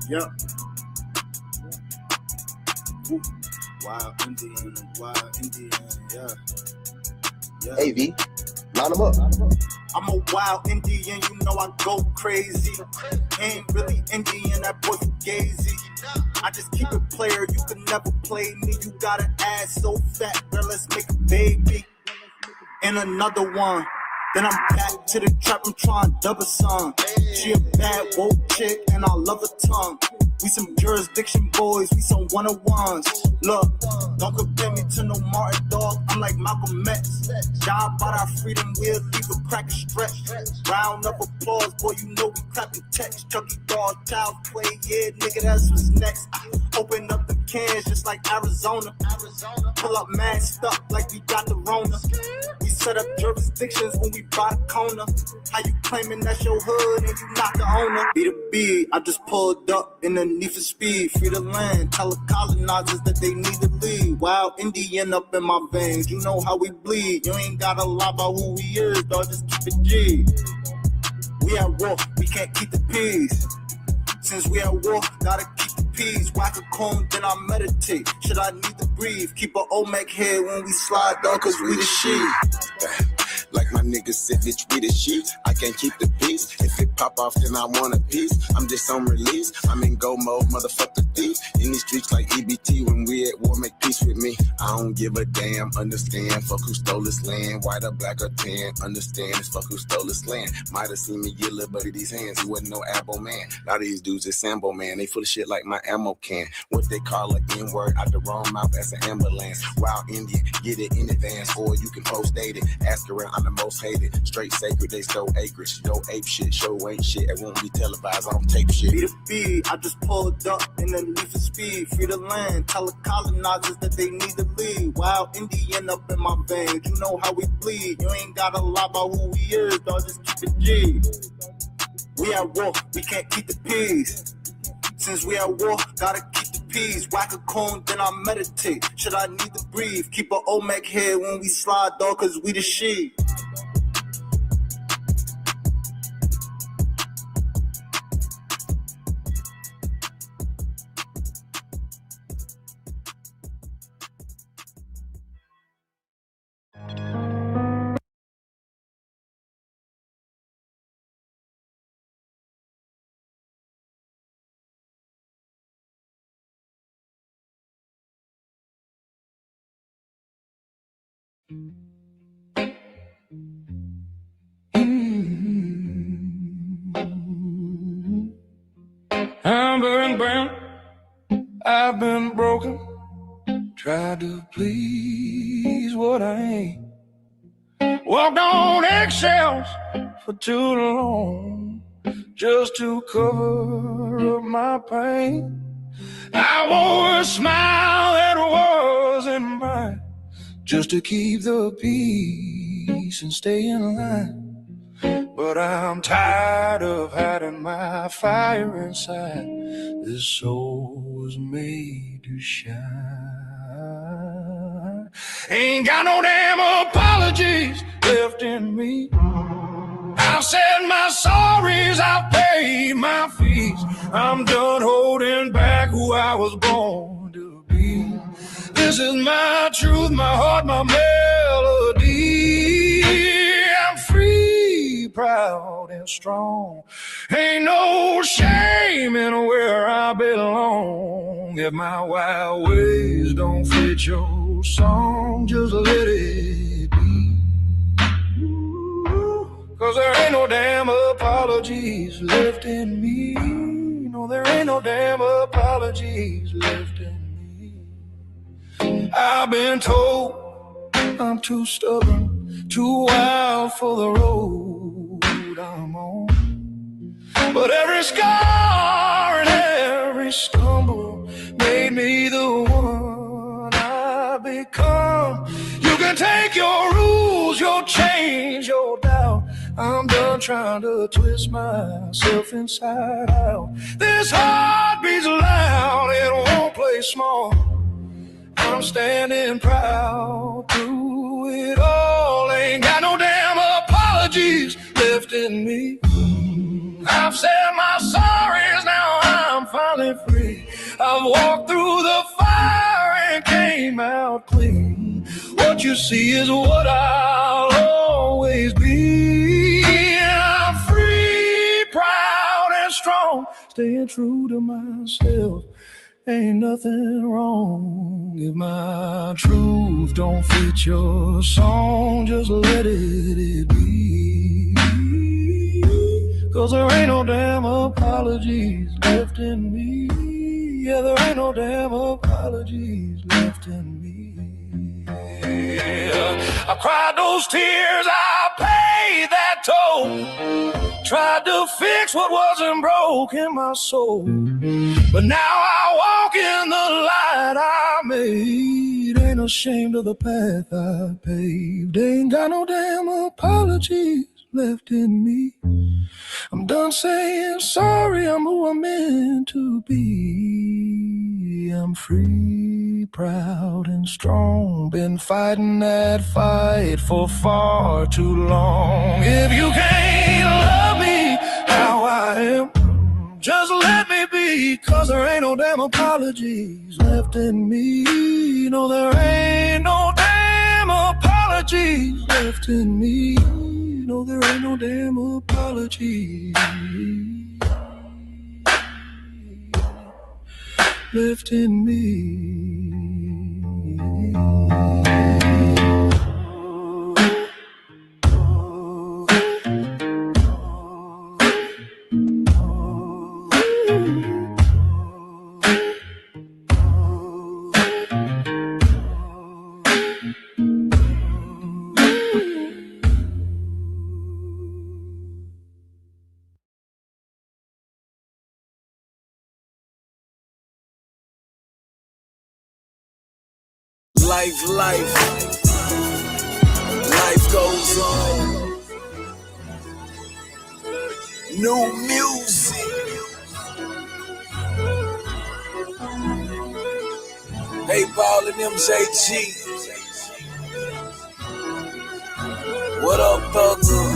Yep. Wild Indian, yeah. Hey V, line them up. I'm a wild Indian, you know I go crazy. Ain't really Indian, that boy fugazi. I just keep it player, you can never play me. You got an ass so fat, girl, let's make a baby. And another one. Then I'm back to the trap, I'm trying to double song. She a bad woke chick and I love her tongue. We some jurisdiction boys, we some one-on-ones. Look, don't compare me to no Martin dog, I'm like Malcolm X. Die by our freedom, we'll leave a crack and stretch. Round of applause, boy, you know we clapping text. Chucky dog, child play, yeah, nigga, that's what's next. Open up the cans just like Arizona. Pull up masked up like we got the Rona. We set up jurisdictions when we buy the corner. How you claiming that's your hood and you not the owner? Be the B, I just pulled up in the need for speed. Free the land, tell the colonizers that they need to leave. Wild Indian up in my veins, you know how we bleed. You ain't gotta lie about who we is, dog, just keep it G. We at war, we can't keep the peace. Since we at war, gotta keep the peace. Whack a cone, then I meditate. Should I need to breathe? Keep an Olmec head when we slide, dog, cause we the shit. Like my niggas said, bitch, we the shit. I can't keep the peace. If it pop off, then I want a piece. I'm just on release. I'm in go mode, motherfucker thief. In these streets like EBT, when we at war, make peace with me. I don't give a damn, understand. Fuck who stole this land, white or black or tan. Understand, it's fuck who stole this land. Might have seen me get little buddy these hands. He wasn't no abo man. A lot of these dudes is Sambo man. They full of shit like my ammo can. What they call an N-word out the wrong mouth, that's an ambulance. Wild Indian, get it in advance, or you can post date it. Ask around, I'm the most hated. Straight sacred, they stole acreage. Yo, ape shit, show ain't shit. It won't be televised, I don't tape shit. Be the B, I just pulled up in the need for speed. Free the land, tell the colonizers that they need to leave. Wild Indian up in my veins, you know how we bleed. You ain't gotta lie about who we is, dog, just keep it G. We at war, we can't keep the peace. Since we at war, gotta keep the peace. Whack a cone, then I meditate. Should I need to breathe? Keep an Olmec head when we slide, dog, cause we the shit. I'm burned brown, I've been broken, tried to please what I ain't. Walked on eggshells for too long, just to cover up my pain. I wore a smile that wasn't mine, just to keep the peace and stay in line. But I'm tired of hiding my fire inside. This soul was made to shine. Ain't got no damn apologies left in me. I've said my sorries, I've paid my fees. I'm done holding back who I was born to be. This is my truth, my heart, my melody. I'm free, proud and strong. Ain't no shame in where I belong. If my wild ways don't fit your song, just let it be. 'Cause there ain't no damn apologies left in me. No, there ain't no damn apologies left in me. I've been told I'm too stubborn, too wild for the road I'm on. But every scar and every stumble made me the one I become. You can take your rules, your change, your doubt. I'm done trying to twist myself inside out. This heart beats loud, it won't play small. I'm standing proud through it all. Ain't got no damn apologies left in me. I've said my sorries, now I'm finally free. I've walked through the fire and came out clean. What you see is what I'll always be. I'm free, proud and strong, staying true to myself. Ain't nothing wrong. If my truth don't fit your song, just let it be. 'Cause there ain't no damn apologies left in me. Yeah, there ain't no damn apologies left in me. Yeah, I cried those tears, I paid that toll. Tried to fix what wasn't broke in my soul. But now I walk in the light I made. Ain't ashamed of the path I paved. Ain't got no damn apologies left in me. I'm done saying sorry, I'm who I'm meant to be. I'm free, proud and strong. Been fighting that fight for far too long. If you can't love me how I am, just let me be. 'Cause there ain't no damn apologies left in me. No, there ain't no damn apologies left in me. No, there ain't no damn apologies left in me. Life goes on. New music. Hey, Ball and MJG. What up, Thugger?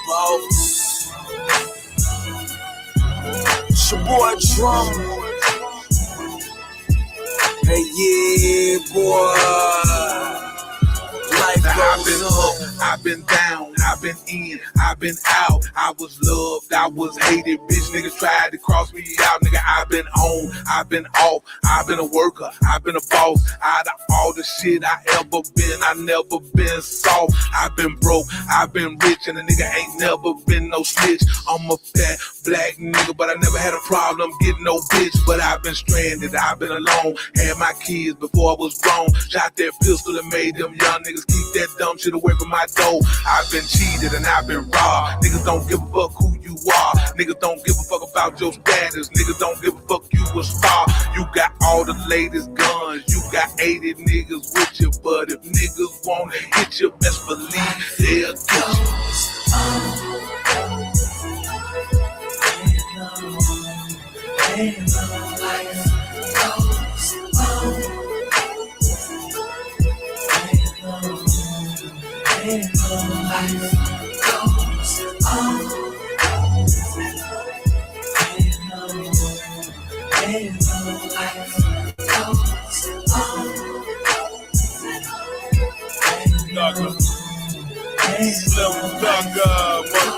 Boss. It's your boy Drum. Hey, yeah, boy. Life goes on. I've been down, I've been in, I've been out. I was loved, I was hated. Bitch niggas tried to cross me out. Nigga, I've been on, I've been off. I've been a worker, I've been a boss. Out of all the shit I ever been, I never been soft. I've been broke, I've been rich, and a nigga ain't never been no snitch. I'm a fat black nigga, but I never had a problem getting no bitch. But I've been stranded, I've been alone. Had my kids before I was grown. Shot that pistol and made them young niggas keep that dumb shit away from my door. I've been cheated and I've been robbed. Niggas don't give a fuck who you are. Niggas don't give a fuck about your status. Niggas don't give a fuck you a star. You got all the latest guns. You got 80 niggas with you. But if niggas wanna hit you, best believe they'll get you.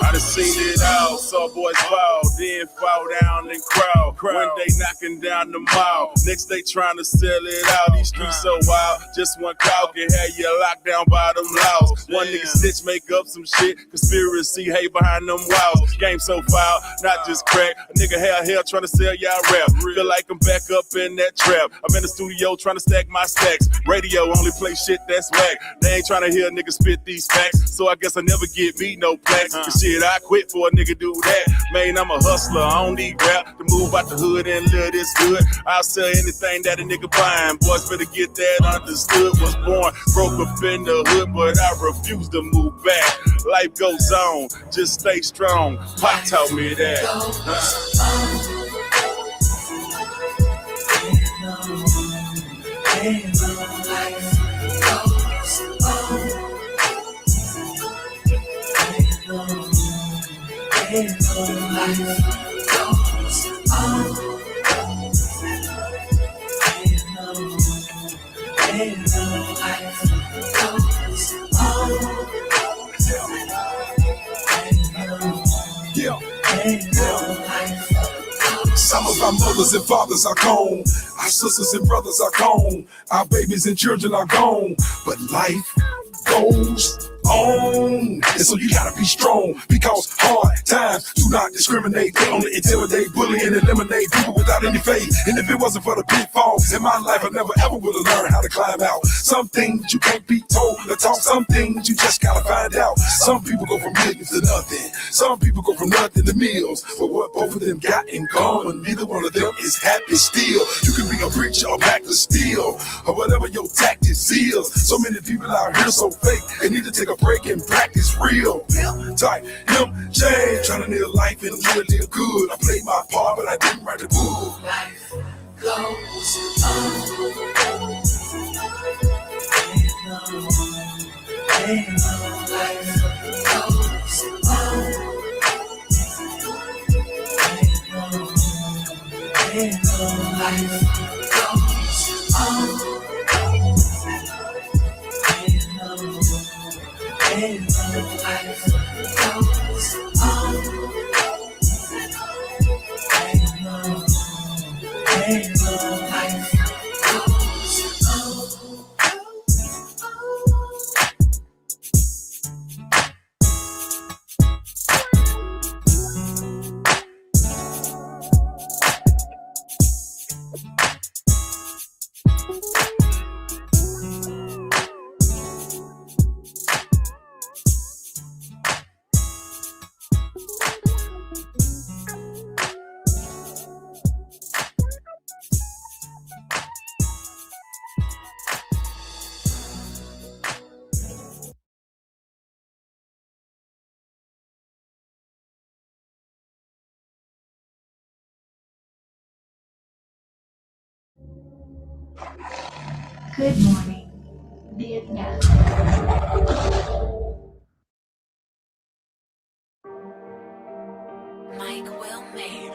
I done seen it all, saw boys fall, then fall down and crowd. One day knocking down the mall, next day trying to sell it out. These streets so wild, just one call can have you locked down by them laws. One nigga stitch, make up some shit, conspiracy, hate behind them walls. Game so foul, not just crack. A nigga hell trying to sell y'all rap. Feel like I'm back up in that trap. I'm in the studio trying to stack my stacks. Radio only play shit that's whack. They ain't trying to hear a nigga spit these facts, so I guess I never get me no plaques. Cause shit, I quit for a nigga do that. Man, I'm a hustler, I don't need rap to move out the hood and live this good. I'll sell anything that a nigga buying. Boys better get that understood. Was born broke up in the hood, but I refuse to move back. Life goes on, just stay strong. Pop taught me that. Ain't no life goes on. Ain't no life goes on. Ain't no life. Some of our mothers and fathers are gone. Our sisters and brothers are gone. Our babies and children are gone. But life goes on. And so you gotta be strong, because hard times do not discriminate. They only intimidate, bully, and eliminate people without any faith. And if it wasn't for the pitfalls in my life, I never ever would have learned how to climb out. Some things you can't be told or taught. Some things you just gotta find out. Some people go from millions to nothing. Some people go from nothing to millions. But what both of them got in common, neither one of them is happy still. You can be a preacher or back to steal, or whatever your tactics is. So many people out here so fake, they need to take a break and practice real. Type MJ, trying to live life and live good. I played my part, but I didn't write the book. Life goes on. Ain't no life goes on. Ain't no life goes on. Ain't no life goes on. Ain't no life goes on. Good morning, Vietnam. Mike well made.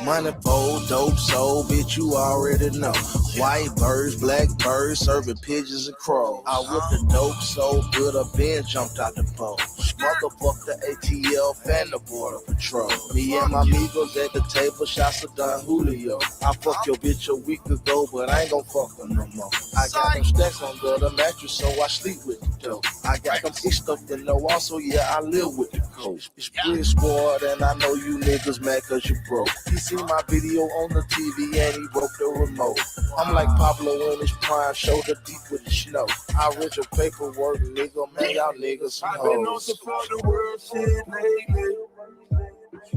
Money fold, dope soul, bitch, you already know. White birds, black birds, serving pigeons and crows. I whipped the dope so good, a Ben jumped out the boat. Motherfuck the ATL and the Border Patrol. Me and my amigos at the table, shots of Don Julio. I fucked your bitch a week ago, but I ain't gon' fuck her no more. I got them stacks under the mattress, so I sleep with the dope. I got them fish stuffed in the wall, so yeah, I live with the coach. It's Bridge Squad, and I know you niggas mad cause you broke. He seen my video on the TV, and he broke the remote. I'm like Pablo in his prime, shoulder deep with the snow. I read your paperwork, nigga, man, y'all niggas some I've been on hoes. for the world shit lately,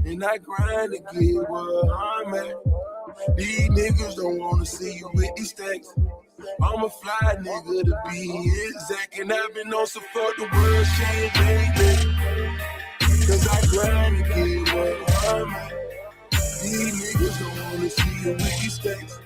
and I grind to get where I'm at. These niggas don't wanna see you with these stacks. I'm a fly nigga to be exact, and I've been on some for the world shit lately, cause I grind to get where I'm at. These niggas don't wanna see you with these stacks.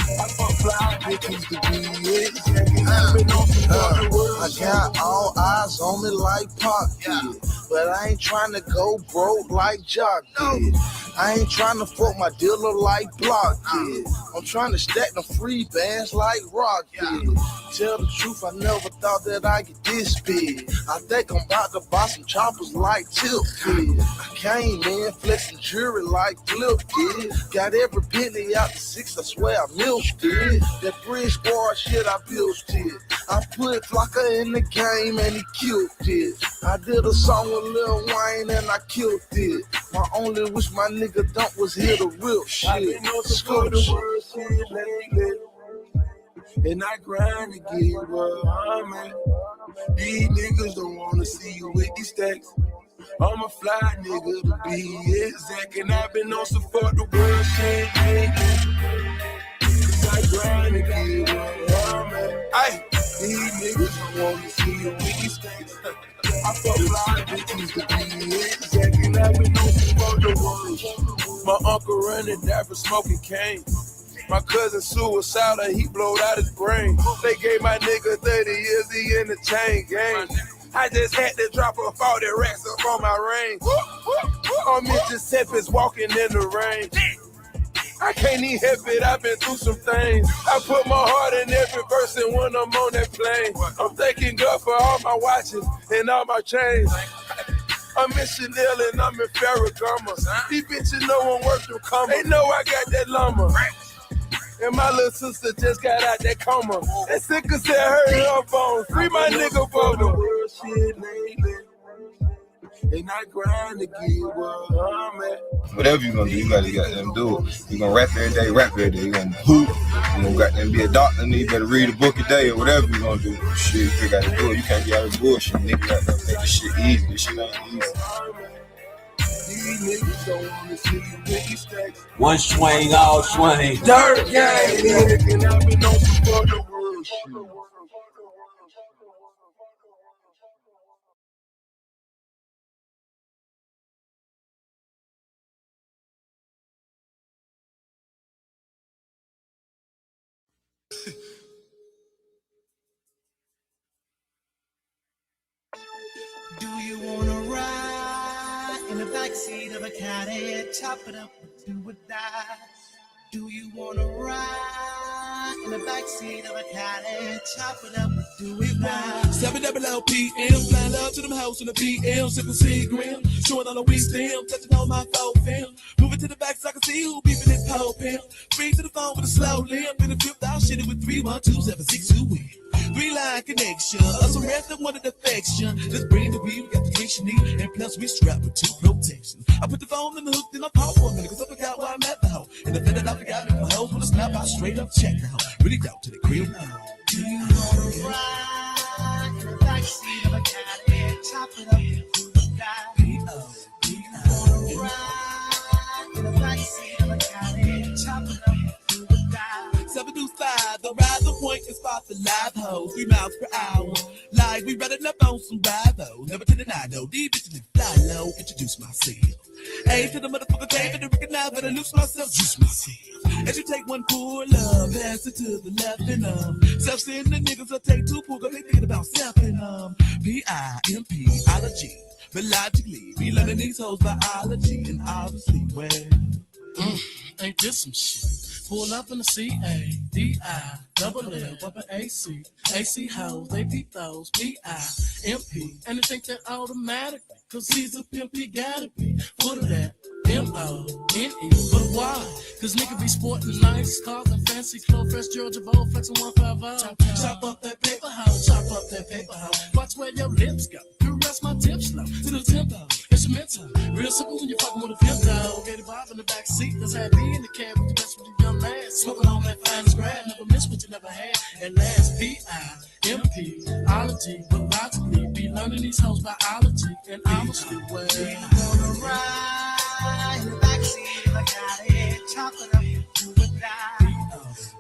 I fuck fly bitches to be exact, and I've been on some for the world. I got all eyes on me like Pac did, but I ain't trying to go broke like Jock did. I ain't trying to fuck my dealer like Block did. I'm trying to stack them free bands like Rock did. Tell the truth, I never thought that I get this big. I think I'm about to buy some choppers like Tip did. I came in flexing jewelry like Flip did. Got every penny out the 6, I swear I milked it. That Bridge Squad shit, I built it. I put Flocka in the game and he killed it. I did a song with Lil Wayne and I killed it. My only wish my nigga don't was hear the real shit. I've been on some for the world shit lately, and I grind to get where I'm at. These niggas don't wanna see you with these stacks. I'm a fly nigga to be exact, and I've been on some for the world shit lately, cause I grind to get where I'm at. Ay, these niggas don't wanna see you with these stacks. I fuck fly bitches to be exact, and I've been on some for the world. My uncle running that for smoking cane. My cousin suicidal, he blowed out his brain. They gave my nigga 30 years, he in the chain gang. I just had to drop a 40 racks up on my range. I'm Mississippi's walking in the rain. I can't even help it, I've been through some things. I put my heart in every verse and when I'm on that plane. I'm thanking God for all my watches and all my chains. I'm in Chanel and I'm in Ferragamo. These bitches know I'm worth them comma. They know I got that llama. And my little sister just got out that coma. That sicker said hurt her phone. Free my nigga for the world shit lately. And I grind to get where I'm at. Whatever you gonna do, you gotta do it. You gonna rap every day, You gonna hoop. You gonna goddamn be a doctor, and you better read a book a day or whatever you gonna do. Shit, you gotta do it. You can't get out of bullshit. Nigga gotta make this shit easy. This shit ain't easy. These niggas don't wanna see you with these stacks. One swing, all swing. Dirt gang, and I've been on some for the world shit. Do you wanna ride in the backseat of a caddy, chop it up or do or die? Do you wanna ride in the backseat of a caddy, chop it up or do it die? 7 PM, flying up to them house in the PM, sipping cigarette, showing on the weed stem, touching on my phone film. Moving to the back so I can see who beeping this pole pimp. Free to the phone with a slow limp, in the fifth out shitting with 312-762 win. 3-line connection, us a rest that wanted affection. Let's bring the weed, we got the drinks you need, and plus we strapped with 2 protections. I put the phone in the hook, then I pop for a minute, cause I forgot why I'm at the hoe. And the that I forgot if my hoes wanna snap, I straight up check the hoe. Really down to the crib now. Do you wanna ride in the backseat of a caddy, chop it up and do or die? Do you wanna ride in the backseat of a caddy, chop it up and do or die? 725, the rider point is spot for live hoes, 3 miles per hour. Like we running up on some rivals, never to deny though. These bitches fly low, introduce myself. A to the motherfucker K, but to recognize, but I lose myself, juice myself. As you take one pull up, pass it to the left and self-centered niggas will take 2 pull, cause they thinking about self and P-I-M-P, ology. But logically, we learning these hoes biology, and obviously, well, ain't this some shit? Pull up in the C-A-D-I, double L, upper A-C, A-C hoes, they beat those, B-I-M-P, and they think that automatically, cause he's a pimp, he gotta be, full of that, M-O-N-E, but why? Cause nigga be sporting nice cars and fancy clothes, fresh Georgia Bowl, flexing 150, chop up that paper house, chop up that paper house, watch where your lips go, caress my tips slow, to the tempo, instrumental, real simple when you fucking with a pimp dog, get a vibe in the back seat, that's how it be in the cab with the best with the young man, smoking on that finest grab, never miss what you never had, and last P-I-M-P, ology, but logically, be learning these hoes biology, and obviously, well, do you wanna ride in the backseat of a caddy, chop it up and do or die?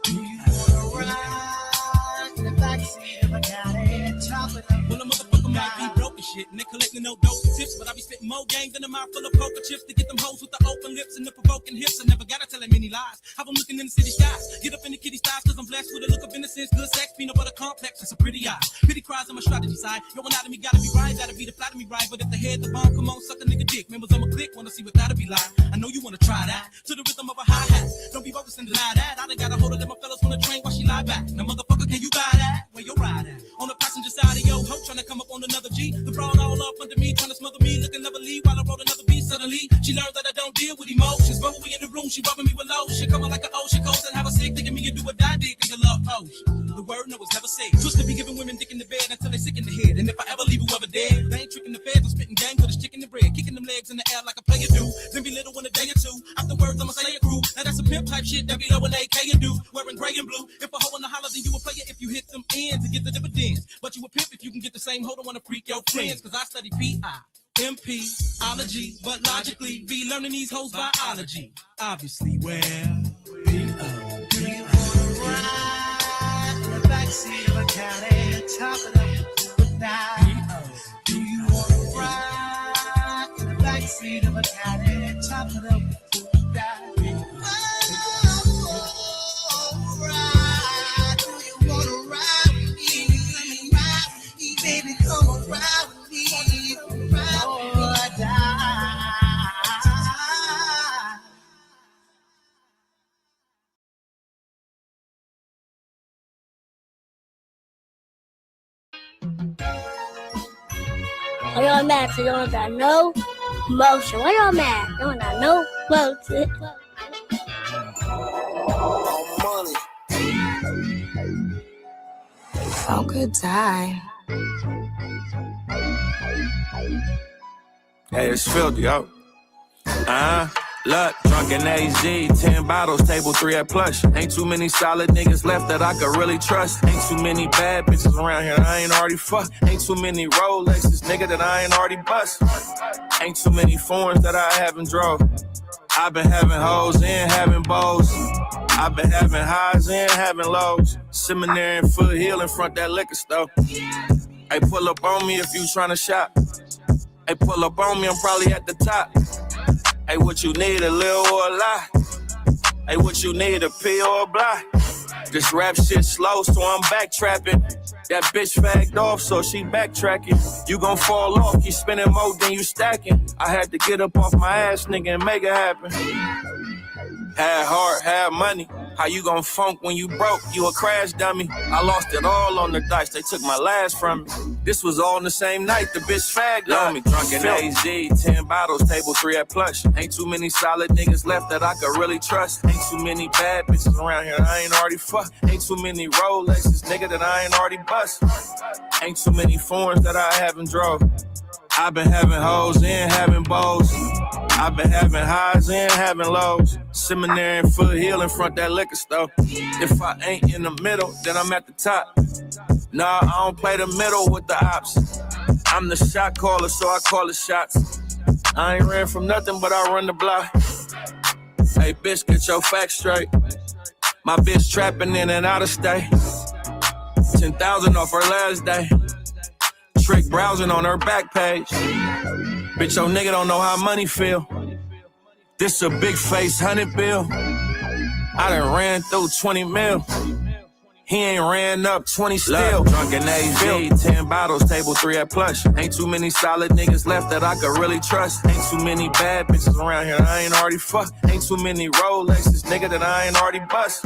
Do you wanna ride in the backseat of a caddy, chop it up? Well, a motherfucker might be broke and shit, and they collecting no dope tips, but I be spitting more game than a mouth full of poker chips to get them hoes with the open lips and the provoking hips. I never gotta tell them any lies. Have them looking in the city skies. Get up in the kitty styles, cause I'm blessed with a look of innocence, good sex, peanut butter complex, and some pretty eyes. Pity cries on my strategy side. Your anatomy gotta be right, gotta be the flat of me right. But if the head, the bomb, come on, suck a nigga dick. Members on my click, wanna see what that'll be like. I know you wanna try that. To the rhythm of a hi-hat. Don't be focused and deny that. I done got a hold of them fellas on the train while she lie back. Now motherfucker, can you buy that? Where you ride at? On the passenger side of your hoe, tryna come up on another G. The broad all up under me, tryna smother me, looking lovely while I wrote another beat. Suddenly, she learned that I don't deal with emotions. But when we in the room, she rubbing me with lotion, coming like an ocean coast and have a sick, thinking me and do a die dick in the love ocean. The word no was never said. Twist to be giving women dick in the bed until they sick in the head. And if I ever leave whoever dead, they ain't tricking the feds. I'm spitting gang with a stick in the bread, kicking them legs in the air like a player do. Then be little in a day or two. Afterwards, I'ma say a crew. Now that's a pimp type shit that be low in AK and do. Wearing gray and blue. If a hoe in the holler, then you a player if you hit them ends to get the dividends. But you a pimp if you can get the same hoe to wanna freak your friends. Cause I study P-I-M-P, ology, but logically be learning these hoes biology. Obviously, well, ride in the backseat of a caddy, chop it up and do or die? Do you wanna ride in the backseat of a caddy, chop it up and do or die? Why y'all mad? So y'all got no motion. Why y'all mad? Y'all got no motion. Money. So good time. Hey, it's filthy, yo. Look, drunken AZ, 10 bottles, table 3 at plush. Ain't too many solid niggas left that I could really trust. Ain't too many bad bitches around here that I ain't already fucked. Ain't too many Rolexes, nigga, that I ain't already bust. Ain't too many foreigns that I haven't drove. I've been having hoes and having bows. I've been having highs and having lows. Seminary and Foothill in front that liquor store. Hey, pull up on me if you tryna shop. Hey, pull up on me, I'm probably at the top. Hey, what you need, a little or a lie? Hey, what you need, a P or a blah? This rap shit slow, so I'm backtrapping. That bitch fagged off, so she backtracking. You gon' fall off, keep spending more than you stacking. I had to get up off my ass, nigga, and make it happen. Had heart, had money. How you gon' funk when you broke? You a crash dummy. I lost it all on the dice. They took my last from me. This was all in the same night. The bitch fagged on me. Drunken AZ, 10 bottles, table 3 at plush. Ain't too many solid niggas left that I could really trust. Ain't too many bad bitches around here that I ain't already fucked. Ain't too many Rolexes, nigga, that I ain't already bust. Ain't too many foreigns that I haven't drove. I've been having hoes and having bows. I've been having highs and having lows. Seminary and Foothill in front that liquor store. If I ain't in the middle, then I'm at the top. Nah, I don't play the middle with the ops. I'm the shot caller, so I call the shots. I ain't ran from nothing, but I run the block. Hey, bitch, get your facts straight. My bitch trapping in and out of state. 10,000 off her last day. Trick browsing on her back page. Bitch, your nigga don't know how money feel. This a big face 100 bill. I done ran through 20 mil. He ain't ran up 20 still. Drunken AZ, 10 bottles, table 3 at plush. Ain't too many solid niggas left that I could really trust. Ain't too many bad bitches around here that I ain't already fucked. Ain't too many Rolexes, nigga, that I ain't already bust.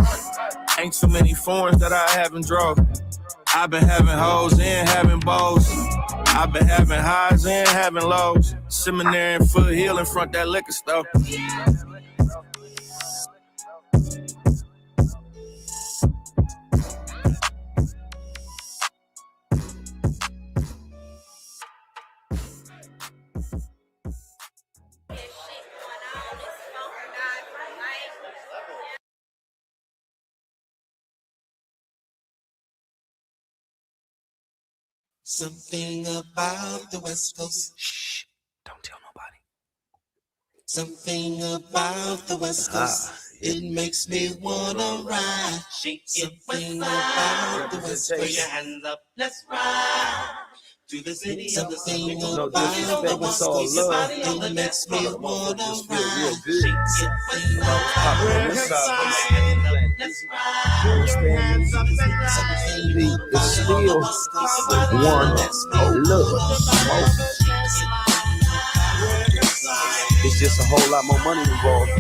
Ain't too many foreigns that I haven't drove. I've been having hoes and having bows. I've been having highs and having lows. Seminary and Foothill in front that liquor store. Something about the West Coast. Shh, don't tell nobody. Something about the West Coast. It makes me wanna ride. Something about the West Coast. Put your hands up, let's ride. To the city of the sea. Something about the West Coast. It makes me wanna ride. Something about the West Coast. Let's ride. It's still one love. It's just a whole lot more money involved.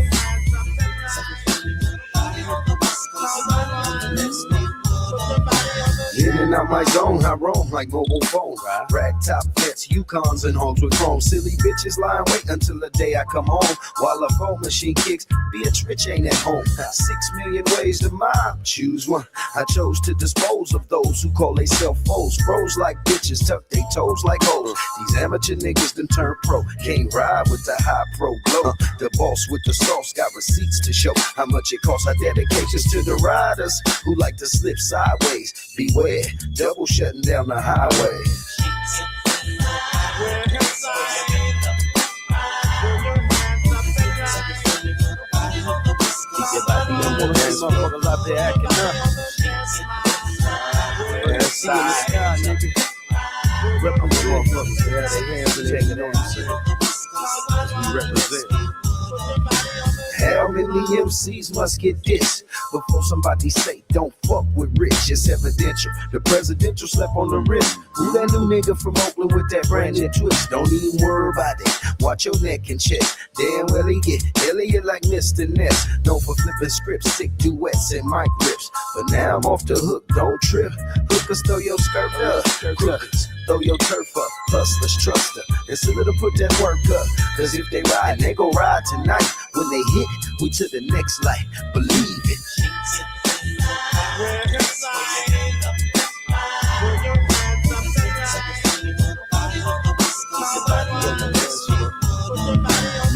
In and out my zone, I roam like mobile phones. Rag top vets, Yukons, and homes with chrome. Silly bitches lie and wait until the day I come home. While a phone machine kicks, bitch rich ain't at home. 6 million ways to mob, choose one. I chose to dispose of those who call they self foes. Bros like bitches, tuck they toes like hoes. These amateur niggas done turn pro. Can't ride with the high pro glow. The boss with the sauce got receipts to show how much it costs. I dedicate this to the riders who like to slip sideways. Beware, double shutting down the highway. Keep your body on the dance motherfuckers out there acting up. West side, nigga. Represent. Yeah, they hands are taking on we represent. How many MCs must get dissed before somebody say don't fuck with Rich? It's evidential. The presidential slept on the wrist. Who that new nigga from Oakland with that brand new twist? Don't even worry about it. Watch your neck and chest. Damn well he get Elliot like Mr. Ness. Known for flipping scripts, sick duets and mic rips. But now I'm off the hook, don't trip. Hookers throw your skirt up. Crookers throw your turf up. Hustlers trust her, and so let her put that work up. Cause if they ride, they gon' ride tonight. When they hit, we to the next light. Believe it.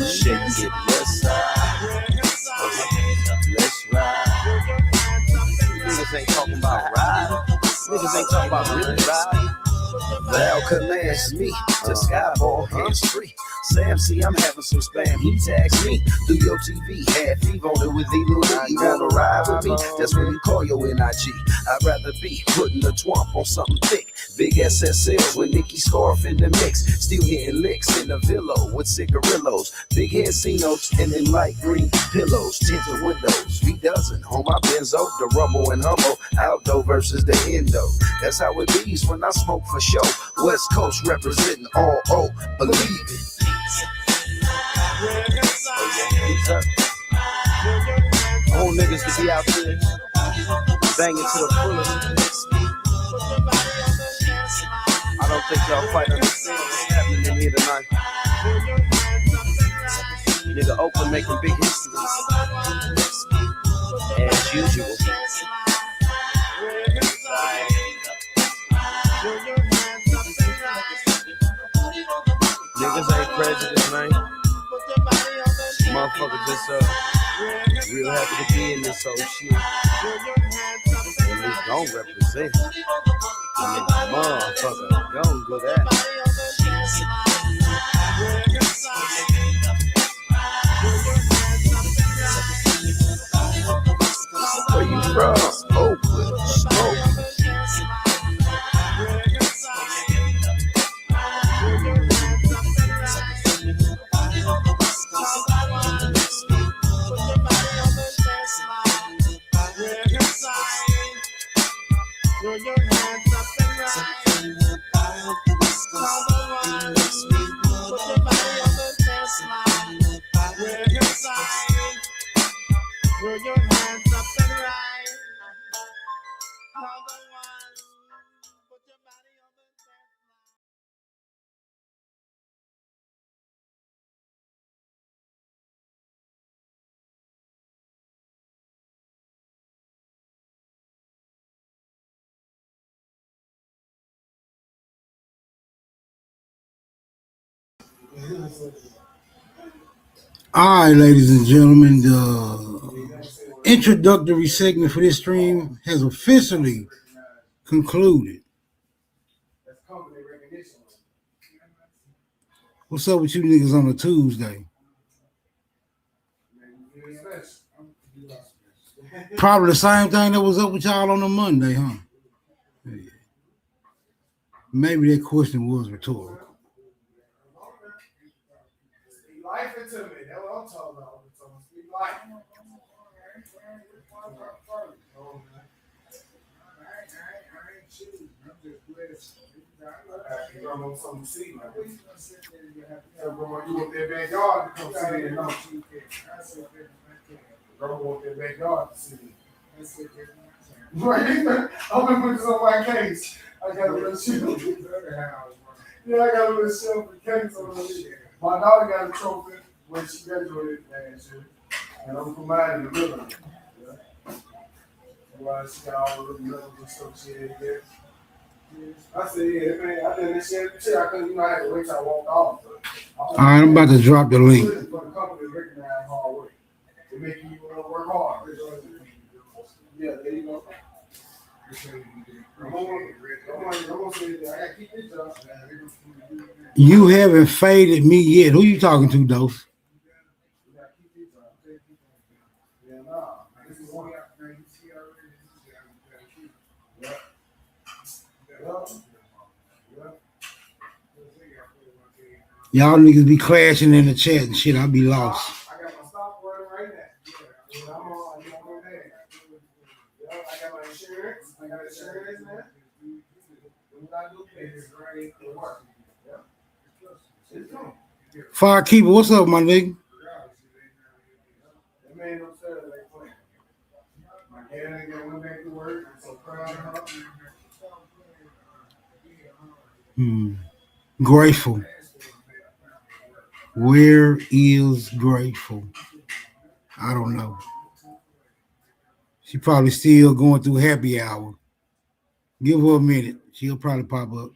Shake it, let's ride. Let's ride. Niggas ain't talking about ride. Niggas ain't talking about really ride. Val commands me to Skyball hands free. Sam, see, I'm having some spam. He tags me through your TV. Had Eve on it with Lil. You wanna ride with me? That's when you call your NIG. I'd rather be putting a twomp on something thick. Big SSL with Nicky Scarf in the mix. Still hitting licks in the Villo with cigarillos. Big head C-notes and then light green pillows. Tinted windows, V-dozen on my Benzo. The Rumble and Humble, outdoor versus the Endo. That's how it be when I smoke for show. West Coast representing all O. Believe it. Old niggas to be out there banging to the fullest. I don't think y'all quite understand what's happening in here tonight. Nigga Oakland making big history as usual. Niggas ain't prejudiced, man. Motherfucker just real happy to be in this whole shit. And we gon' represent. And motherfucker gon' do that. Where you from? Oakland, smoke. All right, ladies and gentlemen, the introductory segment for this stream has officially concluded. What's up with you niggas on a Tuesday? Probably the same thing that was up with y'all on a Monday, huh? Yeah. Maybe that question was rhetorical. Life into me. That's what I'm talking about. Speak life. I ain't choosing. I'm just blessed. I'm on something to see, man. You want that backyard to come see it, no? Bro, want that backyard to see it. Right? I'm gonna put this on my case. I got a little shield. Yeah, I got a little shield for case on the lid. My daughter got a trophy when she graduated last year, and I'm providing the ribbon. Yeah. Why she got all the little medals and stuff she had there. I said, yeah, man, I done this shit. I couldn't, I had to wait till I walked off. All right, I'm about to drop the link. For the company to recognize hard work. They make you work hard. Yeah, there you go. You haven't faded me yet. Who you talking to, Dose? Y'all niggas be clashing in the chat and shit. I'll be lost. I got my stop running right now. Yeah, I'm on. I got my insurance. I got insurance now. Firekeeper, what's up, my nigga? That man upstairs like playing. My dad got went back to work. I'm so proud of her. Grateful. Where is Grateful? I don't know. She probably still going through happy hour. Give her a minute. She'll probably pop up.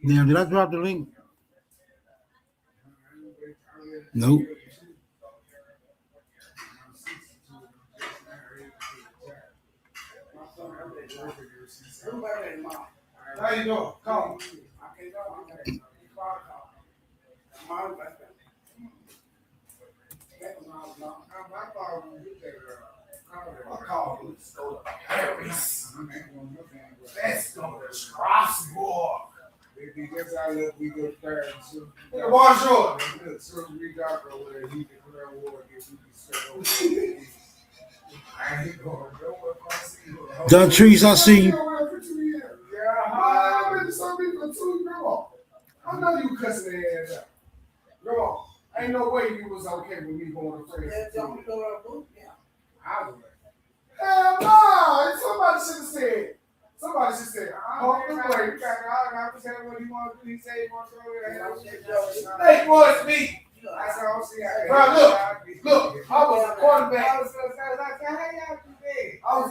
Now, did I drop the link? Nope. How you doing? Call me. Paris. Let's go to Strasbourg. Baby, guess I love we go to Paris. Bonjour. So we got over there. He declared war against you. I ain't going nowhere. Duntrice, I see you. Yeah, I've been to some people too. Come on. I know you cussing their ass out. Come on. Ain't no way you was okay with me going to France. I was like, hell no. Somebody should have said. I hope the way. I was telling what he wanted to do. He said he wants to go there. Hey, boy, it's me. Bro, look, I was a quarterback. I was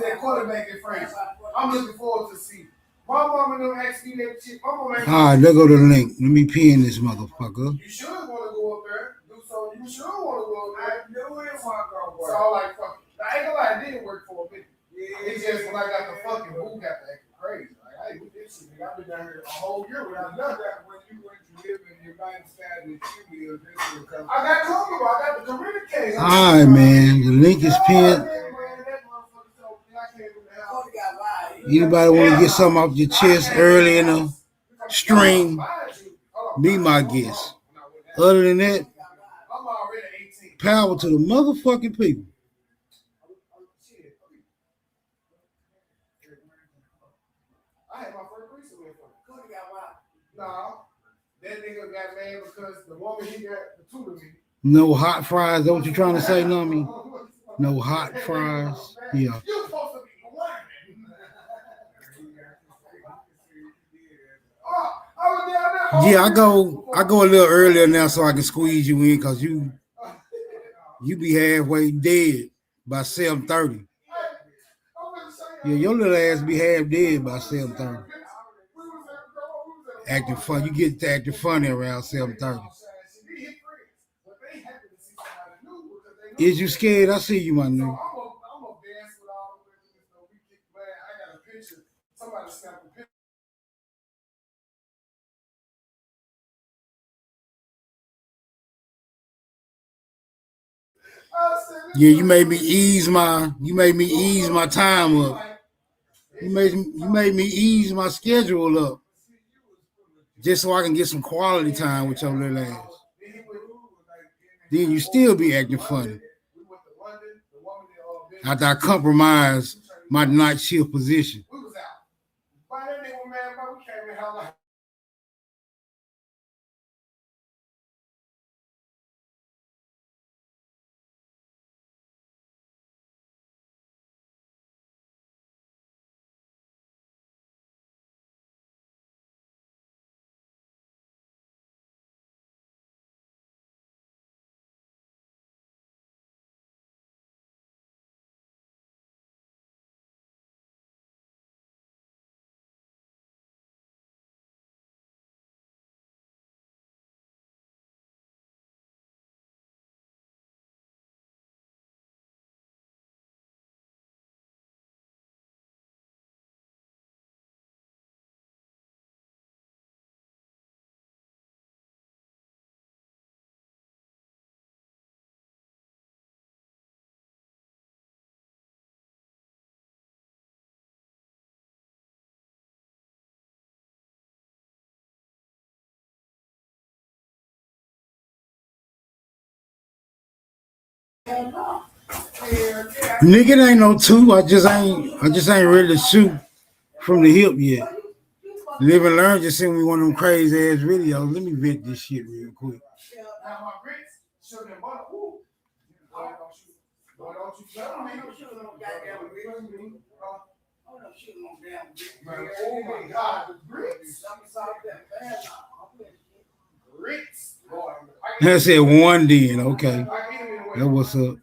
a quarterback in France. I'm looking forward to see. My mama don't ask me that shit. My mama. All right, let's go to the link. Let me pin this motherfucker. You should want to go up there. Do so. You should want to go up there. I knew it was going to work. So like, fuck. I ain't gonna lie, it didn't work for a minute. It's just when I got the fucking boot, got to act crazy. Like, hey, with this shit, nigga, I've been down here a whole year without nothing. When you went to live in your lifestyle that you live, this will come. I got comfortable. I got the communication. All right, man. The link is pinned. Anybody want to get something off your chest early in the stream, be my guest. Other than that, power to the motherfucking people. No, that nigga got mad because the woman he got the two of me. No hot fries. Is that what you trying to say, Nami? No hot fries. Yeah. You supposed to be lying. Yeah, I go a little earlier now so I can squeeze you in because you be halfway dead by 7:30. Yeah, your little ass be half dead by 7:30. Acting fun. You get to acting funny around 7:30. Is you scared? I see you, my nigga. Yeah, you made me ease my time up. You made me ease my schedule up. Just so I can get some quality time with your little ass. Then you still be acting funny. After I compromise my night shift position. Nigga, it ain't no two. I just ain't ready to shoot from the hip yet. Live and Learn just sent me one of them crazy ass videos. Let me vet this shit real quick. Oh my God, the grits. I said one then, okay. That what's up.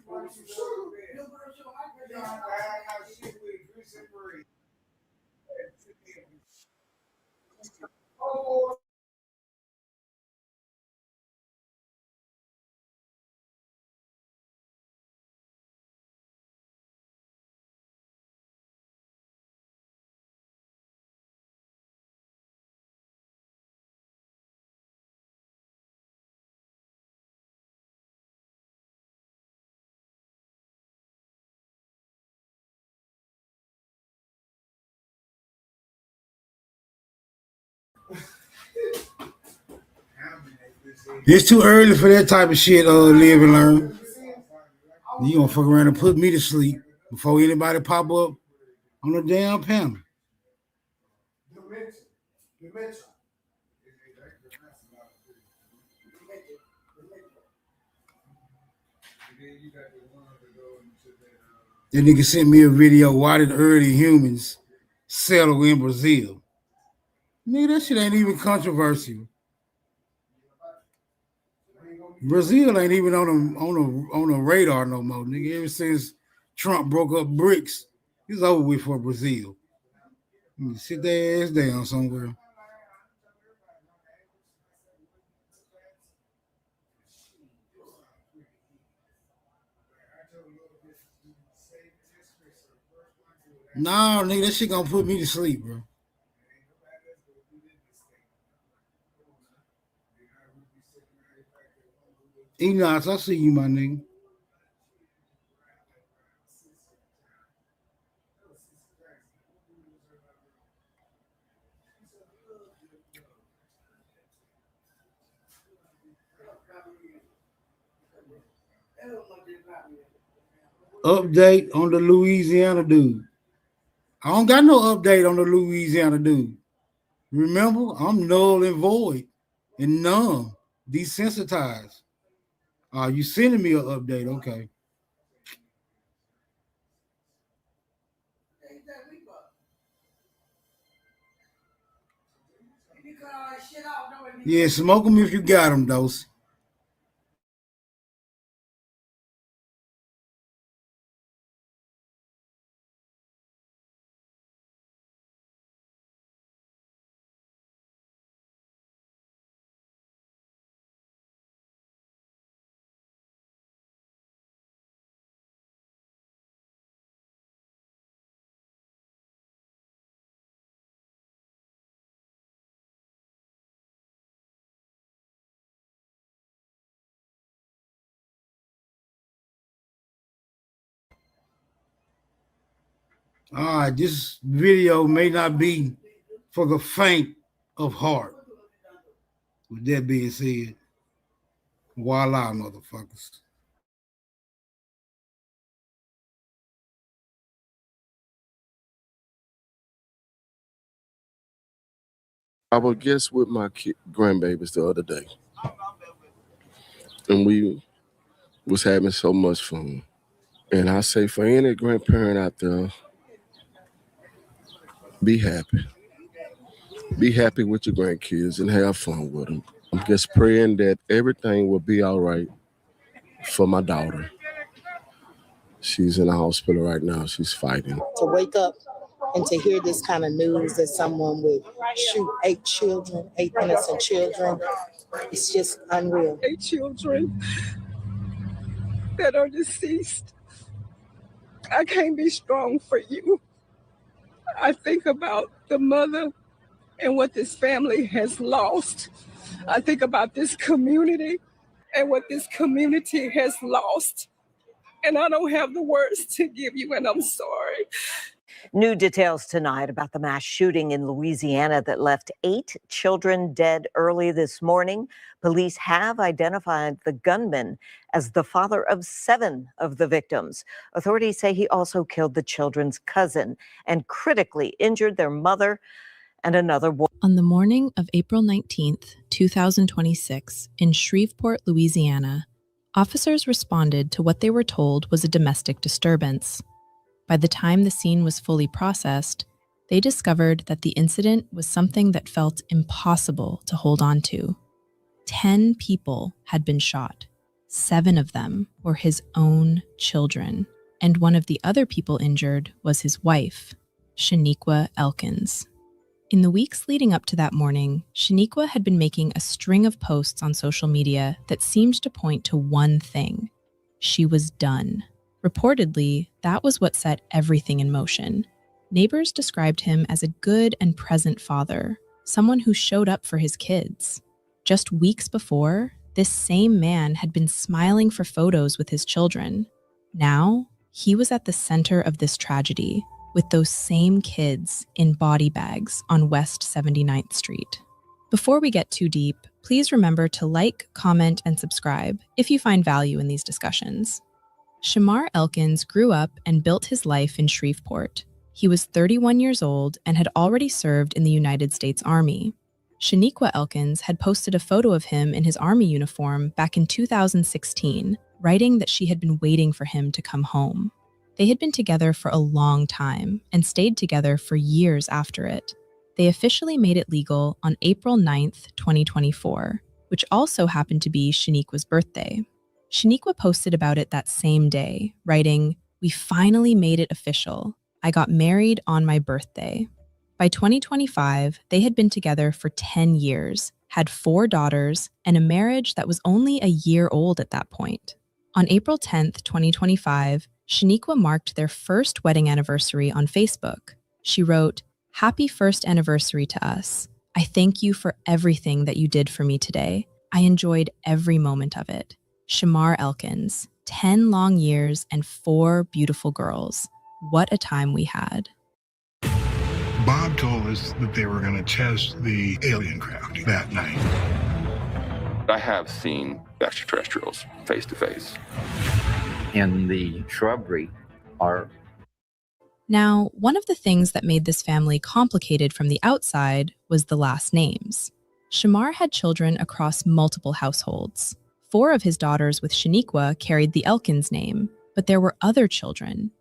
It's too early for that type of shit, Live and Learn. You gonna fuck around and put me to sleep before anybody pop up on the damn panel. That nigga sent me a video. Why did early humans settle in Brazil? Nigga, that shit ain't even controversial. Brazil ain't even on a radar no more, nigga. Ever since Trump broke up BRICS, it's over with for Brazil. Sit their ass down somewhere. No, nigga, that shit gonna put me to sleep, bro. Enoch, I see you, my nigga. Update on the Louisiana dude. I don't got no update on the Louisiana dude. Remember, I'm null and void and numb, desensitized. You sending me an update? Okay. Yeah, smoke them if you got them, Dose. All right, this video may not be for the faint of heart. With that being said, voila, motherfuckers. I was guest with my grandbabies the other day, and we was having so much fun. And I say for any grandparent out there, be happy. Be happy with your grandkids and have fun with them. I'm just praying that everything will be all right for my daughter. She's in the hospital right now. She's fighting. To wake up and to hear this kind of news that someone would shoot 8 children, 8 innocent children, it's just unreal. 8 children that are deceased. I can't be strong for you. I think about the mother and what this family has lost. I think about this community and what this community has lost. And I don't have the words to give you, and I'm sorry. New details tonight about the mass shooting in Louisiana that left 8 children dead early this morning. Police have identified the gunman as the father of 7 of the victims. Authorities say he also killed the children's cousin and critically injured their mother and another woman. On the morning of April 19th, 2026, in Shreveport, Louisiana, officers responded to what they were told was a domestic disturbance. By the time the scene was fully processed, they discovered that the incident was something that felt impossible to hold on to. 10 people had been shot. 7 of them were his own children, and one of the other people injured was his wife, Shaniqua Elkins. In the weeks leading up to that morning, Shaniqua had been making a string of posts on social media that seemed to point to one thing: she was done. Reportedly, that was what set everything in motion. Neighbors described him as a good and present father, someone who showed up for his kids. Just weeks before, this same man had been smiling for photos with his children. Now, he was at the center of this tragedy, with those same kids in body bags on West 79th Street. Before we get too deep, please remember to like, comment, and subscribe if you find value in these discussions. Shamar Elkins grew up and built his life in Shreveport. He was 31 years old and had already served in the United States Army. Shaniqua Elkins had posted a photo of him in his Army uniform back in 2016, writing that she had been waiting for him to come home. They had been together for a long time and stayed together for years after it. They officially made it legal on April 9th, 2024, which also happened to be Shaniqua's birthday. Shaniqua posted about it that same day, writing, "We finally made it official. I got married on my birthday." By 2025, they had been together for 10 years, had 4 daughters, and a marriage that was only a year old at that point. On April 10th, 2025, Shaniqua marked their first wedding anniversary on Facebook. She wrote, "Happy first anniversary to us. I thank you for everything that you did for me today. I enjoyed every moment of it. Shamar Elkins, 10 long years and 4 beautiful girls. What a time we had." Bob told us that they were going to test the alien craft that night. I have seen extraterrestrials face to face. In the shrubbery are. Now, one of the things that made this family complicated from the outside was the last names. Shamar had children across multiple households. 4 of his daughters with Shaniqua carried the Elkins name, but there were other children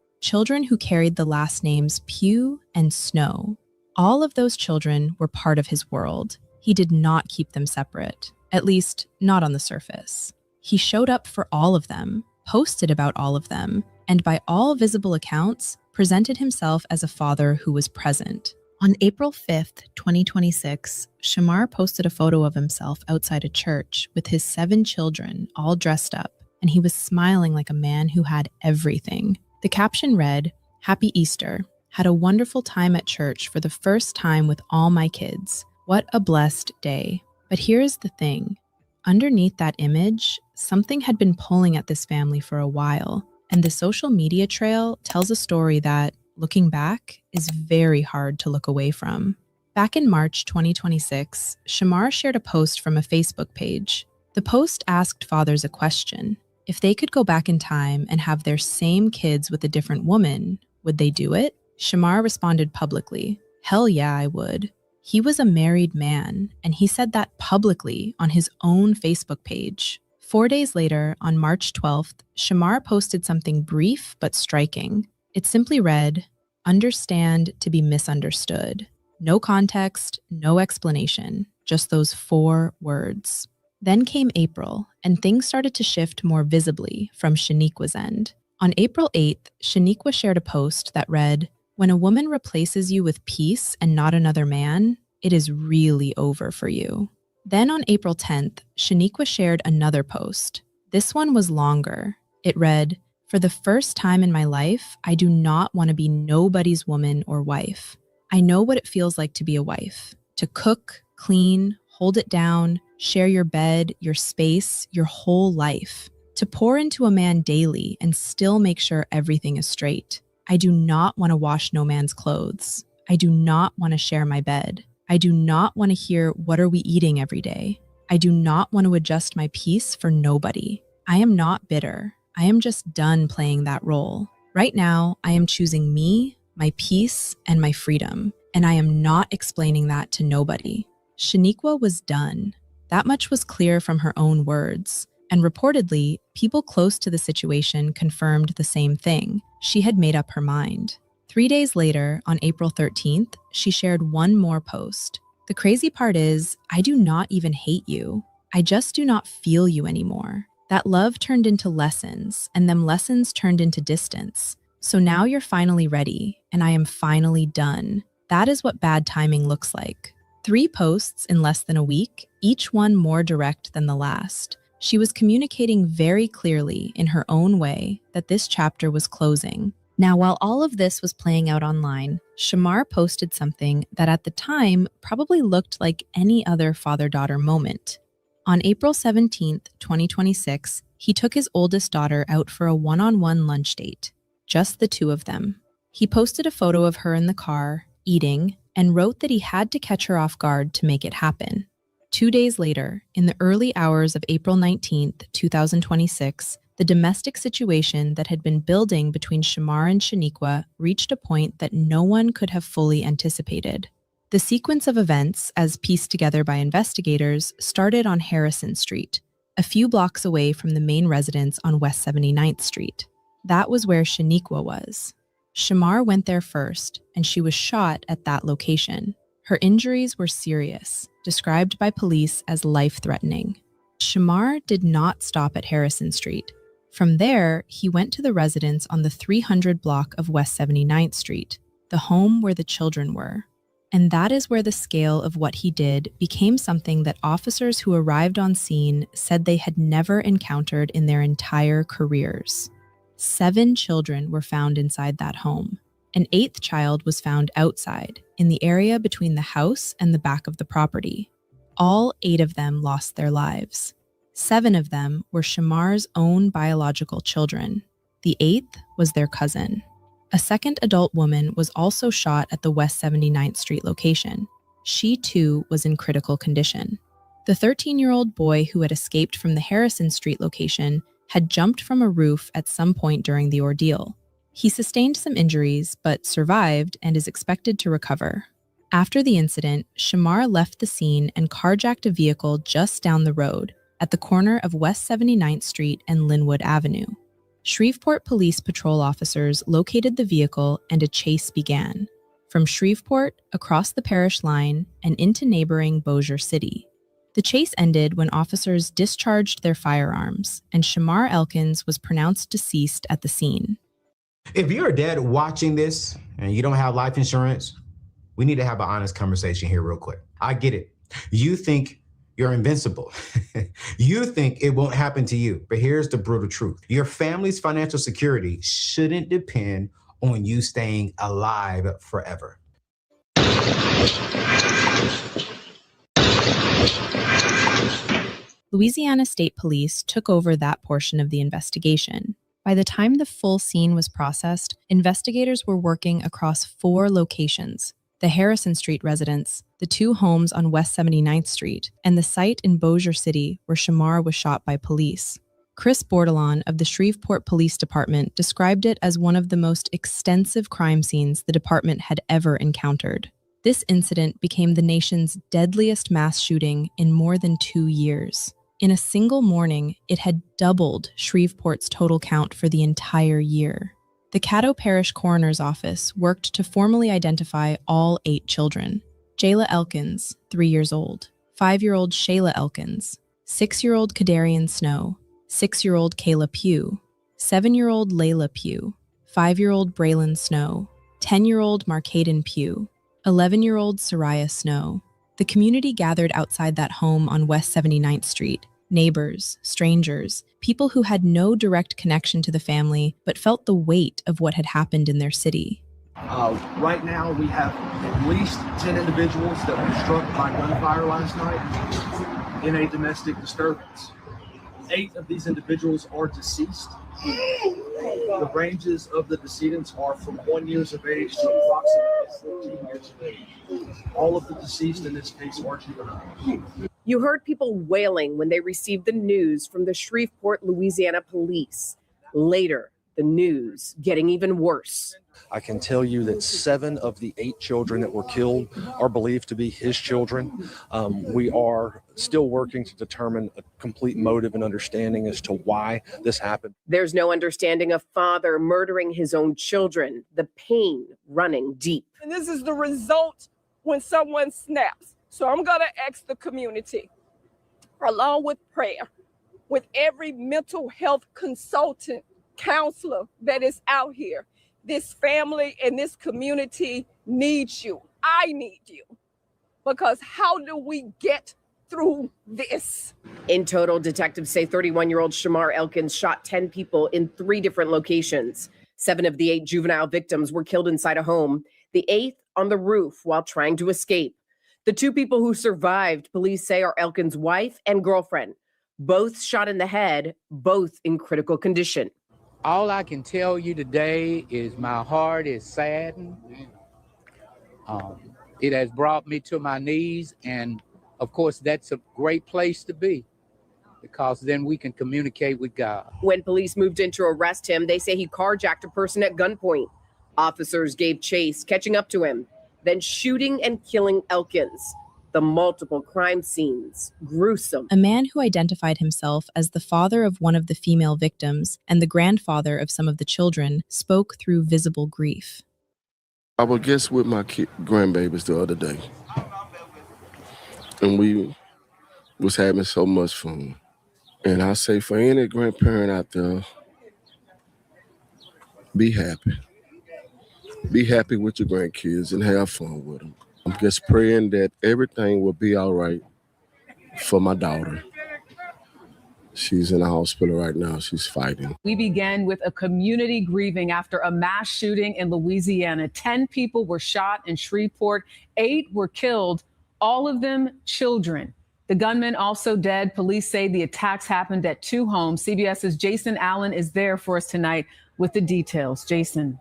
who carried the last names Pugh and Snow. All of those children were part of his world. He did not keep them separate, at least not on the surface. He showed up for all of them, posted about all of them, and by all visible accounts, presented himself as a father who was present. On April 5th, 2026, Shamar posted a photo of himself outside a church with his 7 children all dressed up, and he was smiling like a man who had everything. The caption read, "Happy Easter. Had a wonderful time at church for the first time with all my kids. What a blessed day." But here's the thing. Underneath that image, something had been pulling at this family for a while, and the social media trail tells a story that, looking back, is very hard to look away from. Back in March 2026, Shamar shared a post from a Facebook page. The post asked fathers a question. If they could go back in time and have their same kids with a different woman, would they do it? Shamar responded publicly, "Hell yeah, I would." He was a married man, and he said that publicly on his own Facebook page. 4 days later, on March 12th, Shamar posted something brief but striking. It simply read, "Understand to be misunderstood." No context, no explanation, just those 4 words. Then came April, and things started to shift more visibly from Shaniqua's end. On April 8th, Shaniqua shared a post that read, "When a woman replaces you with peace and not another man, it is really over for you." Then on April 10th, Shaniqua shared another post. This one was longer. It read, "For the first time in my life, I do not want to be nobody's woman or wife. I know what it feels like to be a wife, to cook, clean, hold it down, share your bed, your space, your whole life, to pour into a man daily and still make sure everything is straight. I do not want to wash no man's clothes. I do not want to share my bed. I do not want to hear what are we eating every day. I do not want to adjust my peace for nobody. I am not bitter. I am just done playing that role. Right now, I am choosing me, my peace, and my freedom. And I am not explaining that to nobody. Shaniqua was done. That much was clear from her own words. And reportedly, people close to the situation confirmed the same thing. She had made up her mind. 3 days later, on April 13th, she shared one more post. The crazy part is, I do not even hate you. I just do not feel you anymore. That love turned into lessons, and them lessons turned into distance. So now you're finally ready, and I am finally done. That is what bad timing looks like. 3 posts in less than a week, each one more direct than the last. She was communicating very clearly in her own way that this chapter was closing. Now, while all of this was playing out online, Shamar posted something that at the time probably looked like any other father-daughter moment. On April 17th, 2026, he took his oldest daughter out for a one-on-one lunch date, just the 2 of them. He posted a photo of her in the car, eating, and wrote that he had to catch her off guard to make it happen. 2 days later, in the early hours of April 19th, 2026, the domestic situation that had been building between Shamar and Shaniqua reached a point that no one could have fully anticipated. The sequence of events, as pieced together by investigators, started on Harrison Street, a few blocks away from the main residence on West 79th Street. That was where Shaniqua was. Shamar went there first, and she was shot at that location. Her injuries were serious, described by police as life-threatening. Shamar did not stop at Harrison Street. From there, he went to the residence on the 300 block of West 79th Street, the home where the children were. And that is where the scale of what he did became something that officers who arrived on scene said they had never encountered in their entire careers. 7 children were found inside that home. An 8th child was found outside, in the area between the house and the back of the property. All 8 of them lost their lives. 7 of them were Shamar's own biological children. The 8th was their cousin. A second adult woman was also shot at the West 79th Street location. She too was in critical condition. The 13-year-old boy who had escaped from the Harrison Street location had jumped from a roof at some point during the ordeal. He sustained some injuries, but survived and is expected to recover. After the incident, Shamar left the scene and carjacked a vehicle just down the road, at the corner of West 79th Street and Linwood Avenue. Shreveport Police Patrol officers located the vehicle and a chase began, from Shreveport across the parish line and into neighboring Bossier City. The chase ended when officers discharged their firearms, and Shamar Elkins was pronounced deceased at the scene. If you're a dad watching this and you don't have life insurance, we need to have an honest conversation here real quick. I get it. You think you're invincible. You think it won't happen to you. But here's the brutal truth. Your family's financial security shouldn't depend on you staying alive forever. Louisiana State Police took over that portion of the investigation. By the time the full scene was processed, investigators were working across 4 locations: the Harrison Street residence, the 2 homes on West 79th Street, and the site in Bossier City where Shamar was shot by police. Chris Bordelon of the Shreveport Police Department described it as one of the most extensive crime scenes the department had ever encountered. This incident became the nation's deadliest mass shooting in more than 2 years. In a single morning, it had doubled Shreveport's total count for the entire year. The Caddo Parish Coroner's Office worked to formally identify all 8 children. Jayla Elkins, 3 years old, 5-year-old Shayla Elkins, 6-year-old Kadarian Snow, 6-year-old Kayla Pugh, 7-year-old Layla Pugh, 5-year-old Braylon Snow, 10-year-old Marcaden Pugh, 11-year-old Soraya Snow. The community gathered outside that home on West 79th Street. Neighbors, strangers, people who had no direct connection to the family but felt the weight of what had happened in their city. Right now, we have at least 10 individuals that were struck by gunfire last night in a domestic disturbance. 8 of these individuals are deceased. The ranges of the decedents are from 1 year of age to approximately 14 years of age. All of the deceased in this case are juvenile. You heard people wailing when they received the news from the Shreveport, Louisiana police. Later, the news getting even worse. I can tell you that 7 of the 8 children that were killed are believed to be his children. We are still working to determine a complete motive and understanding as to why this happened. There's no understanding a father murdering his own children, the pain running deep. And this is the result when someone snaps. So I'm going to ask the community, along with prayer, with every mental health consultant, counselor that is out here, this family and this community needs you. I need you. Because how do we get through this? In total, detectives say 31-year-old Shamar Elkins shot 10 people in 3 different locations. 7 of the 8 juvenile victims were killed inside a home, the 8th on the roof while trying to escape. The 2 people who survived, police say, are Elkins' wife and girlfriend, both shot in the head, both in critical condition. All I can tell you today is my heart is saddened. It has brought me to my knees, and of course, that's a great place to be because then we can communicate with God. When police moved in to arrest him, they say he carjacked a person at gunpoint. Officers gave chase, catching up to him, then shooting and killing Elkins. The multiple crime scenes, gruesome. A man who identified himself as the father of one of the female victims and the grandfather of some of the children spoke through visible grief. I was guest with my grandbabies the other day, and we was having so much fun. And I say for any grandparent out there, be happy. Be happy with your grandkids and have fun with them. I'm just praying that everything will be all right for my daughter. She's in the hospital right now. She's fighting. We began with a community grieving after a mass shooting in Louisiana. 10 people were shot in Shreveport. 8 were killed, all of them children. The gunman also dead. Police say the attacks happened at 2 homes. CBS's Jason Allen is there for us tonight with the details. Jason.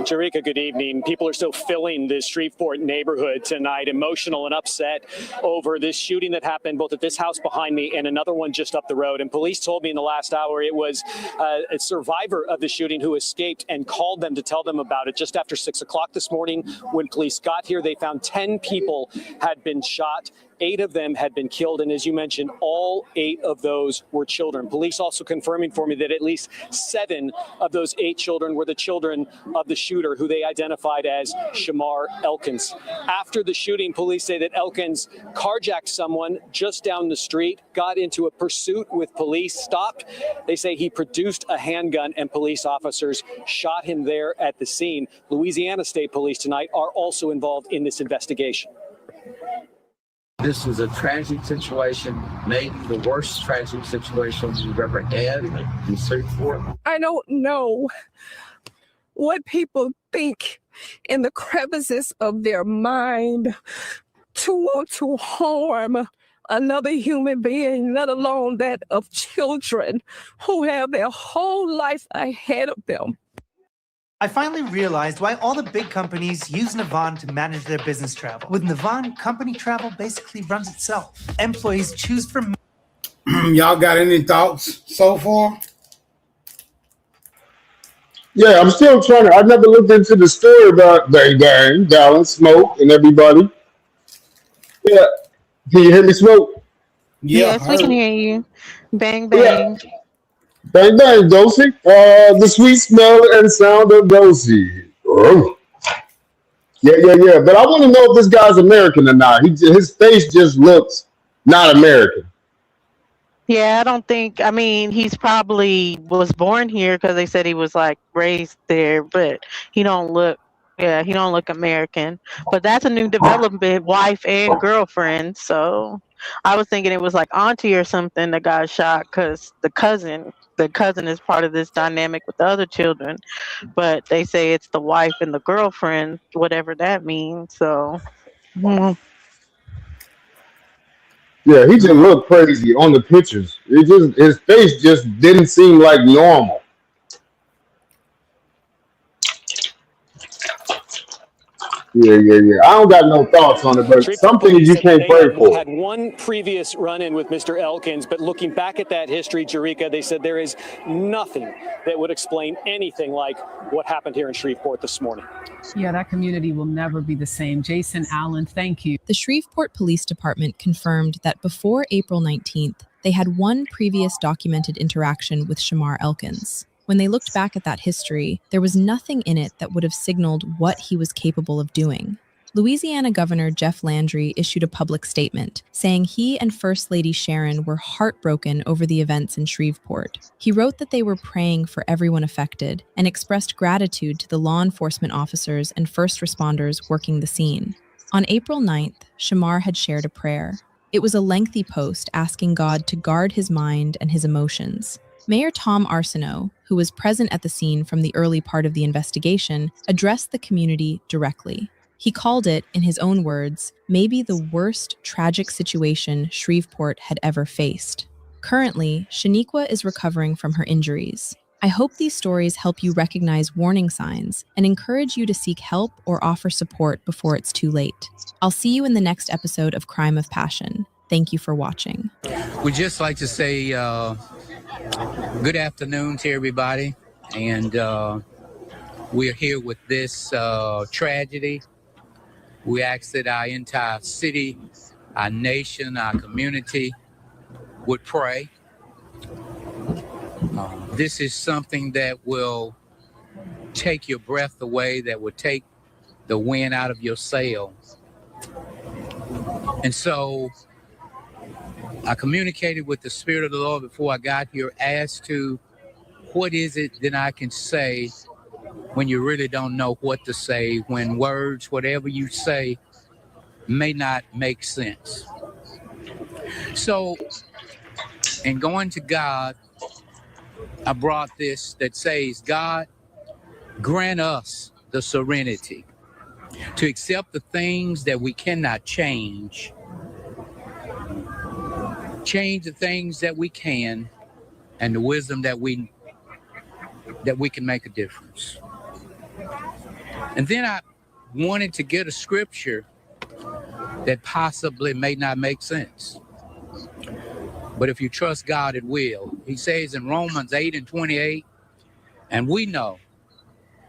Jerika, good evening. People are still filling this Shreveport neighborhood tonight, emotional and upset over this shooting that happened both at this house behind me and another one just up the road. And police told me in the last hour it was a survivor of the shooting who escaped and called them to tell them about it. Just after 6 o'clock this morning, when police got here, they found 10 people had been shot. 8 of them had been killed, and as you mentioned, all 8 of those were children. Police also confirming for me that at least 7 of those 8 children were the children of the shooter, who they identified as Shamar Elkins. After the shooting, police say that Elkins carjacked someone just down the street, got into a pursuit with police, stopped. They say he produced a handgun, and police officers shot him there at the scene. Louisiana State Police tonight are also involved in this investigation. This was a tragic situation, maybe the worst tragic situation we've ever had in Shreveport. I don't know what people think in the crevices of their mind to want to harm another human being, let alone that of children who have their whole life ahead of them. I finally realized why all the big companies use Navan to manage their business travel. With Navan, company travel basically runs itself. Employees choose from... Y'all got any thoughts so far? Yeah, I'm still trying to... I never looked into the story about Bang Bang, Dallas, Smoke, and everybody. Yeah. Can you hear me, Smoke? Yes, we can hear you. Bang, bang. Yeah. Bang, bang, Dosey. The sweet smell and sound of Dosey. Oh. Yeah. But I want to know if this guy's American or not. His face just looks not American. Yeah, I don't think, I mean, he's probably was born here because they said he was like raised there, but he don't look American. But that's a new development, wife and girlfriend. So I was thinking it was like auntie or something that got shot because the cousin is part of this dynamic with the other children. But they say it's the wife and the girlfriend, whatever that means. So. Yeah, he just looked crazy on the pictures. His face just didn't seem like normal. Yeah. I don't got no thoughts on it, but Shreveport some things police you said can't they pray for. had one previous run-in with Mr. Elkins, but looking back at that history, Jerika, they said there is nothing that would explain anything like what happened here in Shreveport this morning. Yeah, that community will never be the same. Jason Allen, thank you. The Shreveport Police Department confirmed that before April 19th, they had one previous documented interaction with Shamar Elkins. When they looked back at that history, there was nothing in it that would have signaled what he was capable of doing. Louisiana Governor Jeff Landry issued a public statement saying he and First Lady Sharon were heartbroken over the events in Shreveport. He wrote that they were praying for everyone affected and expressed gratitude to the law enforcement officers and first responders working the scene. On April 9th, Shamar had shared a prayer. It was a lengthy post asking God to guard his mind and his emotions. Mayor Tom Arsenault, who was present at the scene from the early part of the investigation, addressed the community directly. He called it, in his own words, maybe the worst tragic situation Shreveport had ever faced. Currently, Shaniqua is recovering from her injuries. I hope these stories help you recognize warning signs and encourage you to seek help or offer support before it's too late. I'll see you in the next episode of Crime of Passion. Thank you for watching. We'd just like to say good afternoon to everybody. And we're here with this tragedy. We ask that our entire city, our nation, our community would pray. This is something that will take your breath away, that will take the wind out of your sails. And so I communicated with the Spirit of the Lord before I got here as to what is it that I can say when you really don't know what to say, when words, whatever you say, may not make sense. So, in going to God, I brought this that says, God, grant us the serenity to accept the things that we cannot change the things that we can, and the wisdom that we can make a difference. And then I wanted to get a scripture that possibly may not make sense. But if you trust God, it will. He says in Romans 8:28, and we know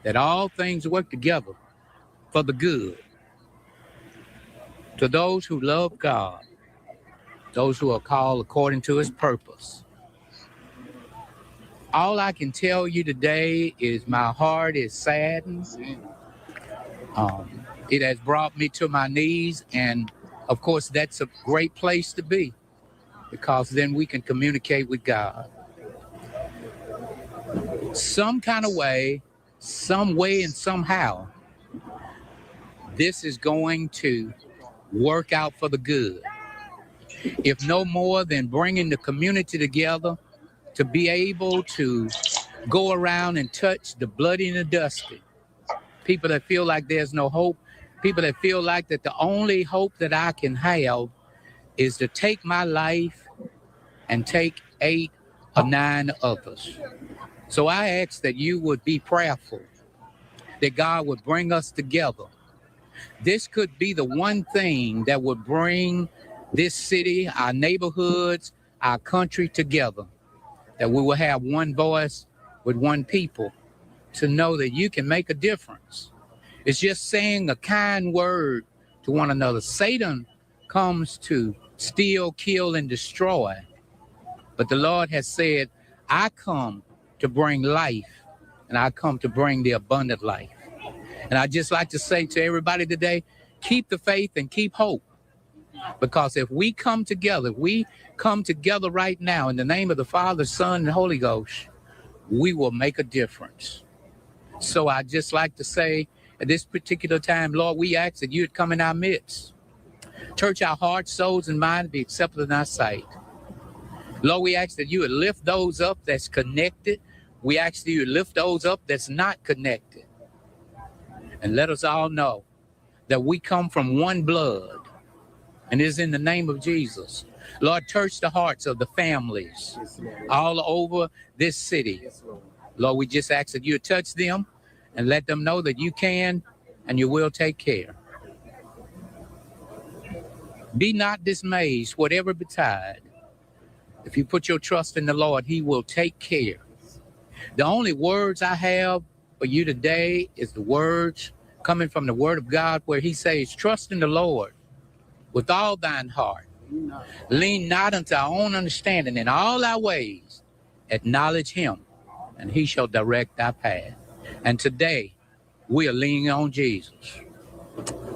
that all things work together for the good to those who love God, those who are called according to his purpose. All I can tell you today is my heart is saddened. It has brought me to my knees, and of course that's a great place to be, because then we can communicate with God. Some kind of way, some way and somehow, this is going to work out for the good. If no more than bringing the community together to be able to go around and touch the bloody and the dusty. People that feel like there's no hope, people that feel like that the only hope that I can have is to take my life and take 8 or 9 others. So I ask that you would be prayerful, that God would bring us together. This could be the one thing that would bring this city, our neighborhoods, our country together, that we will have one voice with one people to know that you can make a difference. It's just saying a kind word to one another. Satan comes to steal, kill, and destroy. But the Lord has said, I come to bring life, and I come to bring the abundant life. And I just like to say to everybody today, keep the faith and keep hope. Because if we come together right now in the name of the Father, Son, and Holy Ghost, we will make a difference. So I just like to say at this particular time, Lord, we ask that you would come in our midst. Search our hearts, souls, and minds to be accepted in our sight. Lord, we ask that you would lift those up that's connected. We ask that you would lift those up that's not connected. And let us all know that we come from one blood, and it is in the name of Jesus. Lord, touch the hearts of the families all over this city. Lord, we just ask that you touch them and let them know that you can and you will take care. Be not dismayed, whatever betide. If you put your trust in the Lord, he will take care. The only words I have for you today is the words coming from the word of God where he says, trust in the Lord with all thine heart. Lean not unto our own understanding. In all our ways, acknowledge him, and he shall direct our path. And today, we are leaning on Jesus.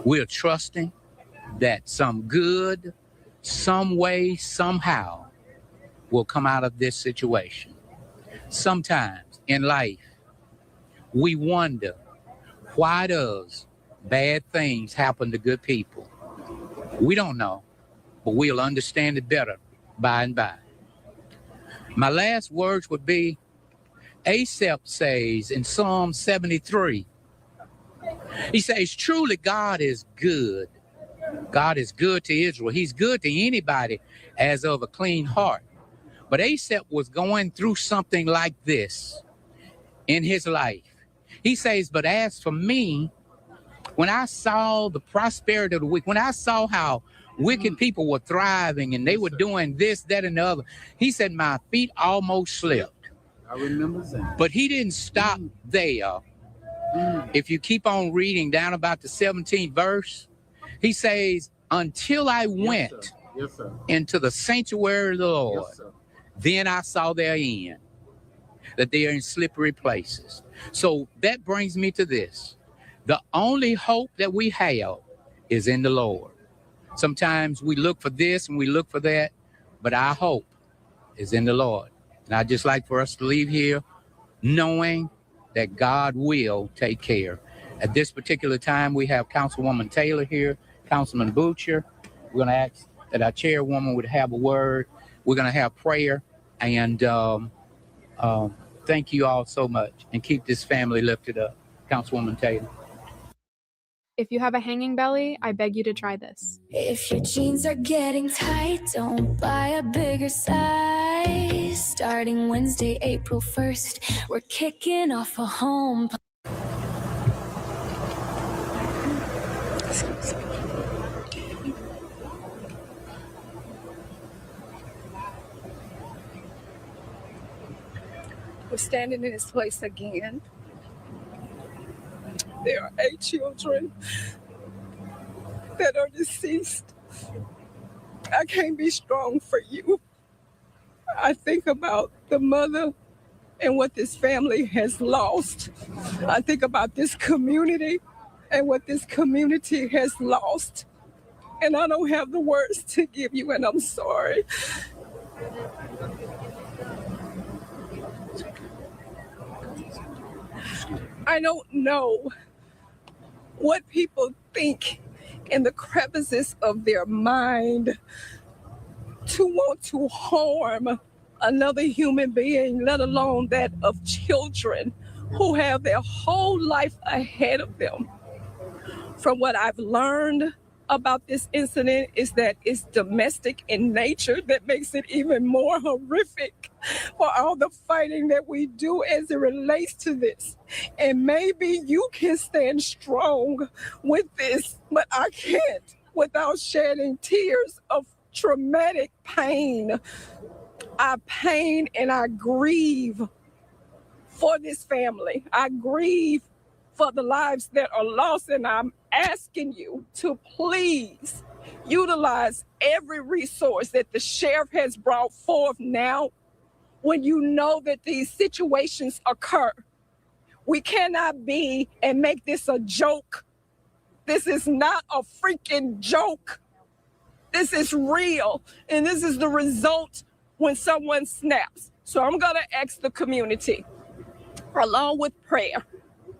We are trusting that some good, some way, somehow will come out of this situation. Sometimes in life, we wonder, why does bad things happen to good people? We don't know, but we'll understand it better by and by. My last words would be, Asaph says in Psalm 73, he says, truly God is good. God is good to Israel. He's good to anybody as of a clean heart. But Asaph was going through something like this in his life. He says, but as for me, when I saw the prosperity of the wicked, when I saw how wicked people were thriving and they were doing this, that, and the other, he said, my feet almost slipped. I remember that. But he didn't stop there. If you keep on reading down about the 17th verse, he says, until I went into the sanctuary of the Lord, then I saw their end, that they are in slippery places. So that brings me to this. The only hope that we have is in the Lord. Sometimes we look for this and we look for that, but our hope is in the Lord. And I'd just like for us to leave here knowing that God will take care. At this particular time, we have Councilwoman Taylor here, Councilman Butcher. We're going to ask that our chairwoman would have a word. We're going to have prayer. And thank you all so much. And keep this family lifted up. Councilwoman Taylor. If you have a hanging belly, I beg you to try this. If your jeans are getting tight, don't buy a bigger size. Starting Wednesday, April 1st, we're kicking off a home. We're standing in this place again. There are 8 children that are deceased. I can't be strong for you. I think about the mother and what this family has lost. I think about this community and what this community has lost. And I don't have the words to give you, and I'm sorry. I don't know what people think in the crevices of their mind to want to harm another human being, let alone that of children who have their whole life ahead of them. From what I've learned about this incident is that it's domestic in nature that makes it even more horrific for all the fighting that we do as it relates to this. And maybe you can stand strong with this, but I can't without shedding tears of traumatic pain. I pain and I grieve for this family. I grieve for the lives that are lost, and I'm asking you to please utilize every resource that the sheriff has brought forth now when you know that these situations occur. We cannot be and make this a joke. This is not a freaking joke. This is real, and this is the result when someone snaps. So I'm gonna ask the community, along with prayer,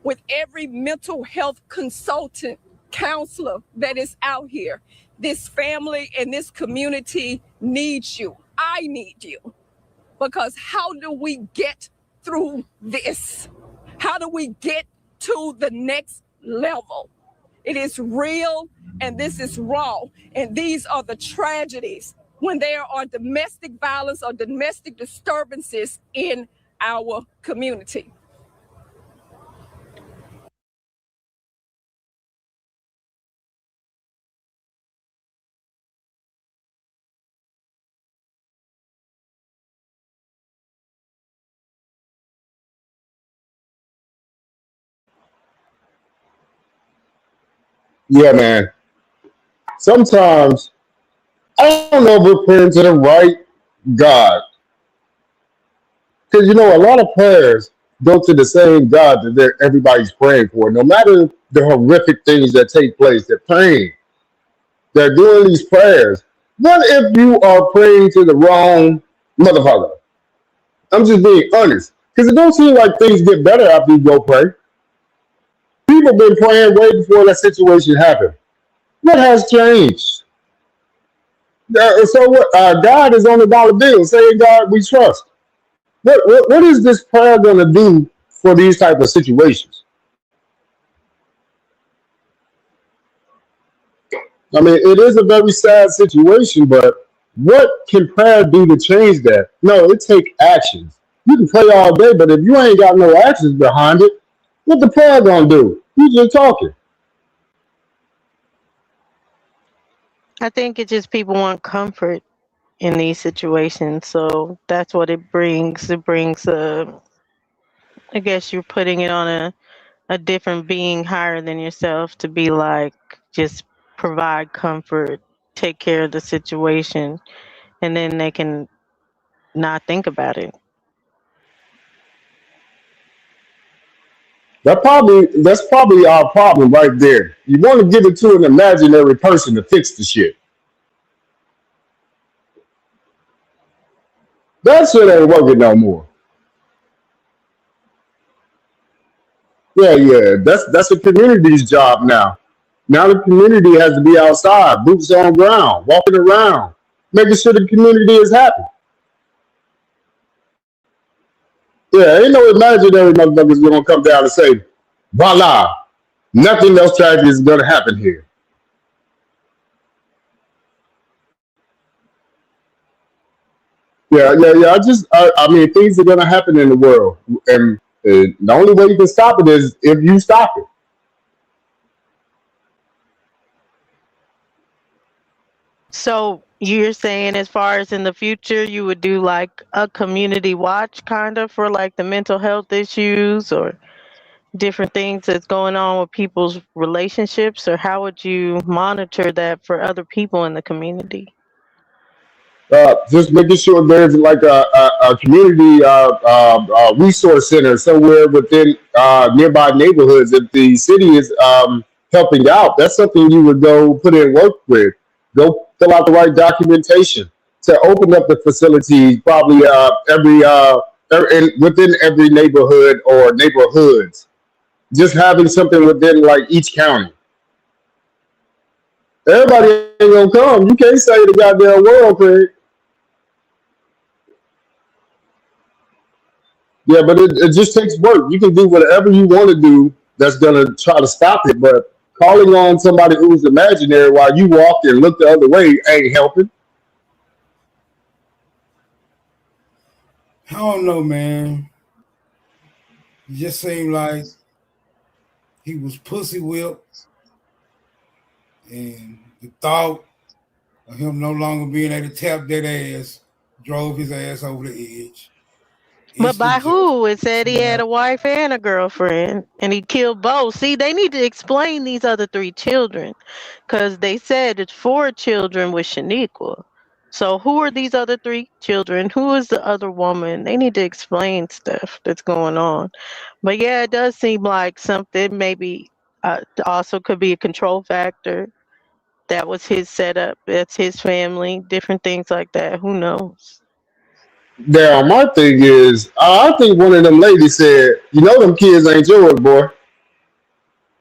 with every mental health consultant, counselor that is out here, this family and this community needs you. I need you. Because how do we get through this? How do we get to the next level? It is real and this is raw. And these are the tragedies when there are domestic violence or domestic disturbances in our community. Yeah, man. Sometimes I don't know if we're praying to the right God. Because a lot of prayers go to the same God that everybody's praying for. No matter the horrific things that take place, they're praying. They're doing these prayers. What if you are praying to the wrong motherfucker? I'm just being honest. Because it don't seem like things get better after you go pray. People been praying way before that situation happened. What has changed? So what? God is on the dollar bill, saying God we trust. What is this prayer going to do for these type of situations? I mean, it is a very sad situation, but what can prayer do to change that? No, it takes actions. You can pray all day, but if you ain't got no actions behind it, what the prayer gonna do? You just talking. I think it's just people want comfort in these situations, so that's what it brings. It brings I guess you're putting it on a different being higher than yourself to be like, just provide comfort, take care of the situation, and then they can not think about it. That's probably our problem right there. You want to give it to an imaginary person to fix the shit. That shit ain't working no more. Yeah. That's the community's job now. Now the community has to be outside, boots on ground, walking around, making sure the community is happy. Yeah, ain't no imaginary motherfuckers gonna come down and say, voila, nothing else tragic is gonna happen here. Yeah. I mean, things are gonna happen in the world, and the only way you can stop it is if you stop it. So you're saying as far as in the future, you would do like a community watch kind of for like the mental health issues or different things that's going on with people's relationships, or how would you monitor that for other people in the community? Just making sure there's like a community resource center somewhere within nearby neighborhoods. If the city is helping out, that's something you would go put in work with. Go fill out the right documentation to open up the facility. Probably within every neighborhood or neighborhoods. Just having something within like each county. Everybody ain't gonna come. You can't say the goddamn world, Craig. Yeah, but it just takes work. You can do whatever you want to do that's gonna try to stop it, but calling on somebody who's imaginary while you walk and look the other way ain't helping. I don't know, man. It just seemed like he was pussy whipped, and the thought of him no longer being able to tap that ass drove his ass over the edge. But by who? It said he had a wife and a girlfriend, and he killed both. See, they need to explain these other 3 children, because they said it's 4 children with Shaniqua. So who are these other 3 children? Who is the other woman? They need to explain stuff that's going on. But yeah, it does seem like something maybe also could be a control factor. That was his setup. That's his family. Different things like that. Who knows? Now, my thing is, I think one of them ladies said, them kids ain't yours, boy.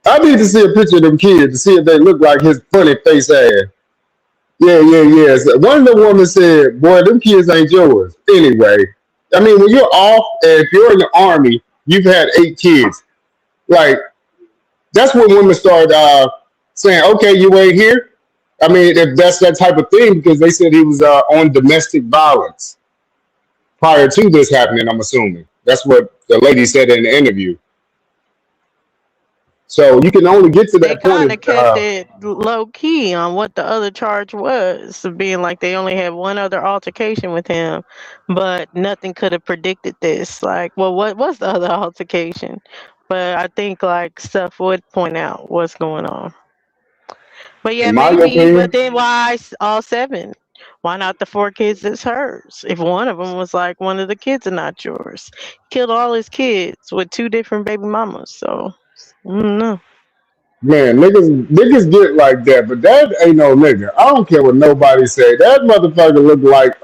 I need to see a picture of them kids to see if they look like his funny face ass. Yeah. So one of the women said, boy, them kids ain't yours. Anyway, I mean, when you're off, and if you're in the Army, you've had 8 kids. Like, that's when women start saying, okay, you ain't here. I mean, if that's that type of thing, because they said he was on domestic violence prior to this happening, I'm assuming. That's what the lady said in the interview. So you can only get to They that kind point. of kept it low key on what the other charge was, of being like they only had one other altercation with him, but nothing could have predicted this. Like, well, what was the other altercation? But I think like stuff would point out what's going on. But yeah, In my maybe. But opinion, then why all 7? Why not the 4 kids that's hers? If one of them was like one of the kids are not yours, killed all his kids with 2 different baby mamas. So I don't know. man, niggas get like that, but that ain't no nigga. I don't care what nobody say. That motherfucker look like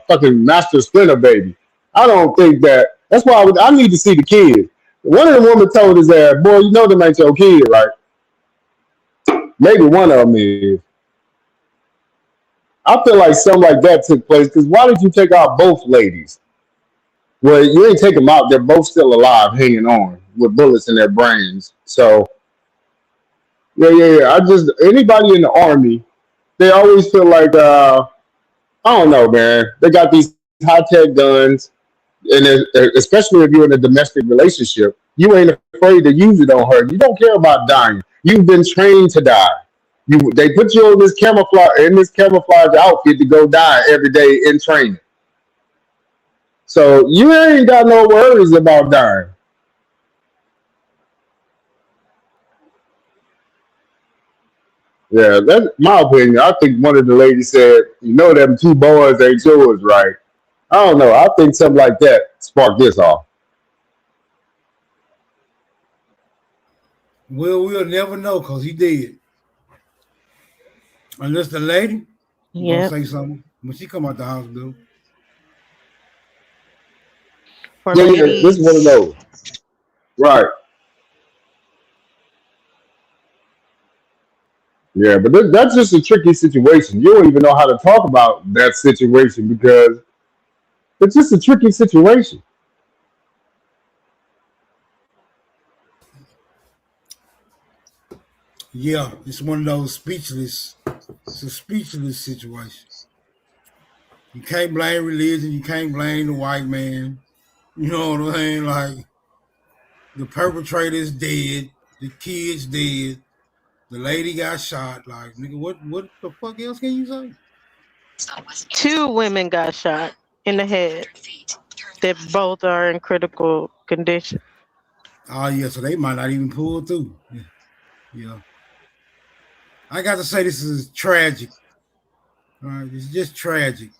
fucking Master Splinter baby. I don't think that. That's why I need to see the kid. One of the women told his ass, boy, you know them ain't your kid, right? Maybe one of them is. I feel like something like that took place because why did you take out both ladies? Well, you ain't take them out. They're both still alive, hanging on with bullets in their brains. So, yeah. I just, anybody in the army, they always feel like, I don't know, man. They got these high-tech guns, and especially if you're in a domestic relationship, you ain't afraid to use it on her. You don't care about dying. You've been trained to die. They put you in this camouflage outfit to go die every day in training. So you ain't got no worries about dying. Yeah, that's my opinion. I think one of the ladies said, you know them 2 boys ain't yours, right? I don't know. I think something like that sparked this off. Well, we'll never know because he did. Unless the lady gonna say something when she come out the hospital. Yeah, this is one of those. Right. Yeah, but that's just a tricky situation. You don't even know how to talk about that situation because it's just a tricky situation. Yeah, it's one of those speechless. It's a speechless situation. You can't blame religion. You can't blame the white man. You know what I'm saying? Like, the perpetrator is dead. The kid's dead. The lady got shot. Like, nigga, what the fuck else can you say? 2 women got shot in the head that both are in critical condition. Oh, yeah, so they might not even pull through. Yeah. I got to say this is tragic. All right, it's just tragic.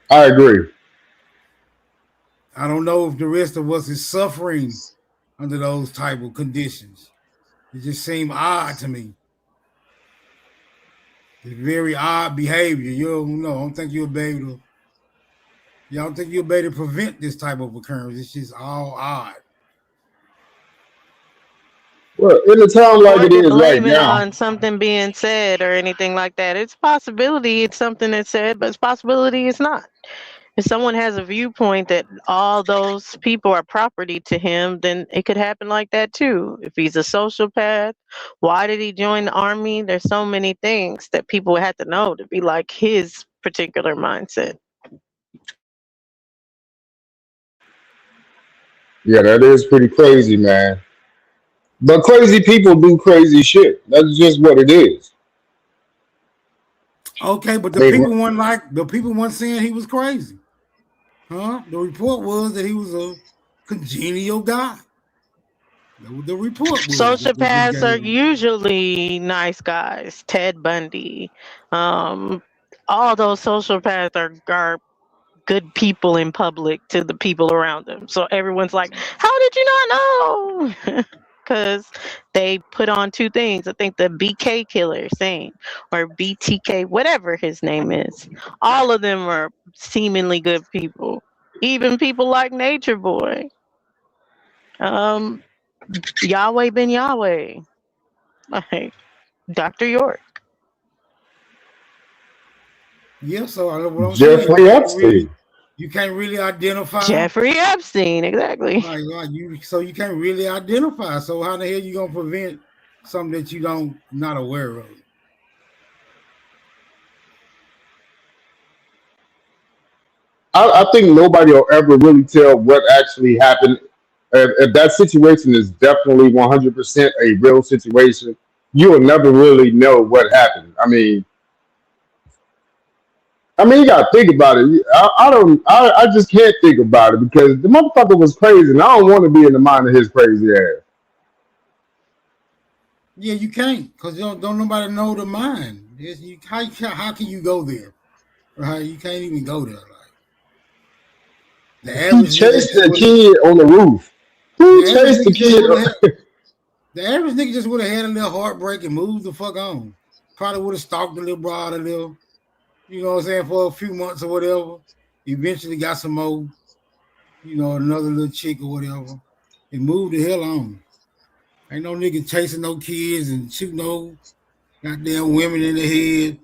I agree. I don't know if the rest of us is suffering under those type of conditions. It just seemed odd to me. It's very odd behavior. You don't know. I don't think you'll be able to. I don't think you'll be able to prevent this type of occurrence. It's just all odd. Well, in a town like Or it to is right blame it now, on something being said or anything like that. It's a possibility it's something that's said, but it's a possibility it's not. If someone has a viewpoint that all those people are property to him, then it could happen like that too. If he's a sociopath, why did he join the army? There's so many things that people would have to know to be like his particular mindset. yeah, that is pretty crazy, man. But crazy people do crazy shit. That's just what it is. Okay, but I the mean, people weren't saying he was crazy. Huh? The report was that he was a congenial guy. The report was. Sociopaths are usually nice guys. Ted Bundy. All those sociopaths are good people in public to the people around them. So everyone's like, how did you not know? Because they put on 2 things. I think the BK killer same or BTK, whatever his name is. All of them are seemingly good people. Even people like Nature Boy. Yahweh Ben Yahweh. Like Dr. York. Yeah, so what I'm Jeffrey saying, Epstein. you can't really identify. Jeffrey Epstein, exactly. So you can't really identify. So how the hell you gonna prevent something that you not aware of? I think nobody will ever really tell what actually happened. If that situation is definitely 100% a real situation, you will never really know what happened. I mean, you gotta think about it. I just can't think about it because the motherfucker was crazy, and I don't want to be in the mind of his crazy ass. Yeah, you can't, because don't nobody know the mind. How can you go there? Right? You can't even go there. Like the He average nigga chased just the would have. kid on the roof. Who The average chased the nigga just kid? would have. The average nigga just would have had a little heartbreak and moved the fuck on. Probably would have stalked the little broad a little. You know what I'm saying, for a few months or whatever. Eventually got some more, another little chick or whatever, and moved the hell on. Ain't no nigga chasing no kids and shooting no goddamn women in the head.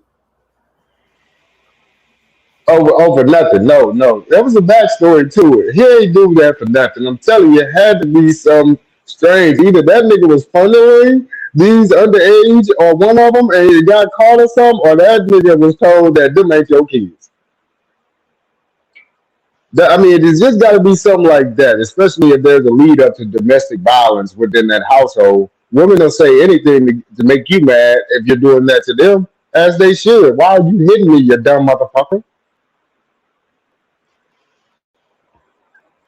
Over nothing. No, no. There was a backstory to it. He ain't do that for nothing. I'm telling you, it had to be some strange. Either that nigga was funneling these underage or one of them and he got caught or something, or that nigga was told that them ain't your kids. I mean, it's just got to be something like that, especially if there's a lead up to domestic violence within that household. Women will say anything to make you mad if you're doing that to them, as they should. Why are you hitting me, you dumb motherfucker?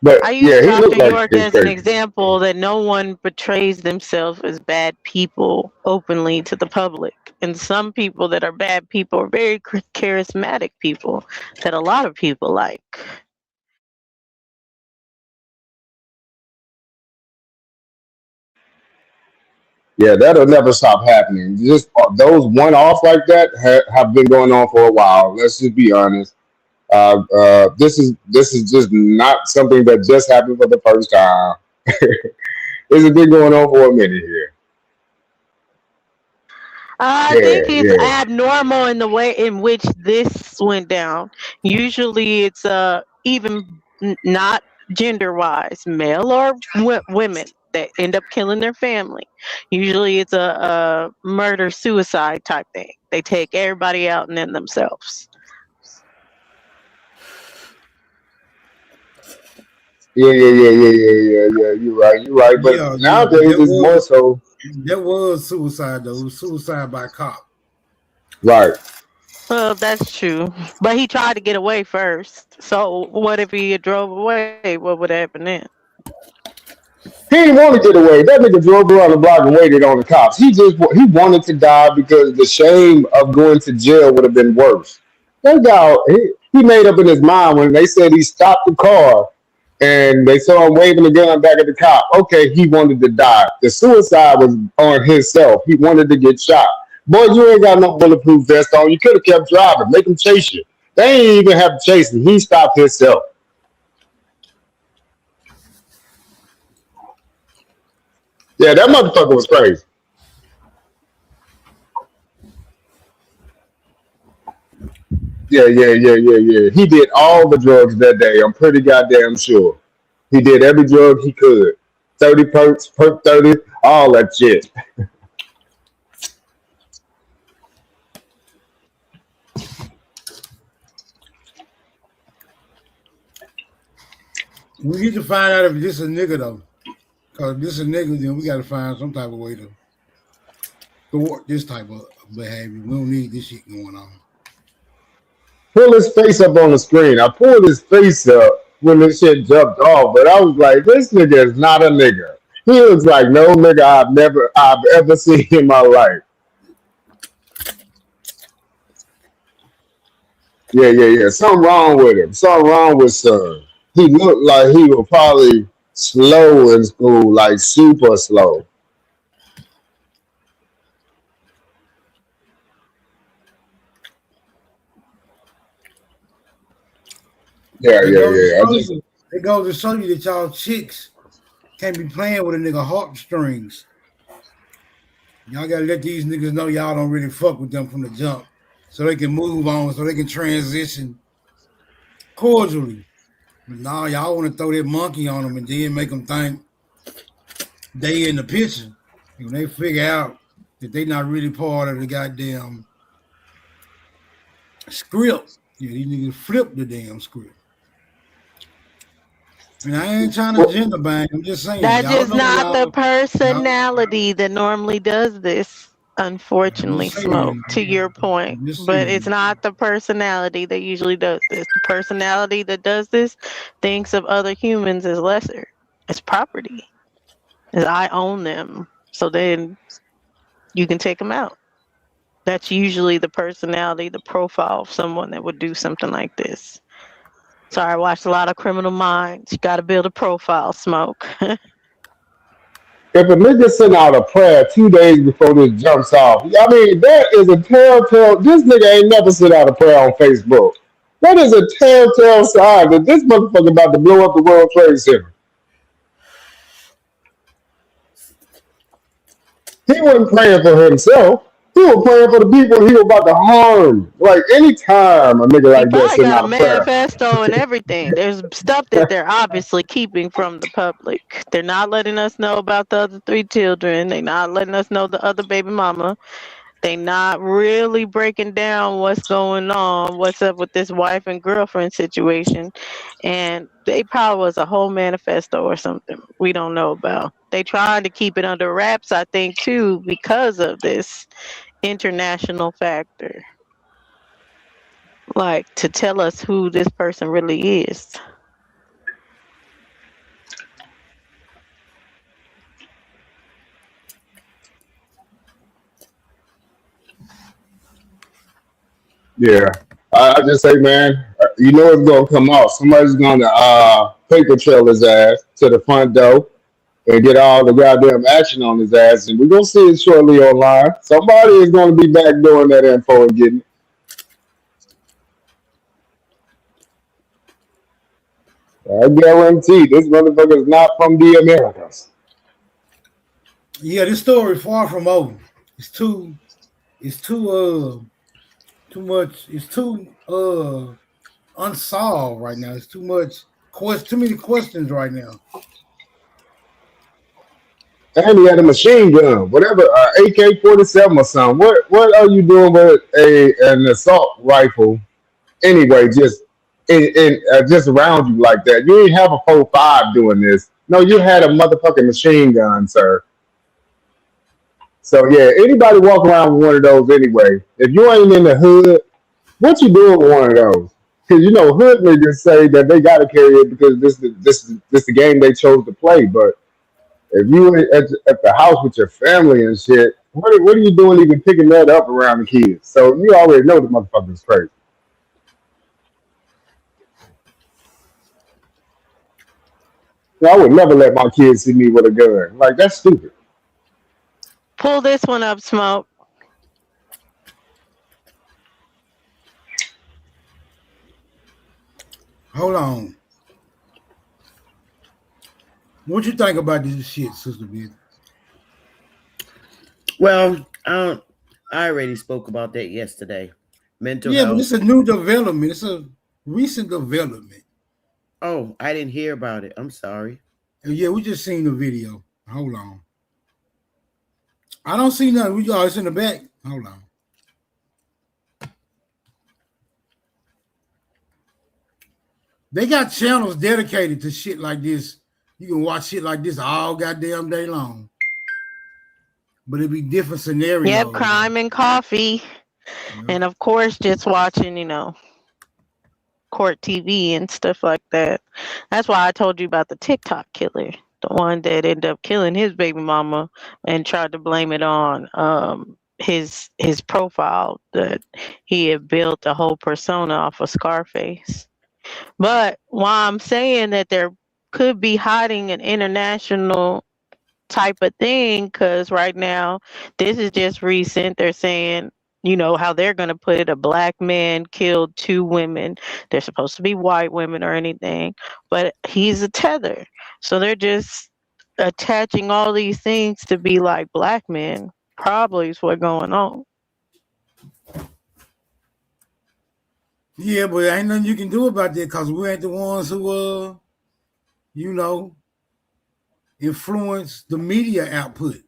But I yeah, use he looked Dr. like York he's as an crazy. example that no one portrays themselves as bad people openly to the public. And some people that are bad people are very charismatic people that a lot of people like. Yeah, that'll never stop happening. Just those one off like that have been going on for a while. Let's just be honest. This is just not something that just happened for the first time. This has been going on for a minute here. I Yeah, think it's yeah. abnormal in the way in which this went down. Usually it's even not gender wise, male or women that end up killing their family. Usually it's a murder suicide type thing. They take everybody out and then themselves. Yeah. You're right. You're right. But Yeah, but nowadays it's more so that was suicide though. It was suicide by cop. right. Well, that's true. But he tried to get away first. So what if he had drove away? What would happen then? He didn't want to get away. That nigga drove around the block and waited on the cops. He wanted to die because the shame of going to jail would have been worse. That guy, he made up in his mind when they said he stopped the car and they saw him waving the gun back at the cop. Okay, he wanted to die. The suicide was on himself. He wanted to get shot. Boy, you ain't got no bulletproof vest on. You could have kept driving. Make him chase you. They ain't even have to chase him. He stopped himself. Yeah, that motherfucker was crazy. Yeah. He did all the drugs that day. I'm pretty goddamn sure. He did every drug he could. 30 perks, perk 30, all that shit. We need to find out if this is a nigga though. Because if this is a nigga, then we gotta find some type of way to thwart this type of behavior. We don't need this shit going on. Pull his face up on the screen. I pulled his face up when this shit jumped off, but I was like, this nigga is not a nigga. He looks like no nigga I've ever seen in my life. Yeah. Something wrong with him. Something wrong with son. He looked like he was probably slow in school, like super slow. Yeah. It goes to show you that y'all chicks can't be playing with a nigga heartstrings. Y'all gotta let these niggas know y'all don't really fuck with them from the jump, so they can move on, so they can transition cordially. But now y'all want to throw that monkey on them and then make them think they in the picture. And when they figure out that they not really part of the goddamn script, these niggas flip the damn script. And I ain't trying to gender bang. I'm just saying. That's Y'all just know not the y'all personality that normally does this, unfortunately, just Smoke, saying. to your point. Just But saying. it's not the personality that usually does this. The personality that does this thinks of other humans as lesser, as property, as I own them. So then you can take them out. That's usually the personality, the profile of someone that would do something like this. Sorry, I watched a lot of Criminal Minds. You got to build a profile, Smoke. If a nigga send out a prayer 2 days before this jumps off, I mean, that is a telltale. This nigga ain't never sent out a prayer on Facebook. That is a telltale sign that this motherfucker about to blow up the World Trade Center. He wasn't praying for himself. He was praying for the people he was about to harm. Like, anytime a nigga He like that probably send got out a a prayer. manifesto and everything. There's stuff that they're obviously keeping from the public. They're not letting us know about the other 3 children. They're not letting us know the other baby mama. They not really breaking down what's going on, what's up with this wife and girlfriend situation. And they probably was a whole manifesto or something we don't know about. They trying to keep it under wraps, I think, too, because of this international factor. Like, to tell us who this person really is. Yeah. I just say, man, you know it's gonna come off. Somebody's gonna paper trail his ass to the front door and get all the goddamn action on his ass, and we're gonna see it shortly online. Somebody is gonna be back doing that info and getting it. I guarantee this motherfucker is not from the Americas. Yeah, this story far from over. It's too much. It's too unsolved right now. It's too many questions right now. And he had a machine gun, whatever, AK-47 or something. What are you doing with an assault rifle anyway? Just just around you like that. You ain't have a 4.5 doing this. No, you had a motherfucking machine gun, sir. So yeah, anybody walk around with one of those anyway. If you ain't in the hood, what you doing with one of those? Because you know, hood niggas say that they gotta carry it because this the game they chose to play. But if you at the house with your family and shit, what are you doing even picking that up around the kids? So you already know the motherfucker's crazy. I would never let my kids see me with a gun. Like, that's stupid. Pull this one up, Smoke. Hold on. What you think about this shit, Sister Bid? Well, I already spoke about that yesterday. Mental health. But it's a new development. It's a recent development. Oh, I didn't hear about it. I'm sorry. Yeah, we just seen the video. Hold on. I don't see nothing. It's in the back. Hold on. They got channels dedicated to shit like this. You can watch shit like this all goddamn day long. But it'd be different scenarios. Yep, crime and coffee. And of course, just watching, court TV and stuff like that. That's why I told you about the TikTok killer, the one that ended up killing his baby mama and tried to blame it on his profile that he had built a whole persona off of Scarface. But while I'm saying that there could be hiding an international type of thing, because right now this is just recent, they're saying, how they're going to put it, a black man killed 2 women. They're supposed to be white women or anything, but he's a tether. So they're just attaching all these things to be like black men. Probably is what's going on. Yeah, but ain't nothing you can do about that because we ain't the ones who, influence the media output.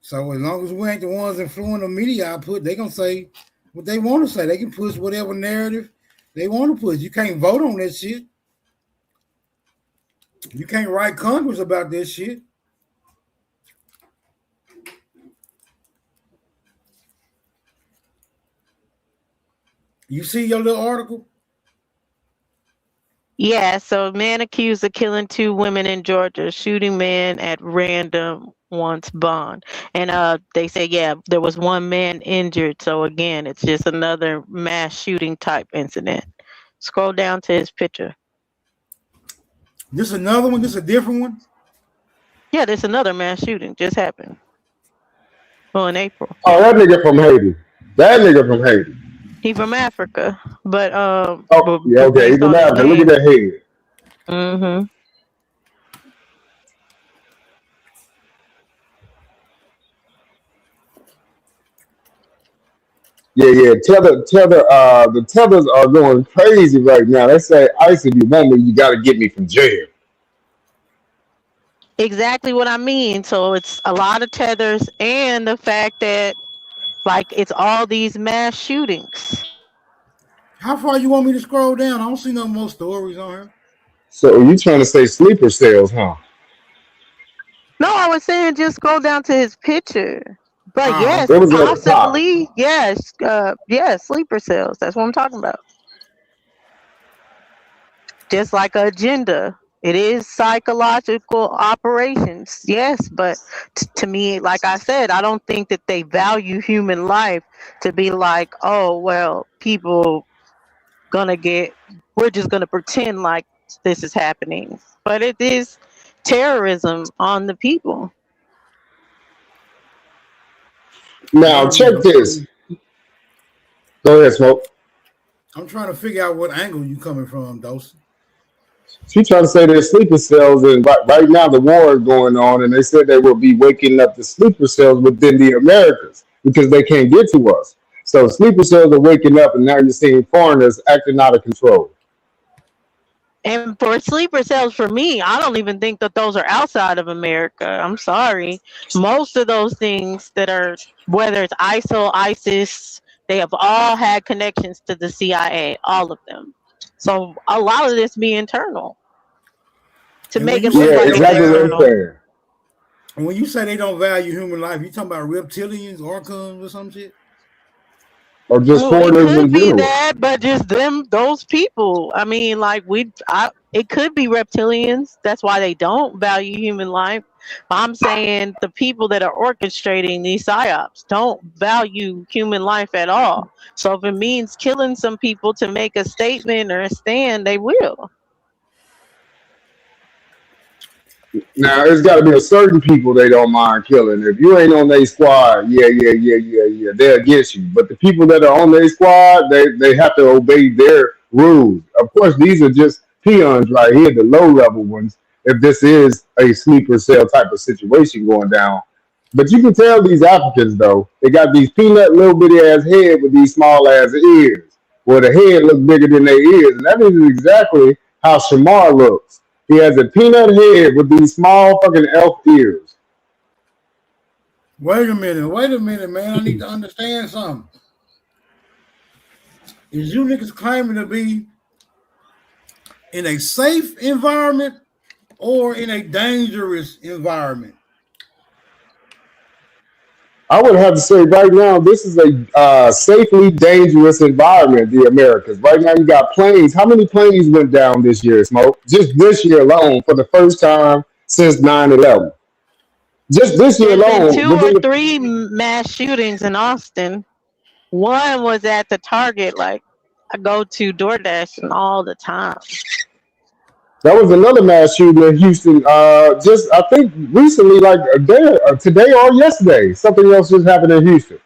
So as long as we ain't the ones influencing the media output, they gonna say what they want to say. They can push whatever narrative they want to push. You can't vote on that shit. You can't write Congress about this shit. You see your little article? Yeah, so man accused of killing 2 women in Georgia, shooting man at random wants bond. And they say, yeah, there was 1 man injured. So again, it's just another mass shooting type incident. Scroll down to his picture. This another one? This a different one? Yeah, there's another mass shooting just happened. Well, in April. Oh, that nigga from Haiti. That nigga from Haiti. He from Africa, but Oh, yeah, okay. He's based from on his Africa. Look at name. that head. Mm-hmm. Yeah. The tethers are going crazy right now. They say, ICE, if you want me, you got to get me from jail. Exactly what I mean. So it's a lot of tethers and the fact that like it's all these mass shootings. How far you want me to scroll down? I don't see no more stories on here. So you trying to say sleeper cells, huh? No, I was saying just scroll down to his picture. But yes, It was at the top. possibly, yes, sleeper cells. That's what I'm talking about. Just like an agenda. It is psychological operations, yes, but to me, like I said, I don't think that they value human life to be like, oh, well, people we're just gonna pretend like this is happening. But it is terrorism on the people. Now, check this. Go ahead, Smoke. I'm trying to figure out what angle you coming from, Dawson. She trying to say there's sleeper cells, and right now the war is going on, and they said they will be waking up the sleeper cells within the Americas because they can't get to us. So sleeper cells are waking up, and now you're seeing foreigners acting out of control. And for sleeper cells, for me, I don't even think that those are outside of America. I'm sorry. Most of those things that are, whether it's ISIL, ISIS, they have all had connections to the CIA, all of them. So a lot of this be internal to And make when it you look say like they it's don't Exactly what I'm external. saying. And when you say they don't value human life, you talking about reptilians, Archons, or some shit? Or just Well, it foreigners in could be general. that, but just those people. I mean, like it could be reptilians. That's why they don't value human life. But I'm saying the people that are orchestrating these psyops don't value human life at all. So if it means killing some people to make a statement or a stand, they will. Now, it's got to be a certain people they don't mind killing. If you ain't on their squad, yeah, they're against you. But the people that are on their squad, they have to obey their rules. Of course, these are just peons right here, the low-level ones, if this is a sleeper cell type of situation going down. But you can tell these Africans, though, they got these peanut little bitty-ass head with these small-ass ears, where the head looks bigger than their ears. And that is exactly how Shamar looks. He has a peanut head with these small fucking elf ears. Wait a minute, man. I need to understand something. Is you niggas claiming to be in a safe environment or in a dangerous environment? I would have to say right now, this is a safely dangerous environment, the Americas. Right now, you got planes. How many planes went down this year, Smoke? Just this year alone, for the first time since 9/11. Just this year There's been alone. 2 within or the- 3 mass shootings in Austin. One was at the Target. Like I go to DoorDash all the time. That was another mass shooting in Houston. Just I think recently, like today or yesterday, something else just happened in Houston.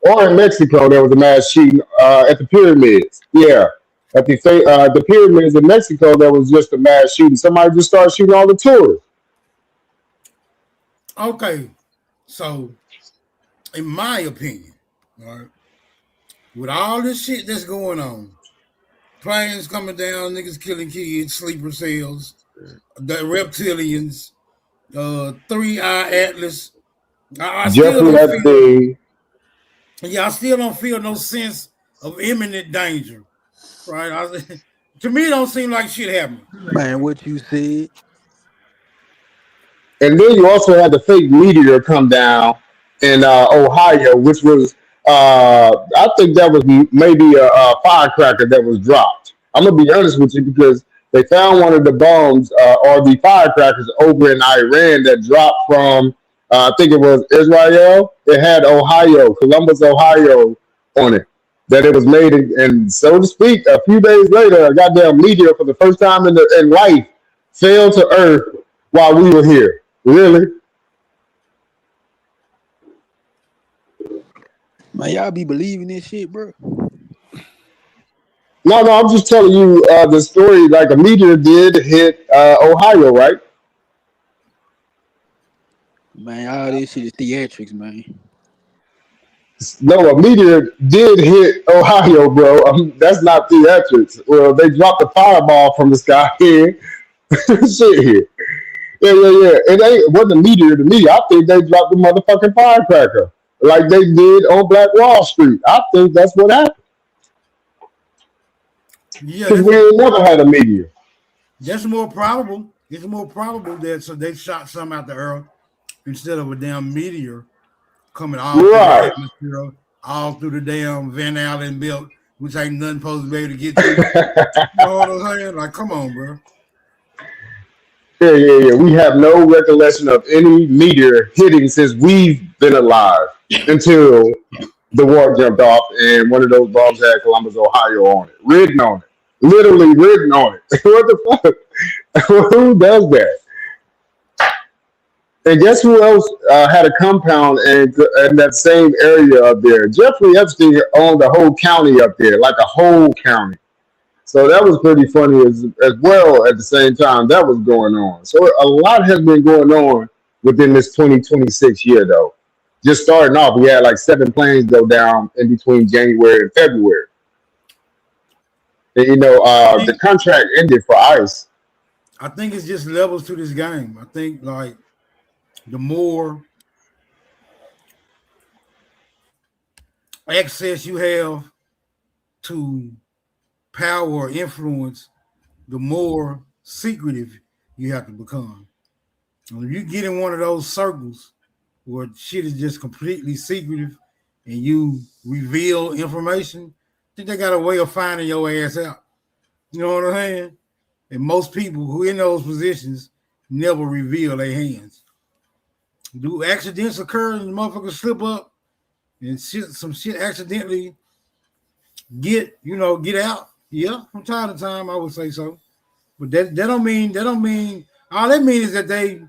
Or in Mexico, there was a mass shooting at the pyramids. Yeah, at the pyramids in Mexico, there was just a mass shooting. Somebody just started shooting all the tourists. Okay, so in my opinion, all right, with all this shit that's going on, planes coming down, niggas killing kids, sleeper cells, the reptilians, 3-Eye Atlas. I still Jeffrey don't Epstein. I still don't feel no sense of imminent danger, right? To me, it don't seem like shit happening. Man, what you said. And then you also had the fake meteor come down in Ohio, which was, I think that was maybe a firecracker that was dropped. I'm going to be honest with you because they found one of the bombs or the firecrackers over in Iran that dropped from, I think it was Israel. It had Ohio, Columbus, Ohio on it. That it was made, and so to speak, a few days later, a goddamn meteor for the first time in life fell to Earth while we were here. Really? Man, y'all be believing this shit, bro. No, I'm just telling you the story. Like a meteor did hit Ohio, right? Man, all this shit is theatrics, man. No, a meteor did hit Ohio, bro. That's not theatrics. Well, they dropped a fireball from the sky here. Shit here. Yeah. It wasn't a meteor to me. I think they dropped the motherfucking firecracker like they did on Black Wall Street. I think that's what happened. Yeah, Because we ain't never had a meteor. That's more probable. It's more probable that so they shot some out the Earth instead of a damn meteor coming all through the atmosphere, all through the damn Van Allen belt, which ain't nothing supposed to be able to get to. You know what I'm saying? Like, come on, bro. Yeah. We have no recollection of any meteor hitting since we've been alive until the war jumped off and one of those bombs had Columbus, Ohio on it. Written on it. Literally written on it. What the fuck? Who does that? And guess who else had a compound in that same area up there? Jeffrey Epstein owned a whole county up there, like a whole county. So that was pretty funny as well at the same time that was going on. So a lot has been going on within this 2026 year, though. Just starting off, we had like 7 planes go down in between January and February. And, the contract ended for ICE. I think it's just levels to this game. I think, like, the more access you have to power or influence, the more secretive you have to become. And if you get in one of those circles where shit is just completely secretive and you reveal information, I think they got a way of finding your ass out. You know what I'm saying? And most people who in those positions never reveal their hands. Do accidents occur and the motherfuckers slip up and some shit accidentally get out? Yeah, from time to time I would say so. But that don't mean all that means is that they,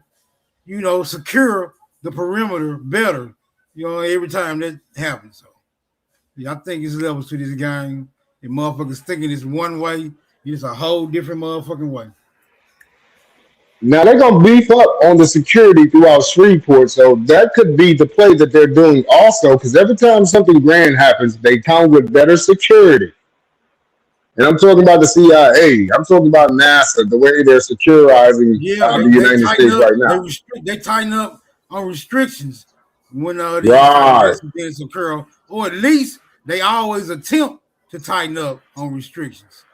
secure the perimeter better, every time that happens. So yeah, I think it's levels to this game. And motherfuckers thinking it's one way, it's a whole different motherfucking way. Now they're gonna beef up on the security throughout Shreveport, so that could be the play that they're doing also. Because every time something grand happens, they come with better security. And I'm talking about the CIA. I'm talking about NASA, the way they're securizing the United States right now. They tighten up on restrictions when these incidents occur, or at least they always attempt to tighten up on restrictions.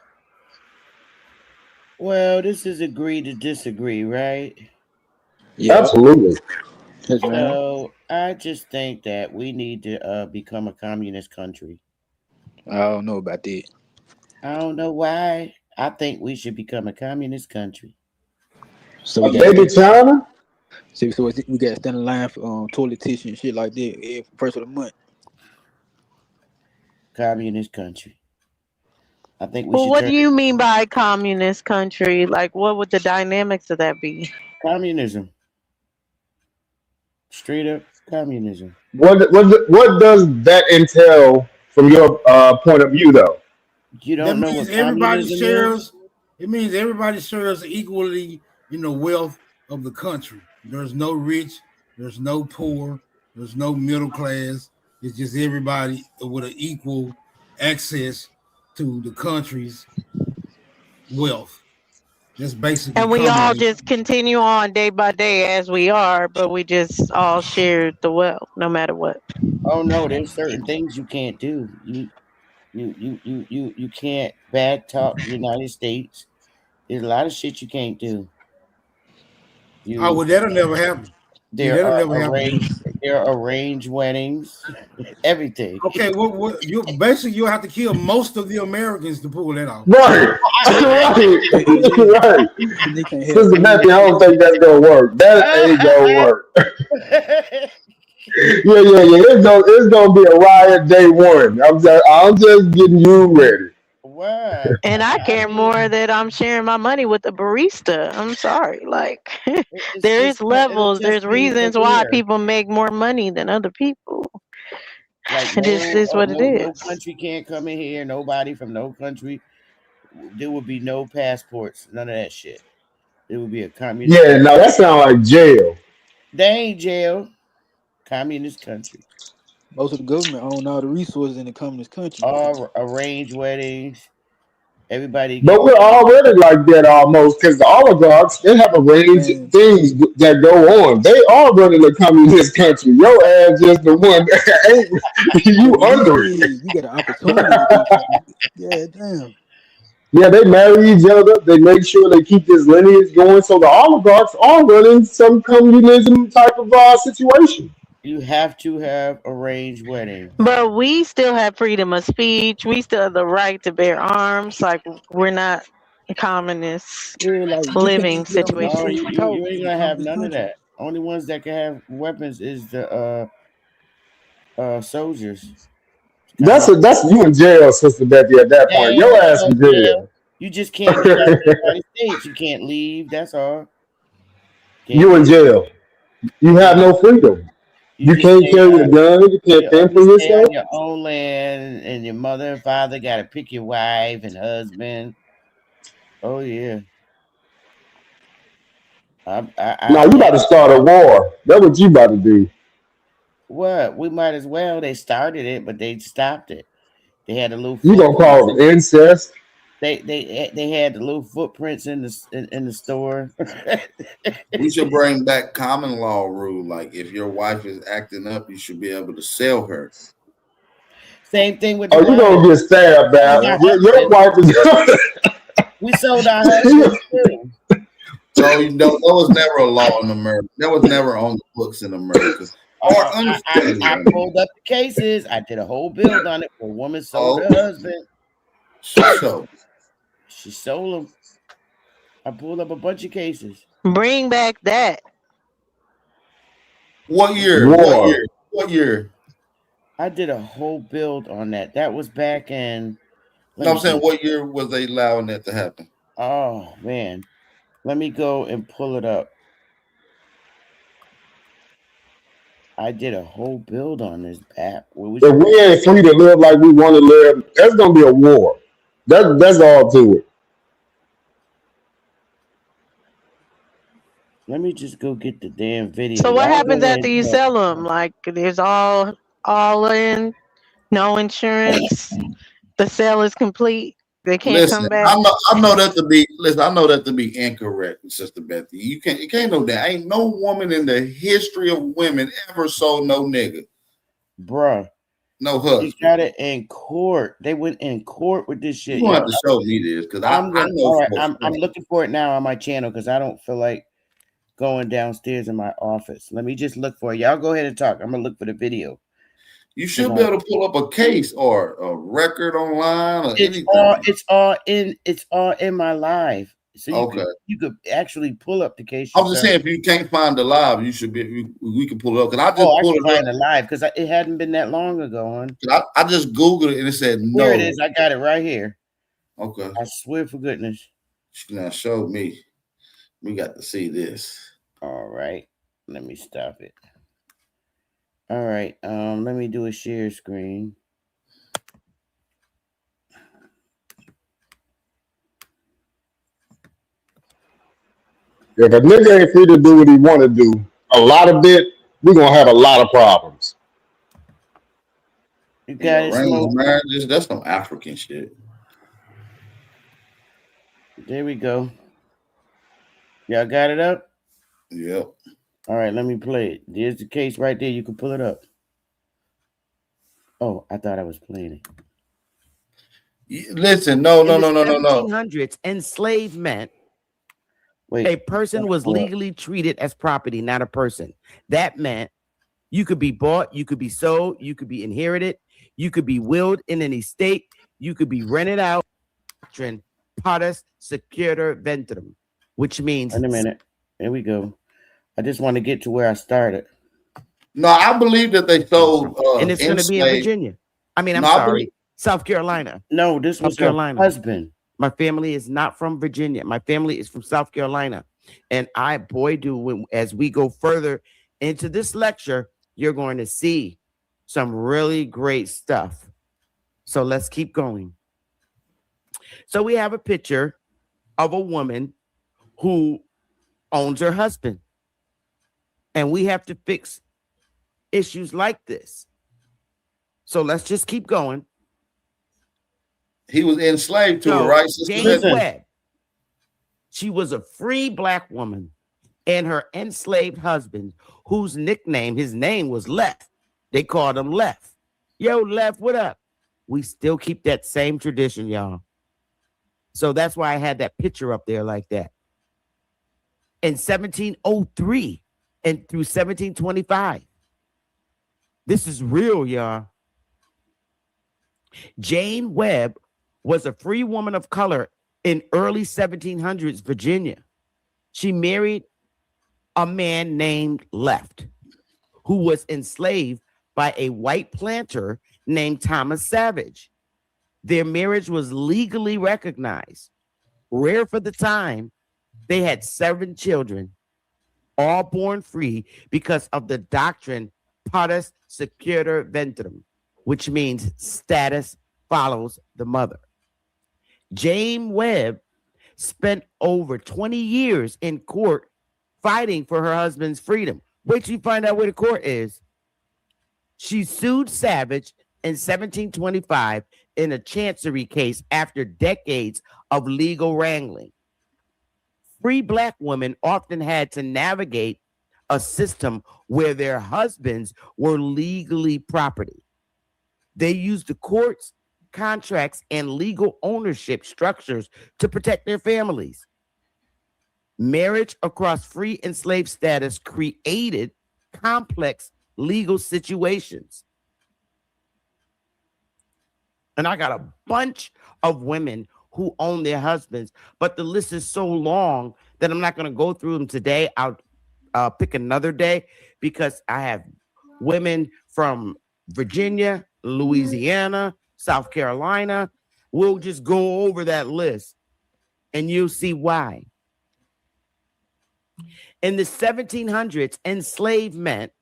Well, this is agree to disagree, right? Yeah, absolutely. So I just think that we need to become a communist country. I don't know about that. I don't know why. I think we should become a communist country. So we maybe China? So we got to stand in line for toilet tissue and shit like that first of the month. Communist country. I think we Well, should. what do you mean by communist country? Like, what would the dynamics of that be? Communism. Straight up communism. What does that entail from your point of view, though? You don't know what everybody shares. It means everybody shares equally in the wealth of the country. There's no rich, there's no poor, there's no middle class. It's just everybody with an equal access to the country's wealth. Just basically. And we all just continue on day by day as we are, but we just all share the wealth, no matter what. Oh no, there's certain things you can't do. You can't bad talk the United States. There's a lot of shit you can't do. That'll never happen. There There are arranged weddings, everything. Okay, what you basically you'll have to kill most of the Americans to pull that off. Right. Right. Sister Matthew, I don't think that's gonna work. That ain't gonna work. Yeah. It's gonna be a riot day one. I'm just getting you ready. What? And I care more that I'm sharing my money with the barista. I'm sorry. Like, there is levels. There's reasons why people make more money than other people. Like This is what it no is. country can't come in here. Nobody from no country. There would be no passports. None of that shit. It would be a communist. Yeah, no, that sounds like jail. They ain't jail. Communist country. Most of the government own all the resources in the communist country. All arranged weddings. Everybody. But we're already like that almost because the oligarchs, they have arranged things that go on. They are running the communist country. Your ass just the one that ain't you under it. You got an opportunity. Yeah, damn. Yeah, they marry each other. They make sure they keep this lineage going. So the oligarchs are running some communism type of situation. You have to have arranged weddings. But we still have freedom of speech. We still have the right to bear arms. Like, we're not communist living No, situation. you ain't gonna have none of that. Only ones that can have weapons is the soldiers. That's you in jail, Sister Becky. At that point, your ass in jail. You just can't get out of the United States. You can't leave. That's all. You in jail. You have no freedom. You can't carry a gun. You can't fend for You stay yourself. on your own land, and your mother and father got to pick your wife and husband. Oh yeah. Now you about to start a war. That's what you about to do. What? We might as well. They started it, but they stopped it. They had a little. You gonna call it incest? They had the little footprints in the store. We should bring back common law rule. Like if your wife is acting up, you should be able to sell her. Same thing with. Oh, you gonna get stabbed out? Your wife is. We sold our husbands too. So that was never a law in America. That was never on the books in America. I pulled up the cases. I did a whole build on it. A woman sold her husband. She sold him. I pulled up a bunch of cases. Bring back that. What year? War. What year? I did a whole build on that. That was back in. No, I'm saying, what year was they allowing that to happen? Oh man, let me go and pull it up. I did a whole build on this app. If we ain't free to live like we want to live, that's gonna be a war. That's all to it. Let me just go get the damn video. So what Y'all happens go ahead after and you talk. sell them? Like, there's all in, no insurance. The sale is complete. They can't come back. I know that to be incorrect, Sister Bethy. You can't know that. Ain't no woman in the history of women ever sold no nigga. Bruh. No husband. You got it in court. They went in court with this shit. You gonna have to show me this because I know. All right, I'm looking for it now on my channel because I don't feel like going downstairs in my office. Let me just look for it. Y'all go ahead and talk. I'm gonna look for the video. You should be able to pull up a case or a record online or anything. It's all in my live. So you could actually pull up the case. I was just saying, if you can't find the live, you should be. We can pull it up. Cause I just pulled it find the live because it hadn't been that long ago. I just googled it and it said no. Here it is. I got it right here. Okay. I swear for goodness. She now showed me. We got to see this. All right. Let me stop it. All right. Let me do a share screen. If a nigga ain't free to do what he want to do, a lot of it, we're gonna have a lot of problems. You got it. Marriages, that's some African shit. There we go. Y'all got it up? Yep. All right, let me play it. There's the case right there. You can pull it up. Oh, I thought I was playing it. Listen, no. 1700s, enslavement. Wait, a person was legally treated as property, not a person. That meant You could be bought, you could be sold, you could be inherited, you could be willed in an estate, you could be rented out. Doctrine Pater Secutor Ventrem, which means. Wait a minute. Here we go. I just want to get to where I started. No, I believe that they sold. And it's going to be in Virginia. I mean, I'm No, I sorry, believe- South Carolina. No, this was South Carolina. her husband. My family is not from Virginia. My family is from South Carolina. And as we go further into this lecture, you're going to see some really great stuff. So let's keep going. So we have a picture of a woman who owns her husband. And we have to fix issues like this. So let's just keep going. He was enslaved to her, right? Sister Jane Betty? Webb, she was a free black woman, and her enslaved husband, whose nickname, his name was Left. They called him Left. Yo, Left, what up? We still keep that same tradition, y'all. So that's why I had that picture up there like that. In 1703 and through 1725. This is real, y'all. Jane Webb was a free woman of color in early 1700s Virginia. She married a man named Left, who was enslaved by a white planter named Thomas Savage. Their marriage was legally recognized. Rare for the time, they had 7 children, all born free because of the doctrine Pater Secutor Ventrem, which means status follows the mother. Jane Webb spent over 20 years in court fighting for her husband's freedom. Wait till you find out where the court is. She sued Savage in 1725 in a chancery case after decades of legal wrangling. Free black women often had to navigate a system where their husbands were legally property. They used the courts, contracts, and legal ownership structures to protect their families. Marriage across free and slave status created complex legal situations. And I got a bunch of women who own their husbands, but the list is so long that I'm not going to go through them today. I'll pick another day because I have women from Virginia, Louisiana, South Carolina. We'll just go over that list and you'll see why. In the 1700s, enslavement,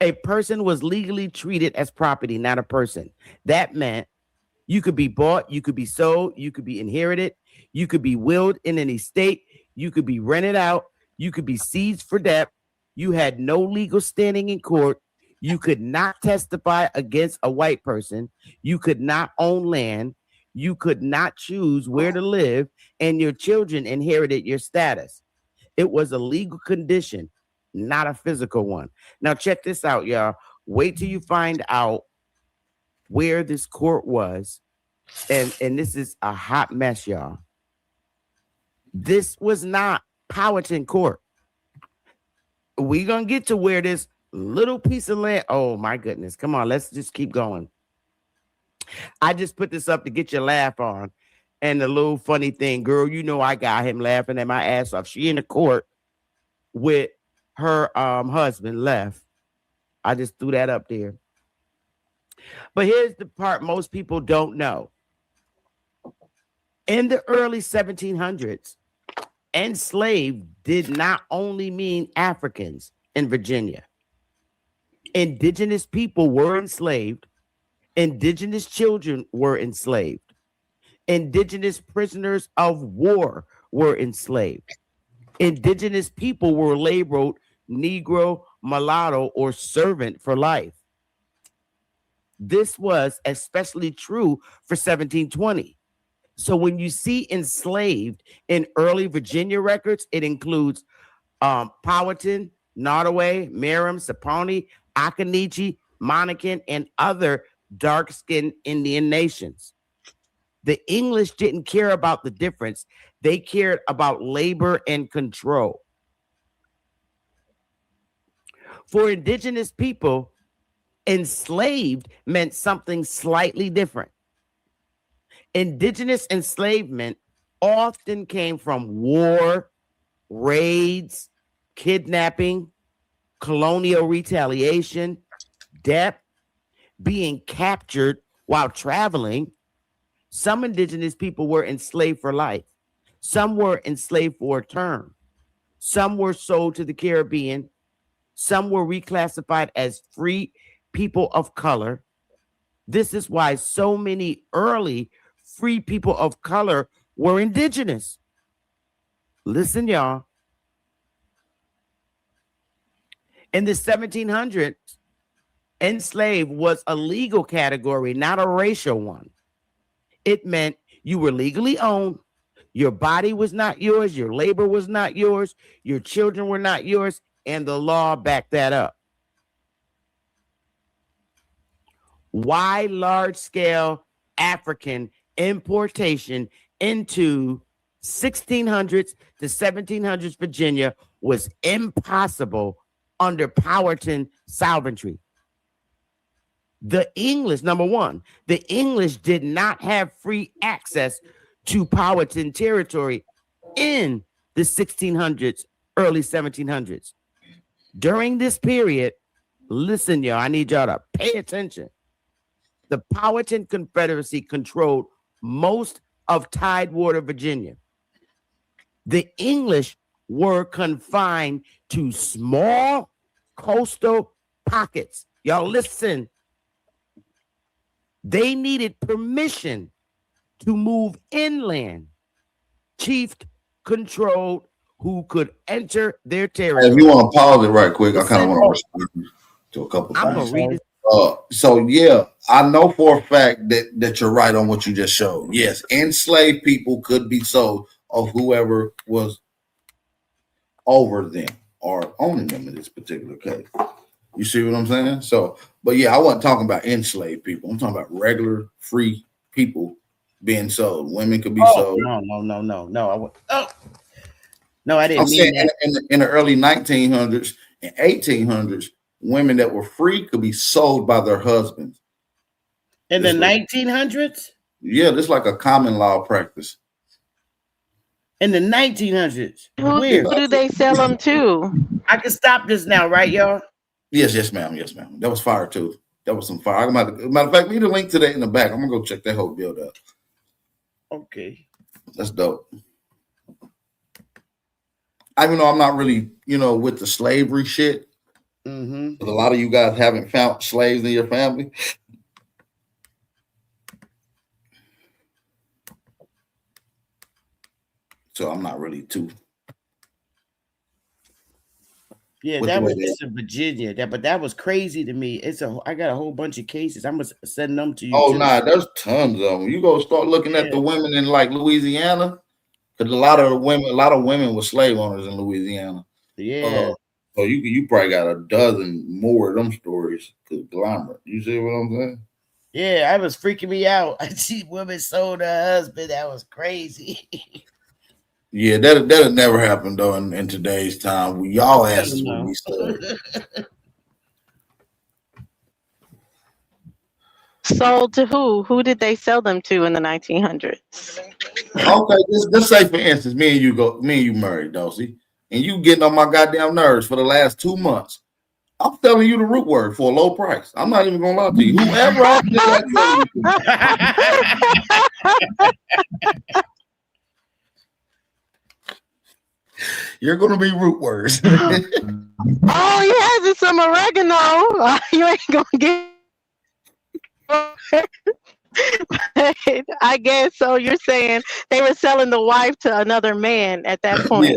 a person was legally treated as property, not a person. That meant you could be bought, you could be sold, you could be inherited, you could be willed in an estate, you could be rented out, you could be seized for debt, you had no legal standing in court, you could not testify against a white person, you could not own land, you could not choose where to live, and your children inherited your status. It was a legal condition, not a physical one. Now check this out, y'all. Wait till you find out where this court was. And this is a hot mess, y'all. This was not Powhatan Court. We're going to get to where this little piece of land. Oh, my goodness. Come on, let's just keep going. I just put this up to get your laugh on. And the little funny thing, girl, you know I got him laughing at my ass off. She in the court with her husband Left. I just threw that up there. But here's the part most people don't know. In the early 1700s, enslaved did not only mean Africans in Virginia. Indigenous people were enslaved. Indigenous children were enslaved. Indigenous prisoners of war were enslaved. Indigenous people were labeled Negro, mulatto, or servant for life. This was especially true for 1720. So when you see enslaved in early Virginia records, it includes Powhatan, Nottoway, Merrim, Saponi, Occaneechi, Monacan, and other dark-skinned Indian nations. The English didn't care about the difference. They cared about labor and control. For indigenous people, enslaved meant something slightly different. Indigenous enslavement often came from war, raids, kidnapping, colonial retaliation, death, being captured while traveling. Some indigenous people were enslaved for life. Some were enslaved for a term. Some were sold to the Caribbean. Some were reclassified as free people of color. This is why so many early free people of color were indigenous. Listen, y'all. In the 1700s, enslaved was a legal category, not a racial one. It meant you were legally owned. Your body was not yours. Your labor was not yours. Your children were not yours. And the law backed that up. Why large-scale African importation into 1600s to 1700s Virginia was impossible under Powhatan sovereignty. The English, number one, the English did not have free access to Powhatan territory in the 1600s, early 1700s. During this period, listen, y'all, I need y'all to pay attention. The Powhatan Confederacy controlled most of Tidewater, Virginia. The English were confined to small coastal pockets. Y'all listen. They needed permission to move inland. Chief controlled who could enter their territory. If you want to pause it right quick, I kind of want to respond to a couple I'm things. gonna read it. So yeah, I know for a fact that you're right on what you just showed. Yes, enslaved people could be sold of whoever was over them or owning them in this particular case. You see what I'm saying? So, but yeah, I wasn't talking about enslaved people. I'm talking about regular free people being sold. Women could be sold. No, I didn't I'm saying mean that. in the early 1900s and 1800s, women that were free could be sold by their husbands. In the 1900s? Yeah, this is like a common law practice. In the 1900s? Who do they sell them to? I can stop this now, right, y'all? Yes, ma'am. Yes, ma'am. That was fire too. That was some fire. Matter of fact, leave the link to that in the back. I'm gonna go check that whole build up. Okay. That's dope. Even though I'm not really, with the slavery shit, Mm-hmm. a lot of you guys haven't found slaves in your family. So I'm not really too. Yeah, With that the way was just in Virginia. But that was crazy to me. I got a whole bunch of cases. I'm gonna send them to you. Oh, too. nah, there's tons of them. You go start looking at the women in like Louisiana, because a lot of women were slave owners in Louisiana. Yeah. So you probably got a dozen more of them stories. Conglomerate. You see what I'm saying? Yeah, I was freaking me out. I see women sold her husband. That was crazy. Yeah, that'll never happen though in today's time. Y'all asses will be sold. Sold to who? Who did they sell them to in the 1900s? Okay, let's say for instance, me and you married, Dulcie, and you getting on my goddamn nerves for the last 2 months. I'm selling you the root word for a low price. I'm not even gonna lie to you. Whoever I did that to, you're gonna be root words. Oh, he has some oregano. You ain't gonna get. I guess so. You're saying they were selling the wife to another man at that point.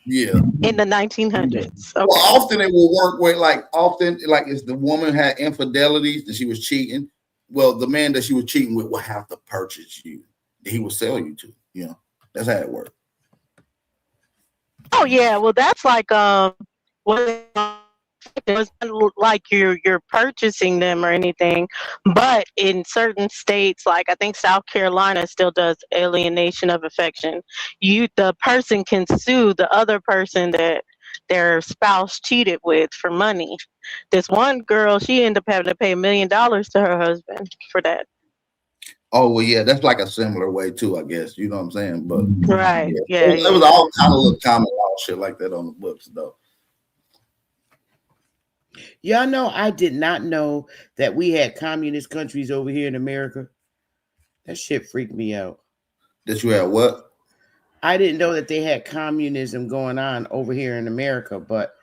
Yeah. In the 1900s. Okay. Well, often it will work where, if the woman had infidelities that she was cheating, well, the man that she was cheating with will have to purchase you. He will sell you to. That's how it works. Oh yeah, well that's like it wasn't like you're purchasing them or anything, but in certain states, like I think South Carolina still does alienation of affection. The person can sue the other person that their spouse cheated with for money. This one girl, she ended up having to pay $1 million to her husband for that. Oh well, yeah, that's like a similar way too, I guess. You know what I'm saying? But Right. yeah, Yeah. it was all kind of little common law shit like that on the books, though. Y'all know I did not know that we had communist countries over here in America. That shit freaked me out. That you had what? I didn't know that they had communism going on over here in America, but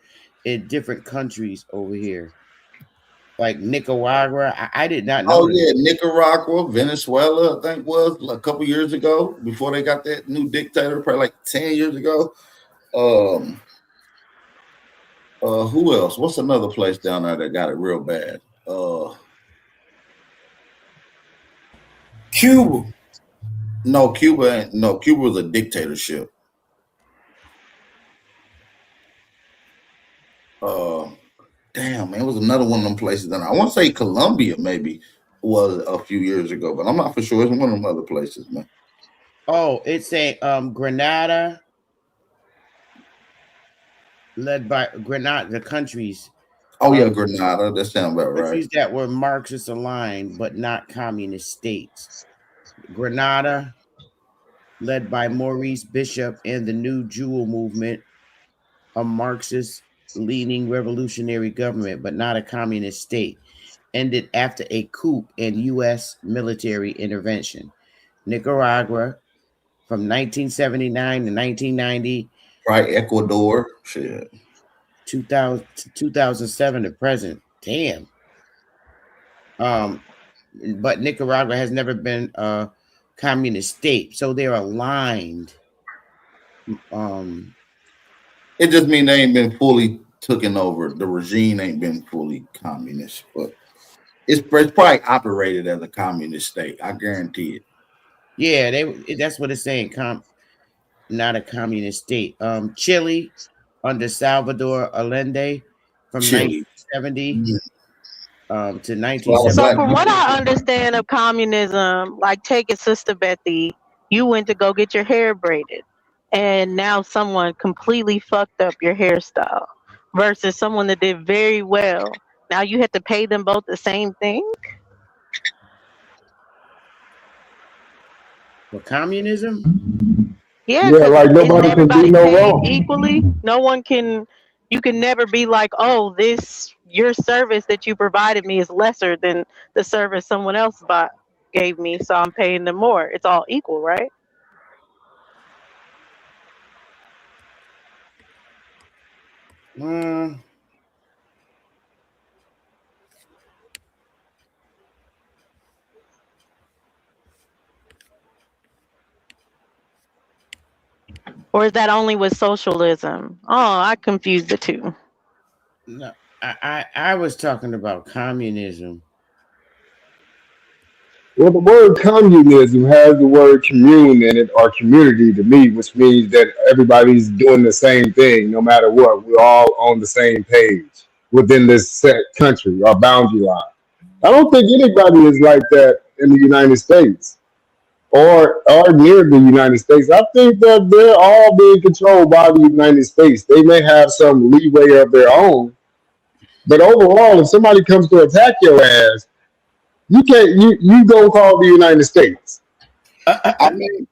in different countries over here. Like Nicaragua. I did not know. Oh, yeah, Nicaragua, Venezuela, I think was like a couple years ago before they got that new dictator, probably like 10 years ago. Who else? What's another place down there that got it real bad? Cuba. No, Cuba ain't. No, Cuba was a dictatorship. Damn, man, it was another one of them places. That I want to say Colombia maybe was a few years ago, but I'm not for sure. It's one of them other places, man. Oh, it's a Grenada, led by Grenada, the countries. Oh yeah, Grenada. That sounds about right. Countries that were Marxist aligned, but not communist states. Grenada, led by Maurice Bishop and the New Jewel movement, a Marxist leaning revolutionary government, but not a communist state, ended after a coup and U.S. military intervention. Nicaragua, from 1979 to 1990. Right, Ecuador, shit. 2000 to 2007 to present. Damn. But Nicaragua has never been a communist state, so they're aligned. It just means they ain't been fully taken over. The regime ain't been fully communist, but it's probably operated as a communist state. I guarantee it. Yeah, that's what it's saying. Not a communist state. Chile under Salvador Allende from 1970 to 1970. So from what I understand of communism, like take it, Sister Bethy, you went to go get your hair braided, and now someone completely fucked up your hairstyle versus someone that did very well. Now you have to pay them both the same thing? For communism? Yeah, like nobody can do no paid wrong. equally. No one can. You can never be like, oh, your service that you provided me is lesser than the service someone else gave me, so I'm paying them more. It's all equal, right? Or is that only with socialism? Oh, I confused the two. No, I was talking about communism. Well, the word communism has the word commune in it or community to me, which means that everybody's doing the same thing no matter what. We're all on the same page within this set country or boundary line. I don't think anybody is like that in the United States or near the United States. I think that they're all being controlled by the United States. They may have some leeway of their own, but overall, if somebody comes to attack your ass, you can't. You go call the United States. I mean,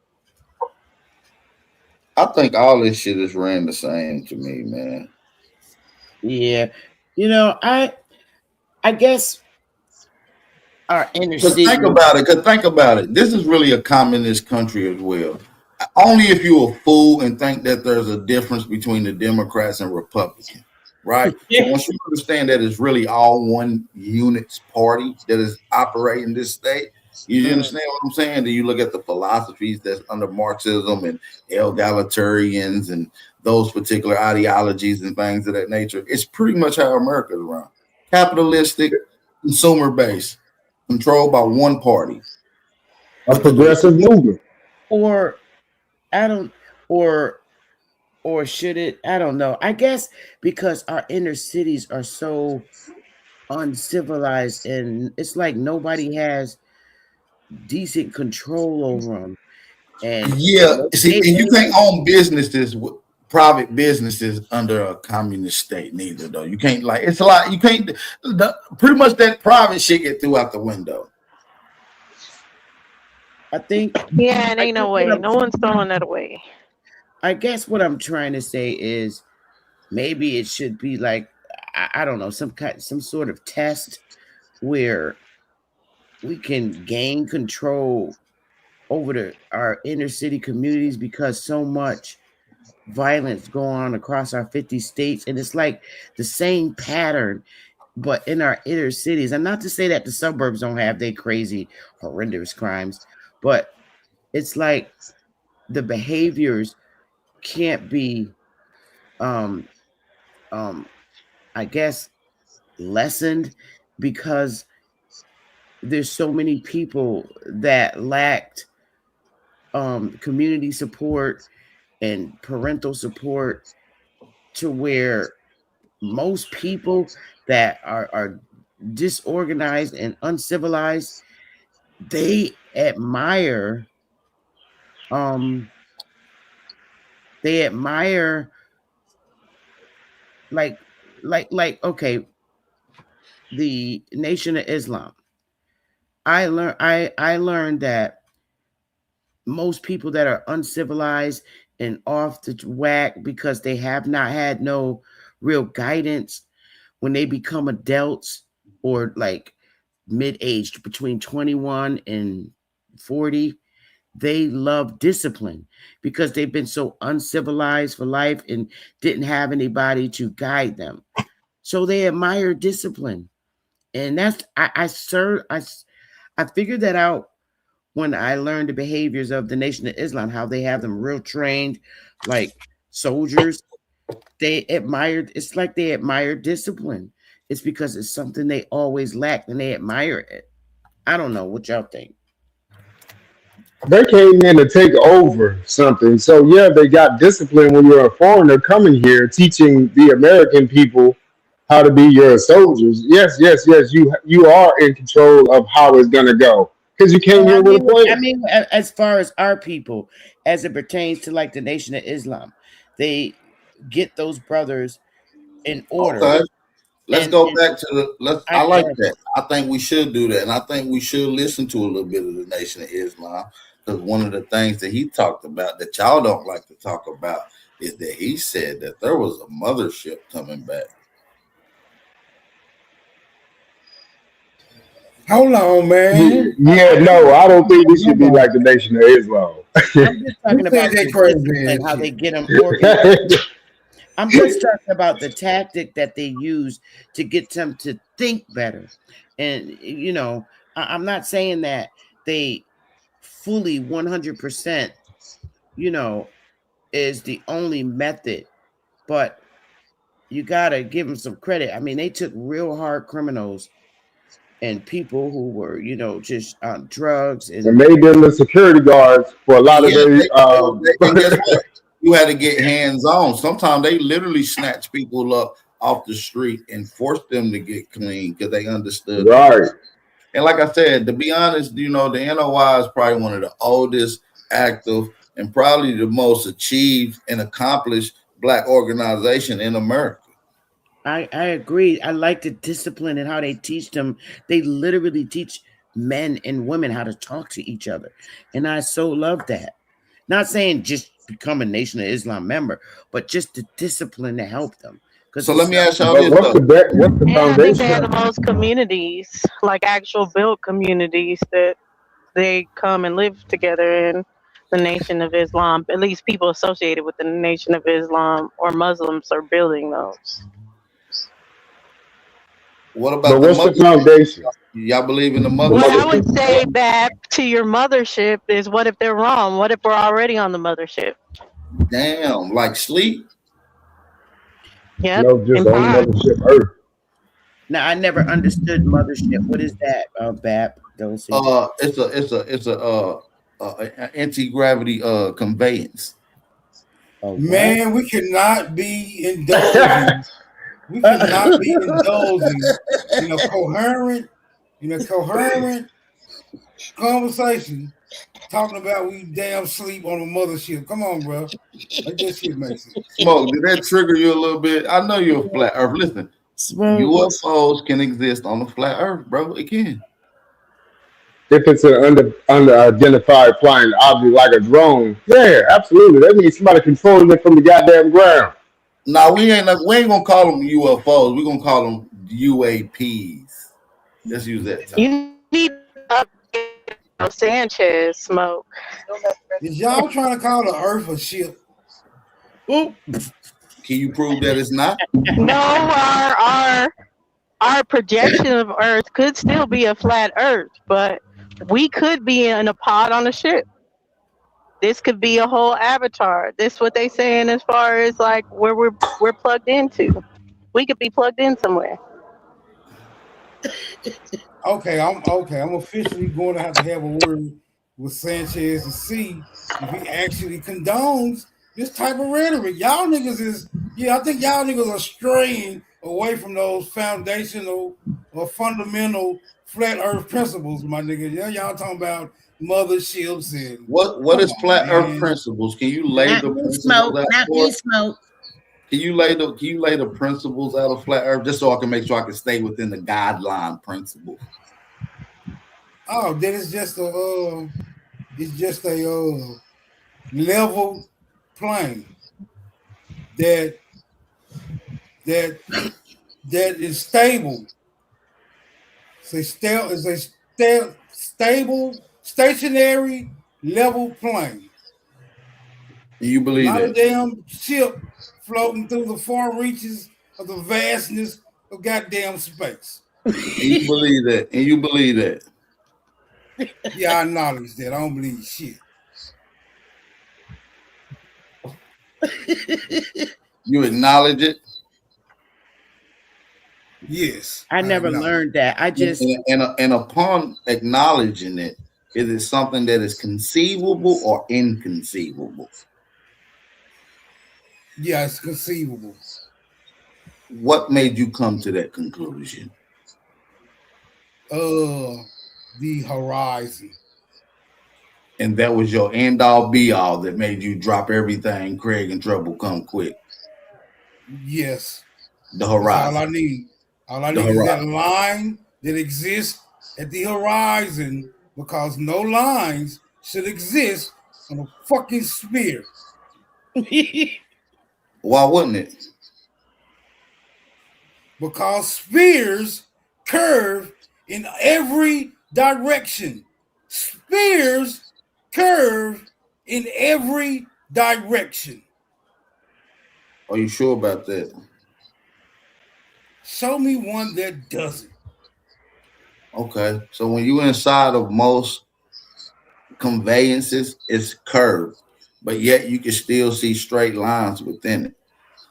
I think all this shit is ran the same to me, man. Yeah, I guess our inner Because city. think about it. This is really a communist country as well. Only if you're a fool and think that there's a difference between the Democrats and Republicans, right? So once you understand that it's really all one unit's party that is operating this state, you understand what I'm saying? Do you look at the philosophies that's under Marxism and egalitarians and those particular ideologies and things of that nature? It's pretty much how America's run. Capitalistic, consumer based, controlled by one party. A progressive movement. Or should it? I don't know. I guess because our inner cities are so uncivilized and it's like nobody has decent control over them. And yeah, see, and you can't own businesses private businesses under a communist state neither, though. You can't pretty much that private shit get threw out the window. I think. Yeah, and ain't no way. No one's throwing that away. I guess what I'm trying to say is maybe it should be like, I don't know, some sort of test where we can gain control over our inner city communities, because so much violence go on across our 50 states, and it's like the same pattern but in our inner cities. And not to say that the suburbs don't have their crazy horrendous crimes, but it's like the behaviors can't be I guess lessened, because there's so many people that lacked community support and parental support, to where most people that are disorganized and uncivilized, they admire like okay, the Nation of Islam. I learned that most people that are uncivilized and off the whack because they have not had no real guidance when they become adults, or like mid-aged between 21 and 40, they love discipline because they've been so uncivilized for life and didn't have anybody to guide them. So they admire discipline. And that's I figured that out when I learned the behaviors of the Nation of Islam, how they have them real trained like soldiers. They admired, it's like they admire discipline. It's because it's something they always lacked and they admire it. I don't know what y'all think. They came in to take over something. So yeah, they got discipline when you're a foreigner coming here, teaching the American people how to be your soldiers. Yes. You are in control of how it's gonna go. Because you came here with a plan. I mean, as far as our people, as it pertains to like the Nation of Islam, they get those brothers in order. Okay. Let's go back to I like that. I think we should do that. And I think we should listen to a little bit of the Nation of Islam. Because one of the things that he talked about that y'all don't like to talk about is that he said that there was a mothership coming back. Hold on, man. Yeah, no, I don't think we should be like the Nation of Islam. I'm just talking about and how they get them organized. I'm just talking about the tactic that they use to get them to think better. And, you know, I'm not saying that they fully 100%, you know, is the only method, but you got to give them some credit. I mean, they took real hard criminals and people who were, you know, just on drugs and made them the security guards for a lot of their. You had to get hands on. Sometimes they literally snatch people up off the street and force them to get clean because they understood. Right. And like I said, to be honest, you know, the NOI is probably one of the oldest, active, and probably the most achieved and accomplished Black organization in America. I agree. I like the discipline and how they teach them. They literally teach men and women how to talk to each other. And I so love that. Not saying just become a Nation of Islam member, but just the discipline to help them. So let me ask y'all this. What's the I think they have the most communities, like actual built communities that they come and live together in the Nation of Islam. At least people associated with the Nation of Islam or Muslims are building those. What about what's the foundation? Y'all believe in the mothership? Well, I would say that to your mothership is, what if they're wrong? What if we're already on the mothership? Damn, like sleep? Yeah. No, just on mothership Earth. Now, I never understood mothership. What is that, Bap? It's a anti-gravity conveyance. Oh, Man, we cannot be indulging. We cannot be indulging in a coherent conversation talking about we damn sleep on a mothership. Come on, bro. Like that shit makes sense. Smoke, did that trigger you a little bit? I know you're a flat earth. Listen, UFOs can exist on the flat earth, bro. It can. If it's an unidentified flying object like a drone, yeah, absolutely. That means somebody controlling it from the goddamn ground. No, we ain't gonna call them UFOs. We're gonna call them UAPs. Let's use that time. You need Sanchez smoke. Is y'all trying to call the Earth a ship? Can you prove that it's not? No, our projection of Earth could still be a flat Earth, but we could be in a pod on a ship. This could be a whole avatar. This is what they saying as far as like where we're plugged into. We could be plugged in somewhere. Okay, I'm officially going to have a word with Sanchez to see if he actually condones this type of rhetoric. Y'all niggas I think y'all niggas are straying away from those foundational or fundamental flat earth principles, my nigga. Yeah, y'all talking about motherships and what is flat earth principles? Can you lay the principles out smoke. Can you lay the principles out of flat earth just so I can make sure I can stay within the guideline principles? Oh, then it's just a level plane that is stable. It's a stable, stationary level plane. You believe Not that? a damn ship floating through the far reaches of the vastness of goddamn space. And you believe that? Yeah, I acknowledge that. I don't believe shit. You acknowledge it? Yes. I never learned that. I just and upon acknowledging it, is it something that is conceivable or inconceivable? Yeah, it's conceivable. What made you come to that conclusion? The horizon. And that was your end all be all that made you drop everything, Craig, and trouble come quick. Yes. The horizon. That's all I need. All I need is that line that exists at the horizon, because no lines should exist on a fucking sphere. Why wouldn't it? Because spheres curve in every direction. Spheres curve in every direction. Are you sure about that? Show me one that doesn't. Okay. So when you're inside of most conveyances, it's curved, but yet you can still see straight lines within it.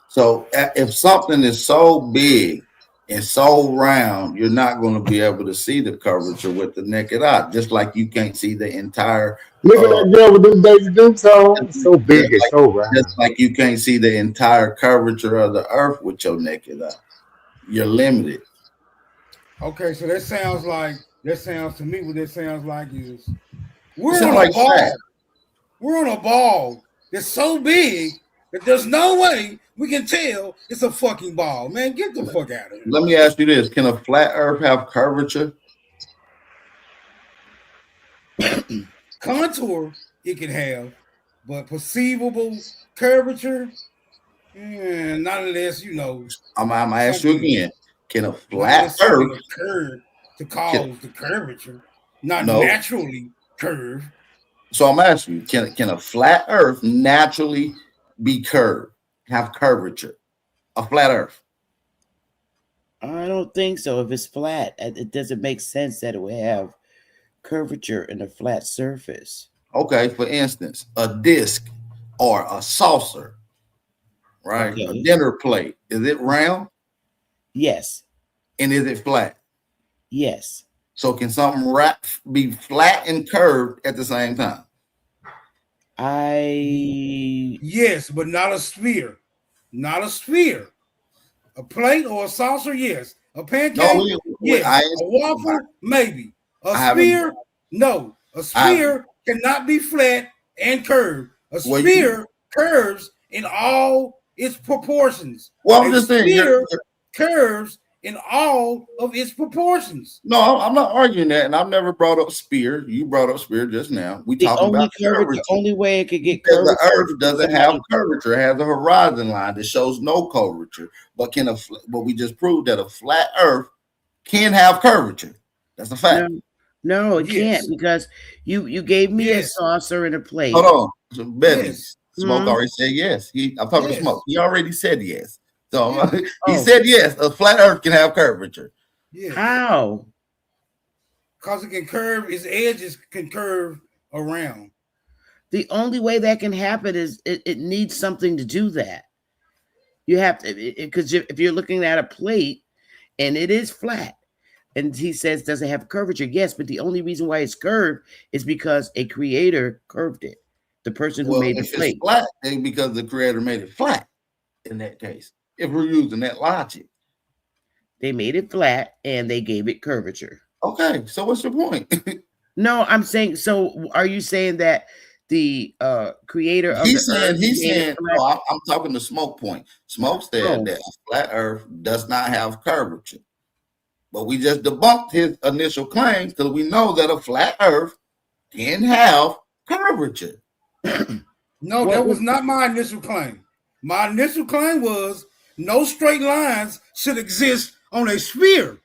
So if something is so big and so round, you're not going to be able to see the curvature with the naked eye, just like you can't see the entire. Look at that girl with them Daisy Dukes on. It's so big and so round. Just like you can't see the entire curvature of the earth with your naked eye. You're limited. Okay, so that sounds to me what that sounds like is we're Sound on like a ball. that. We're on a ball that's so big that there's no way we can tell it's a fucking ball. Man, get the fuck out of here. Let me ask you this. Can a flat earth have curvature? Contour it can have, but perceivable curvature, not unless I'm gonna ask you again. Can a not flat unless something earth occurred to cause the curvature, not No. naturally curved. So I'm asking you, can a flat earth naturally be curved, have curvature? A flat earth. I don't think so. If it's flat, it doesn't make sense that it would have curvature in a flat surface. Okay, for instance, a disc or a saucer, right? Okay. A dinner plate. Is it round? Yes. And is it flat? Yes. So can something be flat and curved at the same time? Yes, but not a sphere. Not a sphere. A plate or a saucer, yes. A pancake, yes. A waffle, maybe. A sphere, no. A sphere cannot be flat and curved. A Well, sphere curves in all its proportions. Well, I'm A just saying. sphere curves in all of its proportions. No, I'm not arguing that, and I've never brought up spear. You brought up spear just now. We The talking only about curvature, curvature. the only way it could get Because the curvature Earth doesn't have curvature; it has a horizon line that shows no curvature. But but we just proved that a flat Earth can have curvature. That's a fact. No, it can't, because you gave me a saucer and a plate. Hold on, so Betty, Smoke Mhm. already said yes. I'm talking to Yes. Smoke. He already said yes. So he Oh. said yes. A flat Earth can have curvature. Yeah. How? Because it can curve, its edges can curve around. The only way that can happen is it needs something to do that. You have to, because if you're looking at a plate and it is flat, and he says does it have curvature? Yes, but the only reason why it's curved is because a creator curved it. The person who Well, made the if plate. it's flat, then because the creator made it flat. In that case, if we're using that logic, They made it flat and they gave it curvature. okay. So what's your point? No, I'm saying. So, are you saying that the creator of He's the saying, earth he's made it saying, flat? no, I'm talking to Smoke point. Smoke said Oh. that a flat Earth does not have curvature, but we just debunked his initial claims because we know that a flat Earth can have curvature. No, What that was was- not my initial claim. My initial claim was no straight lines should exist on a sphere.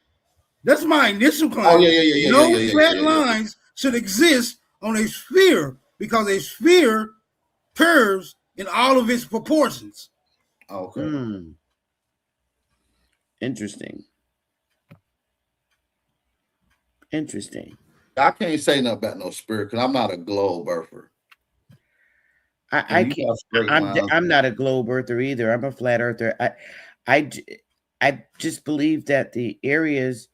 That's my initial claim. Oh, yeah, No yeah, flat yeah. lines should exist on a sphere because a sphere curves in all of its proportions. Okay. Hmm. Interesting. Interesting. I can't say nothing about no spirit because I'm not a globe earther. I And you can't. got straight lines. I'm not a globe earther either. I'm a flat earther. I just believe that the areas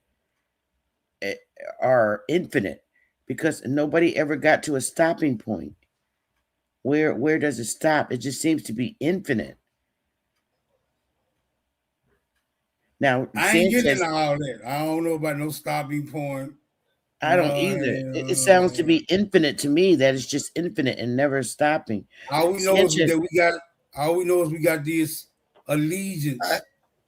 are infinite because nobody ever got to a stopping point. Where does it stop? It just seems to be infinite. Now, I ain't getting Sanchez, into all that. I don't know about no stopping point. I don't either. It sounds to be infinite to me. That it's just infinite and never stopping. All we know is Sanchez- that we got. All we know is we got this allegiance,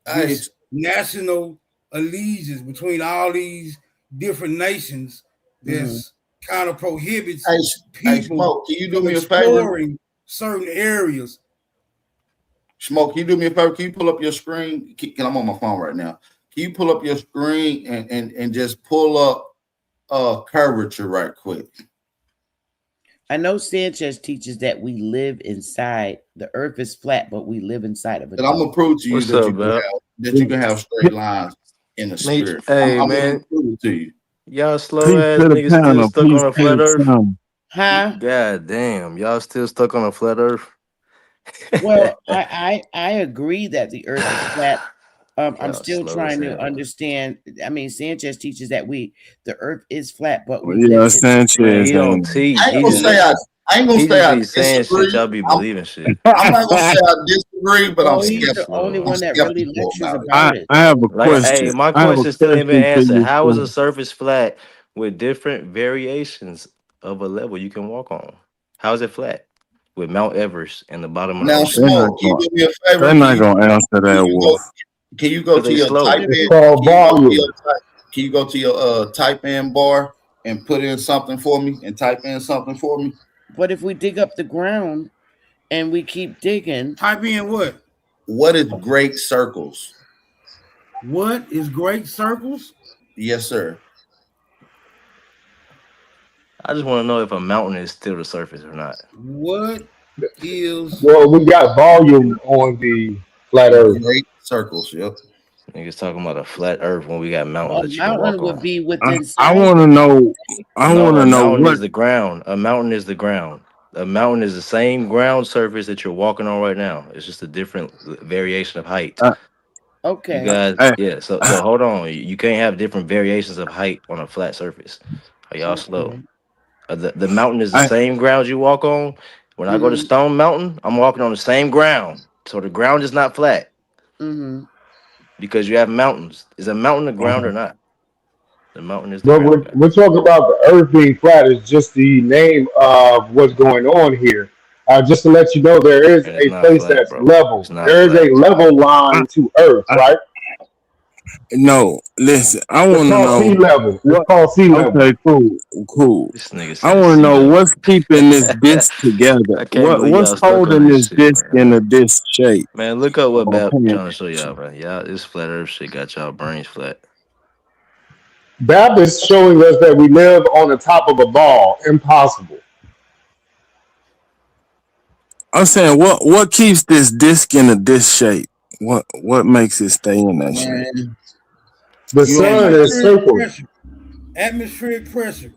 this national allegiance between all these different nations. That's kind of prohibits Hey, people Smoke, can you do from me a favor? exploring certain areas. Smoke, can you do me a favor? Can you pull up your screen? Can I'm on my phone right now. Can you pull up your screen and just pull up curvature right quick? I know Sanchez teaches that we live inside. The earth is flat, but we live inside of it. And I'm gonna prove to you What's that up, you, can bro? have, that you can have straight lines in the spirit. Hey, I'm man. gonna prove it to you. Y'all slow Peace ass to the niggas still panel. stuck Peace on a to flat the earth? panel. Huh? God damn. Y'all still stuck on a flat earth? Well, I agree that the earth is flat. I'm Y'all still slow trying as to hell. understand. I mean, Sanchez teaches that the earth is flat, but we Yeah, live in Sanchez. Man, he don't teach. I ain't He gonna just say I ain't gonna he say just I be saying disagree. shit. Y'all be believing shit. I'm not gonna say I disagree, but I'm Well, he's the skeptical. only I'm one that really skeptical lectures about it. about it. I have a Like, hey, question. my I have a question still ain't been question for answered. you, How is sir. a surface flat with different variations of a level you can walk on? How is it flat with Mount Everest in the bottom of the Now, ocean? They're not Smoke, can you going. do me a favor? They're Can not you gonna answer can that, you go Wolf. can you go Cause to they your slow. type It's in called volume. can you go to your type in bar and put in something for me and type in something for me? But if we dig up the ground and we keep digging, Type in what? What is great circles? What is great circles? Yes, sir. I just want to know if a mountain is still the surface or not. What is Well, we got volume on the flat earth. Great circles. Yep. Niggas talking about a flat earth when we got a mountains that you can mountain walk would on. be I within want to sight. know. I No, want a to know mountain what. is the ground. A mountain is the ground. A mountain is the same ground surface that you're walking on right now. It's just a different variation of height. Uh, You Okay. guys, hey, yeah. So hold on. You can't have different variations of height on a flat surface. Are y'all slow? Okay. The mountain is the I, same ground you walk on. When I go to Mm-hmm. Stone Mountain, I'm walking on the same ground. So the ground is not flat Mm-hmm. because you have mountains. Is a mountain the ground or not? The mountain is the But ground god. we're talking about the Earth being flat is just the name of what's going on here. Just to let you know, there is And it's a not place flat, that's bro. level. It's not There is flat. a level I, line to Earth, I, right? no, listen. I It's want to called sea know level. It's what. called sea level. Okay, cool. This nigga I said want to sea know level. what's keeping this disc together. I can't believe What's y'all stuck on holding this this shit, disc man. in a disc shape? Man, look up what Bab Okay. trying to show y'all, man. Y'all, this flat Earth shit got y'all brains flat. Bab is showing us that we live on the top of a ball. Impossible. I'm saying what keeps this disc in a disc shape? What makes it stay in that shape? Man, The sun is atmospheric circling. pressure. Atmospheric pressure.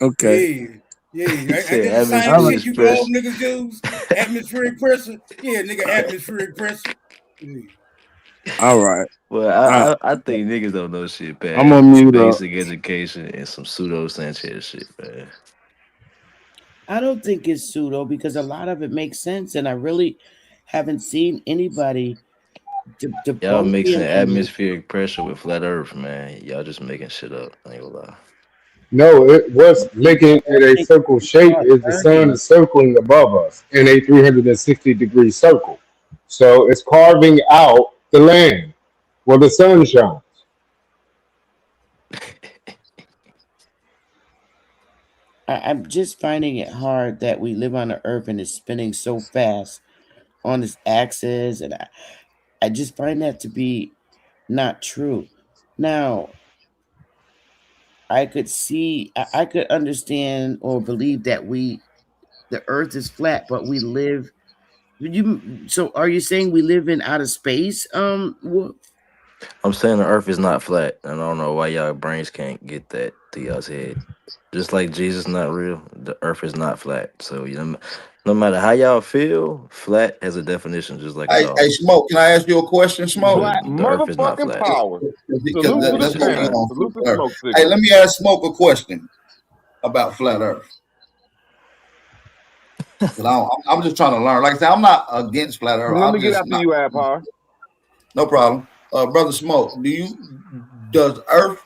Okay. Yeah. He Ain't said this the same atmospheric shit you old pressure. niggas use? Atmospheric pressure? Yeah, nigga, atmospheric pressure. Yeah. All right. Well, I think niggas don't know shit I'm past gonna mute up. basic education and some pseudo Sanchez shit, man. I don't think it's pseudo because a lot of it makes sense, and I really haven't seen anybody Y'all debunk mixing him. And atmospheric pressure with flat Earth, man. Y'all just making shit up. I ain't gonna lie. No, what's making it a think circle shape is the sun turning. is circling above us in a 360-degree circle. So it's carving out the land where the sun shines. I'm just finding it hard that we live on the earth and it's spinning so fast on its axis, and I just find that to be not true. Now, I could understand or believe that the earth is flat, but we live. So are you saying we live in outer space? I'm saying the Earth is not flat, and I don't know why y'all brains can't get that to y'all's head. Just like Jesus not real, the Earth is not flat. So no matter how y'all feel, flat has a definition, just like a Hey, dog. Smoke, can I ask you a question, Smoke? Flat The Earth is not motherfucking flat. power. Because Salute to the It's that's just what we panel. not. on Salute to Flat Earth. Smoke Hey, Signal. let me ask Smoke a question about Flat Earth. 'Cause I'm just trying to learn. Like I said, I'm not against Flat Earth. Let me I'm get just after not. you, Apar. No problem. Brother Smoke, does Earth,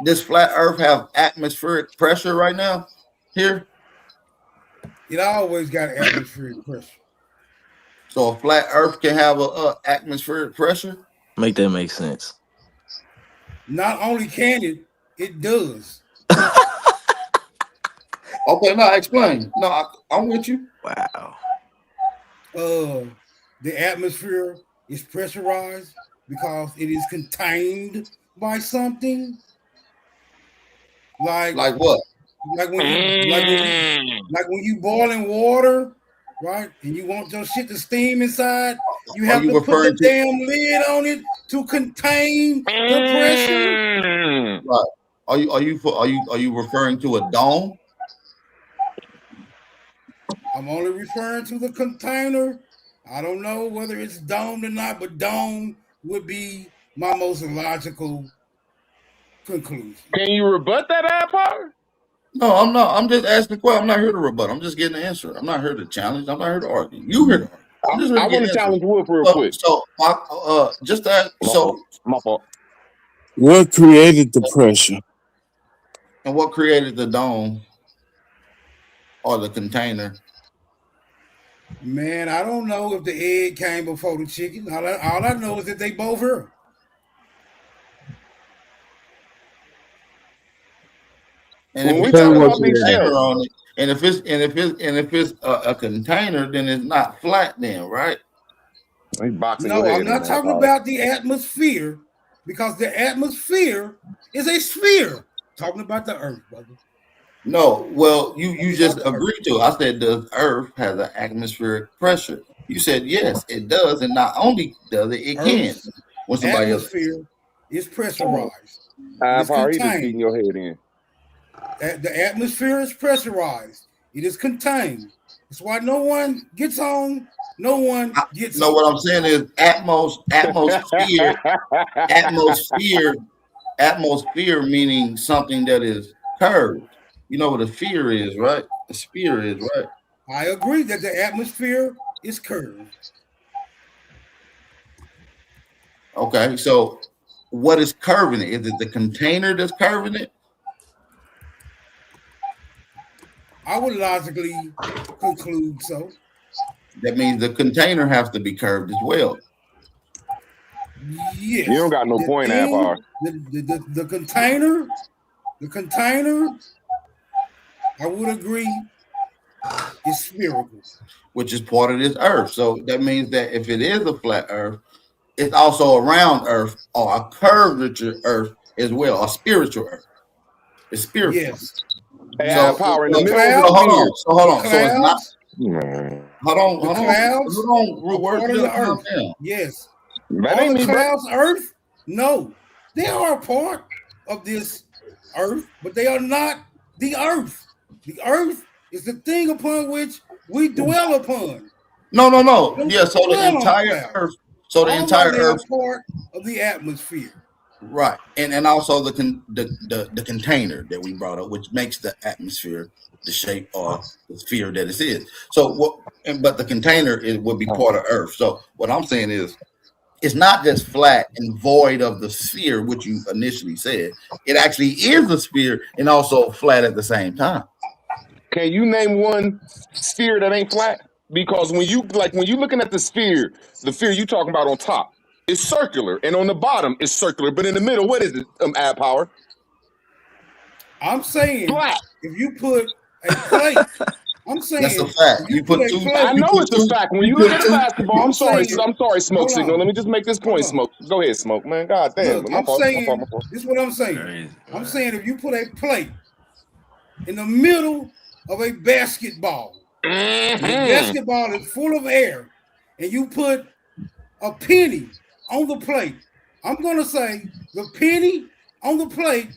this flat Earth, have atmospheric pressure right now here? It always got atmospheric pressure. So a flat Earth can have a atmospheric pressure? Make that make sense. Not only can it does. Okay, now explain. No, I'm with you. Wow. The atmosphere is pressurized because it is contained by something. Like what? Like when you boiling water, right? And you want your shit to steam inside, you Are have you to put the referring to? damn lid on it to contain the pressure. Right. Are you referring to a dome? I'm only referring to the container. I don't know whether it's domed or not, but dome would be my most logical conclusion. Can you rebut that, Apar? No, I'm not. I'm just asking the question. I'm not here to rebut. I'm just getting the answer. I'm not here to challenge. I'm not here to argue. You here to argue. I'm just here I to get want to answers. challenge Wolf real So, quick. just that. My fault. What created the pressure? And what created the dome or the container? Man, I don't know if the egg came before the chicken. All I know is that they both here. And When if we it's got talking a about these container ships, on it, and if it's a container, then it's not flat. Then, right? he's boxing No, your I'm head not in, talking Apar. about the atmosphere because the atmosphere is a sphere. Talking about the Earth, brother. No, well, you just agreed to it. I said, does Earth has an atmospheric pressure? You said yes, it does, and not only does it, it can. Earth's When somebody else, atmosphere is pressurized. Apar, he just beating your head in. The atmosphere is pressurized. It is contained. That's why no one gets on. No one gets no, on. what I'm saying is atmosphere meaning something that is curved. You know what a sphere is, right? A sphere is, right? I agree that the atmosphere is curved. Okay, so what is curving it? Is it the container that's curving it? I would logically conclude so. That means the container has to be curved as well. Yes. You don't got no point, Apar. The container, I would agree, is spherical. Which is part of this earth. So that means that if it is a flat earth, it's also a round earth or a curvature earth as well, a spiritual earth. It's spiritual. Yes. Hey, So, power in the middle clouds, of the hold on. So hold on. the So it's not. Man. Hold on. The Hold on. clouds Hold on. are Work part of this the out earth. now. Yes. That All ain't the me, bro. clouds, earth? No. They are a part of this earth, but they are not the earth. The earth is the thing upon which we dwell upon. No. Don't Yeah. So dwell the on entire clouds. earth. So the All entire of them are earth. part of the atmosphere. Right, and also the container that we brought up, which makes the atmosphere the shape or the sphere that it is. So what? But the container would be part of Earth. So what I'm saying is, it's not just flat and void of the sphere, which you initially said. It actually is a sphere and also flat at the same time. Can you name one sphere that ain't flat? Because when you looking at the sphere you talking about on top, it's circular, and on the bottom it's circular, but in the middle, what is it? Add power. I'm saying Flat. if you put a plate, I'm saying That's a fact. if you put a plate. I know it's a fact. When you look at the basketball, I'm sorry, Smoke hold Signal. on. Let me just make this point, Smoke. Go ahead, Smoke, man. God damn. Look, My I'm fault. saying this is what I'm saying. I'm saying if you put a plate in the middle of a basketball, and the basketball is full of air, and you put a penny on the plate, I'm gonna say the penny on the plate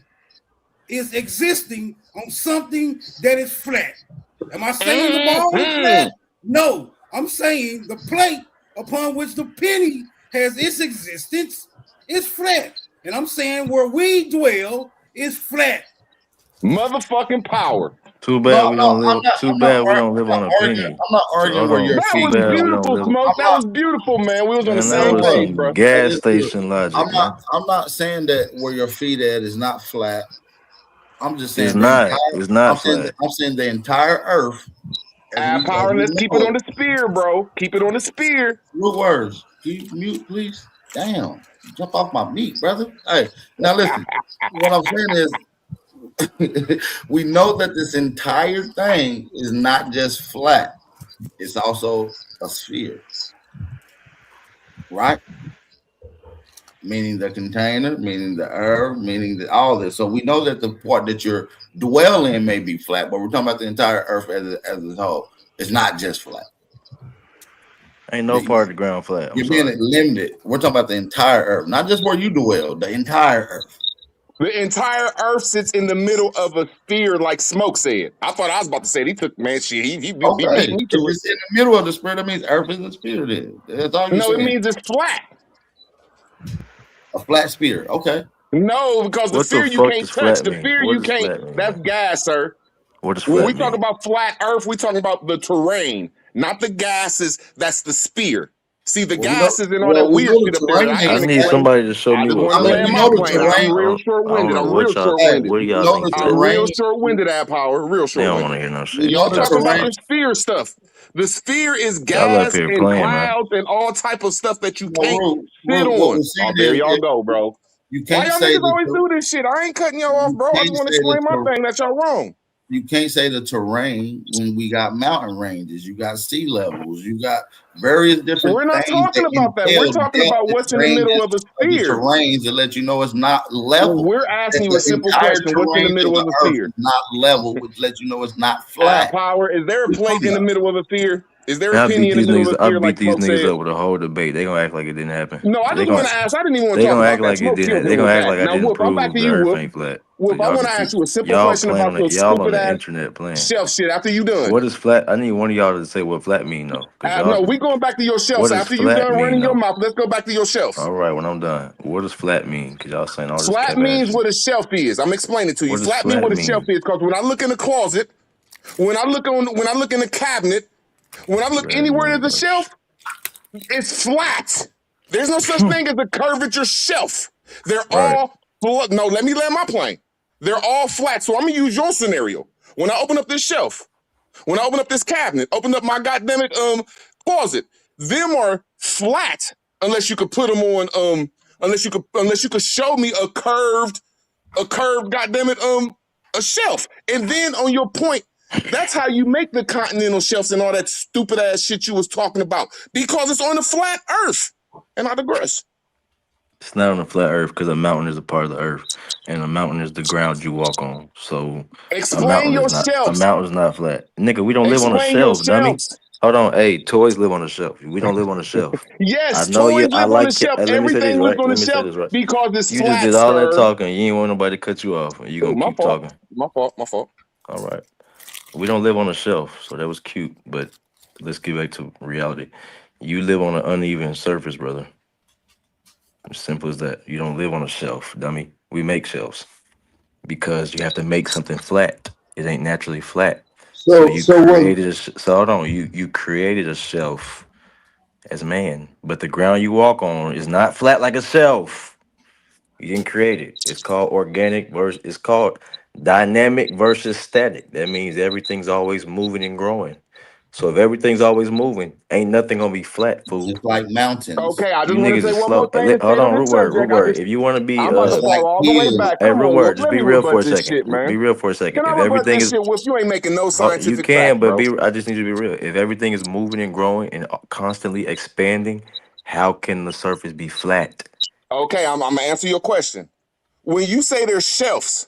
is existing on something that is flat. Am I saying the ball is flat? No, I'm saying the plate upon which the penny has its existence is flat. And I'm saying where we dwell is flat. Motherfucking power. Too bad we don't live. Too bad we don't live on a penny. I'm not arguing where your That feet. was beautiful, Smoke. That was beautiful, man. We was on the Man, that same was page, some bro. gas station logic, I'm man. not saying that where your feet at is not flat. I'm just saying It's not. It's not flat. I'm saying the entire earth. Add power. Let's keep it on the spear, bro. Keep it on the spear. What words? Can you mute, please? Damn. Jump off my meat, brother. Hey, now listen. What I'm saying is we know that this entire thing is not just flat. It's also a sphere. Right? Meaning the container, meaning the earth, meaning all this. So we know that the part that you're dwelling may be flat, but we're talking about the entire earth as a whole. It's not just flat. Ain't no part of the ground flat. You're being limited. We're talking about the entire earth, not just where you dwell, the entire earth. The entire earth sits in the middle of a sphere, like Smoke said. I thought I was about to say he took man shit. He beat me to If it. it's in the middle of the sphere, that means earth is a sphere. Then that's all you're No, saying. it means it's flat. A flat sphere. Okay. No, because the What the sphere you fuck can't does touch. flat The mean? sphere What you does flat can't. mean? That's gas, sir. What does When flat we talk mean? about flat earth, we talking about the terrain, not the gases. That's the sphere. See, the gases and all that weird shit up there. I need somebody to show I me just what want to flat land means. my plane. I'm real I short-winded. don't know I'm what real y'all. short-winded. What do y'all think? I'm real short-winded, at power. Real They don't want short-winded. to hear no shit. Y'all talking about the sphere stuff. The sphere is Y'all up gas here and playing, man. clouds and all type of stuff that you can't sit What on. we're saying Oh, there is y'all that go, bro. you Why can't y'all say niggas always do this shit? I ain't cutting y'all off, bro. I just want to explain my thing that y'all wrong. You can't say the terrain when we got mountain ranges, you got sea levels, you got various different. We're not things talking about that. We're talking about what's in the middle of a sphere. Terrains to let you know it's not level. We're asking you a The simple entire question. What's in the terrain middle of the a earth sphere? is not level, which lets you know it's not flat. Power. Is there a plate in the middle of a sphere? Is there And a I penny beat in the these middle of niggas. a I sphere beat like these Smoke niggas said? up with a whole debate. They gonna act like it didn't happen. No, I They just want gonna to ask. I didn't even want to they talk gonna about act that. like it Smoke didn't. killed me They gonna with act that. like I Now, didn't Whoop, I'm back prove to the you, earth Whoop. ain't flat. Whoop, I Y'all want can to ask you a simple y'all question playing about on your it. Y'all on stupid the ass internet playing. shelf shit after you done. What is flat? I need one of y'all to say what flat mean though, cause y'all. No, we going back to your shelf. What So does after you flat done mean running your though? mouth, let's go back to your shelf. All right, when I'm done, what does flat mean? Cause y'all saying all this Flat cap means ass. what a shelf is. I'm explaining to you. What does Flat means flat what a shelf mean? is. Because when I look in the closet, when I look in the cabinet, when I look anywhere there's a shelf, it's flat. There's no such thing as a curvature shelf. They're all no, let me land my plane. They're all flat. So I'm gonna use your scenario. When I open up this shelf, when I open up this cabinet, open up my goddammit closet, them are flat unless you could put them on unless you could show me a curved goddammit a shelf. And then on your point, that's how you make the continental shelves and all that stupid ass shit you was talking about, because it's on the flat earth. And I digress. It's not on a flat earth because a mountain is a part of the earth, and a mountain is the ground you walk on. So explain yourself. A mountain is not flat, nigga. We don't live on a shelf, dummy. Hold on, hey, toys live on a shelf. We don't live on a shelf. Yes, I know toys you. live I on like the shelf. let me say this Everything right. lives on Let the me say shelf this right. because it's You flat, just did all that sir. talking. You ain't want nobody to cut you off, and you gonna My keep fault. talking. My fault. All right. We don't live on a shelf, so that was cute. But let's get back to reality. You live on an uneven surface, brother. As simple as that. You don't live on a shelf, dummy. We make shelves because you have to make something flat. It ain't naturally flat. So you created so hold on. You created a shelf as man, but the ground you walk on is not flat like a shelf. You didn't create it. It's called organic versus. It's called dynamic versus static. That means everything's always moving and growing. So if everything's always moving, ain't nothing gonna be flat, fool. Just like mountains. Okay, I You just want to niggas say is one slow. more thing and Hold stay on on, this root subject. word. If you want to be, I'm about to fall all the way back. Come on, Wolf. Let just me be real for rebut a this second. shit, man. Be real for a second. Can If I rebut everything this is, shit, Wolf? You ain't making no you scientific can, fact, bro. but I just need you to be real. If everything is moving and growing and constantly expanding, how can the surface be flat? Okay, I'm gonna answer your question. When you say there's shelves,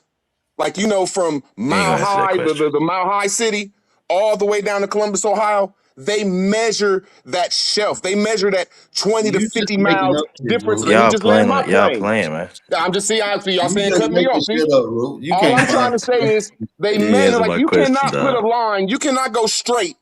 like from You ain't Mile gonna answer that High, question. the Mile High city, all the way down to Columbus, Ohio, they measure that shelf. They measure that 20 to You just 50 making miles up shit, difference. Root. Let me Y'all just land playing, my plane. man. I'm just seeing y'all You saying just cut me making off. See, shit up, Root. You all can't I'm trying find to say is they You measure, answer like my you question, cannot put a dog. line, you cannot go straight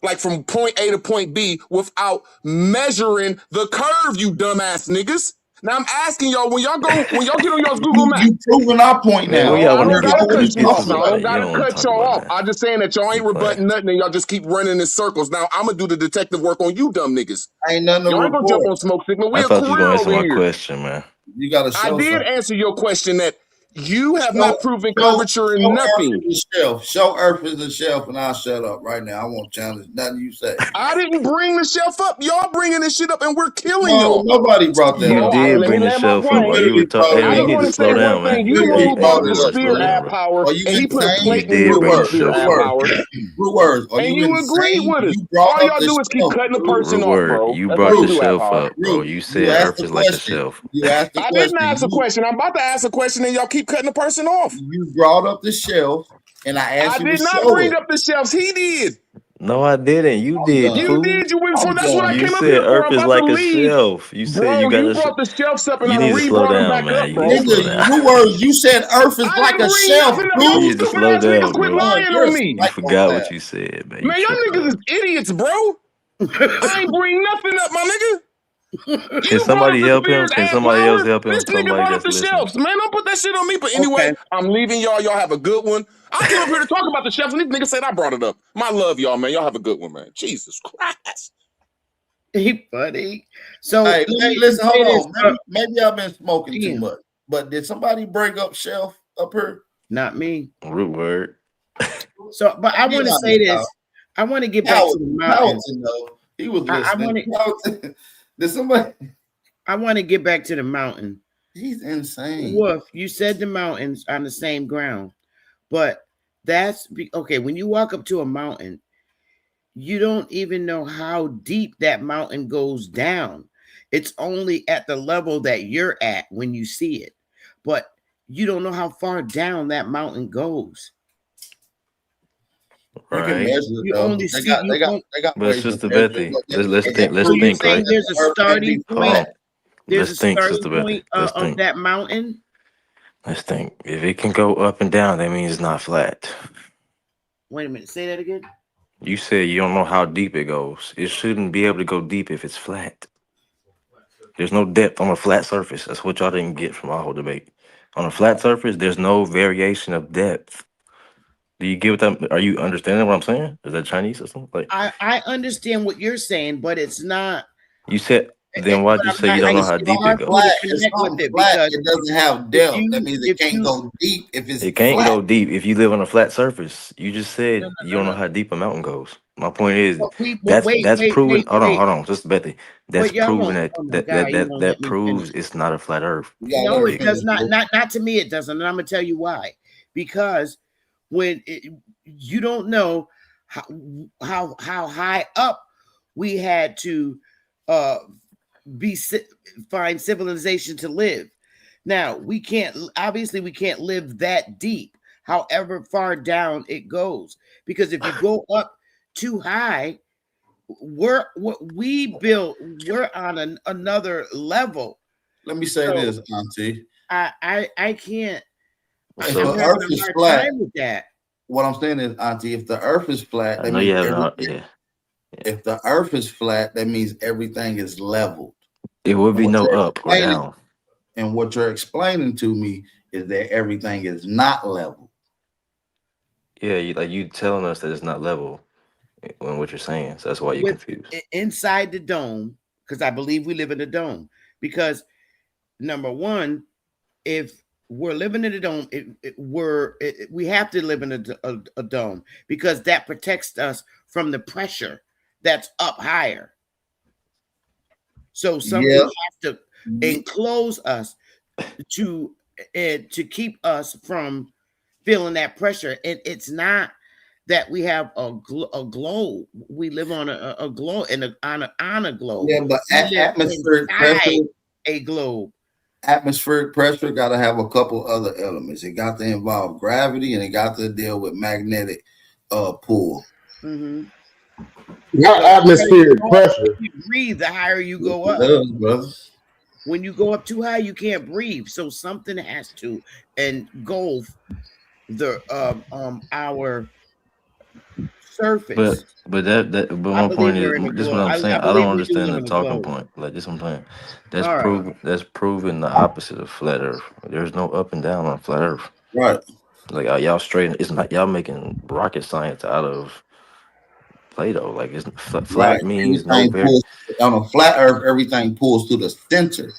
like from point A to point B without measuring the curve, you dumbass niggas. Now I'm asking y'all, when y'all get on y'all's Google Maps. You proving our point Man, now. where No, y'all I want to don't get? gotta already cut you off. This is talking Now I about don't you gotta don't want to cut talk y'all about off. that. I'm just saying that y'all ain't Keep playing. rebutting nothing and y'all just keep running in circles. Now I'm gonna do the detective work on you dumb niggas. Ain't nothing to Y'all ain't gonna jump report. on smoke signal. We I a thought you was career gonna answer over my here. question, man. You got to I show did something. answer your question that you have Show not proven Earth curvature in nothing. is a shelf. Show Earth is a shelf, and I'll shut up right now. I won't challenge nothing you say. I didn't bring the shelf up. Y'all bringing this shit up and we're killing No, y'all. nobody brought that You up. did Let me bring the land my shelf up, or plane. you were talking. Hey, I man, you just need want to to say slow one down, thing. man. You Clearly moved Hey, on brought to it root up, word, slow Spear Root. down, App bro. Power Are you and he put a insane? You plate in did your bring the Spear shelf App up. Power. Root words. Are And you you agreed insane? with us. You brought All up y'all the do is keep shelf, cutting the Root. person Root off, word. bro. You That's all brought you the do, App shelf Power. up, bro. Root. You You said asked Earth the is like a question. shelf. You asked the I didn't question. ask a question. I'm about to ask a question and y'all keep cutting the person off. You brought up the shelf, and I asked I you to did not show bring it. up the shelves. He did. No, I didn't. You I'm did, done. You fool. did. You went for. I'm That's what I done. You came up said here for. Earth I'm is about to like a leave. shelf. You said you Bro, got you a. brought the shelves up and You I need to slow re-brought them down, back man. up, You need bro. to slow Nigga, down. you words. You said Earth is I like didn't a bring shelf, nothing up. You Y'all Root. need to stupid slow ass niggas down, quit bro. lying You're a on me. You forgot what psychopath. you said, man. You Man, y'all tripping, niggas bro. is idiots, bro. I ain't bring nothing up, my nigga. Can You brought up somebody the help him? Spears Can App somebody else Power. help This him? nigga Somebody brought up that's the listening. shelves, man. Don't put that shit on me. But anyway, Okay. I'm leaving y'all. Y'all have a good one. I came up here to talk about the shelves, and these niggas said I brought it up. My love, y'all, man. Y'all have a good one, man. Jesus Christ. He funny. So Hey, let hey, me listen, say hold this. on. Maybe I've been smoking too Damn, much. But did somebody bring up shelf up here? not me. Root word. So, but I Get want to out say of this. I want to get back to the mountains. Powelton, though. He was I want listening. to. Powelton. Did somebody? I want to get back to the mountain. He's insane. Wolf, you said the mountains on the same ground, but okay. When you walk up to a mountain, you don't even know how deep that mountain goes down. It's only at the level that you're at when you see it, but you don't know how far down that mountain goes. You can Right. measure it You though. only see They got But ways to Sister measure it. Bethy, Look, let's think. Let's So you're think, saying right? there's a Earth can't be starting Hold point? on. flat. There's a Let's think, starting Sister point Bethy. Let's of think. that mountain. Let's think. If it can go up and down, that means it's not flat. Wait a minute. Say that again. You said you don't know how deep it goes. It shouldn't be able to go deep if it's flat. There's no depth on a flat surface. That's what y'all didn't get from our whole debate. On a flat surface, there's no variation of depth. Do you get what that? Are you understanding what I'm saying? Is that Chinese or something? Like I understand what you're saying, but it's not. you said, Then why'd But you I'm say not. you don't know It's how deep it hard goes? for you Flat. to It's connect with something it flat. because It doesn't have if depth. you That means it if can't you go deep if it's It can't flat. go deep if you live on a flat surface. You just no said no you no don't know no. how deep a mountain goes. My point is But we but that's proven. Hold on, just Betty. That's But y'all proven won't. that Oh my that God, that you that won't let that me proves finish. it's not a flat Earth. You gotta let No, her it does finish, not. bro. Not to me. It doesn't, and I'm gonna tell you why. Because when you don't know how high up we had to uh find civilization to live. Now we can't. Obviously, we can't live that deep. However far down it goes, because if you go up too high, we're what we built. We're on another level. Let me say So this, Auntie. I can't. If So the I'm having Earth a is hard flat, time with that. what I'm saying is, Auntie, if the Earth is flat, I that know you means have yeah. if the Earth is flat, that means everything is leveled. It would And be what no you're up or explaining, down. and what you're explaining to me is that everything is not level. Yeah, you telling us that it's not level on what you're saying. So that's why you're With confused. inside the dome, because I believe we live in a dome. Because number one, if we're living in a dome, we have to live in a dome because that protects us from the pressure that's up higher. So something Yeah. has to enclose us to keep us from feeling that pressure. And it's not that we have a globe. We live on a globe on a globe. Yeah, but We live atmospheric inside pressure, a globe. atmospheric pressure got to have a couple other elements. It got to involve gravity, and it got to deal with magnetic pull. Mm-hmm. Not atmospheric pressure. You breathe, the higher you go It up. does, brother. When you go up too high, you can't breathe. So something has to engulf the our surface. But but I my believe point we're in a is this is what globe. I'm saying. I I don't believe we do understand live the in a talking globe. point. Like this, what I'm saying. All right. That's proven the opposite of flat Earth. There's no up and down on flat Earth. Right. Like y'all straight. It's not y'all making rocket science out of Play-Doh. Like it's Right. flat means no Everything pulls on a flat Earth. Everything pulls to the center.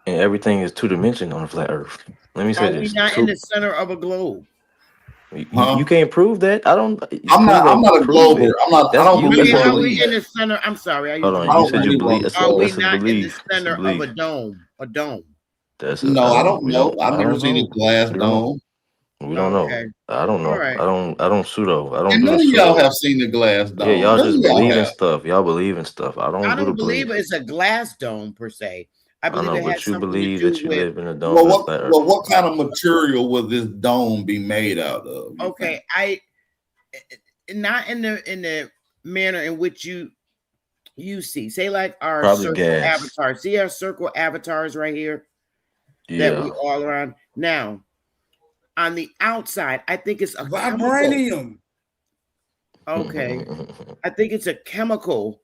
and everything is 2-dimensional on a flat Earth. Let me say Are we this. not in the center of a globe? You can't prove that. I don't. I'm not a prove glober. it. I don't believe That's a Are we belief. in the center? I'm sorry. I Hold used on. the You said you believe. Are we That's a not in the belief. That's a center of a belief. dome? A dome. That's No, I don't we know. I've I never don't seen a know. glass We don't know. dome. We don't know. Okay. I don't know. All right. I don't pseudo. I don't And do none the of y'all pseudo. have seen the glass dome. Yeah, y'all None just of y'all believe in have. stuff. Y'all believe in stuff. I don't I do the don't believe belief. it's a glass dome per se. I I believe know, it but has you something to believe do that you with. live in a dome that's flat Earth. Well, what kind of material will this dome be made out of? Okay, not in the manner in which you see. Say like our Probably circle gas. avatar. See our circle avatars right here that we Yeah. all around. Now, on the outside, I think it's a Vibranium. Okay. I think it's a chemical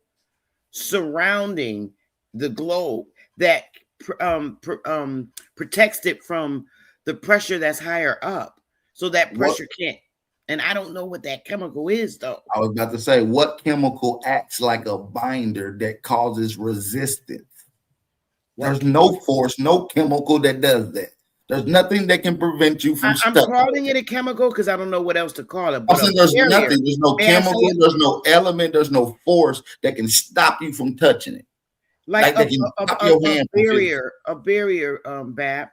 surrounding the globe that protects it from the pressure that's higher up. So that pressure can't. And I don't know what that chemical is, though. I was about to say, what chemical acts like a binder that causes resistance? There's no force, no chemical that does that. There's nothing that can prevent you from I'm stuff. calling it a chemical because I don't know what else to call it. I'm But saying there's nothing. There's no chemical. There's no element. There's no force that can stop you from touching it. Like that can stop your hand from barrier, Bab.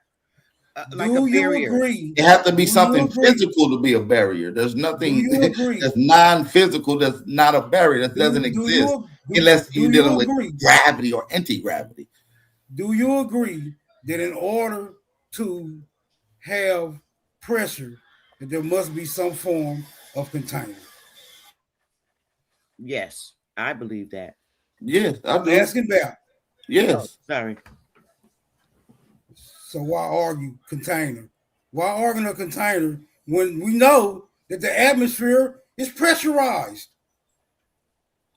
Like a barrier. Agree? It has to be Do you something agree? physical to be a barrier. There's nothing Do you agree? that's non-physical that's not a barrier. That doesn't exist unless you're dealing with gravity or anti-gravity. Do you agree that in order to have pressure, that there must be some form of container? Yes, I believe that. Yes, I'm asking back. Yes. Oh, sorry. So why argue container? Why argue a container when we know that the atmosphere is pressurized?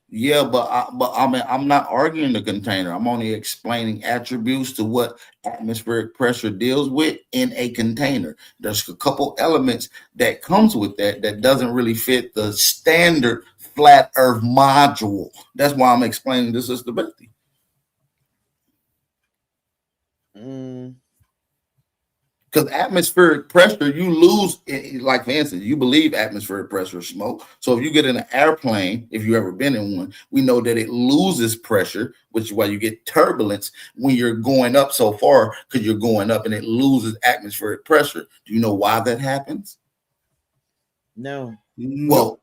Yeah, but I mean, I'm not arguing the container. I'm only explaining attributes to what atmospheric pressure deals with in a container. There's a couple elements that comes with that doesn't really fit the standard flat Earth module. That's why I'm explaining this as the Betty. Because atmospheric pressure, you lose, like for instance, you believe atmospheric pressure is smoke. So if you get in an airplane, if you've ever been in one, we know that it loses pressure, which is why you get turbulence when you're going up so far, because you're going up and it loses atmospheric pressure. Do you know why that happens? No. Well,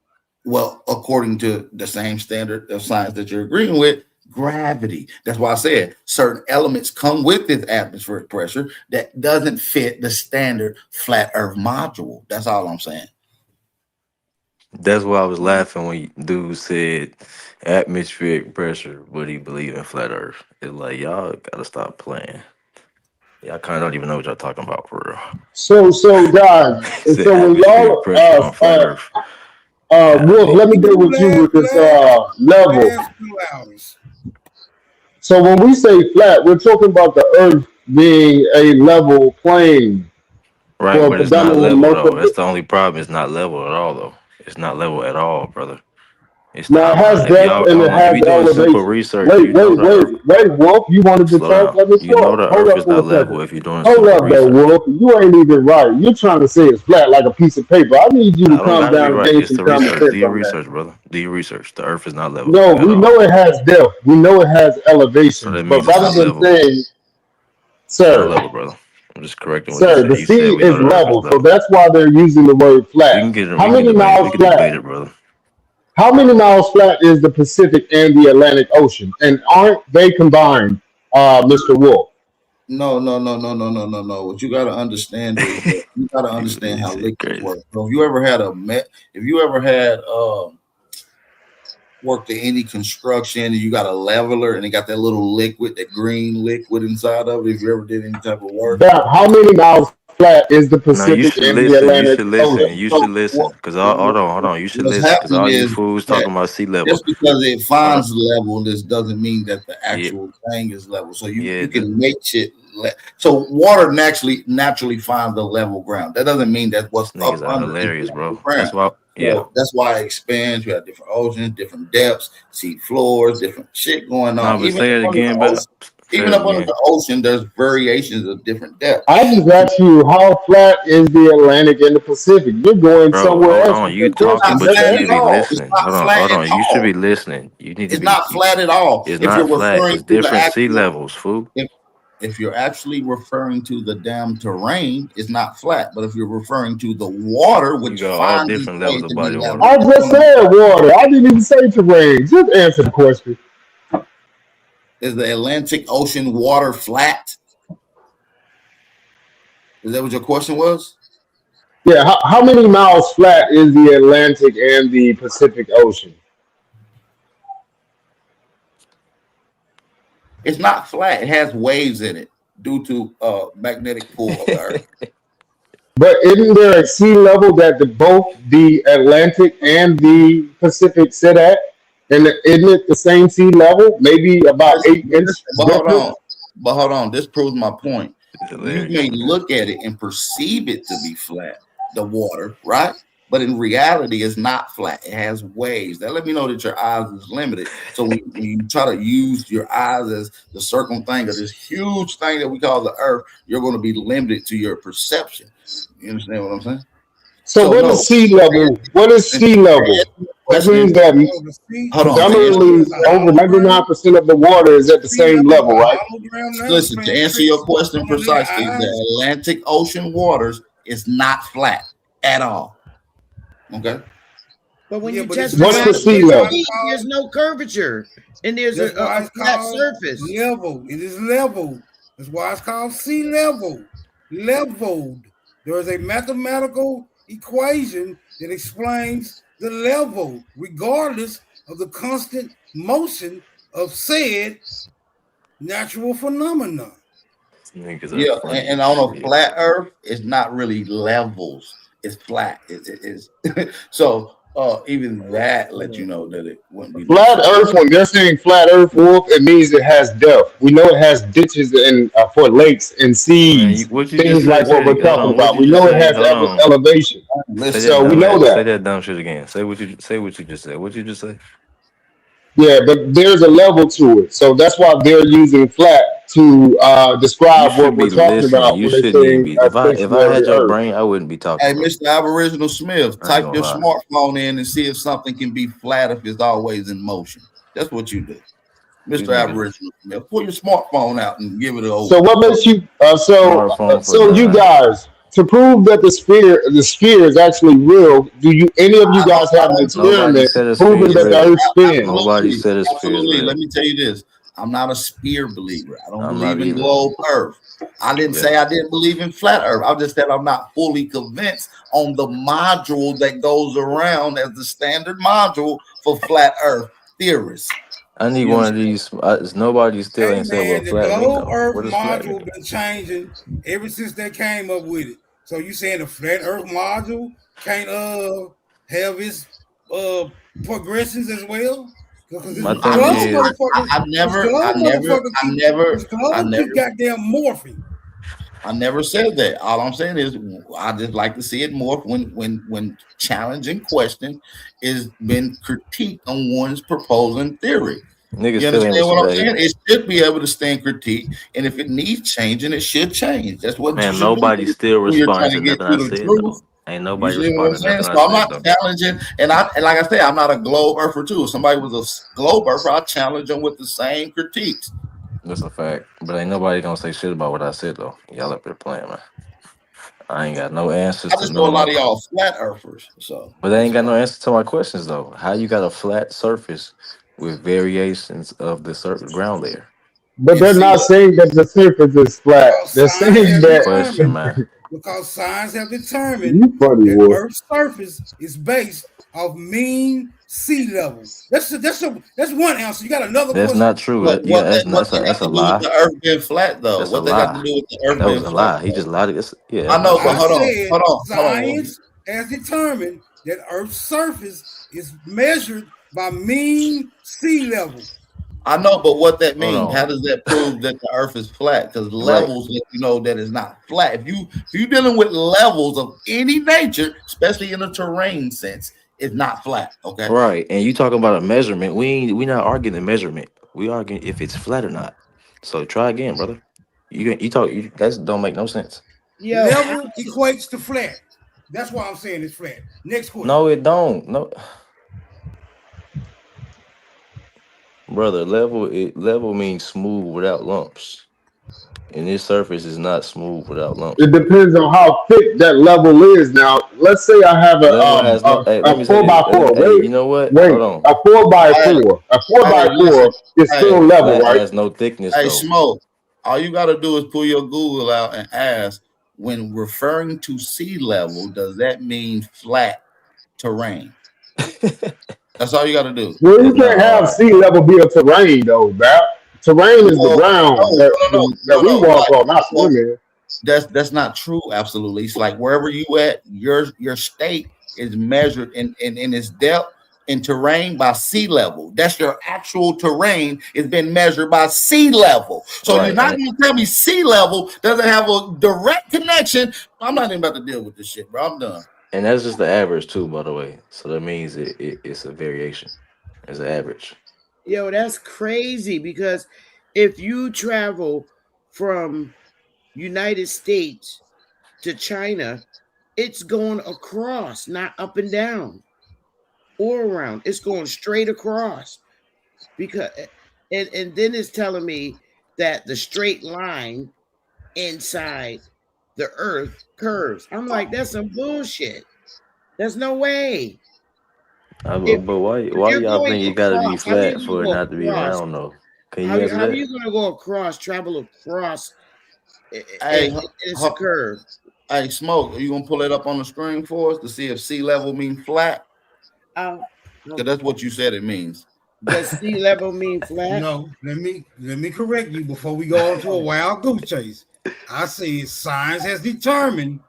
according to the same standard of science that you're agreeing with, gravity. That's why I said certain elements come with this atmospheric pressure that doesn't fit the standard flat earth module. That's all I'm saying. That's why I was laughing when dude said atmospheric pressure, but he believe in flat earth. It's like, y'all gotta stop playing. Y'all kind of don't even know what y'all talking about for real. So guys, He said so when atmospheric y'all pressure on flat earth. Wolf, let me go with you with this level. So when we say flat, we're talking about the earth being a level plane. Right, for but it's not predominantly level most though. of That's it. the only problem. It's not level at all though. It's not level at all, brother. It's the Now it has outline. If depth y'all and hold it on, if has you doing simple elevation. research, Wait, you know the earth. Wolf. You wanted to Slow talk? down. Let me You know talk. the Hold earth up is for a not level second. if you're doing Hold simple up though, research. Wolf. You ain't even right. You're trying to say it's flat like a piece of paper. I need you to I don't calm gotta be down and right. gain It's some the common research. Do sense your on that. research, brother. Do your research. The earth is not level No, at we all. know it has depth. We know it has So elevations. that But means it's rather not than level. saying, It's not sir, level, brother. I'm just correcting what you the said. You said sea we know is the earth is level. So level. that's why they're using the word We flat. can get it. How We can many debate it. miles We can flat? debate it, brother. How many miles flat is the Pacific and the Atlantic Ocean? And aren't they combined, Mr. Wolf? No. What you got to understand is that you got to understand how liquids work. So if you ever had worked in any construction and you got a leveler and it got that little liquid, that green liquid inside of it, if you ever did any type of work. How many miles flat is the No, you Pacific should and the listen. You Atlantic should listen. Ocean? You should listen. Cause hold on. You should What's listen. Cause happening all you is fools that talking about sea level. just because it Hold on. finds level, this doesn't mean that the Yeah, actual thing is level. So you yeah. can make shit. So water naturally finds the level ground. That doesn't mean that what's Niggas up are under is hilarious, level bro. ground. That's why. Yeah. So that's why it expands. You have different oceans, different depths, sea floors, different shit going No, on. but Even say up it under the again, but ocean, say even it up under again. the ocean, there's variations of different depths. I just asked you how flat is the Atlantic and the Pacific. You're going Bro, somewhere hold else on. with You your talking, question, Not but you sir. flat need to at be all. It's listening. not Hold on. flat Hold at on. You should all. be listening. You need to It's be. not flat at all. It's If you're not flat. referring It's to the different sea actual, levels, fool. if you're actually referring to the damn terrain, it's not flat. But if you're referring to the water, You which got all finds its different way levels of to be body water. level, I it's just going to be said water. I didn't even say terrain. Just answer the question. is the Atlantic Ocean water flat? Is that what your question was? Yeah, how many miles flat is the Atlantic and the Pacific Ocean? It's not flat. It has waves in it due to magnetic pull of the earth. But isn't there a sea level that both the Atlantic and the Pacific sit at? And isn't it the same sea level? Maybe about 8 inches But difference? hold on. This proves my point. It's You hilarious, may man. look at it and perceive it to be flat, the water, right? But in reality, it's not flat. It has waves. That let me know that your eyes is limited. So when you try to use your eyes as the circle thing of this huge thing that we call the earth, you're going to be limited to your perception. You understand what I'm saying? So what is sea level? What is sea level? That means that Hold on. predominantly over 99% of the water is at the same level, right? Listen, to answer your question precisely, the Atlantic Ocean waters is not flat at all. Okay. But when you What's test the sea level? there's no curvature, and there's That's why a it's flat called surface. level. It is level. That's why it's called sea level. Leveled. There is a mathematical equation that explains the level, regardless of the constant motion of said natural phenomenon. Yeah, and on a flat Earth, it's not really levels. It's flat. It is. So even that let you know that it wouldn't be Flat Earth, when they're saying flat Earth, Wolf, it means it has depth. We know it has ditches and for lakes and seas, What you things just said? like what we're Hold talking on. What about. you We just know it say? has Hold on. elevation. So we know Say that. that dumb shit again. Say what you just said. What you just say? Yeah, but there's a level to it. So that's why they're using flat to describe You what should we're be talking listening. about You when they shouldn't even say be. a If I stationary had your Earth. brain, I wouldn't be talking, Hey, bro. Mr. Aboriginal Smith, I ain't type gonna your lie. smartphone in and see if something can be flat if it's always in motion. That's what you do. These Mr. niggas Aboriginal Smith, pull your smartphone out and give it a So what makes you smartphone for so you dumb. guys to prove that the sphere is actually real? Do you any of you guys have an Nobody experiment said a sphere proving is that the real. Earth spins? Nobody said a sphere is Absolutely. real. Let me tell you this. I'm not a spear believer. I don't I'm believe not in either. globe earth. I didn't say I didn't believe in flat earth. I just said I'm not fully convinced on the module that goes around as the standard module for flat earth theorists. I need You one of understand? these. Nobody still Hey ain't said what man, the flat mean globe though. Earth What does flat module mean? been changing ever since they came up with it. So you saying the flat Earth module can't have its progressions as well? Because this My thing globe is, motherfucker, I never keep goddamn morphing. I never said that. All I'm saying is I just like to see it morph when challenging question is been critiqued on one's proposing theory. niggas You still ain't understand what I'm respect. saying? It should be able to stand critique, and if it needs changing, it should change. That's what you Man, should do nobody still when you're trying responded to to get nothing to I the said truth. though. Ain't You nobody see what I'm responded to saying? nothing I So I'm said not though. challenging, and like I say, I'm not a globe earther too. If somebody was a globe earther, I challenge them with the same critiques. That's a fact. But ain't nobody gonna say shit about what I said though. Y'all up there playing, man. I ain't got no answers I to just none know a of my lot of y'all flat earthers. So but they ain't got no answer to my questions though. How you got a flat surface with variations of the surface ground layer? But and they're see not saying that the surface is flat. Because They're science saying have Good that question, determined man. because science have determined you funny that wolf. Earth's surface is based off mean sea level. That's one answer. You got another That's question? not true. Yeah, what they got that's a to do with lie. the earth being flat though? That's a What they got to lie. do with the earth That was being a flat lie. He though? just lied. Yeah, I that's know, not but I true. said hold on. science has determined that Earth's surface is measured by mean sea level. I know, but what that Hold means? How on. does that prove that the earth is flat? Because Right. levels let you know that it's not flat. If you're dealing with levels of any nature, especially in a terrain sense, it's not flat. Okay. Right. And you talking about a measurement. We not arguing the measurement. We arguing if it's flat or not. So try again, brother. That don't make no sense. Yo, Level equates to flat. That's why I'm saying it's flat. Next question. No, it don't. No. Brother, level means smooth without lumps. And this surface is not smooth without lumps, It brother. depends on how thick that level is. Now, let's say I have Level has no. Hey, let a me say four this. by four. Hey, Wait, you know what? wait, Hold on. a four by Hey, four. A four by listen. four is Hey, still A level, flat right? has no thickness hey, though. Smoke. All you got to do is pull your Google out and ask, when referring to sea level, does that mean flat terrain? That's all you got to do. Well, you It's not can't have hard. sea level be a terrain though, Bap. Terrain is the Well, ground that we walk Like, on, not well, swim in. that's not true. Absolutely, it's like wherever you at, your state is measured in its depth in terrain by sea level. That's your actual terrain. It's been measured by sea level. So you're Right. not And going to tell me sea level doesn't have a direct connection. I'm not even about to deal with this shit, bro. I'm done. and that's just the average too, by the way. So that means it's a variation. It's an average. yo, that's crazy because if you travel from United States to China, it's going across, not up and down or around. It's going straight across. Because and then it's telling me that the straight line inside the earth curves. I'm like, that's some bullshit. There's no way. If But why you're y'all going think it got to be across, how are you flat going to for it go not to be across? round though? Can you answer How are that? you going to go across, travel across? Hey, It's a curve. Hey, Smoke, are you gonna pull it up on the screen for us to see if sea level means flat? Because that's what you said it means. Does sea level mean flat? No, let me correct you before we go on to a wild goose chase. I said science has determined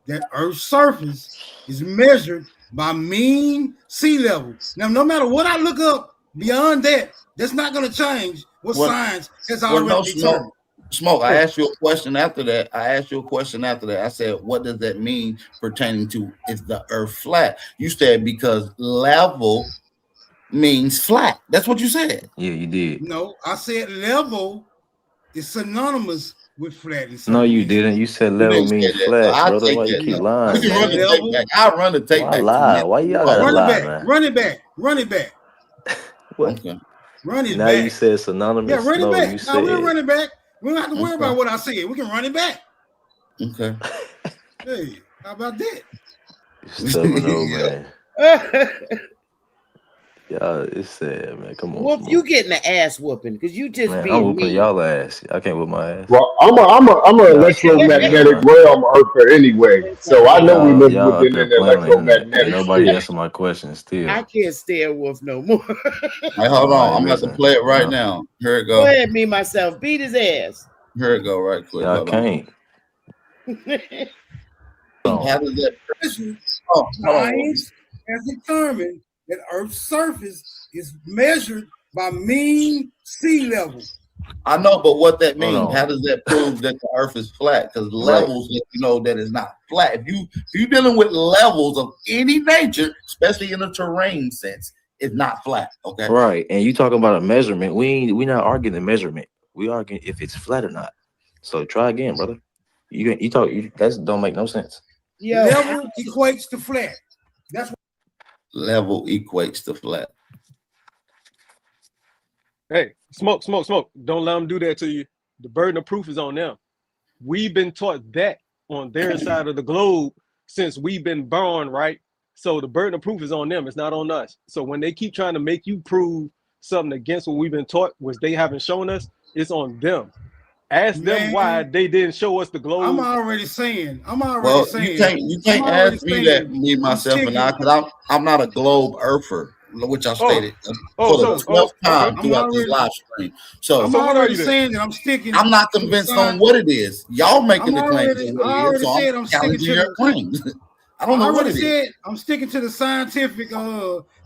that Earth's surface is measured by mean sea level. Now, no matter what I look up beyond that, that's not going to change what science has already determined. Smoke, I asked you a question after that. I said, what does that mean pertaining to is the earth flat? You said because level means flat. That's what you said. Yeah, you did. No, I said level is synonymous with flat. In No, certain you instances. didn't. You said You level didn't say means that. flat, I'll brother. take Why you that keep though. lying, We can run man? the tape back. I'll run the tape Why back lie? 2 Why minutes. y'all gotta Run it lie, back. man? Run it back. Run it back. What? Okay. Run it Now you back. said Yeah, synonymous. run it No, you back. Now we'll said run it back. We don't have to worry Okay. about what I said. We can run it back. Okay. Hey, how about that? you stubborn old Yeah. man. Y'all, it's sad, man. Come on, Whoop, Smoke. you getting the ass whooping because you just Man, I'm being whooping mean. y'all ass. I can't whoop my ass. Well, I'm an Y'all, electromagnetic y'all, realm earther anyway, so I know we y'all, live y'all up within there an playing on the internet. Ain't electromagnetic nobody sphere. answer my question still. I can't stand Wolf no more. Hey, hold All on. right, I'm about to listen. play it right Y'all, now. Here it Go go. ahead, me myself. Beat his ass. Here it go right quick. y'all Hold on. can't. How does that? Listen, Oh, hold on. science has determined that Earth's surface is measured by mean sea level. I know, but what that Hold means? How on. does that prove that the Earth is flat? Because Right. levels let you know that it's not flat. If you're dealing with levels of any nature, especially in a terrain sense, it's not flat. Okay. Right. And you talking about a measurement. We not arguing the measurement. We arguing if it's flat or not. So try again, brother. That don't make no sense. Yo, Level equates to flat. That's what Level equates to flat. Hey, smoke. Don't let them do that to you. The burden of proof is on them. We've been taught that on their side of the globe since we've been born, right? So the burden of proof is on them. It's not on us. So when they keep trying to make you prove something against what we've been taught, which they haven't shown us, it's on them. Ask them why man. they didn't show us the globe. I'm already saying. Well, you can't ask me that, me myself and I, because I'm not a globe earther, which I stated for the 12th time throughout this live stream. So I'm already saying that I'm sticking. I'm not convinced on what it is. Y'all making the claims of what it is, so I'm challenging your claims. I don't know what it is. I'm sticking to the scientific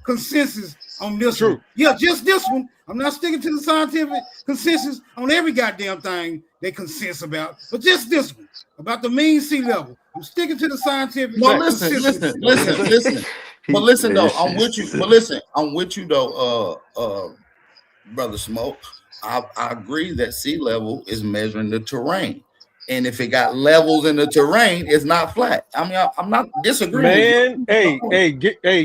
consensus on this one. Yeah, just this one. I'm not sticking to the scientific consensus on every goddamn thing they consensus about, but just this one about the mean sea level. I'm sticking to the scientific. No, listen. But listen though, I'm with you. But listen, I'm with you though, Brother Smoke. I agree that sea level is measuring the terrain. And if it got levels in the terrain, it's not flat. I mean, I'm not disagreeing. Man, hey,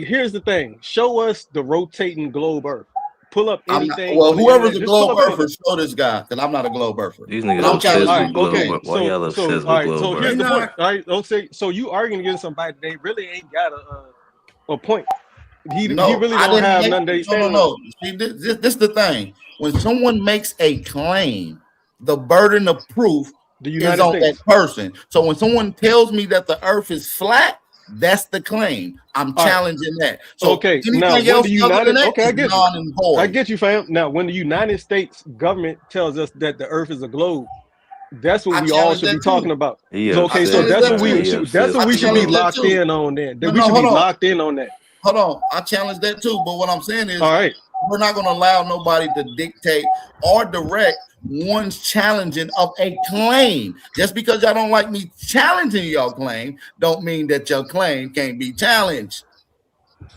here's the thing. Show us the rotating globe Earth. Pull up anything. Whoever's a globe earther, show this guy, because I'm not a globe earther. These niggas obsessed with globe. Why y'all obsessed with globe? So here's the point. All right, don't say. So you arguing against somebody they really ain't got a point. He really don't have nothing to stand No. See, this is the thing. When someone makes a claim, the burden of proof is on that person. So when someone tells me that the Earth is flat, that's the claim. I'm challenging that. So okay, now when the United, I get you, fam. Now when the United States government tells us that the Earth is a globe, that's what we all should be talking about. Okay, so that's what we should be locked in on. Then we should be locked in on that. Hold on, I challenge that too. But what I'm saying is, all right, we're not going to allow nobody to dictate or direct one's challenging of a claim. Just because y'all don't like me challenging your claim, don't mean that your claim can't be challenged.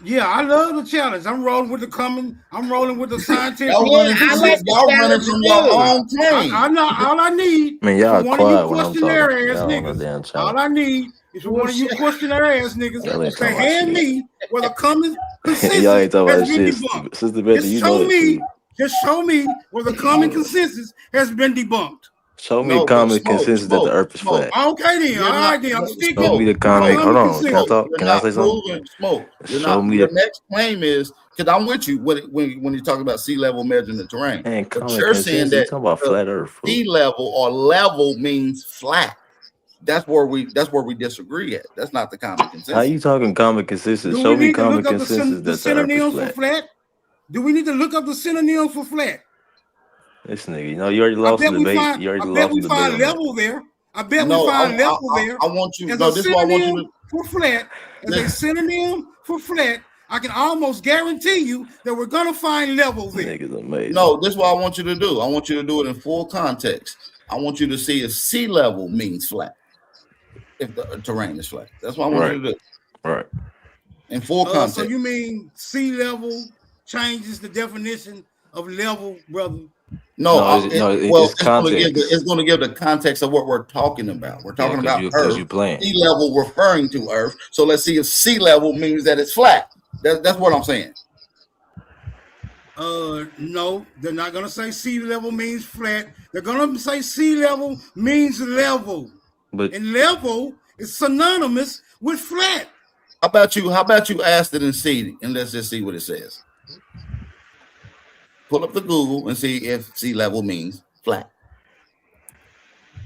Yeah, I love the challenge. I'm rolling with the scientific. Y'all running from your own claim. All I need. Man, y'all one quiet of you when I'm questionnaire talking. ass Y'all niggas. on the damn channel. All I need is for one of you questionnaire ass niggas to hand me where the common consensus Y'all ain't talking about has been shit. debunked. Sister Betty, you know it. Just show me where the common consensus has been debunked. Show me a common consensus that the Earth is flat. Okay then, all right then. I'm sticking. Show me the common. Hold on, can I talk? Can I say something? Smoke. Show me your the next claim is, because I'm with you when you talk about sea level measuring the terrain. Man, but you're saying that talking about flat Earth. Sea level or level means flat. That's where we disagree at. That's not the common consensus. How you talking common consensus? Show me common consensus that the Earth is flat. Do we need to look up the synonyms for flat? This nigga, you already lost the debate. You already lost the debate. I bet we find level there. I bet we find level there. I want you. As No, a this is what I want you synonym for flat. As a synonym for flat, I can almost guarantee you that we're gonna find level there. Nigga's amazing. No, this is what I want you to do. I want you to do it in full context. I want you to see if sea level means flat. If the terrain is flat, that's what I want you to do. Right. In full context. So you mean sea level changes the definition of level, brother? No, No, well, it's context. it's going to give the context of what we're talking about. We're Yeah, talking about because you Earth, playing. sea level referring to Earth. So let's see if sea level means that it's flat. That's what I'm saying. No, they're not gonna say sea level means flat. They're gonna say sea level means level, and level is synonymous with flat. How about you ask it and see, and let's just see what it says. Pull up the Google and see if sea level means flat.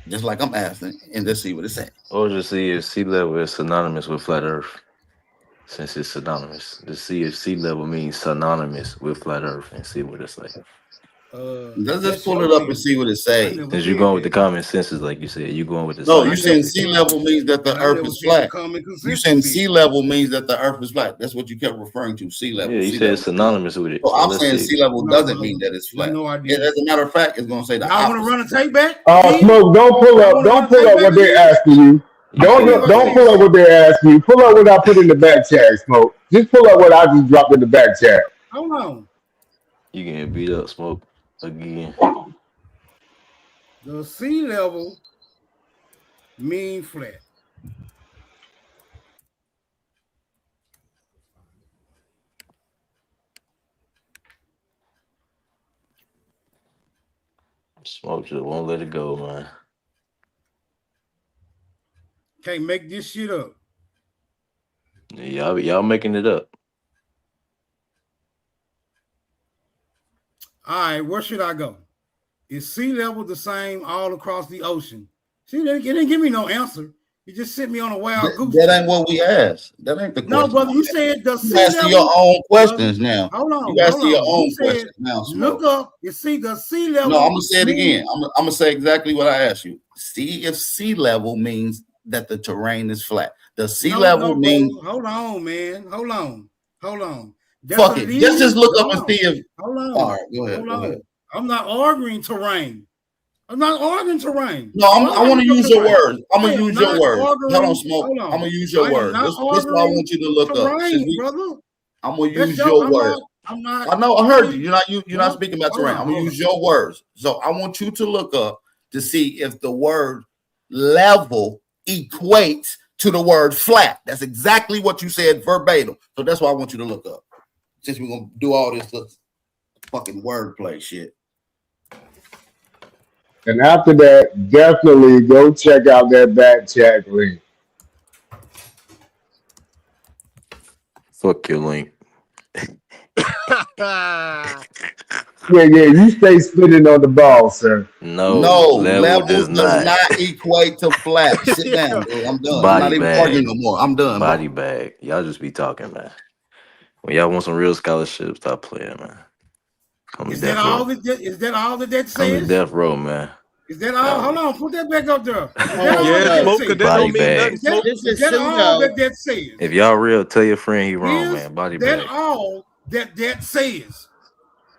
Just like I'm asking, and let's see what it says. Or just see if sea level is synonymous with flat Earth. Since it's synonymous, to see if sea level means synonymous with flat Earth and see what it's like. Let's just pull it up and see what it says. Since you're going with the common senses, like you said, you're going with the. No, you saying sea level means that the Earth is flat. You saying sea level means that the Earth is flat. That's what you kept referring to, sea level. Yeah, you sea said level. synonymous with it. So I'm saying see. sea level doesn't mean that it's flat. No idea. As a matter of fact, it's going to say the Y'all want to opposite. run a tape back? Smoke, don't pull up what they're asking you. Don't pull up what they're asking you. Pull up what I put in the back chat, Smoke. Just pull up what I just dropped in the back chat. Hold on. You getting beat up, Smoke, again. The sea level mean flat. Smoke just won't let it go, man. Can't make this shit up. Yeah, y'all making it up. All right, where should I go? Is sea level the same all across the ocean? See, it didn't give me no answer. You just sent me on a wild goose. That ain't what we asked. That ain't the question. No, brother, you said the sea You asking level. your own questions now. Hold on. You asking your hold on. own You said, questions now, Smoke. look up. You see the sea level. No, I'm gonna say it mean- again. I'm gonna say exactly what I asked you. See if sea level means that the terrain is flat. The sea level means. brother. Hold on, man. Hold on. Fuck it. Just look up and see if. Hold on. All right, go ahead. Hold Go on. ahead. I'm not arguing terrain. I'm not arguing terrain. No, I want to use your words. I'm I gonna am use your not words. arguing- Hold on, Smoke. hold on. I'm gonna use your I am words. not This is what I arguing want you to look up. terrain, Since we- brother. I'm gonna That's use your- your I'm words. I'm not. I know. I heard you. You're not No, speaking about hold terrain. on, I'm gonna hold use your words. So I want you to look up to see if the word level equates to the word flat. That's exactly what you said verbatim. So that's why I want you to look up. Since we're gonna do all this fucking wordplay shit. And after that, definitely go check out that back chat link. Fuck your link. Yeah, you stay spinning on the ball, sir. No, level does not not. equate to flat. Sit down, dude. I'm done. I'm Body not even bag. arguing no more. I'm done. Body bag. Y'all just be talking, man. When y'all want some real scholarship, stop playing, man. Come to Is that death all row. that? Is that all that Come to says? death row, man. Is that all? Hold on, put that back up there. Is that all Yeah, that Smoke, says? cause that Body don't mean bag. nothing, Is that, Smoke. is that all that says? If y'all real, tell your friend he wrong, Is man. Body that bag. all that says?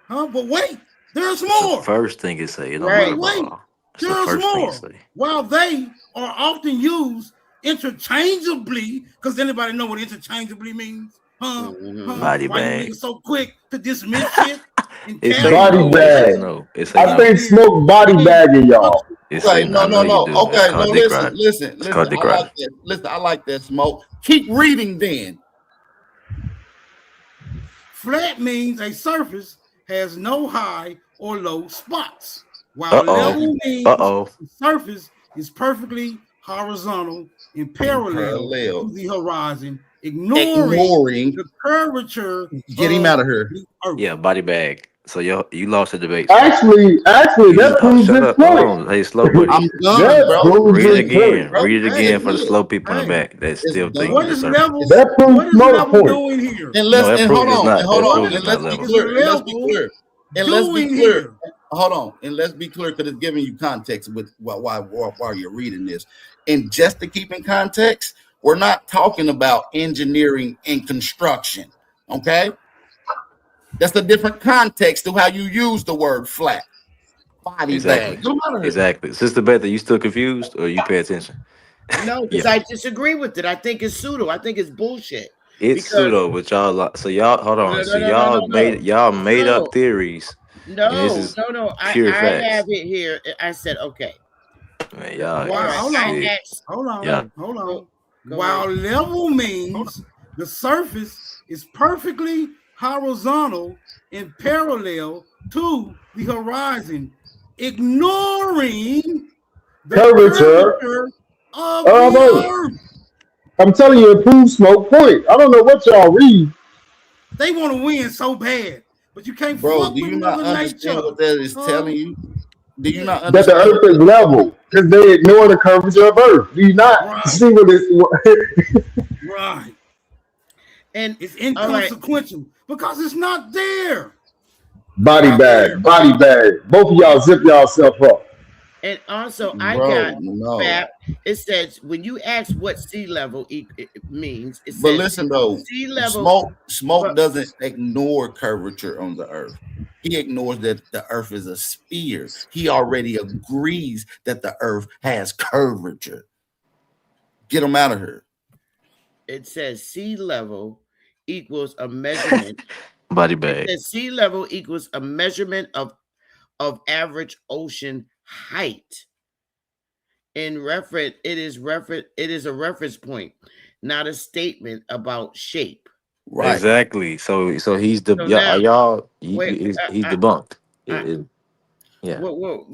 Huh? But wait, there's It's the more. first thing it say. It don't Wait, matter wait, about all. It's the there's first thing more. it say. While they are often used interchangeably, because anybody know what interchangeably means? Huh? Body Why you bag. niggas so quick to dismiss shit? and It say carry Body no. on? It say bag. no. It say I no. think Smoke body bagging y'all. It say Okay, no. I know you do. It's Okay, no, called dick ride. listen. It's called dick I like ride. that. Listen, I like that, Smoke. Keep reading then. Flat means a surface has no high or low spots, while Uh-oh. level means Uh-oh. the surface is perfectly horizontal and parallel to the horizon, ignoring the curvature. Get him out of here. the earth. Yeah, body bag. So you lost the debate. Actually, that proves Shut his up. Hold point. on. Hey, slow buddy. I'm done, That bro. proves Read it his again. point. Read it Hey, again for the look. slow people in the Hey, back that It's still done. think What it's is surface. level? That proves What is Smoke's level point. doing here? And No, let's that and proof hold is on, not. and hold That on, proof and is let's not be level. clear. And let's be Level clear. And let's be doing clear. here? Hold on, and let's be clear because it's giving you context with while you're reading this. And just to keep in context, we're not talking about engineering and construction. Okay, that's a different context to how you use the word flat. Body Exactly. bag. Come out of here. Exactly. Sister Beth, are you still confused or you pay attention? No, because Yeah. I disagree with it. I think it's pseudo. I think it's bullshit. It's Because pseudo, but y'all so y'all hold on. So y'all made up theories No, is no. I pure facts. have it here. I said, okay. Man, y'all, Wow, y'all hold on, sick. hold on, Yeah. hold on. Go While ahead. level means the surface is perfectly horizontal and parallel to the horizon, ignoring the Curvature curvature of of the Earth. earth. I'm telling you, improved smoke point. I don't know what y'all read. They want to win so bad, but you can't Bro, fuck do with you not Mother understand Nature. what that is telling you? Do you not That the understand Earth is level because they ignore the curvature of Earth. Do you not Right. see what this? Right. And it's all right. inconsequential because it's not there. Body bag, body bag. Both of y'all zip yourself up. And also, I Bro, got no. FAP. It says when you ask what sea level it means, it But says listen though, sea level. smoke doesn't ignore curvature on the earth. He ignores that the earth is a sphere. He already agrees that the earth has curvature. Get him out of here. It says sea level equals a measurement. Body It bag. says sea level equals a measurement of average ocean height. In reference, it is a reference point, not a statement about shape. Right. Exactly. So he's the So y'all. now, y'all wait, he's debunked. Yeah.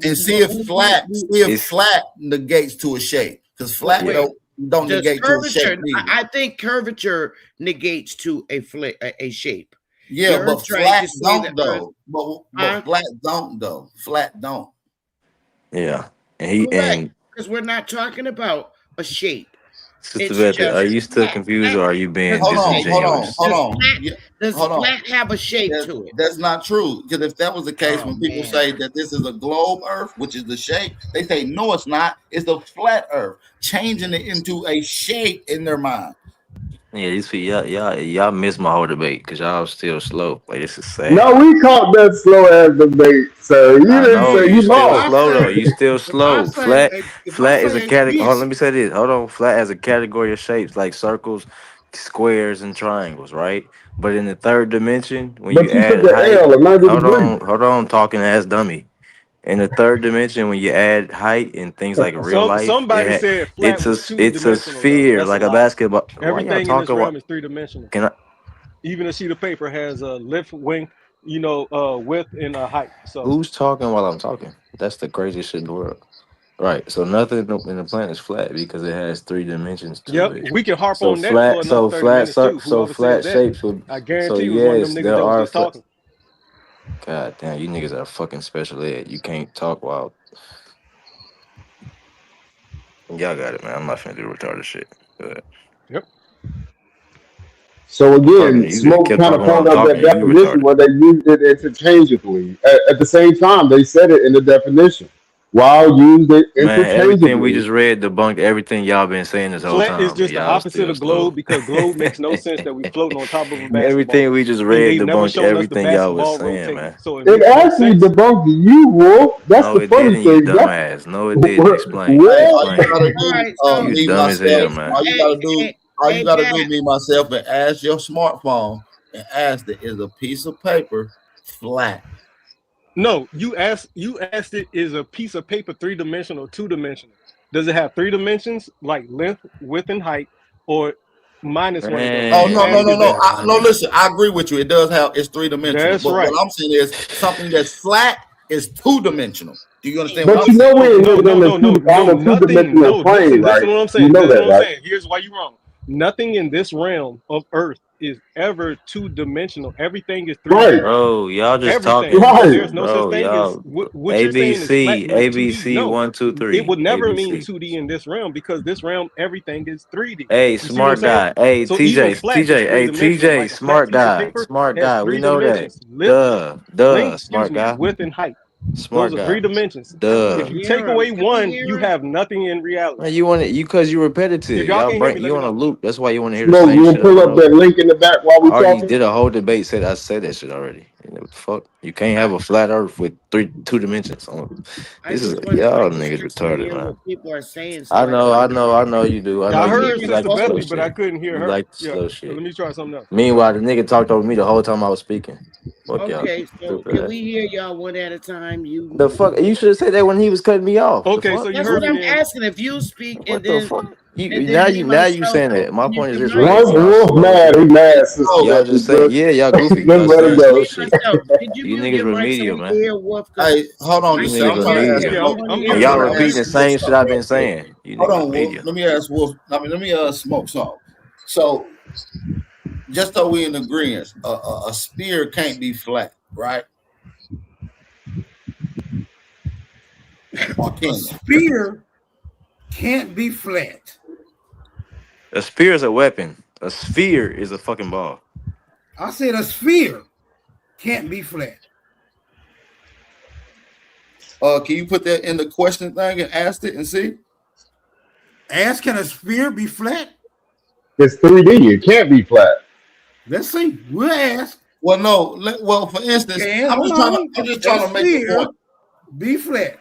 And see if flat negates to a shape, because flat don't does negate to a shape. curvature? I think curvature negates to a shape. Yeah, You're but trying flat to say don't that though. But flat don't though. Flat don't. Yeah. And he correct, and because we're not talking about a shape. Sister It's Beth, just are you still flat. confused or are you being Hold on. disingenuous? Does Hold on. flat have a shape to it? That's not true. Because if that was the case, when people man. say that this is a globe Earth, which is the shape, they say no, it's not. It's a flat Earth, changing it into a shape in their mind. Yeah, these people, y'all missed my whole debate because y'all still slow. Like this is sad. No, we caught that slow ass debate, sir. You I didn't know say you you still lost. slow though. You still slow. Flat is a category. Hold on, yes. let me say this. Hold on. Flat has a category of shapes like circles, squares, and triangles, right? But in the third dimension, when But you you took add the height, L, a 90 hold degree. on, talking ass dummy. In the third dimension, when you add height and things like real life, Somebody said flat was it's a two-dimensional though. sphere That's a like a lie. basketball. Why y'all Everything in this talking realm about? is three-dimensional. Can I? Even a sheet of paper has a length, width, width and a height. So Who's talking while I'm talking? That's the craziest shit in the world. Right. So nothing in the planet is flat because it has 3 dimensions to yep, it. we can harp So on that for another 30 minutes too. Whoever said that, shapes would. I So guarantee you was one of them yes, niggas there that was are just talking. God damn, you niggas are fucking special ed. You can't talk while y'all got it, man. I'm not finna do retarded shit. But Yep. So fucking, again, you could have Smoke kept kind of talking while I'm pulled up that talking. You definition retarded. where they used it interchangeably. At the same time, they said it in the definition. While used it Man, everything we interchangeably. just read debunked everything y'all been saying this whole Flat is time, and just the y'all opposite still of slow. globe because globe makes no sense that we floating on top of a basketball. Everything we just And read they've never debunked shown us the everything y'all was basketball saying, rotating. man. So it It makes no actually sense. debunked you, Wolf. That's No, the it funny didn't, you thing. dumbass. No, it didn't. Explain. What? All you Explain. gotta All do, right, so You me dumb as hell, myself. man. All you gotta do, Pat, me myself, and ask your smartphone and ask it, is a piece of paper flat? No, you asked it, is a piece of paper 3-dimensional or 2-dimensional? Does it have 3 dimensions like length, width, and height, or minus one of those? Oh You no, ask it that. no, listen, I agree with you. It does have it's 3-dimensional, That's but right. what I'm saying is something that's flat is 2-dimensional. Do you understand what But I'm you know saying? we ain't living on No, a nothing. two-dimensional plane, Listen right? what I'm saying. You know Listen that, what I'm right? saying. Here's why you're wrong. Nothing in this realm of Earth is ever 2-dimensional. Everything is 3D. Right. Bro, y'all just Everything. talking. So there's no such Bro, thing as y'all what you're saying is flat means 2D. ABC No, 1, 2, 3. it would never mean ABC. 2D in this realm because this realm everything is 3D. Hey, You see what I'm smart saying? guy. Hey, So even flat is Hey, 3-dimensional. Like a flat smart piece of guy. paper Smart has guy. We 3 know that. dimensions. Length, Smart guy. width, and height. Smart Those are guy. 3 dimensions. If you take away one, you have nothing in reality. Man, you want it, because you're repetitive. If y'all Y'all can't hear me, bring let you me on a know. loop. That's why you want to hear the Smoke, same you shit gonna pull over and up that over. link in the back while I we already talking? did a whole debate. I said that shit already. What the fuck? You can't have a flat Earth with two dimensions. This is y'all niggas retarded, man. What people are saying. So I know you do. I know I you heard like Sister the slow Bethany, but I shit. couldn't hear You her. like the Yeah. slow So shit. let me try something else. Meanwhile, the nigga talked over me the whole time I was speaking. Fuck y'all. Okay, so Stupid can ass. we hear y'all one at a time? The fuck? You should have said that when he was cutting me off. The Okay, fuck? so you That's heard what me I'm then. asking. If you speak What and the then fuck? and Now then you myself saying that. My open point is your this, mic. right? Wolf, Y'all Wolf slow mad. shit. He mad, sister. Y'all just say, yeah, y'all goofy. Just Y'all let saying it slow go. shit. Myself, could you You mute niggas your mic so remedial, we man. can hear Wolf? Hey, hold on, You Lisa. niggas I'm trying to ask remedial. Yeah, Wolf. I want to I'm hear And good y'all now. Wolf. I'm repeating good. the Ask Wolf same shit something I've real been quick. saying. You Hold niggas on, Wolf. remedial. Let me ask Wolf. Let me smoke something. So just so we in agreement, a spear can't be flat, right? Or A can it? spear can't be flat. A spear is a weapon. A sphere is a fucking ball. I said a sphere can't be flat. Can you put that in the question thing and ask it and see? Ask, can a sphere be flat? It's 3D. It can't be flat. Let's see. We'll ask. Well, no. Well, for instance, Can I'm just trying to make a sphere point. be flat?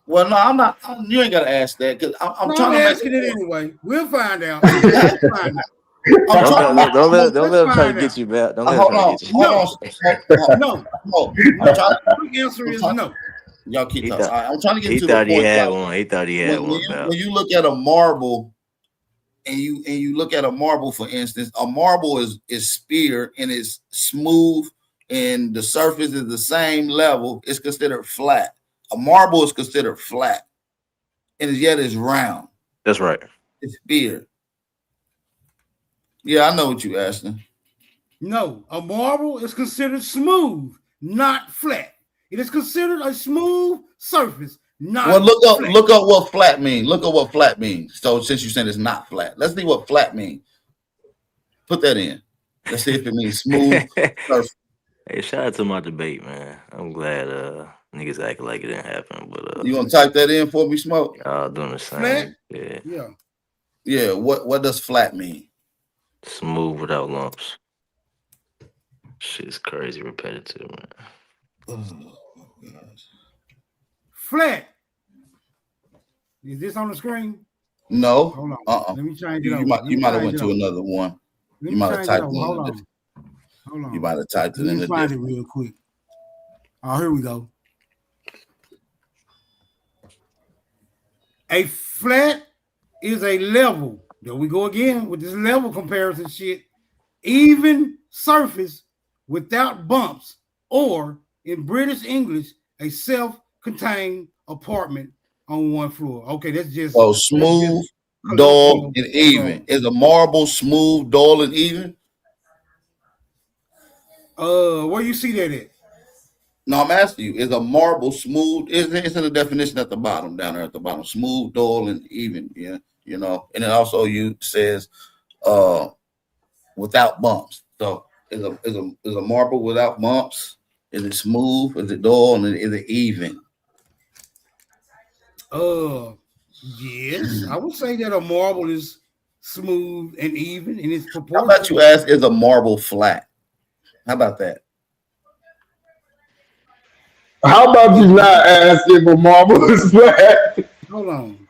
Well, no, I'm not. You ain't got to ask that because I'm No, trying I'm to make asking a it point. anyway. We'll find out. Let's find out. I'm trying to make Don't let Let's him try to find get out. you back. Don't let him hold try to on, get you. No. no. The answer is no. Y'all keep He talking. thought All right, I'm trying to get he to the thought he point. had Like, one. He thought he had one, when pal. you look at a marble, and you look at a marble, for instance, a marble is spear and it's smooth, and the surface is the same level. It's considered flat. A marble is considered flat, and yet it's round. That's right. It's spear. Yeah, I know what you asking. No, a marble is considered smooth, not flat. It is considered a smooth surface, not Well, flat. look up what flat means. Look up what flat means. So since you said it's not flat, let's see what flat means. Put that in. Let's see if it means smooth surface. Hey, shout out to my debate, man. I'm glad niggas acting like it didn't happen, but You gonna type that in for me, Smoke? y'all doing the Flat? same. Yeah. Yeah. Yeah. What does flat mean? Smooth without lumps. Shit's crazy repetitive, man. Flat. Is this on the screen? No. Hold on. Let me change it over. You might have went to another one. You might have typed Hold in. on. Hold on. You might have typed it Let in me a find it different. real quick. Oh, here we go. A flat is a level. There we go again with this level comparison shit. Even surface without bumps, or in British English, a self-contained apartment on one floor. Okay, that's just smooth, dull, and even. Is a marble smooth, dull, and even? Where you see that at? No, I'm asking you, is a marble smooth? It's in the definition at the bottom, down there at the bottom. Smooth, dull, and even. Yeah, you know. And it also says without bumps. So is a marble without bumps? Is it smooth? Is it dull? And is it even? Yes. I would say that a marble is smooth and even in its proportion. How about you ask, is a marble flat? How about that? How about you not ask if a marble is flat? Hold on.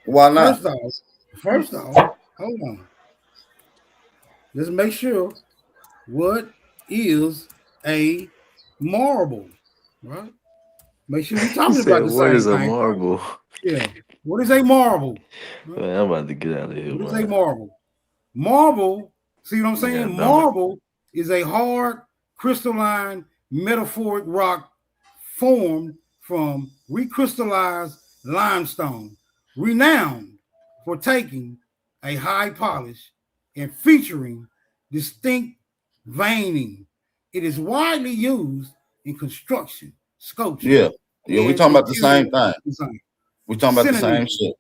Why not? First off, hold on. Let's make sure. What is a marble? Right? Make sure we're He talking said, about the "What same is a thing. marble?" Yeah. What is a marble? Man, I'm about to get out of here, What is man. a marble? Marble, see what I'm saying? Yeah, dumb it. Marble is a hard, crystalline, metaphoric rock formed from recrystallized limestone, renowned for taking a high polish and featuring distinct veining. It is widely used in construction, sculpture. Yeah, we're and talking about the same interior thing. design. We're talking about the same Synonym. shit.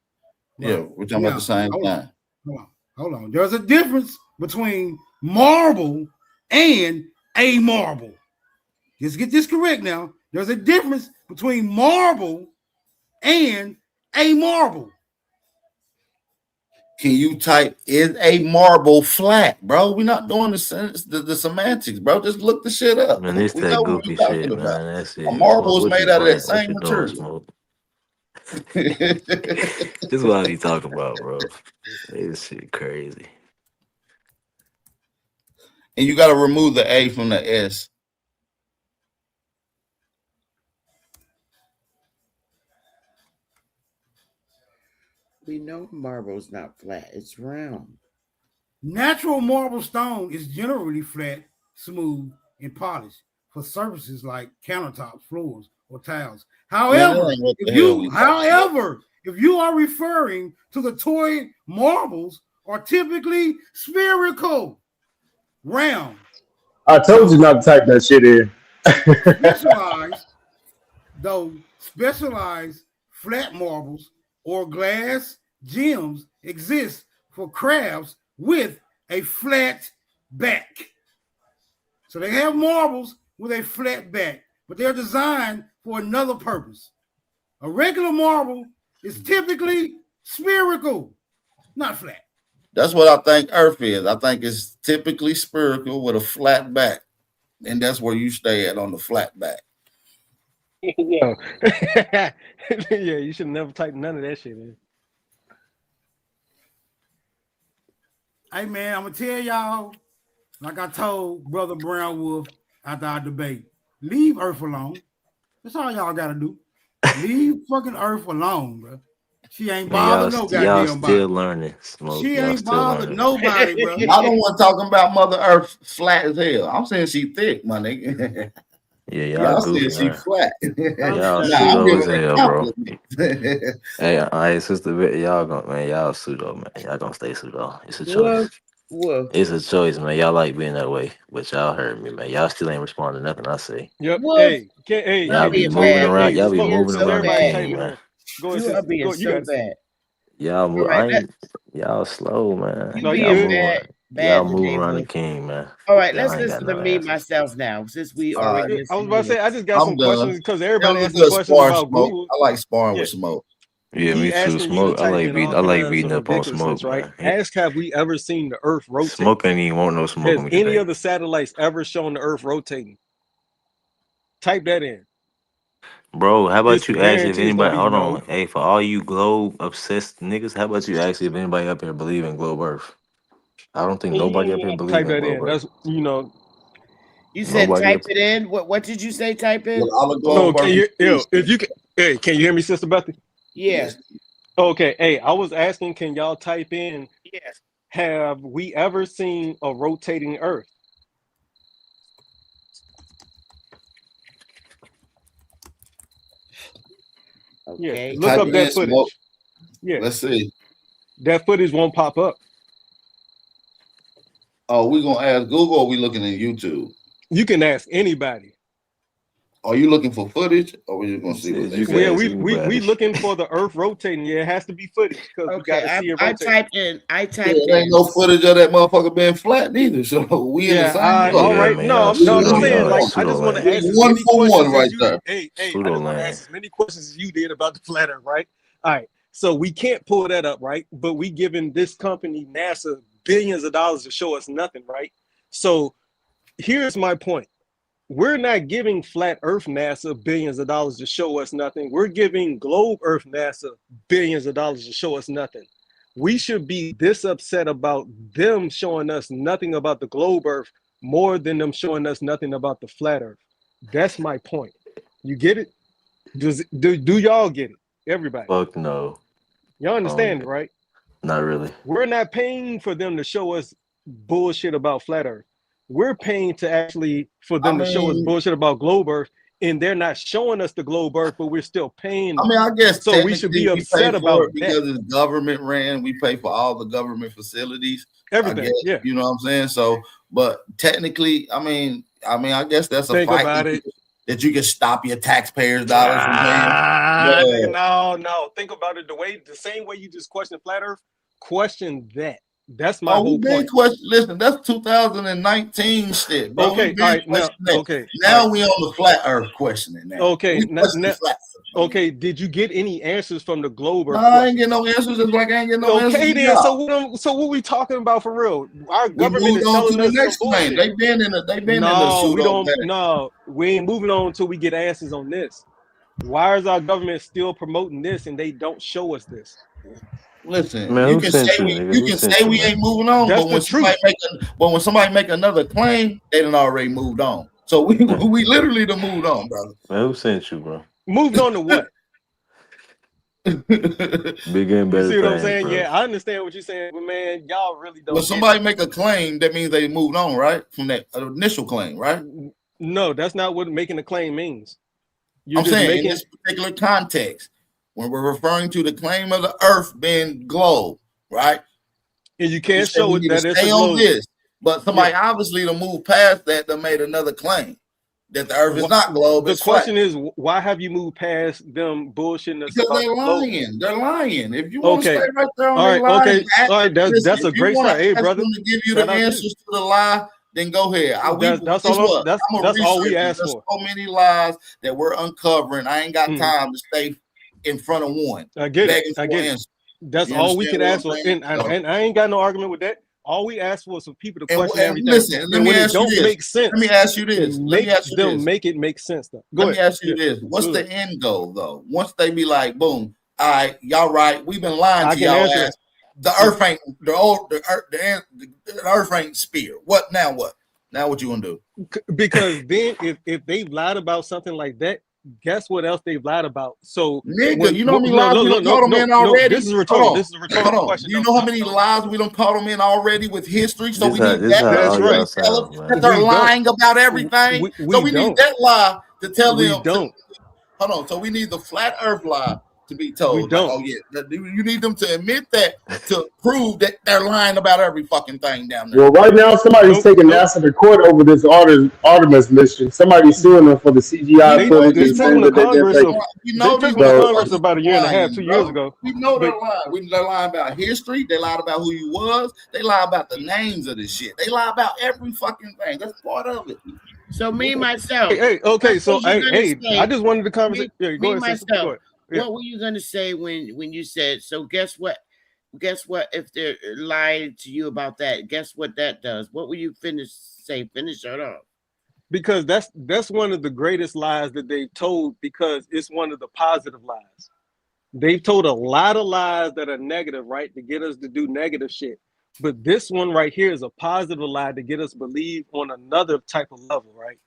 Right. Yeah, we're talking about the same thing. Hold on. There's a difference between marble and a marble. Just get this correct now. There's a difference between marble and a marble. Can you type is a marble flat, bro? We're not doing the semantics, bro. Just look the shit up. Man, it's We that know what goofy we're talking shit, about. man. That's it. A marble Smoke, is what made you out of that playing? What same you doing, material. Smoke? This is what I be talking about, bro. This shit crazy. And you got to remove the A from the S. We know marble's not flat; it's round. Natural marble stone is generally flat, smooth, and polished for surfaces like countertops, floors, or tiles. However, if you are referring to the toy marbles, are typically spherical, round. I told you not to type that shit in. Specialized flat marbles or glass gems exist for crafts with a flat back. So they have marbles with a flat back, but they're designed for another purpose. A regular marble is typically spherical, not flat. That's what I think Earth is. I think it's typically spherical with a flat back. And that's where you stay at, on the flat back. Yeah. Yeah, you should never type none of that shit in. Hey man, I'm gonna tell y'all, like I told Brother Brown Wolf after our debate, leave Earth alone. That's all y'all gotta do. Leave fucking Earth alone, bro. She ain't bothered no goddamn Y'all body. still learning, Smoke. She Y'all ain't still bothered learning. nobody, bro. I don't want talking about Mother Earth flat as hell. I'm saying she thick, my nigga. Yeah, Y'all y'all saying goofy, she man. flat. Y'all I'm pseudo as giving her hell, bro. compliment. Hey, sister, y'all gonna, man, y'all pseudo, man. Y'all gonna stay pseudo. It's a choice. Woof. It's a choice, man. Y'all like being that way, but y'all heard me, man. Y'all still ain't responding to nothing I say. Yep. Woof. Hey, Y'all be being moving bad. around. Hey, Y'all be Smoke, moving tell around the everybody to king, type in. man. Go ahead, You are sister. being Go, you so got it. bad. Y'all move. All right, I ain't. Y'all slow, man. you No, you Y'all good. being move. bad Y'all move today, around the Wolf. king, man. All right, Y'all let's ain't got listen to no me answers. myself now, since we All already right, I was listened about to to say, I just got I'm some done. questions because It everybody was a asking good questions spar about Smoke. Google. I like sparring Yeah, with Smoke. Yeah, he me too. asking you to Smoke. I type like in all kinds beating of up on ridiculousness, Smoke, right? man. Ask, have we ever seen the Earth rotate? Smoke ain't even want no smoke Has with me any today. of the satellites ever shown the Earth rotating? Type that in. Bro, how It's about you ask if guaranteed it's gonna anybody, be hold no. on, hey, for all you globe obsessed niggas, how about you ask if anybody up here believe in globe Earth? I don't think nobody up here believe Type in that globe in. Earth. That's You said Nobody type up. it in. What did you say? Type in. With all the No, globe can you? Earth If you can, hey, can you hear me, Sister Bethy? Yeah. Okay. Hey, I was asking, can y'all type in? Yeah. Have we ever seen a rotating Earth? Okay. Yeah. Look Type up it that in, Smoke. footage. Yeah. Let's see. That footage won't pop up. Oh, we gonna ask Google, or we looking at YouTube? You can ask anybody. Are you looking for footage, or we just gonna see what they You can say? Yeah, ask we anybody. looking for the Earth rotating. Yeah, it has to be footage because we got Okay. to see it I rotate. typed in. I Yeah, typed there ain't in. no footage of that motherfucker being flat neither. So we in the Yeah, same all boat. Yeah, right. man, No, y'all I'm just pseudo, saying, y'all like, in I pseudo just want to land. ask as One many for one questions right as you there. did. Hey, I Pseudo just want to land. ask as many questions as you did about the flat Earth, right? All right. So we can't pull that up, right? But we giving this company NASA billions of dollars to show us nothing, right? So here's my point. We're not giving Flat Earth NASA billions of dollars to show us nothing. We're giving Globe Earth NASA billions of dollars to show us nothing. We should be this upset about them showing us nothing about the Globe Earth more than them showing us nothing about the Flat Earth. That's my point. You get it? Do y'all get it? Everybody. Fuck no. Y'all understand it, right? Not really. We're not paying for them to show us bullshit about Flat Earth. We're paying to actually for them to show us bullshit about Globe Earth, and they're not showing us the Globe Earth, but we're still paying them. I guess So we should be technically we pay upset for about it because it's government ran. We pay for all the government facilities. Everything, I guess, yeah. you know what I'm saying? So, but technically, I guess that's a Think fight about it. that you can stop your taxpayers' dollars from paying. No. Think about it the same way you just questioned Flat Earth. Question that. That's my whole We've been point. Listen, that's 2019 shit, bro. Okay, We've been all right, now, questioning that. okay, Now all right. we on the flat Earth questioning that. Okay, We question flat Earth Okay, did you get any answers from the Globe No, Earth I question? ain't getting no answers. Just like I ain't getting no answers. Okay, from then. y'all. So what we talking about for real? Our We government moved is on to telling the us some next claim. bullshit. They've been in the No, we pseudo don't. back. No, we ain't moving on until we get answers on this. Why is our government still promoting this and they don't show us this? Listen, Man, you who can sent say you, we nigga? you Who can sent say you, we man? ain't moving on, That's but the when truth. somebody make another claim, they done already moved on. So we literally done moved on, brother. Man, who sent you, bro? Moved on to what? Bigger and You better see what I'm things, saying? bro. Yeah, I understand what you're saying, but man, y'all really don't When get somebody it. make a claim, that means they moved on, right? From that initial claim, right? No, that's not what making a claim means. You're I'm just saying making in this particular context, when we're referring to the claim of the earth being globe, right? and you You can't said we show it need to that it's a stay on globe. this, but somebody Yeah. obviously to move past that, they made another claim that the earth is not globe, The it's flat. question is, why have you moved past them bullshitting us Because about they're the globe? lying. They're lying. If you want to Okay. stay right there on All their right. line, Okay. All right. That's a if you great want start. to Hey, ask brother. them to give you Shout the out to you. answers to the lie, then go ahead. That's Guess all. what? I'm a That's all we researcher. asked There's for. so many lies that we're uncovering. I ain't got Mhm. time to stay in front of one I get it. begging I for get it. answers. That's You all we understand could what ask I'm for, saying? and I ain't got no argument with that. All we ask for is for people to And question everything. listen, let And me when it ask you don't this. make sense, Let me ask you this. then Let me make ask you them this. make it make sense. Though. Go Let me ahead. ask you Yeah. this. What's Good. the end goal though? Once they be like, boom, all right, y'all right. We've been lying I to can y'all answer ass. The earth ain't the earth ain't spear. What now? What? Now what you gonna do? Because then if they've lied about something like that, guess what else they've lied about? So Nigga, you know how many lies we done caught them in already? This is rhetorical. This is a rhetorical Hold on. question. Do you know how many lies we done caught them in already with history? So we need This that how lie all to y'all tell sound, them man. that they're We don't. lying about everything. We So we need don't. that lie to tell We them. don't. Hold on. So we need the flat earth lie to be We told. Like, don't. oh yeah, you need them to admit that to prove that they're lying about every fucking thing down there. Well, right now somebody's taking NASA to court over this Artemis mission. Somebody's suing them for the CGI footage They and took them saying to that they're Congress. fake. They took them to Congress about a year and a half, 2 years ago. We know But they're lying. They're lying about history. They lied about who you was. They lie about the names of this shit. They lie about every fucking thing. That's part of it. So me myself. Hey, okay. So what were you gonna say? I just wanted the conversation. Me, Yeah, go me ahead, sister. Go myself. ahead. Yeah. What were you gonna say when you said? So guess what? Guess what? If they're lying to you about that, guess what that does? What will you finish it off? Because that's one of the greatest lies that they've told, because it's one of the positive lies. They've told a lot of lies that are negative, right, to get us to do negative shit. But this one right here is a positive lie to get us believe on another type of level, right?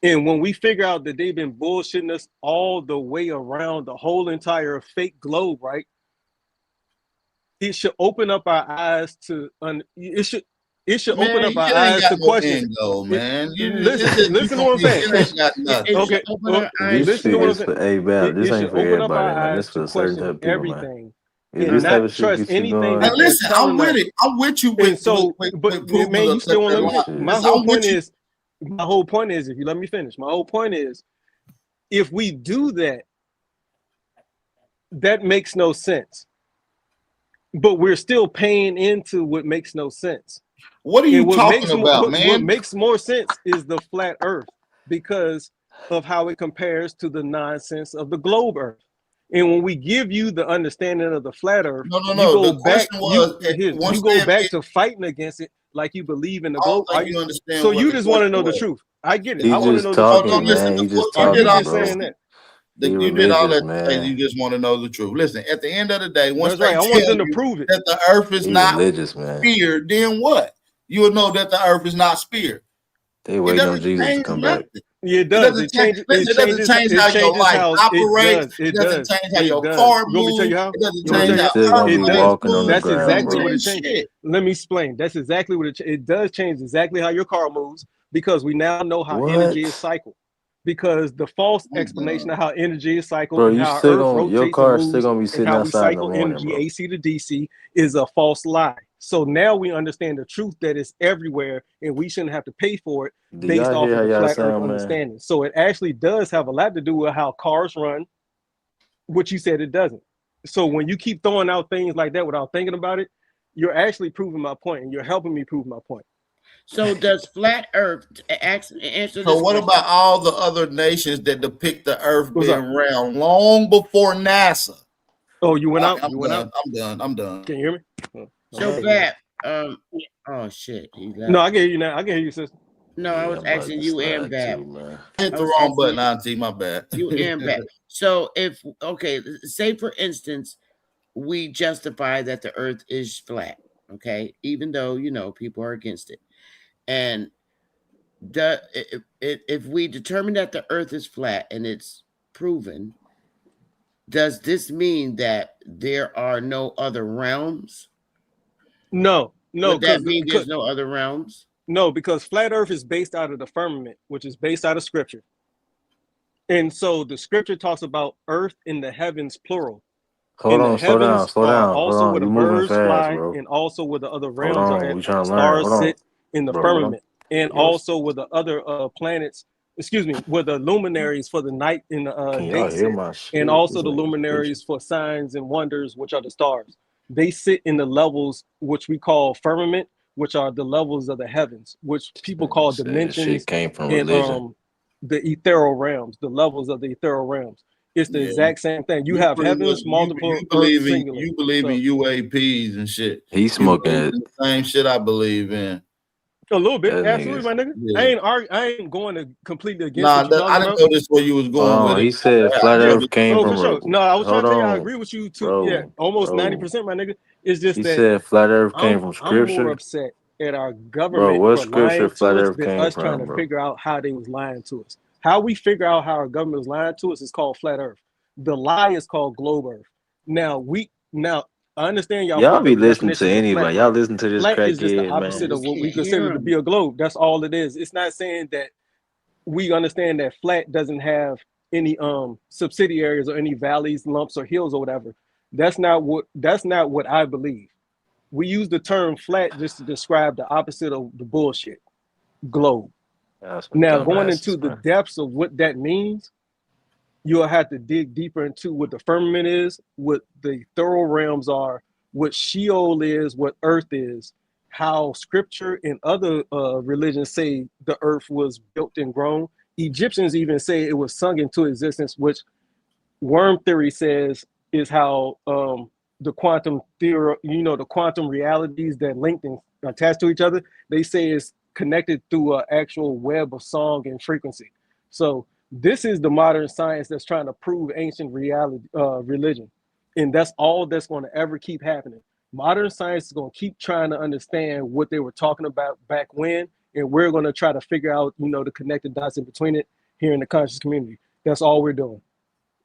And when we figure out that they've been bullshitting us all the way around the whole entire fake globe, right? It should open up our eyes to it should Man, open up our it ain't eyes got to no questions. end goal, man. Listen to what I'm saying. It ain't got nothing. Okay, This listen shit to what I'm is saying. for this It ain't should for open up our everybody, man. This eyes for to a certain question type of people, man. everything If and this type not of shit trust gets you anything going, that they're Listen, telling I'm with us. it. I'm with you And so, but proving man, you still want to let me. that My they're whole lying. point is, if you let me finish, my whole point is, if we do that, that makes no sense. But we're still paying into what makes no sense. What are you talking What about, man? makes more sense is the flat Earth, because of how it compares to the nonsense of the globe Earth. And when we give you the understanding of the flat Earth, No. you go The back. question was, You once go they back admit, to fighting against it, like you believe in the I don't globe. think you understand So what you the just want to question know the was. truth. I get it. He I want to just know the talking, truth. man. He just Or you talking, just bro. saying that. He You did all religious, that to say man. you just want to know the truth. Listen, at the end of the day, once That's they right. I tell want them to you prove it. that the earth is He not religious, man. spear, then what? You will know that the earth is not spear. They It waiting on doesn't Jesus to change come back. nothing. Yeah, it It does. doesn't It change. changes. Listen, it doesn't change It how your changes life how operates. it It doesn't does. change how It your does. car You want me to tell you moves. how? It doesn't You want me change to how tell you? Still gonna earth be It does. walking on the moves. That's It ground, doesn't exactly bro. what it change changes. shit. Let me explain. That's exactly what it does change exactly how your car moves, because we now know how energy is What? cycled. Because the false explanation of how energy is cycled Bro, and you how still Earth gonna your rotates and car's still moves gonna be and sitting how we outside in the cycle morning, energy bro. AC to DC is a false lie. So now we understand the truth that it's everywhere, and we shouldn't have to pay for it Do based y'all off hear of how the y'all flat Earth sound, man? understanding. So it actually does have a lot to do with how cars run, which you said it doesn't. So when you keep throwing out things like that without thinking about it, you're actually proving my point, and you're helping me prove my point. So does flat Earth answer this So what question? about all the other nations that depict the Earth What's being up? round long before NASA? Oh, you went out. I'm You went done. out. I'm done. Can you hear me? Oh, So okay. Bat, oh shit, he left. No, I can hear you now. I can hear you, sister. No, I was I'm about asking to you and slide Bat. too, man. Hit I the was wrong asking button, you, Auntie. My bad. you and Bat. So if okay, say for instance, we justify that the Earth is flat, okay, even though people are against it, and if we determine that the Earth is flat and it's proven, does this mean that there are no other realms? No, Would that because mean there's no other realms? no, because flat Earth is based out of the firmament, which is based out of Scripture, and so the Scripture talks about Earth in the heavens, plural. Hold And the on, slow down, heavens slow are down. Hold also on, where the you moving birds fast, fly, bro. and also where the other Hold realms are on, at, we where trying the to learn. stars Hold on, sit in the bro. Hold on. firmament, and Yo, also where the other planets, excuse me, where the luminaries for the night and the can day y'all hear sit, my and shit? also This the nigga glitching. luminaries for signs and wonders, which are the stars. They sit in the levels which we call firmament, which are the levels of the heavens, which people Nigga call said this dimensions shit came from and religion. the ethereal realms, the levels of the ethereal realms. It's the Yeah. exact same thing. You You have pretty much heavens, multiple, you earth believe in singular. So UAPs and shit. He You smoking believe it. in the same shit I believe in. a little bit, That absolutely, nigga's. my nigga. Yeah. I ain't going to completely against Nah, what you're I talking didn't about. know this where you was Hold going with on, it. he said I flat know Earth this. came Oh, from. for sure. No, I was trying Hold to tell you I on, agree with you to bro. almost Bro, 90%, my nigga. It's just he that said flat Earth came from I'm more scripture. upset at our Bro, government what for scripture lying flat to us Earth than came us trying from, to bro? figure out how they was lying to us. How we figure out how our government was lying to us is called flat Earth. The lie is called globe Earth. Now I understand y'all Y'all put be the listening to definitions of flat. anybody. Y'all listen to this Flat is just the crackhead opposite man. of what we Can't hear consider to him. be a globe. That's all it is. It's not saying that we understand that flat doesn't have any subsidiaries or any valleys, lumps, or hills or whatever. That's not what I believe. We use the term flat just to describe the opposite of the bullshit, globe. Y'all some Now, going into dumbasses, the man. depths of what that means, you'll have to dig deeper into what the firmament is, what the thorough realms are, what Sheol is, what earth is, how scripture and other religions say the earth was built and grown. Egyptians even say it was sung into existence, which worm theory says is how the quantum theory, the quantum realities that linked and attached to each other, they say is connected through an actual web of song and frequency. So this is the modern science that's trying to prove ancient reality, religion, and that's all that's going to ever keep happening. Modern science is going to keep trying to understand what they were talking about back when, and we're going to try to figure out, the connected dots in between it here in the conscious community. That's all we're doing.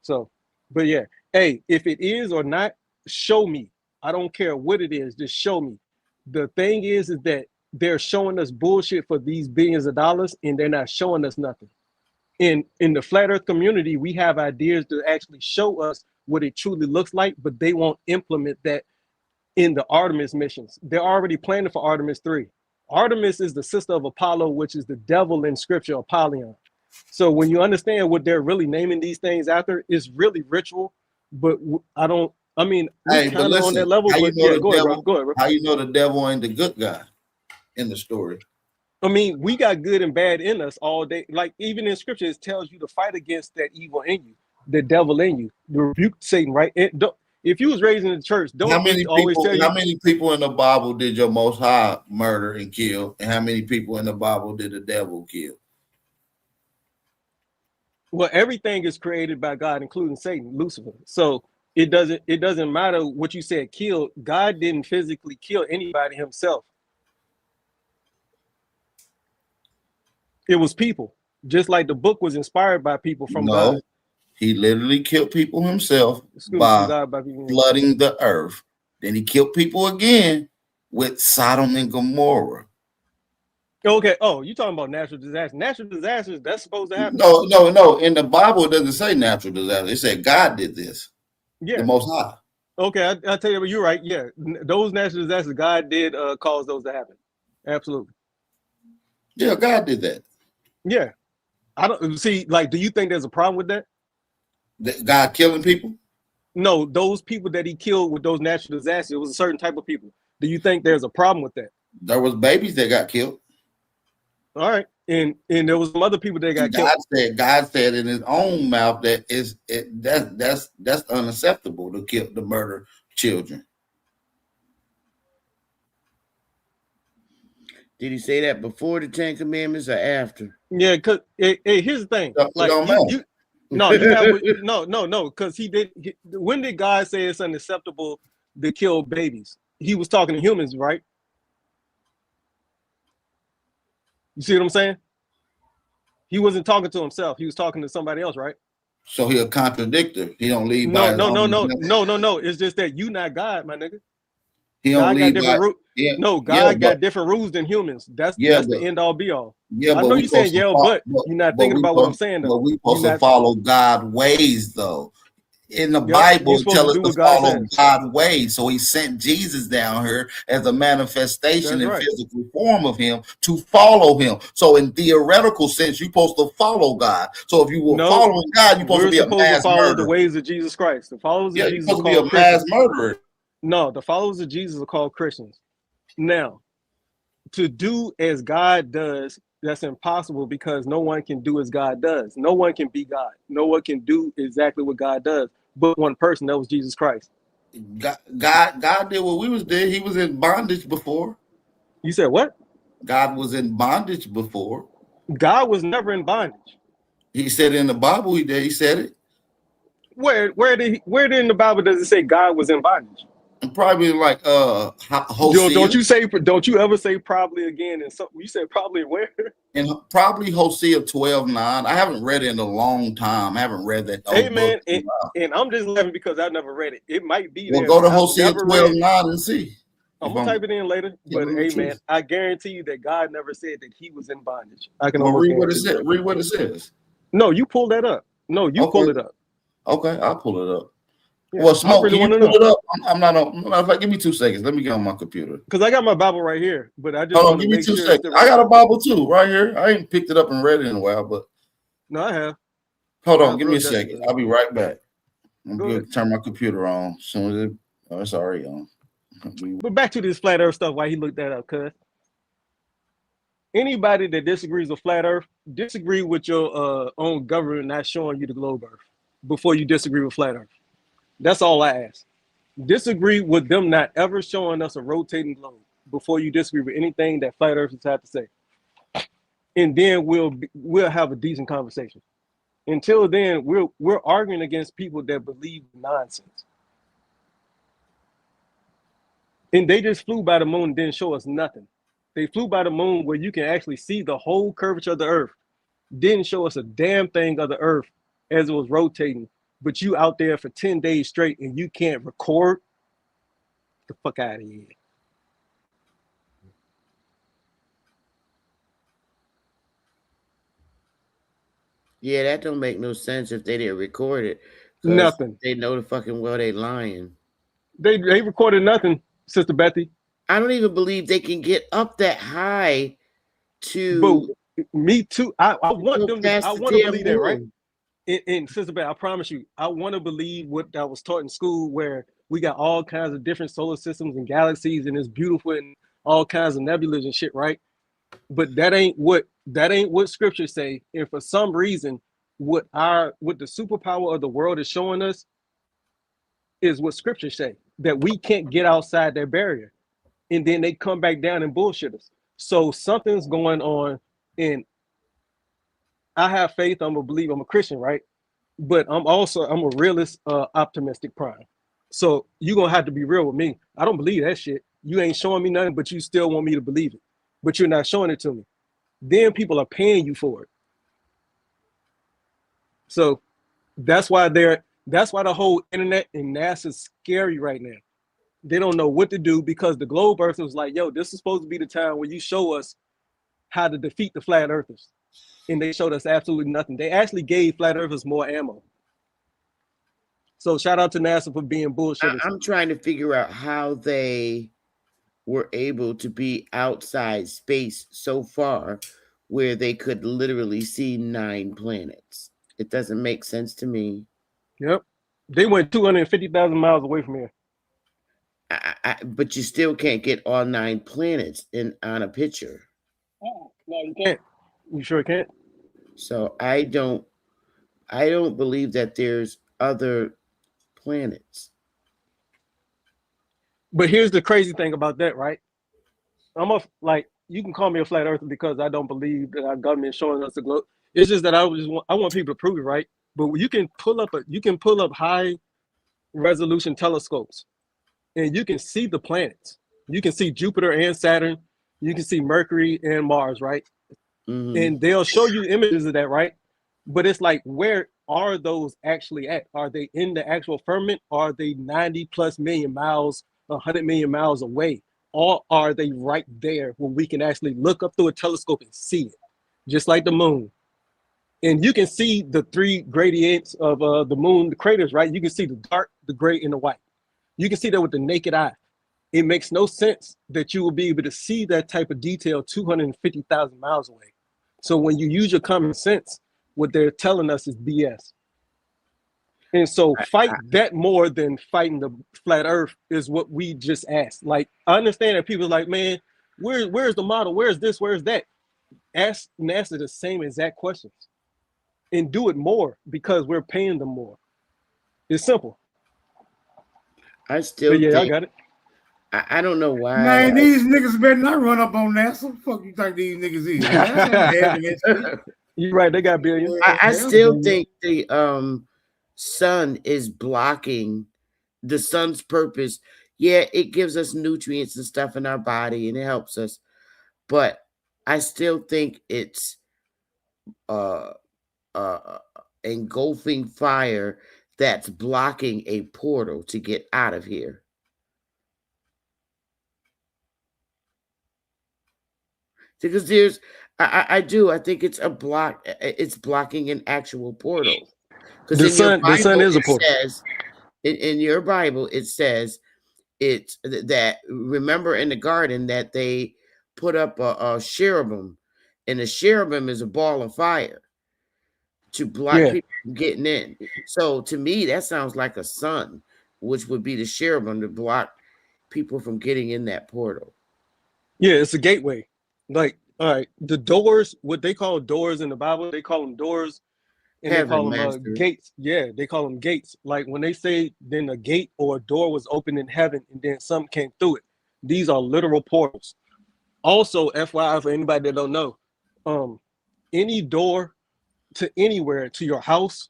So, but yeah, hey, if it is or not, show me. I don't care what it is, just show me. The thing is that they're showing us bullshit for these billions of dollars, and they're not showing us nothing. In the flat earth community, we have ideas to actually show us what it truly looks like, but they won't implement that in the Artemis missions. They're already planning for Artemis 3. Artemis is the sister of Apollo, which is the devil in scripture, Apollyon. So when you understand what they're really naming these things after, it's really ritual. But we Hey, but kind of on that listen, level. how you But know yeah, the go ahead, bro. devil? Go ahead, bro. How you know the devil ain't the good guy in the story? I mean, we got good and bad in us all day. Like even in scripture, it tells you to fight against that evil in you, the devil in you. Rebuke Satan, right? If you was raised in the church, How don't many it always tell you? How many people in the Bible did your Most High murder and kill, and how many people in the Bible did the devil kill? Well, everything is created by God, including Satan, Lucifer. So it doesn't matter what you said kill. God didn't physically kill anybody himself. It was people. Just like the book was inspired by people from God. No, he literally killed people himself From by God by people. flooding the earth. Then he killed people again with Sodom and Gomorrah. Okay. Oh, you talking about natural disasters? Natural disasters, that's supposed to happen. No. In the Bible, it doesn't say natural disaster. It said God did this. Yeah. The Most High. Okay, I'll tell you what, you're right. Yeah, those natural disasters, God did cause those to happen. Absolutely. Yeah, God did that. Yeah. I don't see, like, do you think there's a problem with that? God killing people? No, those people that he killed with those natural disasters, it was a certain type of people. Do you think there's a problem with that? There was babies that got killed. All right, and there was some other people that got killed. God said in his own mouth that that's unacceptable to murder children. Did he say that before the 10 Commandments or after? Yeah, because here's the thing. Like no, because when did God say it's unacceptable to kill babies? He was talking to humans, right? You see what I'm saying? He wasn't talking to himself. He was talking to somebody else, right? So he a contradictor. He don't lead No. by his own. It's just that you not God, my nigga. He don't God lead got different by, God got different rules than humans. That's the end all be all. Yeah, I but know we you're saying supposed to you're not thinking about what I'm saying though. But we supposed to follow God's ways though. In the Yep, Bible, you're it supposed tells to us do to what God follow says. God's ways. So he sent Jesus down here as a manifestation That's and right. physical form of him to follow him. So in theoretical sense, you're supposed to follow God. So if you were No, following God, you're supposed to be a mass follow the murderer. ways of Jesus Christ. The followers Yeah, of you're Jesus are supposed to be called a mass Christians. murderer. No, the followers of Jesus are called Christians. Now, to do as God does, that's impossible because no one can do as God does. No one can be God. No one can do exactly what God does, but one person, that was Jesus Christ. God did what we did. He was in bondage before. You said what? God was in bondage before. God was never in bondage. He said in the Bible he did. He said it. Where in the Bible does it say God was in bondage? And probably like Hosea. Don't you ever say probably again and something? You said probably where? And probably Hosea 12:9. I haven't read it in a long time. I haven't read that. Hey man, and I'm just laughing because I never read it. It might be Well, there. go to I've Hosea never 12:9 and see. I'm gonna type it in later. But hey man, I guarantee you that God never said that he was in bondage. I can almost read what it guarantee says. that. Read what it says. No, you pull that up. No, you pull it up. Okay, I'll pull it up. Yeah, Well, Smoke, really can you wanna pull know. it up? I'm not on. Matter of fact, give me 2 seconds. Let me get on my computer. Because I got my Bible right here, but I just Hold on, want to give me make 2 sure. seconds. I got a Bible too, right here. I ain't picked it up and read it in a while, but No, I have. hold on, I'm give me a real desperate. second. I'll be right back. I'm Go going ahead. to turn my computer on. As soon as it's already on. But back to this flat Earth stuff. Why he looked that up? Cause anybody that disagrees with flat Earth, disagree with your own government not showing you the globe Earth before you disagree with flat Earth. That's all I ask. Disagree with them not ever showing us a rotating globe before you disagree with anything that flat earthers have to say, and then we'll have a decent conversation. Until then, we're arguing against people that believe nonsense, and they just flew by the moon and didn't show us nothing. They flew by the moon where you can actually see the whole curvature of the Earth. Didn't show us a damn thing of the Earth as it was rotating. But you out there for 10 days straight and you can't record? Get the fuck out of here. Yeah, that don't make no sense if they didn't record it. 'cause Nothing. They know the fucking well they lying. They recorded nothing, Sister Bethy. I don't even believe they can get up that high to. But me too. I want them. past I the want to damn believe that, right? moon. And Sister Betty, I promise you, I want to believe what I was taught in school, where we got all kinds of different solar systems and galaxies, and it's beautiful and all kinds of nebulas and shit, right? But that ain't what scriptures say. And for some reason, what the superpower of the world is showing us is what scriptures say, that we can't get outside that barrier. And then they come back down and bullshit us. So something's going on, and I have faith. I'm a believer. I'm a Christian, right? But I'm a realist, optimistic prime. So you're gonna have to be real with me. I don't believe that shit. You ain't showing me nothing, but you still want me to believe it. But you're not showing it to me. Then people are paying you for it. So that's why the whole internet and NASA's scary right now. They don't know what to do because the globe earthers was like, yo, this is supposed to be the time where you show us how to defeat the flat earthers. And they showed us absolutely nothing. They actually gave flat earthers more ammo. So shout out to NASA for being bullshit. I'm trying to figure out how they were able to be outside space so far where they could literally see 9 planets. It doesn't make sense to me. Yep. They went 250,000 miles away from here. But you still can't get all 9 planets on a picture. No, you can't. You sure can't. So I don't believe that there's other planets. But here's the crazy thing about that, right? You can call me a flat earther because I don't believe that our government is showing us the globe. It's just that I want people to prove it, right? But you can pull up high resolution telescopes and you can see the planets. You can see Jupiter and Saturn. You can see Mercury and Mars, right? Mhm. And they'll show you images of that, right? But it's like, where are those actually at? Are they in the actual firmament? Are they 90 plus million miles, 100 million miles away? Or are they right there where we can actually look up through a telescope and see it? Just like the moon. And you can see the three gradients of the moon, the craters, right? You can see the dark, the gray, and the white. You can see that with the naked eye. It makes no sense that you will be able to see that type of detail 250,000 miles away. So when you use your common sense, what they're telling us is BS. And so fight that more than fighting the flat earth is what we just asked. Like, I understand that people are like, man, where's the model? Where's this? Where's that? Ask NASA the same exact questions and do it more because we're paying them more. It's simple. I still But yeah, I think got it. I don't know why. Man, these niggas better not run up on NASA. What the fuck you think these niggas is? NASA ain't having that shit. You're right. They got billions. I still think the sun is blocking the sun's purpose. Yeah, it gives us nutrients and stuff in our body and it helps us. But I still think it's engulfing fire that's blocking a portal to get out of here. Because I think it's a block. It's blocking an actual portal. Because The sun is a portal. Says, in your Bible, it says it's that. Remember in the garden that they put up a cherubim, and the cherubim is a ball of fire to block people from getting in. So to me, that sounds like a sun, which would be the cherubim to block people from getting in that portal. Yeah, it's a gateway. Like, all right, the doors, what they call doors in the Bible, they call them doors, and they call them gates. Yeah, they call them gates. Like when they say then a gate or a door was opened in heaven and then something came through it. These are literal portals. Also, FYI for anybody that don't know, any door to anywhere, to your house,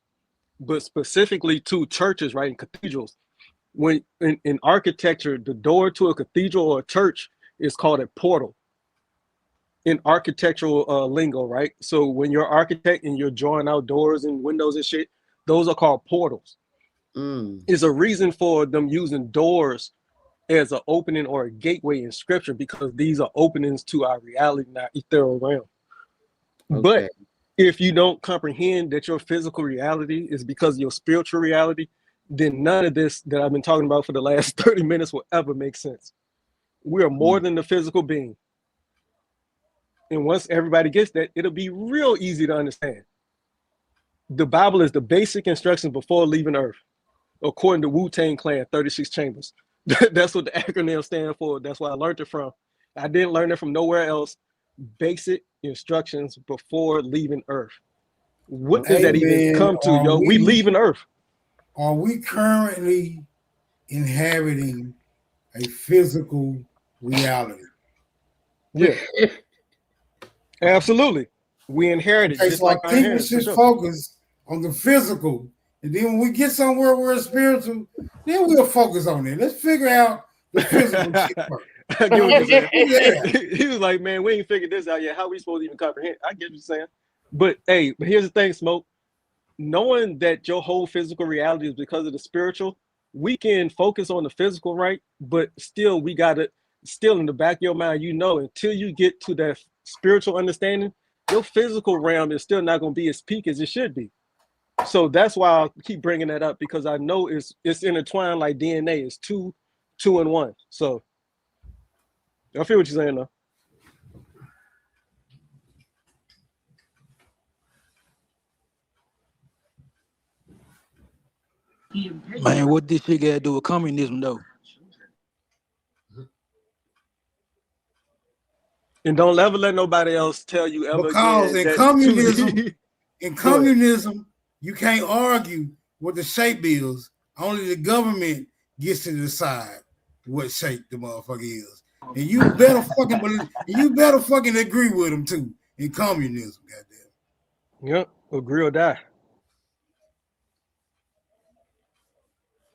but specifically to churches, right, and cathedrals. When in architecture, the door to a cathedral or a church is called a portal. In architectural lingo, right? So when you're an architect and you're drawing out doors and windows and shit, those are called portals. It's a reason for them using doors as an opening or a gateway in scripture because these are openings to our reality, not ethereal realm. Okay. But if you don't comprehend that your physical reality is because of your spiritual reality, then none of this that I've been talking about for the last 30 minutes will ever make sense. We are more than the physical being. And once everybody gets that, it'll be real easy to understand. The Bible is the basic instructions before leaving Earth, according to Wu-Tang Clan, 36 Chambers. That's what the acronym stands for. That's where I learned it from. I didn't learn it from nowhere else. Basic instructions before leaving Earth. What does that even come to, yo? We leaving Earth. Are we currently inhabiting a physical reality? Yeah. Absolutely. We inherited. Okay, just so like I our think we parents, for should sure. focus on the physical. And then when we get somewhere where it's spiritual, then we'll focus on it. Let's figure out the physical shit first. I get what you're saying. Yeah. He was like, man, we ain't figured this out yet. How we supposed to even comprehend? I get what you're saying. But hey, but here's the thing, Smoke. Knowing that your whole physical reality is because of the spiritual, we can focus on the physical, right? But still, we got to, still in the back of your mind, you know, until you get to that spiritual understanding, your physical realm is still not going to be as peak as it should be. So that's why I keep bringing that up, because I know it's intertwined like DNA. It's two in one. So I feel what you're saying, though. Man, what this shit got to do with communism, though? And don't ever let nobody else tell you ever Because again in that communism, 2D. in Go ahead. communism, you can't argue what the shape is. Only the government gets to decide what shape the motherfucker is. And you better fucking believe, you better fucking agree with them too in communism, goddamn. Yep, agree or die.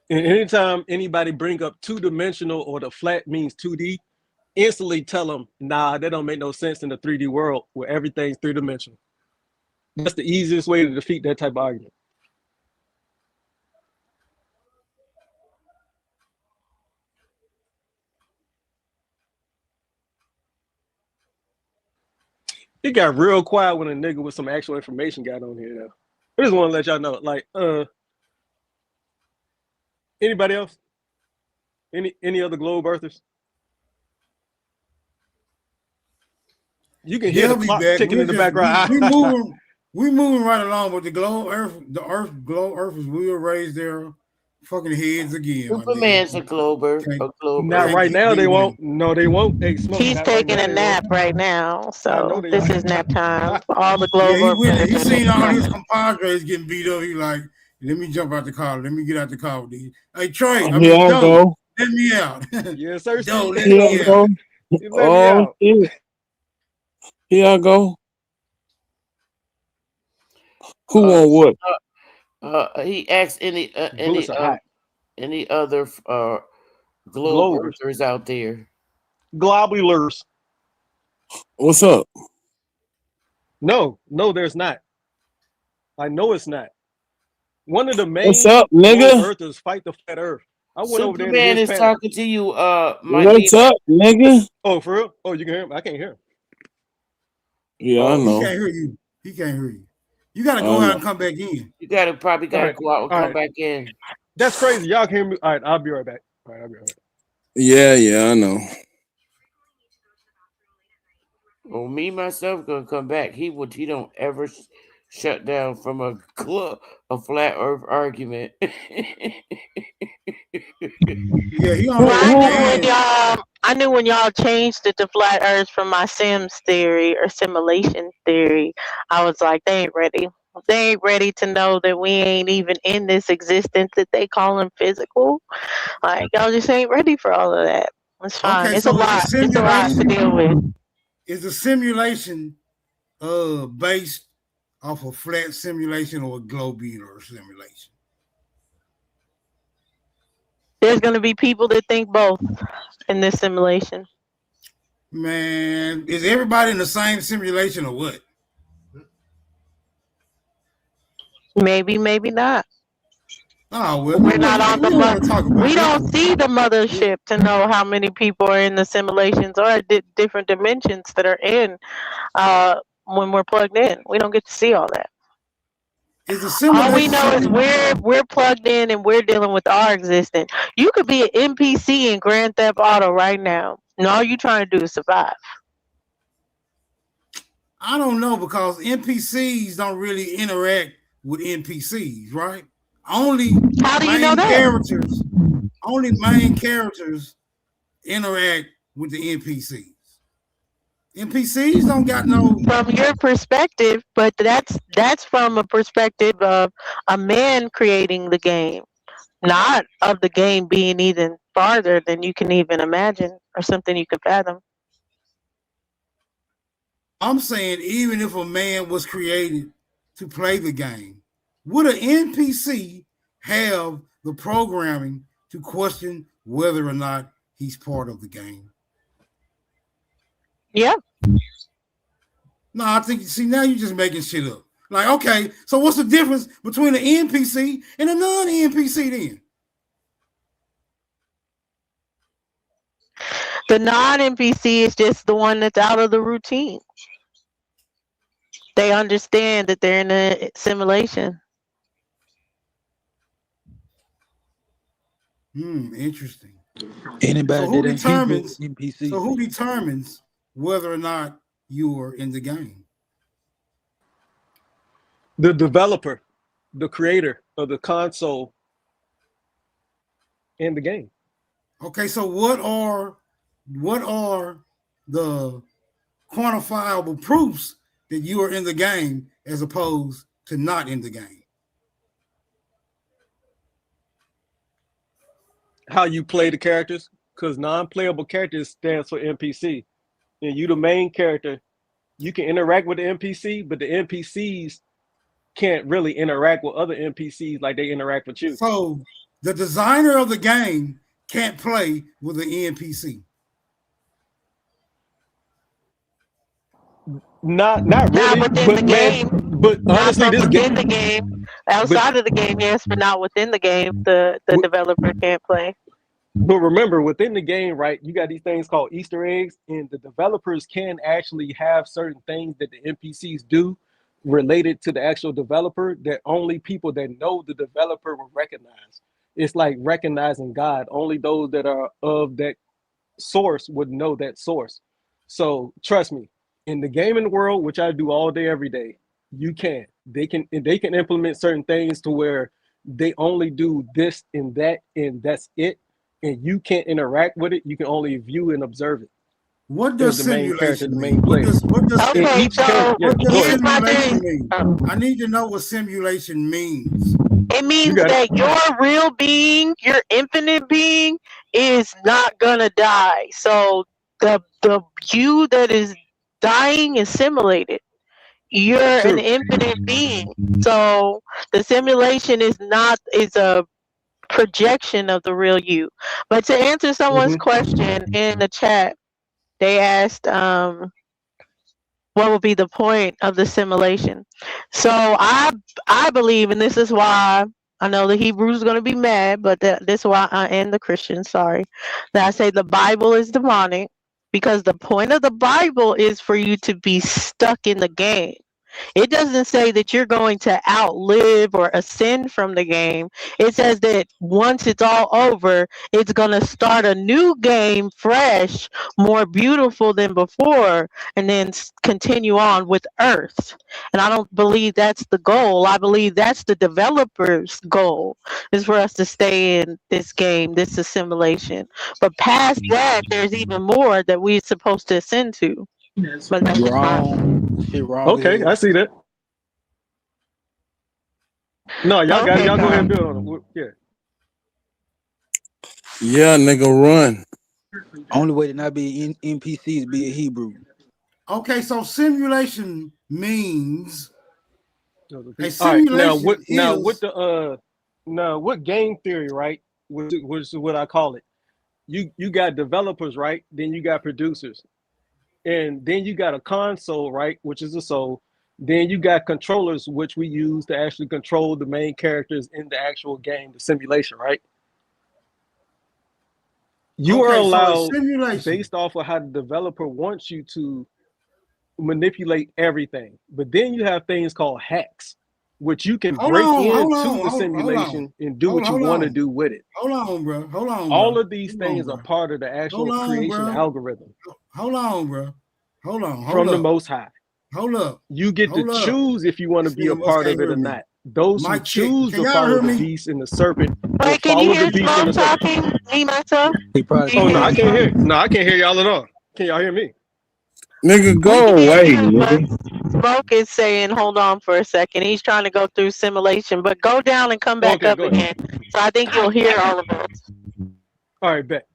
And anytime anybody bring up two-dimensional or the flat means 2D, instantly tell them, nah, that don't make no sense in the 3D world where everything's three-dimensional. That's the easiest way to defeat that type of argument. It got real quiet when a nigga with some actual information got on here. Though. I just want to let y'all know, like, anybody else? Any other globe earthers? You can hear They'll the be clock back. ticking in the background. We moving right along with the globe earthers will raise their fucking heads again. Superman's a glober. Not right now, they won't. No, they won't. Hey, Smoke, He's not right taking now, a they nap won't. right now, I know so they this are. is nap time. All the Yeah, globe he seen all his earthers. compadres getting beat up. He like, let me jump out the car. Let me get out the car with these. Hey, Trey, I Here mean, I Doe, go. let me out. Yes, sir. Doe, let Here me I out. go. Let me Oh out. shit. Here I go. Who on what? He asked any Bullets are hot. any other globe Globers. earthers out there. Globulars. What's up? No, there's not. I know it's not. One of the main What's up, globe nigga? earthers fight the flat earth. I went over there to Superman his is panel. talking to you, my What's up, nigga? Oh, for real? Oh, you can hear him? I can't hear him. Yeah, I He know. can't hear you. He can't hear you. You gotta go out and come back in. You probably gotta Alright, go out and come alright. back in. That's crazy. Y'all can hear me. All right, I'll be right back. All right, I'll be right back. Yeah, I know. Well, me myself gonna come back. He don't ever shut down from a flat Earth argument. Yeah, he Well, already I knew when y'all changed it to flat Earth from my Sims theory or simulation theory, I was like, they ain't ready. They ain't ready to know that we ain't even in this existence that they calling physical. Like y'all just ain't ready for all of that. It's fine. Okay, It's a so lot. It's a lot to deal with. is the simulation based off a flat simulation or a globular simulation? There's gonna be people that think both in this simulation. Man, is everybody in the same simulation or what? Maybe, maybe not. Oh well, We're not on the we don't want to talk about we that. don't see the mothership to know how many people are in the simulations or different dimensions that are in when we're plugged in. We don't get to see all that. Is the simulation All we know is we're plugged in and we're dealing with our existence. You could be an NPC in Grand Theft Auto right now, and all you trying to do is survive. I don't know because NPCs don't really interact with NPCs, right? Only How do you know that? Only main characters interact with the NPCs. NPCs don't got no. From your perspective, but that's from a perspective of a man creating the game, not of the game being even farther than you can even imagine or something you can fathom. I'm saying even if a man was created to play the game, would an NPC have the programming to question whether or not he's part of the game? Yeah. No, I think, see, now you're just making shit up. Like, okay, so what's the difference between an NPC and a non-NPC then? The non-NPC is just the one that's out of the routine. They understand that they're in a simulation. Interesting. Anybody So who that ain't Hebrew determines? NPC. So who determines whether or not you are in the game? The developer, the creator of the console and the game. Okay, so what are the quantifiable proofs that you are in the game as opposed to not in the game. How you play the characters, because non-playable characters stands for NPC, and you the main character. You can interact with the NPC, but the NPCs can't really interact with other NPCs like they interact with you. So the designer of the game can't play with an NPC. Not really, within the game. but honestly, this within the game, outside of the game, yes, but not within the game. The developer can't play. But remember, within the game, right, you got these things called Easter eggs, and the developers can actually have certain things that the NPCs do related to the actual developer that only people that know the developer will recognize. It's like recognizing God. Only those that are of that source would know that source. So trust me, in the gaming world, which I do all day, every day, you can. They can implement certain things to where they only do this and that, and that's it. And you can't interact with it. You can only view and observe it. What does the main character, simulation the mean? main player? What does Okay, so what does here's my simulation thing. mean? I need to know what simulation means. It means got that your real being, your infinite being, is not gonna die. So the you that is dying is simulated. You're an True. infinite being. So the simulation is a projection of the real you. But to answer someone's question in the chat, they asked what would be the point of the simulation. So I believe, and this is why I know the Hebrews are going to be mad, but this is why I am the Christian, sorry, that I say the Bible is demonic, because the point of the Bible is for you to be stuck in the game. It doesn't say that you're going to outlive or ascend from the game. It says that once it's all over, it's going to start a new game fresh, more beautiful than before, and then continue on with Earth. And I don't believe that's the goal. I believe that's the developer's goal, is for us to stay in this game, this assimilation. But past that, there's even more that we're supposed to ascend to. But that's Wrong. Shit wrong. Okay, here. I see that. No, y'all got it. Okay, Y'all go ahead and Tom. build on it. Yeah. Yeah, nigga, run. Only way to not be in NPC is be a Hebrew. Okay, so simulation means a All right. simulation What game theory, right? Which is what I call it. You got developers, right? Then you got producers. And then you got a console, right, which is a soul. Then you got controllers, which we use to actually control the main characters in the actual game, the simulation, right? You are Okay, so a allowed, simulation. based off of how the developer wants you to manipulate everything. But then you have things called hacks, which you can break into the simulation and do what you want to do with it. Hold on, bro. Hold on. All bro. of these Hold on, things bro. are part of the actual Hold on, creation bro. algorithm Hold on, bro. Hold on. Hold from the up. Most High. Hold up. You get Hold to up. choose if you want to be a Nigga must part can't of it or hear me. not. Those who Mic check. choose Can to y'all follow hear the me? beast and the serpent will Wait, can you follow hear the beast and the Smoke serpent. talking? Me, myself? He probably Do you Oh no, hear I can't Smoke? hear. No, I can't hear y'all at all. Can y'all hear me? Nigga, We go can hear away, you, but nigga. Smoke is saying, hold on for a second. He's trying to go through simulation, but go down and come back Okay, up go ahead. again. So I think you'll hear all of us. All right, bet.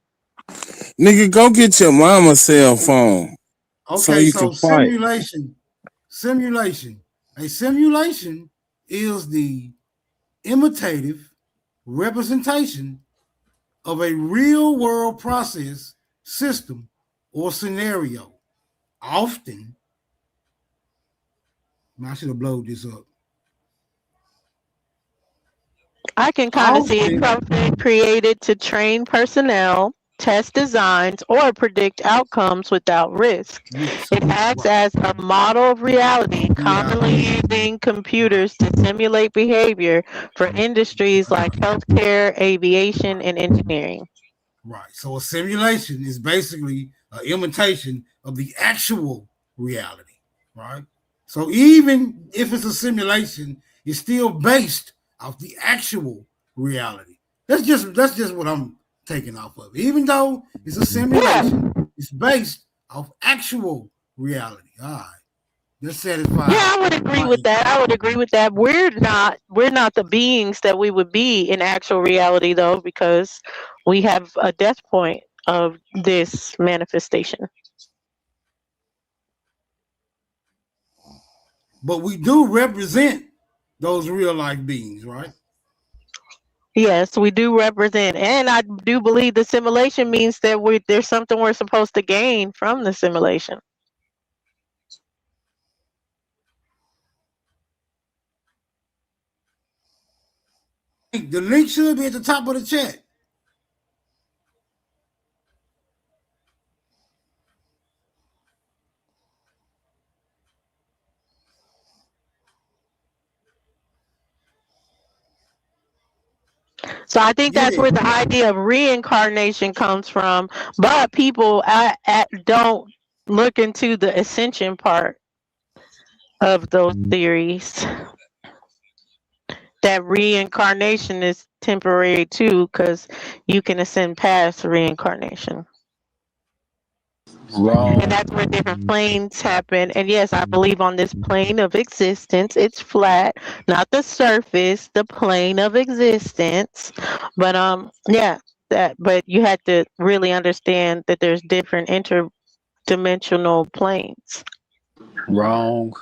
Nigga, go get your mama's cell phone so Okay, you so can fight. simulation. A simulation is the imitative representation of a real world process, system, or scenario. Often, I should have blowed this up. I can kind of see it Often, something created to train personnel, test designs, or predict outcomes without risk. yes, It acts right. as a model of reality, commonly using computers to simulate behavior for industries like healthcare, aviation, and engineering. Right. So a simulation is basically an imitation of the actual reality, right? So even if it's a simulation, it's still based off the actual reality. That's just what I'm taking off of. Even though it's a simulation, it's based off actual reality. All right. They're satisfied. Yeah, I would agree with that. I would agree with that. We're not the beings that we would be in actual reality though, because we have a death point of this manifestation. But we do represent those real life beings, right? Yes, we do represent, and I do believe the simulation means that there's something we're supposed to gain from the simulation. The link should be at the top of the chat. So I think that's where the idea of reincarnation comes from, but people don't look into the ascension part of those theories. That reincarnation is temporary too, because you can ascend past reincarnation. Wrong. And that's where different planes happen. And yes, I believe on this plane of existence, it's flat, not the surface, the plane of existence. But yeah, but you had to really understand that there's different interdimensional planes. Wrong.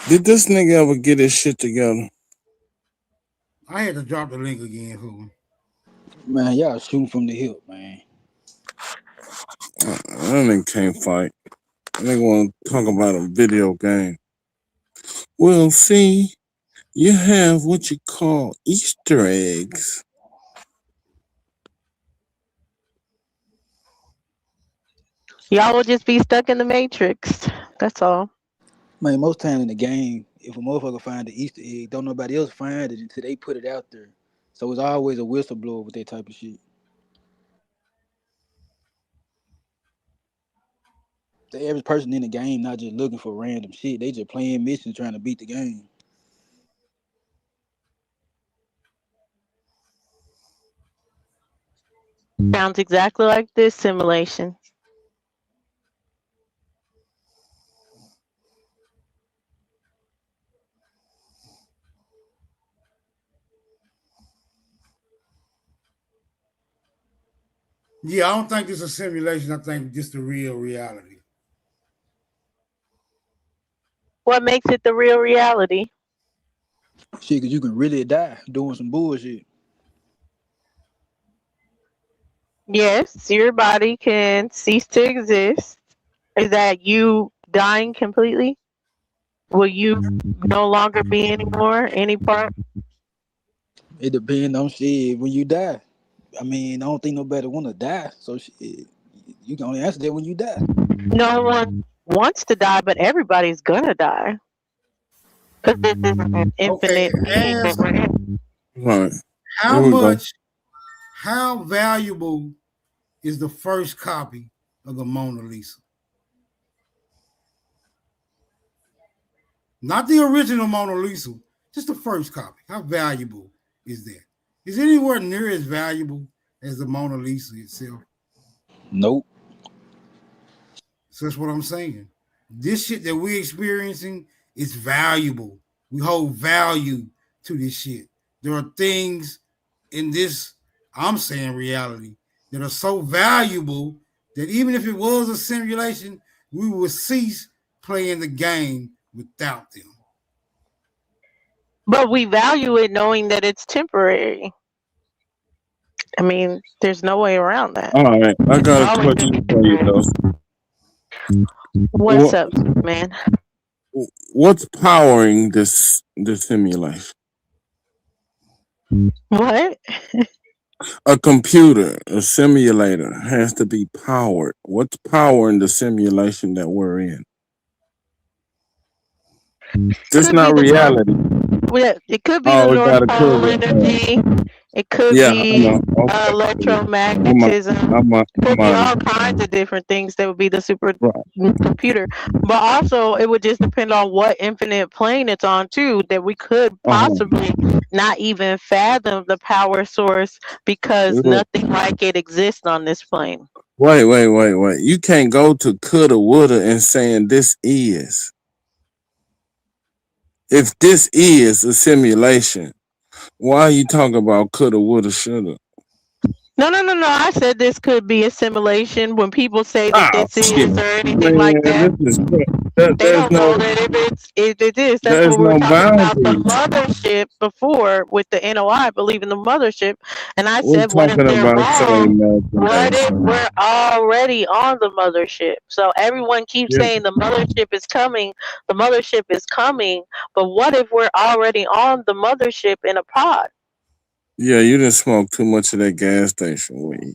Did this nigga ever get his shit together? I had to drop the link again for him. Man, y'all shooting from the hip, man. That nigga can't fight. That nigga want to talk about a video game. Well, see, you have what you call Easter eggs. Y'all will just be stuck in the matrix. That's all. Man, most times in the game, if a motherfucker find the Easter egg, don't nobody else find it until they put it out there. So it's always a whistleblower with that type of shit. The average person in the game not just looking for random shit. They just playing missions trying to beat the game. Sounds exactly like this simulation. Yeah, I don't think it's a simulation. I think just the real reality. What makes it the real reality? Shit, because you can really die doing some bullshit. Yes, your body can cease to exist. Is that you dying completely? Will you no longer be anymore? Any part? It depends on shit when you die. I mean, I don't think nobody want to die. So shit, you can only answer that when you die. No one wants to die, but everybody's gonna die. Because this is an infinite being. Right. How valuable is the first copy of the Mona Lisa? Not the original Mona Lisa, just the first copy. How valuable is that? Is it anywhere near as valuable as the Mona Lisa itself? Nope. So that's what I'm saying. This shit that we're experiencing is valuable. We hold value to this shit. There are things in this, I'm saying reality, that are so valuable that even if it was a simulation, we would cease playing the game without them. But we value it knowing that it's temporary. I mean, there's no way around that. All right, I got a question for you though. What's up, man? What's powering this simulation? What? A computer, a simulator has to be powered. What's powering the simulation that we're in? It's not reality. It could be the North Pole energy. It could Yeah, I be know. Okay. electromagnetism. I'm Could be on all it. kinds of different things that would be the super Right. computer. But also, it would just depend on what infinite plane it's on too. That we could possibly not even fathom the power source because Look, nothing like it exists on this plane. wait. You can't go to coulda, woulda, and saying this is. If this is a simulation, why are you talking about coulda, woulda, shoulda? No. I said this could be a simulation. When people say that Oh this shit, is or anything man! like that, This is they there's don't know no that if it is. That's there's what we were no talking about the boundaries. mothership before with the NOI, I believe in the mothership. And I We're said, what if talking they're about wrong? your What if imagination. we're already on the mothership? So everyone keeps Yeah, saying the mothership is coming, the mothership is coming. But what if we're already on the mothership in a pod? yeah, you didn't smoke too much of that gas station weed.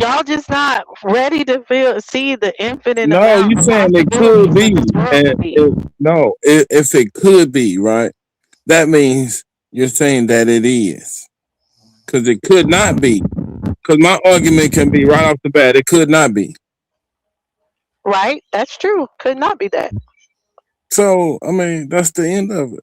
Y'all just not ready to see the infinite No, amount you of saying it could possibilities be, that this world and could be. no, if it could be, right? That means you're saying that it is, because it could not be. Because my argument can be right off the bat, it could not be. Right? That's true. Could not be that. So, I mean, that's the end of it.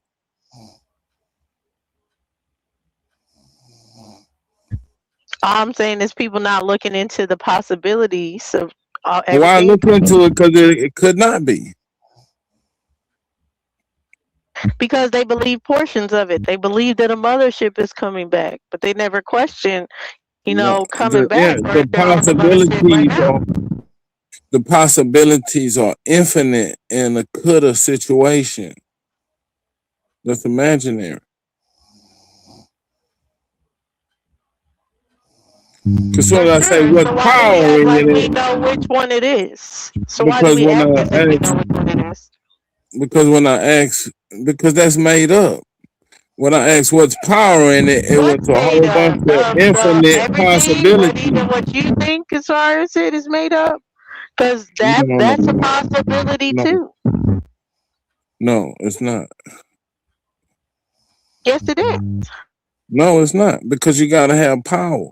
All I'm saying is people not looking into the possibilities of Why everything look into it? Because it could not be. because they believe portions of it. They believe that a mothership is coming back, but they never question, No, coming back or the if they're on the mothership right now. possibilities are infinite in a coulda situation. That's imaginary. Because when I say Sure. what's So why do we power act in like we it, know which one it is? So why do because we when act I as if we ask, know which one it is? because that's made up. When I asked what's power in it, it was What's a made whole up bunch of of infinite everything, but possibilities. even what you think as far as it is made up? Because No, that's a possibility no, too. no, it's not. Yes, it is. No, it's not, because you gotta have power.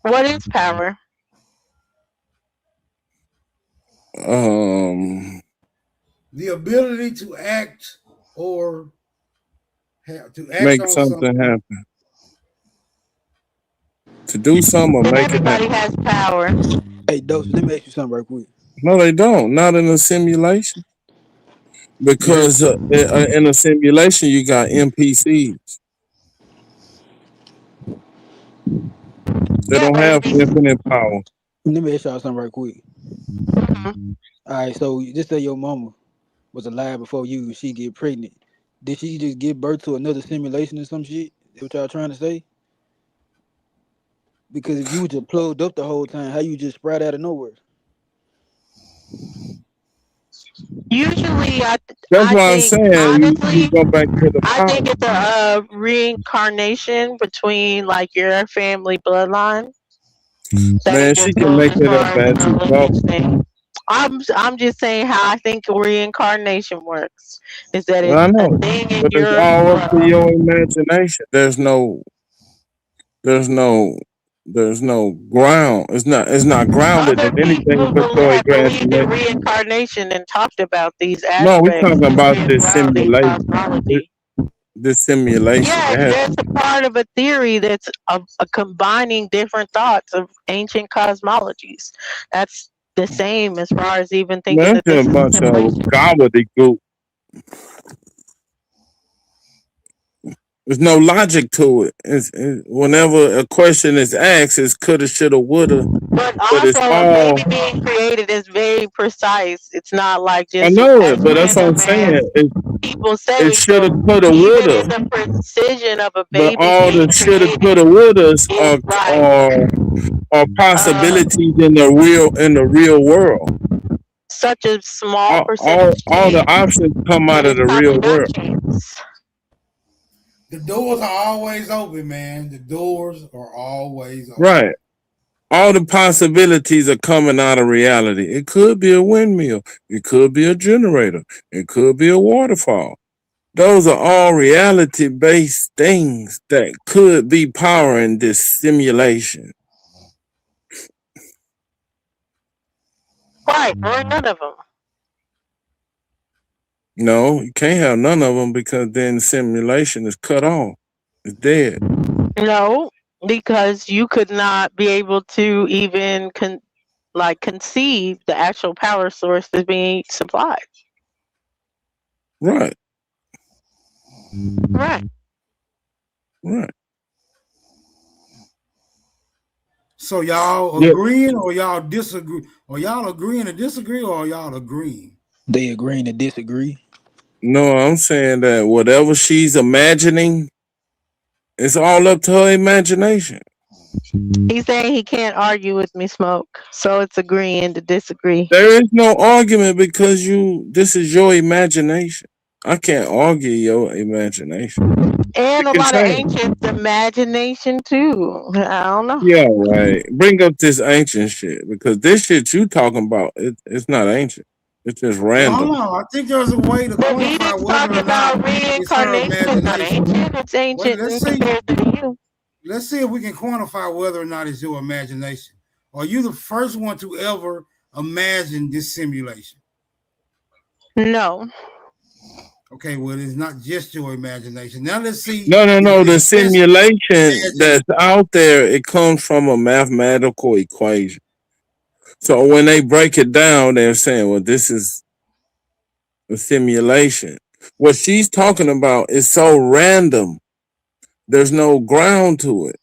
What is power? The ability to act or to act Make on something something. happen. To do something or make it Everybody happen. has power. Hey, Dose, let me ask you something right quick. No, they don't. Not in a simulation. Because in a simulation, you got NPCs. They don't have infinite power. Let me ask y'all something right quick. Mm-hmm. All right, so just say your mama was alive before you and she get pregnant. Did she just give birth to another simulation or some shit? That's what y'all trying to say? Because if you were just plugged up the whole time, how you just sprout out of nowhere? Usually, That's what I'm think saying. You honestly, go back to the I power. think it's a reincarnation between like your family bloodline. Man, she can make it up as she go. I'm just saying how I think reincarnation works. Is that Well, I it's a know, thing in but it's your all up to your imagination. There's no ground. It's not grounded other in anything people but your have believed in imagination. reincarnation and talked about these No, we're aspects talking of about this spirituality and simulation. cosmology. This simulation. Yeah, that's a part of a theory that's a combining different thoughts of ancient cosmologies. That's the same as far as even thinking Man, that it's this a is a bunch of simulation. gobbledygook. There's no logic to it. Whenever a question is asked, it's coulda, shoulda, woulda. But it's also, a all. baby being created is very precise. It's not like I just know as it, but that's what I'm random saying. as people say. It shoulda, So coulda, even woulda. in the precision of a But baby all the being shoulda, created coulda, wouldas is like are possibilities in the real world. such a small All percentage the chance options come out that of it's the real probably not world. chance. The doors are always open, man. The doors are always open. Right. All the possibilities are coming out of reality. It could be a windmill. It could be a generator. It could be a waterfall. Those are all reality-based things that could be powering this simulation. Right, or none of them. No, you can't have none of them because then the simulation is cut off. It's dead. No, because you could not be able to even conceive the actual power source that's being supplied. Right. Right. Right. So y'all Yep. agreeing or y'all disagree? Or y'all agreeing to disagree or y'all agreeing? They agreeing to disagree. No, I'm saying that whatever she's imagining, it's all up to her imagination. He's saying he can't argue with me, Smoke. So it's agreeing to disagree. There is no argument because this is your imagination. I can't argue your imagination. And You a can lot of change. ancients' imagination too. I don't know. Yeah, right. Bring up this ancient shit because this shit you talking about, it's not ancient. It's just Well, random. hold on. I think there's a way to But he quantify is whether talking or not about it's her reincarnation, not imagination. ancient. It's Well, ancient let's in see. comparison to you. Let's see if we can quantify whether or not it's your imagination. Are you the first one to ever imagine this simulation? No. Okay, well, it's not just your imagination. Now let's see. No. if The it's just simulation imagination. that's out there, it comes from a mathematical equation. So when they break it down, they're saying, well, this is a simulation. What she's talking about is so random. There's no ground to it.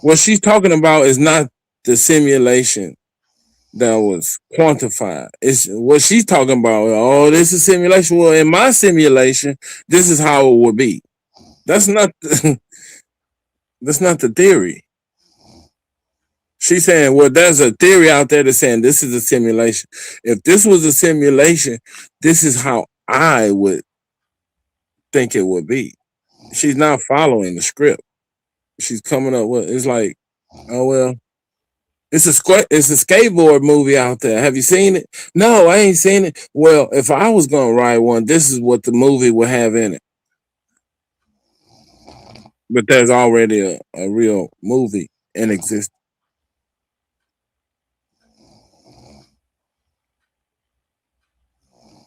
What she's talking about is not the simulation that was quantified. It's what she's talking about. Oh, this is simulation. Well, in my simulation, this is how it would be. That's not that's not the theory. She's saying, well, there's a theory out there that's saying this is a simulation. If this was a simulation, this is how I would think it would be. She's not following the script. She's coming up with it's like, oh well, it's a skateboard movie out there. Have you seen it? No, I ain't seen it. Well, if I was gonna write one, this is what the movie would have in it. But there's already a real movie in existence.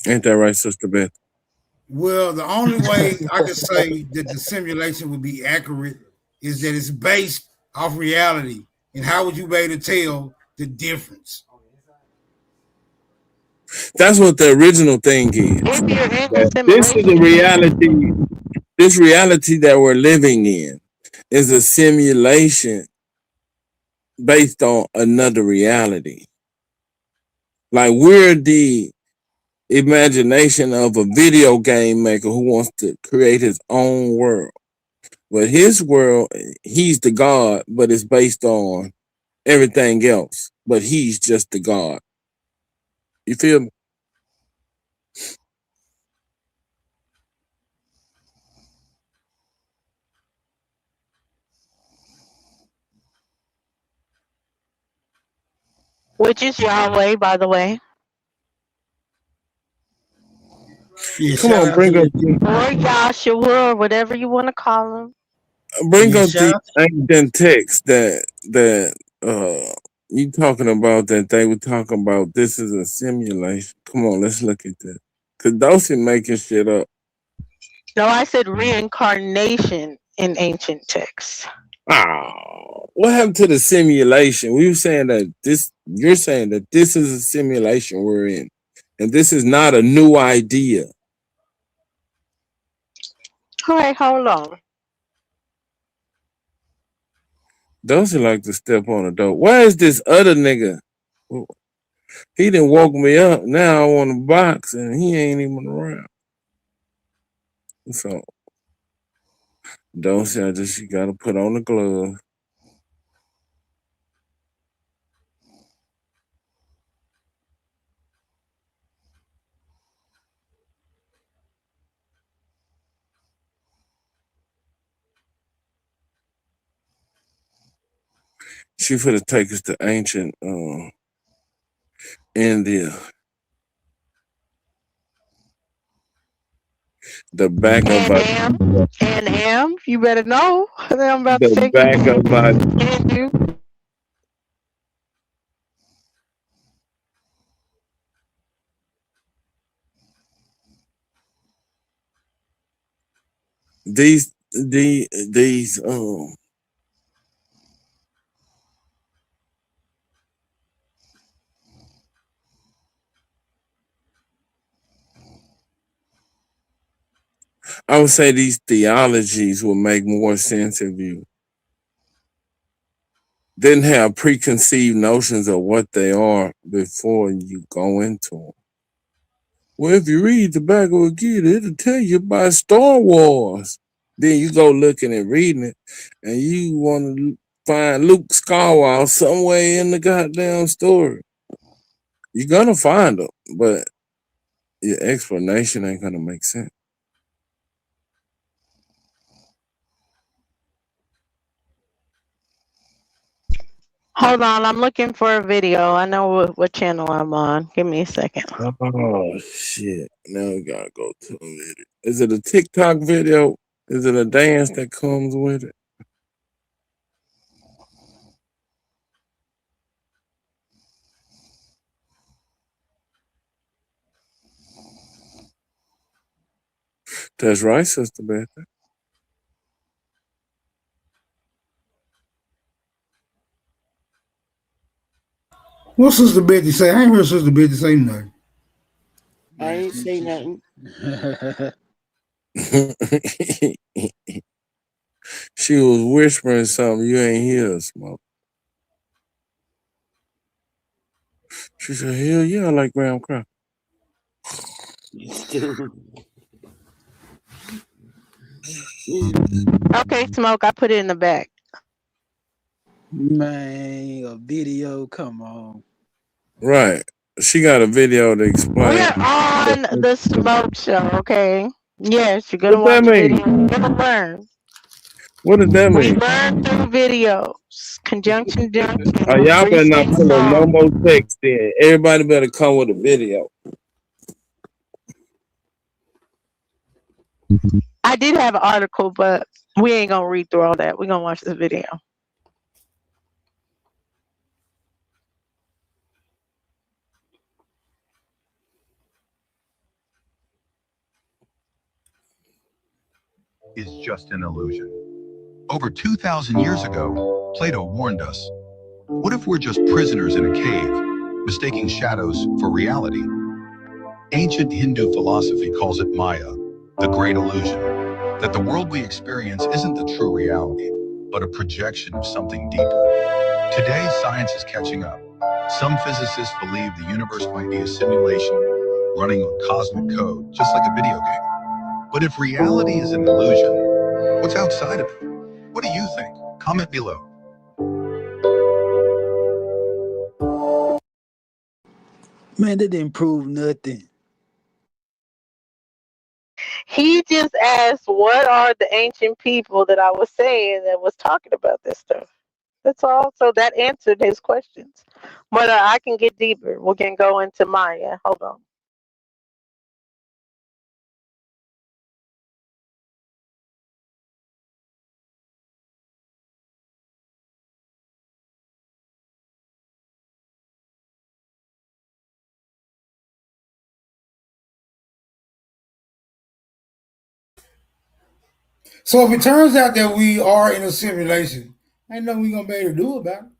Ain't that right, Sister Beth? Well, the only way I could say that the simulation would be accurate is that it's based off reality. And how would you be able to tell the difference? That's what the original thing is. This is the reality. This reality that we're living in is a simulation based on another reality. Like we're the imagination of a video game maker who wants to create his own world. But his world, he's the God, but it's based on everything else. But he's just the God. You feel me? Which is Yahweh, by the way. Yeah, Come on, bring up Or Yahshua, or whatever you want to call him. the ancient text that you talking about that they were talking about. This is a simulation. Come on, let's look at that. Cause Dosey making shit up. No, I said reincarnation in ancient texts. Oh, what happened to the simulation? We were saying that you're saying that this is a simulation we're in, and this is not a new idea. All right, hold on. Dosey like to step on the door. Where is this other nigga? He didn't woke me up. Now I want to box, and he ain't even around. So, Dosey, you gotta put on the glove. She finna take us to ancient India. The back of a And am, you better know that I'm about to the take back of my you. these I would say these theologies will make more sense if you didn't have preconceived notions of what they are before you go into them. Well, if you read the back of a kid, it'll tell you about Star Wars. Then you go looking and reading it, and you want to find Luke Skywalker somewhere in the goddamn story. You're gonna find them, but your explanation ain't gonna make sense. Hold on, I'm looking for a video. I know what channel I'm on. Give me a second. Oh shit! Now we gotta go to a video. Is it a TikTok video? Is it a dance that comes with it? That's right, Sister Beth. What Sister Betty say? I ain't heard Sister Betty say nothing. I ain't say nothing. She was whispering something you ain't hear, Smoke. She said, hell yeah, I like graham crackers. Okay, Smoke, I put it in the back. Man, a video, come on. Right. She got a video to explain. We're on the Smoke Show, okay? Yes, you're gonna What that watch the mean? video. You're gonna learn. What did that We mean? learn through videos. Conjunction, junction. Y'all better not pull no more text in. Everybody better come with a video. I did have an article, but we ain't gonna read through all that. We're gonna watch this video. Is just an illusion. Over 2,000 years ago, Plato warned us. What if we're just prisoners in a cave, mistaking shadows for reality? Ancient Hindu philosophy calls it Maya, the great illusion, that the world we experience isn't the true reality, but a projection of something deeper. Today, science is catching up. Some physicists believe the universe might be a simulation running on cosmic code, just like a video game. But if reality is an illusion, what's outside of it? What do you think? Comment below. Man, that didn't prove nothing. He just asked, what are the ancient people that I was saying that was talking about this stuff? That's all. So that answered his questions. But I can get deeper. We can go into Maya. Hold on. So if it turns out that we are in a simulation, ain't nothing we gonna be able to do about it.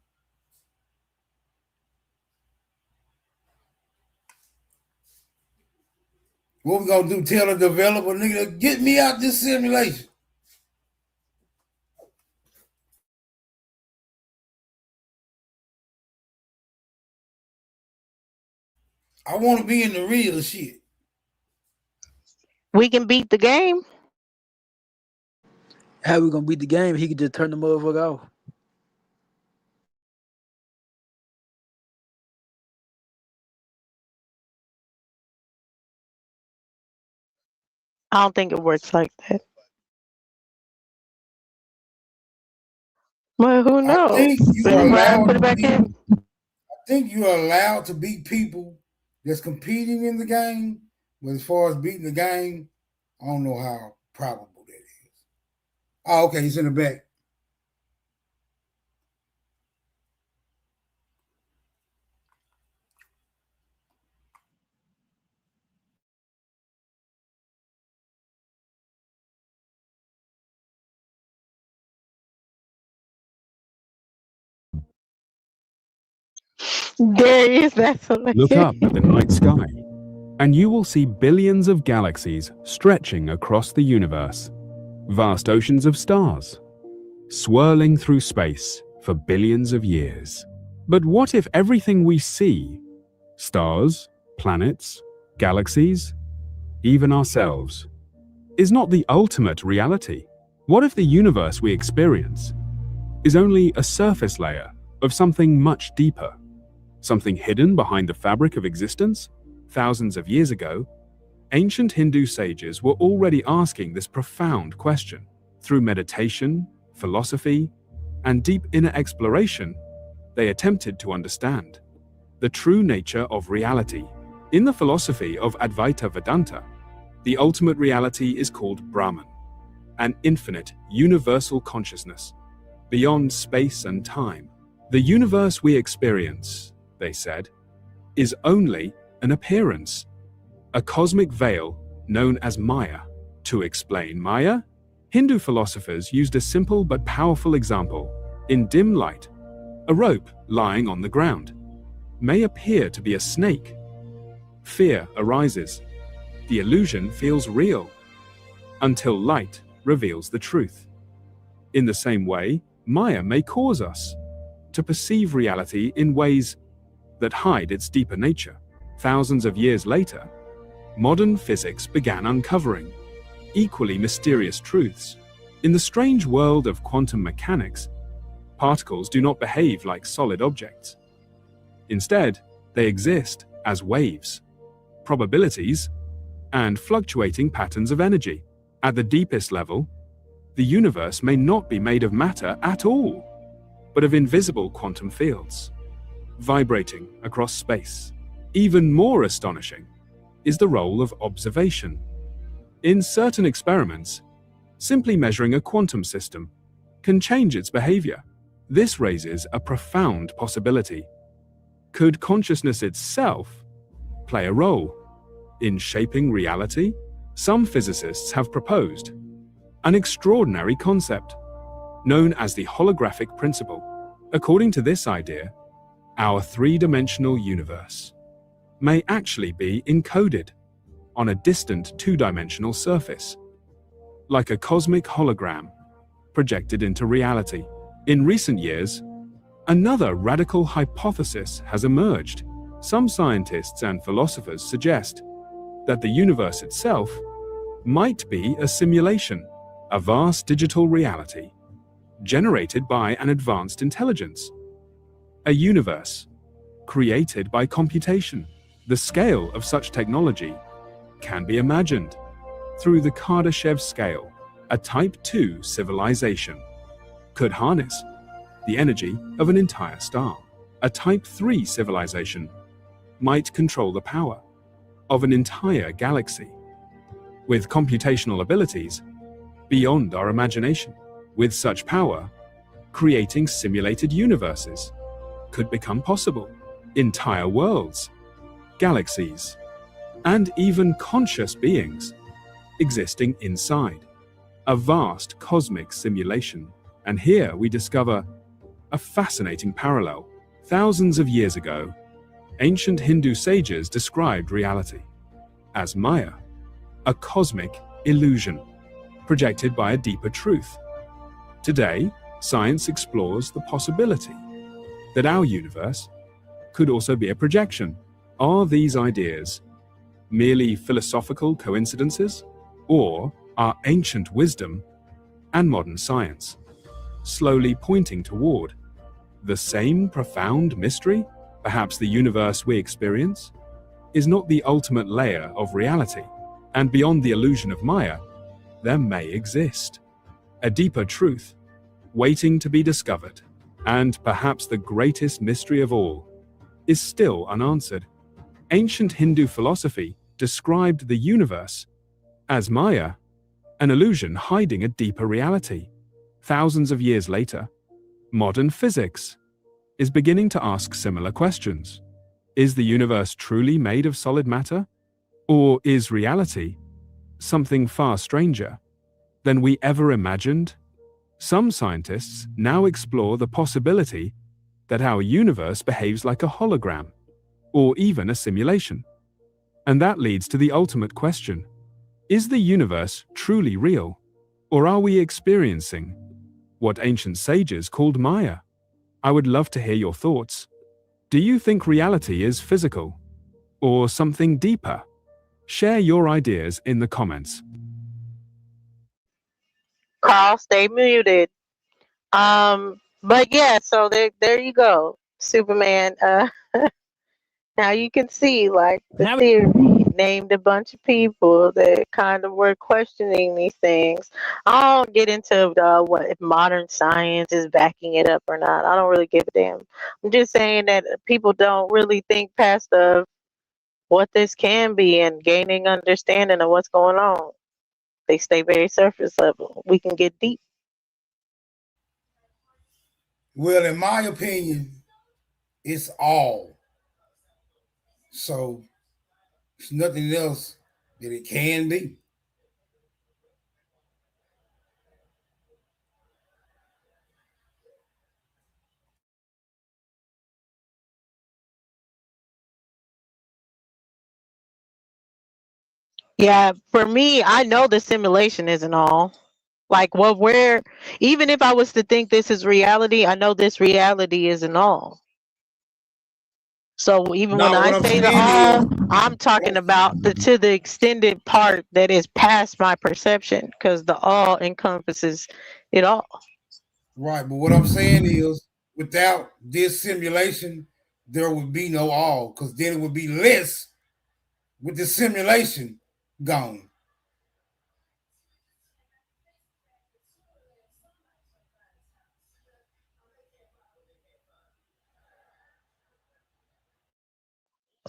What we gonna do? Tell the developer, nigga, get me out this simulation. I want to be in the real shit. We can beat the game. How we gonna beat the game? He could just turn the motherfucker off. I don't think it works like that. Well, who knows? I think you Then are you might allowed put it to back beat, in. I think you are allowed to beat people that's competing in the game. But as far as beating the game, I don't know how probable that is. Oh, okay, he's in the back. Darius, that's Look up at the night sky, and you will see billions of galaxies stretching across the universe. Vast oceans of stars, swirling through space for billions of years. But what if everything we see, stars, planets, galaxies, even ourselves, is not the ultimate reality? What if the universe we experience is only a surface layer of something much deeper? Something hidden behind the fabric of existence? Thousands of years ago, ancient Hindu sages were already asking this profound question. Through meditation, philosophy, and deep inner exploration, they attempted to understand the true nature of reality. In the philosophy of Advaita Vedanta, the ultimate reality is called Brahman, an infinite, universal consciousness, beyond space and time. The universe we experience, they said, is only an appearance, a cosmic veil known as Maya. To explain Maya, Hindu philosophers used a simple but powerful example. In dim light, a rope lying on the ground may appear to be a snake. Fear arises. The illusion feels real until light reveals the truth. In the same way, Maya may cause us to perceive reality in ways that hide its deeper nature. Thousands of years later, modern physics began uncovering equally mysterious truths. In the strange world of quantum mechanics, particles do not behave like solid objects. Instead, they exist as waves, probabilities, and fluctuating patterns of energy. At the deepest level, the universe may not be made of matter at all, but of invisible quantum fields, vibrating across space. Even more astonishing is the role of observation. In certain experiments, simply measuring a quantum system can change its behavior. This raises a profound possibility. Could consciousness itself play a role in shaping reality? Some physicists have proposed an extraordinary concept known as the holographic principle. According to this idea, our three-dimensional universe may actually be encoded on a distant two-dimensional surface, like a cosmic hologram projected into reality. In recent years, another radical hypothesis has emerged. Some scientists and philosophers suggest that the universe itself might be a simulation, a vast digital reality generated by an advanced intelligence, a universe created by computation. The scale of such technology can be imagined through the Kardashev scale. A Type 2 civilization could harness the energy of an entire star. A Type 3 civilization might control the power of an entire galaxy, with computational abilities beyond our imagination. With such power, creating simulated universes could become possible. Entire worlds, galaxies, and even conscious beings existing inside a vast cosmic simulation. And here we discover a fascinating parallel. Thousands of years ago, ancient Hindu sages described reality as Maya, a cosmic illusion projected by a deeper truth. Today, science explores the possibility that our universe could also be a projection. Are these ideas merely philosophical coincidences, or are ancient wisdom and modern science slowly pointing toward the same profound mystery? Perhaps the universe we experience is not the ultimate layer of reality, and beyond the illusion of Maya, there may exist a deeper truth waiting to be discovered. And perhaps the greatest mystery of all is still unanswered. Ancient Hindu philosophy described the universe as Maya, an illusion hiding a deeper reality. Thousands of years later, modern physics is beginning to ask similar questions. Is the universe truly made of solid matter? Or is reality something far stranger than we ever imagined? Some scientists now explore the possibility that our universe behaves like a hologram, or even a simulation. And that leads to the ultimate question: is the universe truly real, or are we experiencing what ancient sages called Maya? I would love to hear your thoughts. Do you think reality is physical, or something deeper? Share your ideas in the comments. Carl, stay muted. But yeah, so there you go, Superman. Now you can see, like, the theory named a bunch of people that kind of were questioning these things. I don't get into what if modern science is backing it up or not. I don't really give a damn. I'm just saying that people don't really think past what this can be and gaining understanding of what's going on. They stay very surface level. We can get deep. Well, in my opinion, it's all. So it's nothing else that it can be. Yeah, for me, I know the simulation isn't all. Like, even if I was to think this is reality, I know this reality isn't all. So even when Now, I what I'm say the saying all, I'm talking about to the extended part that is past my perception, because the all encompasses it all. Right, but what I'm saying is, without this simulation, there would be no all, because then it would be less with the simulation gone.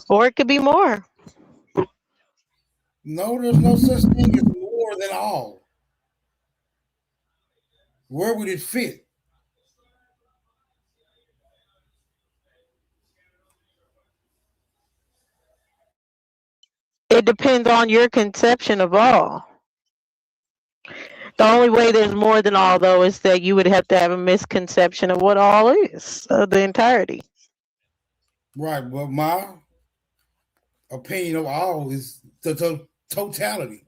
Or it could be more. No, there's no such thing as more than all. Where would it fit? It depends on your conception of all. The only way there's more than all, though, is that you would have to have a misconception of what all is, of the entirety. Right, but my opinion of all is the totality.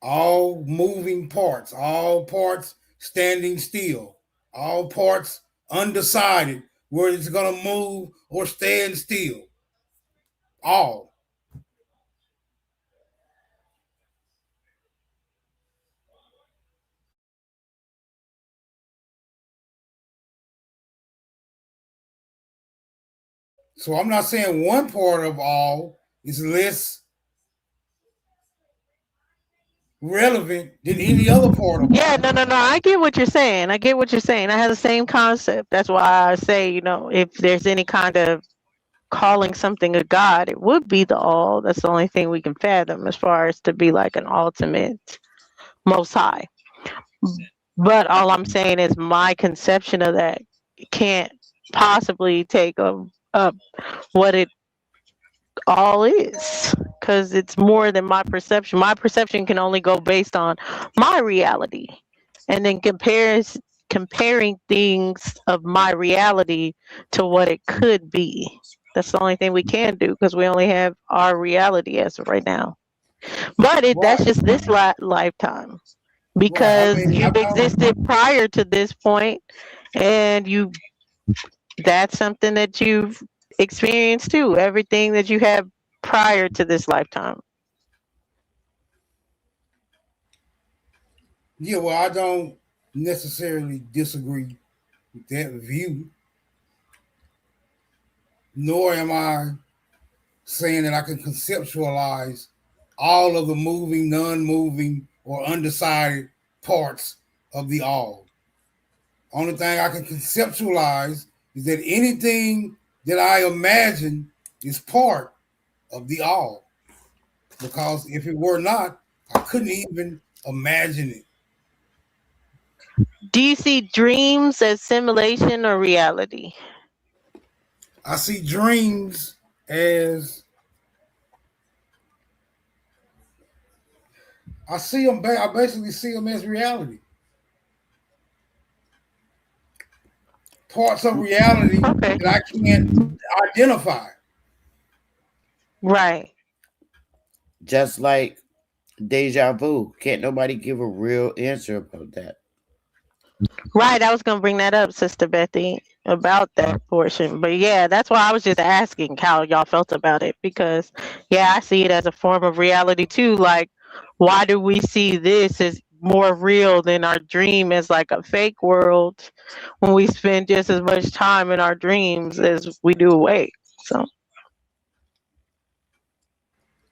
All moving parts, all parts standing still, all parts undecided whether it's going to move or stand still. All. So I'm not saying one part of all is less relevant than any other part of Yeah, no. I get what you're saying. I have the same concept. That's why I say, if there's any kind of calling something a god, it would be the all. That's the only thing we can fathom as far as to be like an ultimate most high. But all I'm saying is my conception of that can't possibly take up what it all is, because it's more than my perception. My perception can only go based on my reality, and then comparing things of my reality to what it could be. That's the only thing we can do, because we only have our reality as of right now. But that's just this lifetime, because you've existed prior to this point, and that's something that you've experienced too. Everything that you have prior to this lifetime. Yeah, well, I don't necessarily disagree with that view, nor am I saying that I can conceptualize all of the moving, non-moving, or undecided parts of the all. Only thing I can conceptualize is that anything that I imagine is part of the all. because if it were not, I couldn't even imagine it. Do you see dreams as simulation or reality? I see dreams as I see them. I basically see them as reality. Parts of reality that I can't identify. Right. Just like deja vu. Can't nobody give a real answer about that. Right. I was going to bring that up, Sister Bethy, about that portion. But yeah, that's why I was just asking how y'all felt about it. Because, yeah, I see it as a form of reality too. Like, why do we see this as more real than our dream as like a fake world when we spend just as much time in our dreams as we do awake? So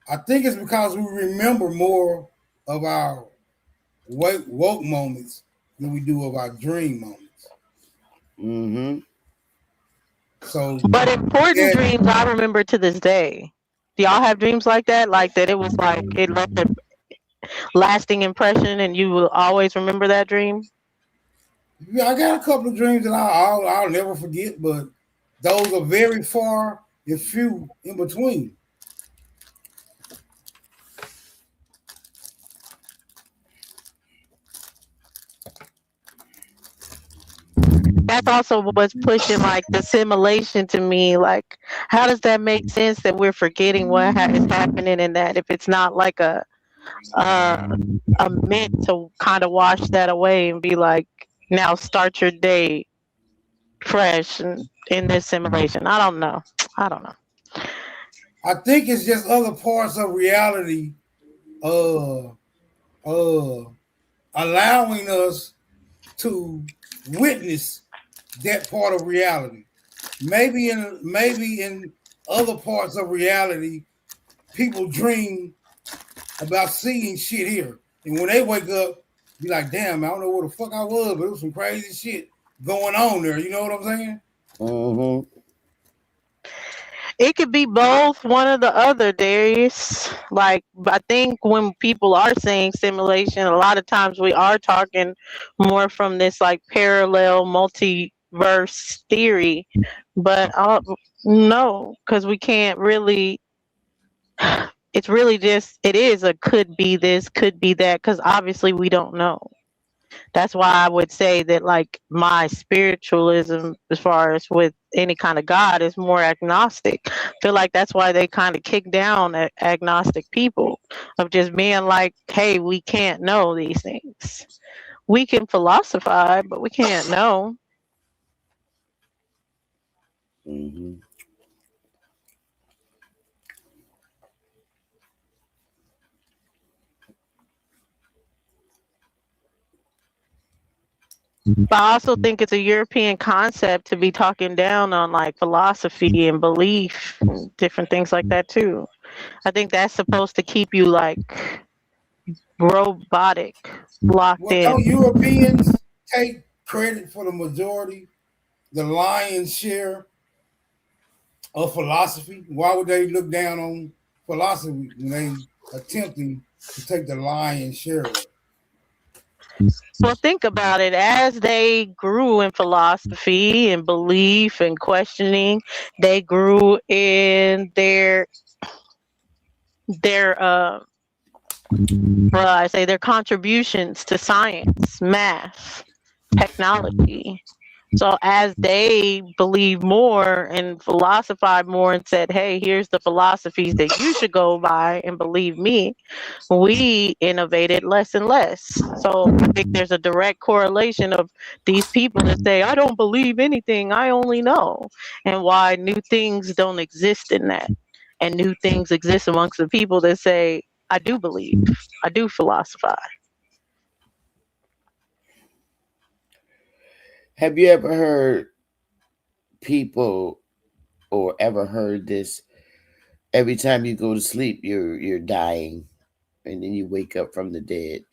I think it's because we remember more of our woke moments than we do of our dream moments. Mm-hmm. So, but important dreams I remember to this day. Do y'all have dreams like that? Like that it was like it left a lasting impression and you will always remember that dream? Yeah, I got a couple of dreams that I'll never forget, but those are very far and few in between. That's also what's pushing like the simulation to me. Like, how does that make sense that we're forgetting what is happening in that if it's not like a meant to kind of wash that away and be like, now start your day fresh and in this simulation? I don't know. I think it's just other parts of reality allowing us to witness that part of reality. Maybe in other parts of reality, people dream about seeing shit here. And when they wake up, be like, damn, I don't know where the fuck I was, but it was some crazy shit going on there. You know what I'm saying? Mm-hmm. It could be both, one or the other, Darius. Like, I think when people are saying simulation, a lot of times we are talking more from this like parallel multiverse theory. But no, because we can't really. It's really just, it is a could be this, could be that, because obviously we don't know. That's why I would say that like my spiritualism as far as with any kind of God is more agnostic. I feel like that's why they kind of kick down at agnostic people of just being like, hey, we can't know these things. We can philosophize, but we can't know. Mm-hmm. But I also think it's a European concept to be talking down on like philosophy and belief and different things like that too. I think that's supposed to keep you like robotic, locked Well, don't in. Europeans take credit for the majority, the lion's share of philosophy? Why would they look down on philosophy when they attempting to take the lion's share of it? Well, think about it. As they grew in philosophy and belief and questioning, they grew in their their contributions to science, math, technology. So as they believe more and philosophize more and said, hey, here's the philosophies that you should go by and believe me, we innovated less and less. So I think there's a direct correlation of these people that say, I don't believe anything, I only know, and why new things don't exist in that. And new things exist amongst the people that say, I do believe, I do philosophize. Have you ever heard people or ever heard this? Every time you go to sleep, you're dying, and then you wake up from the dead.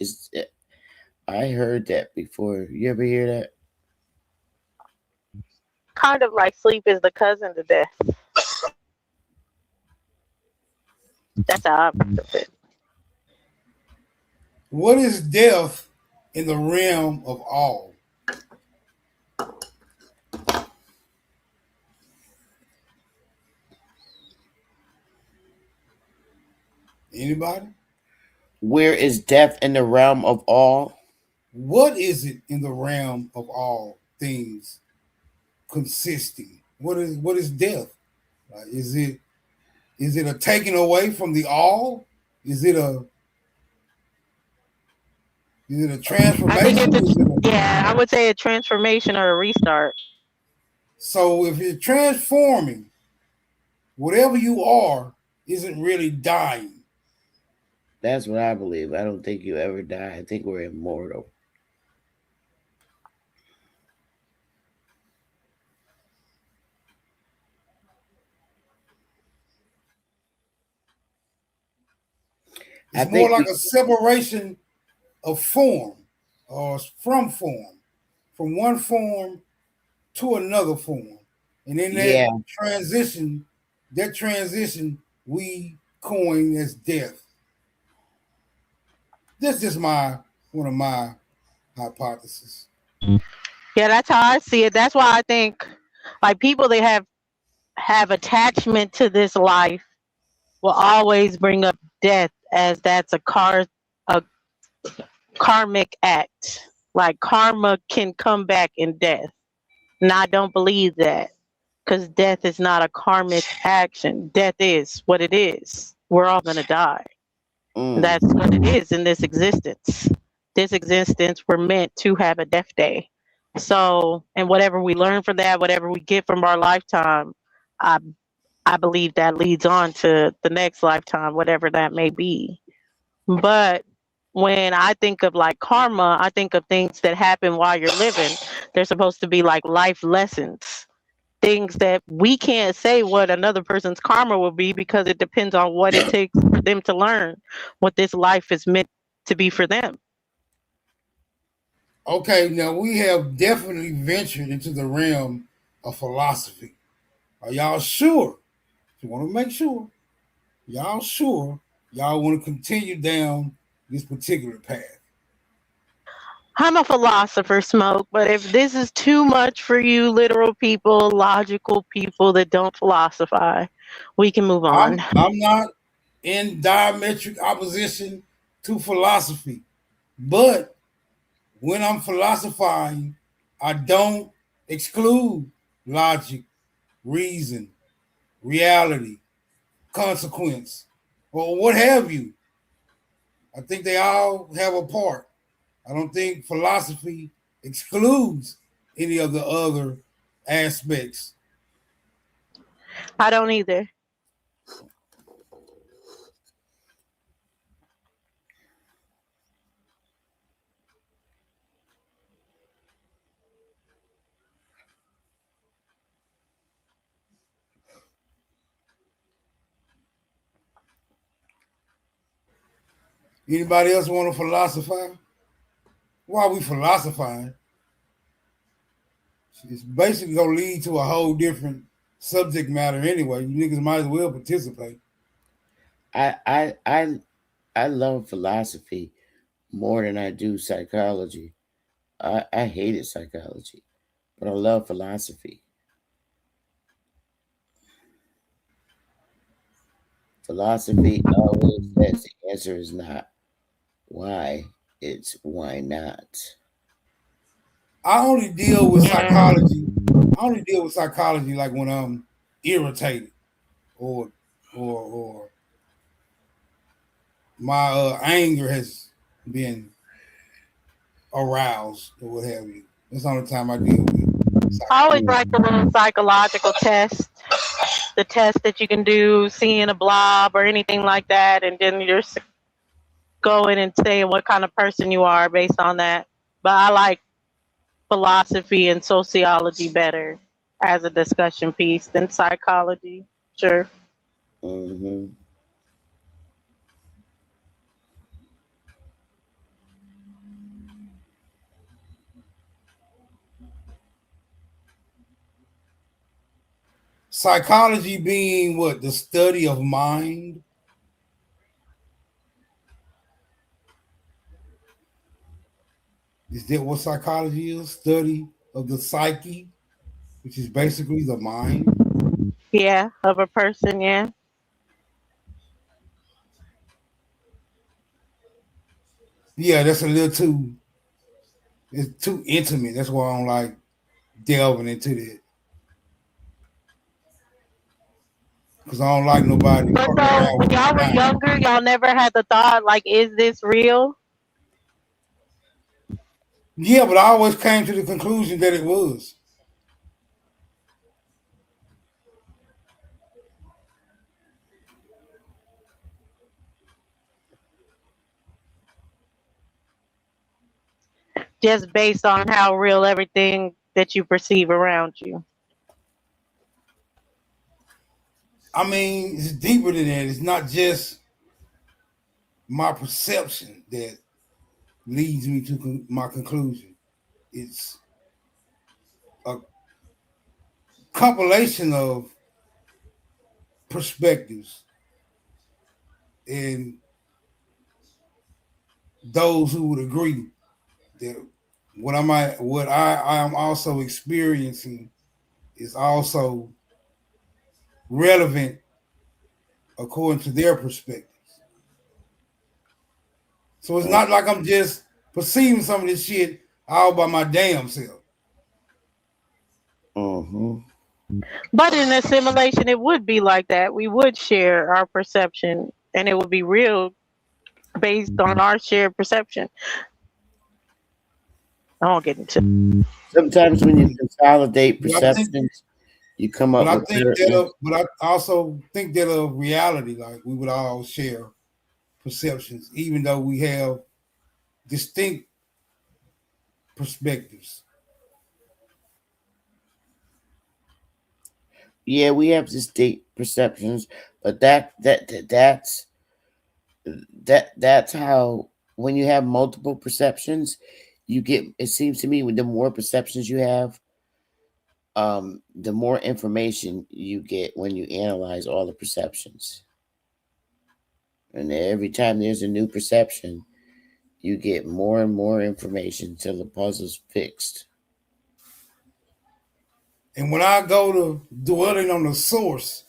I heard that before. You ever hear that? Kind of like sleep is the cousin to death. That's how I think of it. What is death in the realm of all? Anybody? Where is death in the realm of all? What is it in the realm of all things consisting? What is death? Is it a taking away from the all? Is it a transformation? I would say a transformation or a restart. So if you're transforming, whatever you are isn't really dying. That's what I believe. I don't think you ever die. I think we're immortal. It's more like a separation of form or from one form to another form. And in that transition we coin as death. This is one of my hypotheses. Yeah, that's how I see it. That's why I think like people that have attachment to this life will always bring up death as that's a karmic act. Like karma can come back in death. And I don't believe that. Because death is not a karmic action. Death is what it is. We're all gonna die. That's what it is in this existence. This existence, we're meant to have a death day. So, and whatever we learn from that, whatever we get from our lifetime, I believe that leads on to the next lifetime, whatever that may be. But when I think of like karma, I think of things that happen while you're living. They're supposed to be like life lessons. Things that we can't say what another person's karma will be because it depends on what it takes for them to learn what this life is meant to be for them. Okay, now we have definitely ventured into the realm of philosophy. Are y'all sure? You want to make sure. Y'all sure y'all want to continue down this particular path? I'm a philosopher, Smoke, but if this is too much for you literal people, logical people that don't philosophize, we can move on. I'm not in diametric opposition to philosophy, but when I'm philosophizing, I don't exclude logic, reason, reality, consequence, or what have you. I think they all have a part. I don't think philosophy excludes any of the other aspects. I don't either. Anybody else want to philosophize? Why are we philosophizing? It's basically gonna lead to a whole different subject matter anyway. You niggas might as well participate. I love philosophy more than I do psychology. I hated psychology, but I love philosophy. Philosophy always says the answer is not why, it's why not. I only deal with psychology. Like when I'm irritated or my anger has been aroused or what have you. That's the only time I deal with psychology. I always like the little psychological test. The test that you can do, seeing a blob or anything like that, and then you're going and saying what kind of person you are based on that. But I like philosophy and sociology better as a discussion piece than psychology. Sure. Mm-hmm. Psychology being what? The study of mind? Is that what psychology is? Study of the psyche, which is basically the mind. Yeah, of a person. Yeah. Yeah, that's a little too. It's too intimate. That's why I don't like delving into that. Because I don't like nobody But fucking so around when with y'all my were mind. younger, y'all never had the thought like, is this real? Yeah, but I always came to the conclusion that it was. Just based on how real everything that you perceive around you. I mean, it's deeper than that. It's not just my perception that leads me to my conclusion. It's a compilation of perspectives and those who would agree that what I am also experiencing is also relevant according to their perspectives. So it's not like I'm just perceiving some of this shit all by my damn self. But in a simulation, it would be like that. We would share our perception, and it would be real based on our shared perception. I won't get into. Sometimes when you consolidate But I think, perceptions, you come but up I with think better. that, but I also think that of reality, like we would all share perceptions, even though we have distinct perspectives. Yeah, we have distinct perceptions, but that's how when you have multiple perceptions, you get. It seems to me, with the more perceptions you have, the more information you get when you analyze all the perceptions. And every time there's a new perception, you get more and more information till the puzzle's fixed. And when I go to dwelling on the source,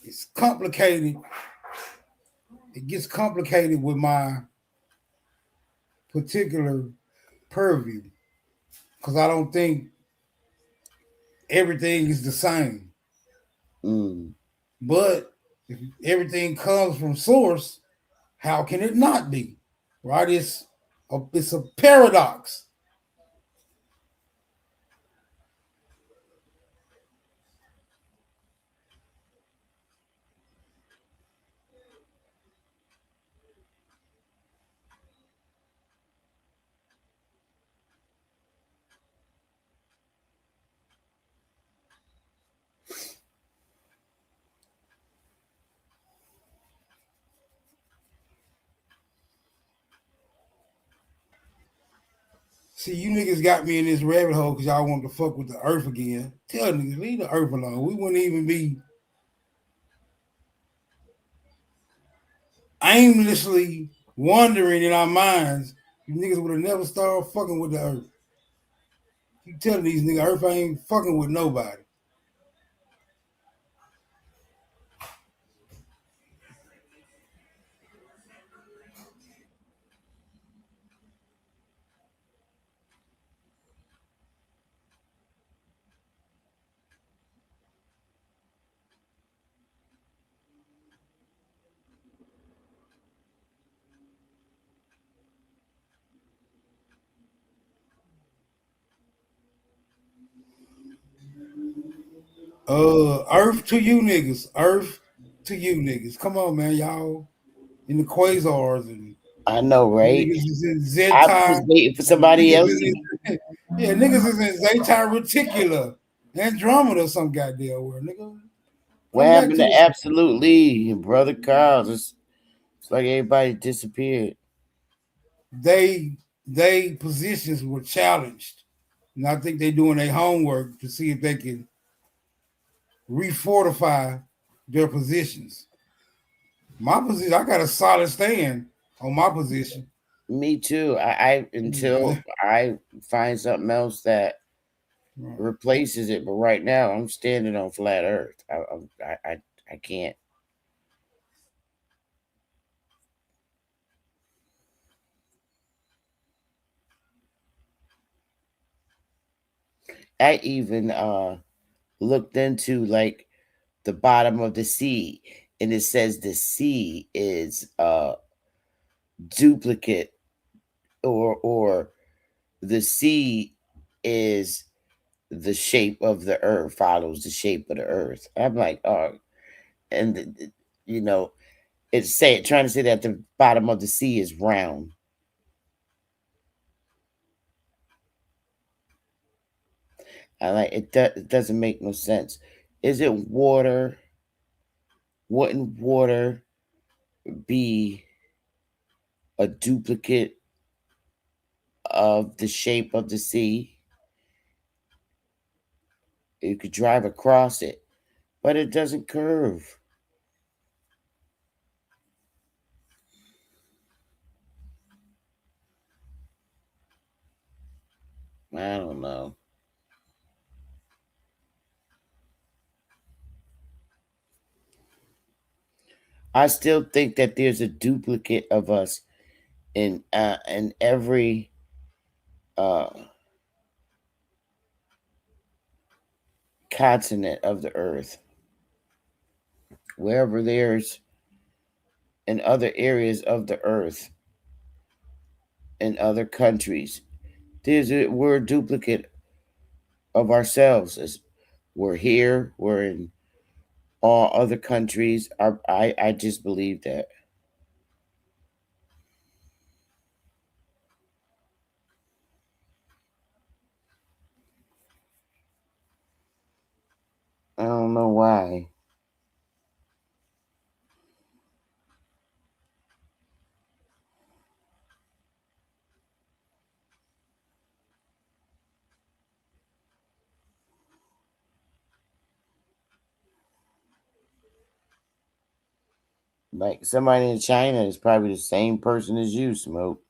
it's complicated. It gets complicated with my particular purview because I don't think everything is the same. But if everything comes from source, how can it not be? Right? It's a paradox. See, you niggas got me in this rabbit hole because y'all want to fuck with the earth again. Tell niggas, leave the earth alone. We wouldn't even be aimlessly wandering in our minds. You niggas would have never started fucking with the earth. You telling these niggas earth ain't fucking with nobody. Earth to you niggas. Earth to you niggas. Come on, man. Y'all in the quasars and I know, right? niggas is in I Zeta. was waiting for somebody else. Yeah, niggas is in Zeta Reticula. Andromeda some goddamn word, nigga. What happened to Absolutely and Brother Carl? It's like everybody disappeared. They positions were challenged. And I think they're doing their homework to see if they can refortify their positions. My position, I got a solid stand on my position. Me too. I until I find something else that replaces it. But right now, I'm standing on flat Earth. I can't. I even looked into like the bottom of the sea, and it says the sea is duplicate, or the sea is the shape of the earth, follows the shape of the earth. I'm like, oh, and you know, it's trying to say that the bottom of the sea is round. I like it. It doesn't make no sense. Is it water? Wouldn't water be a duplicate of the shape of the sea? You could drive across it, but it doesn't curve. I don't know. I still think that there's a duplicate of us in every continent of the earth. Wherever there's in other areas of the earth, in other countries, we're a duplicate of ourselves. We're here, we're in all other countries. I just believe that. I don't know why. Like somebody in China is probably the same person as you, Smoke.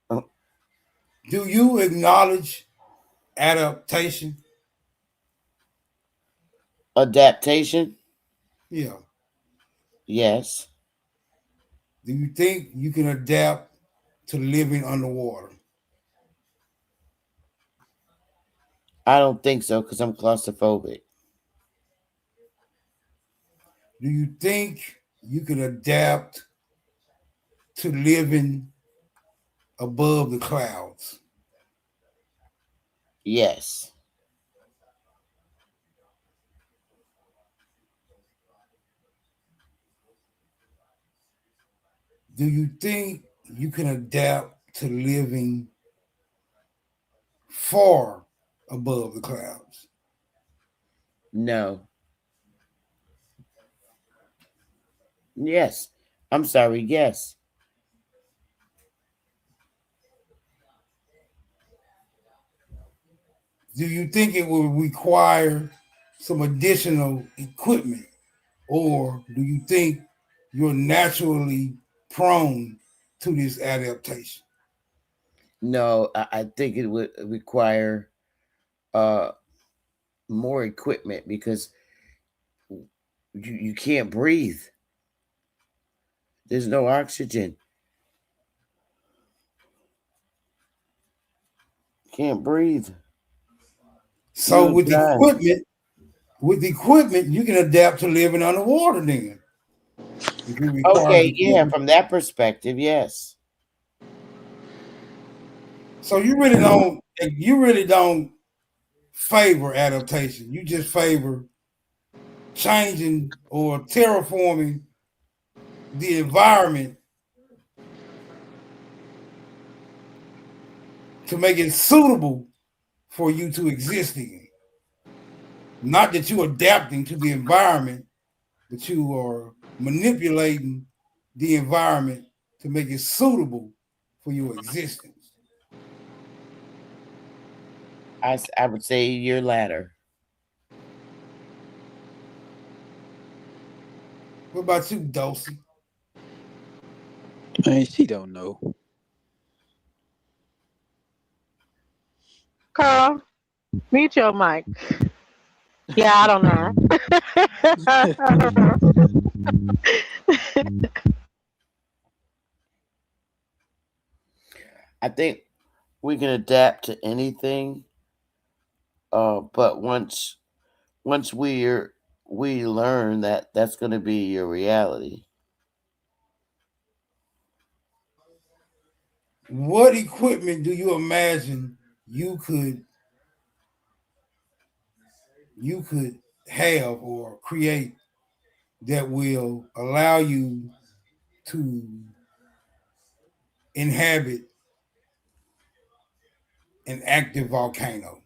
Do you acknowledge adaptation? Adaptation? Yeah. Yes. Do you think you can adapt to living underwater? I don't think so because I'm claustrophobic. Do you think you can adapt to living above the clouds? Yes. Do you think you can adapt to living far above the clouds? No. Yes. I'm sorry. Yes. Do you think it will require some additional equipment, or do you think you're naturally prone to this adaptation? No, I think it would require more equipment because you can't breathe. There's no oxygen. Can't breathe. So with equipment, you can adapt to living underwater then. Okay, yeah, from that perspective, yes. So you really don't favor adaptation. You just favor changing or terraforming the environment to make it suitable for you to exist in. Not that you're adapting to the environment, but you are manipulating the environment to make it suitable for your existence. I would say your latter. What about you, Dulcie? Man, she don't know. Carl, mute your mic. Yeah, I don't know. I think we can adapt to anything, but once we learn that that's going to be your reality. What equipment do you imagine you could have or create that will allow you to inhabit an active volcano?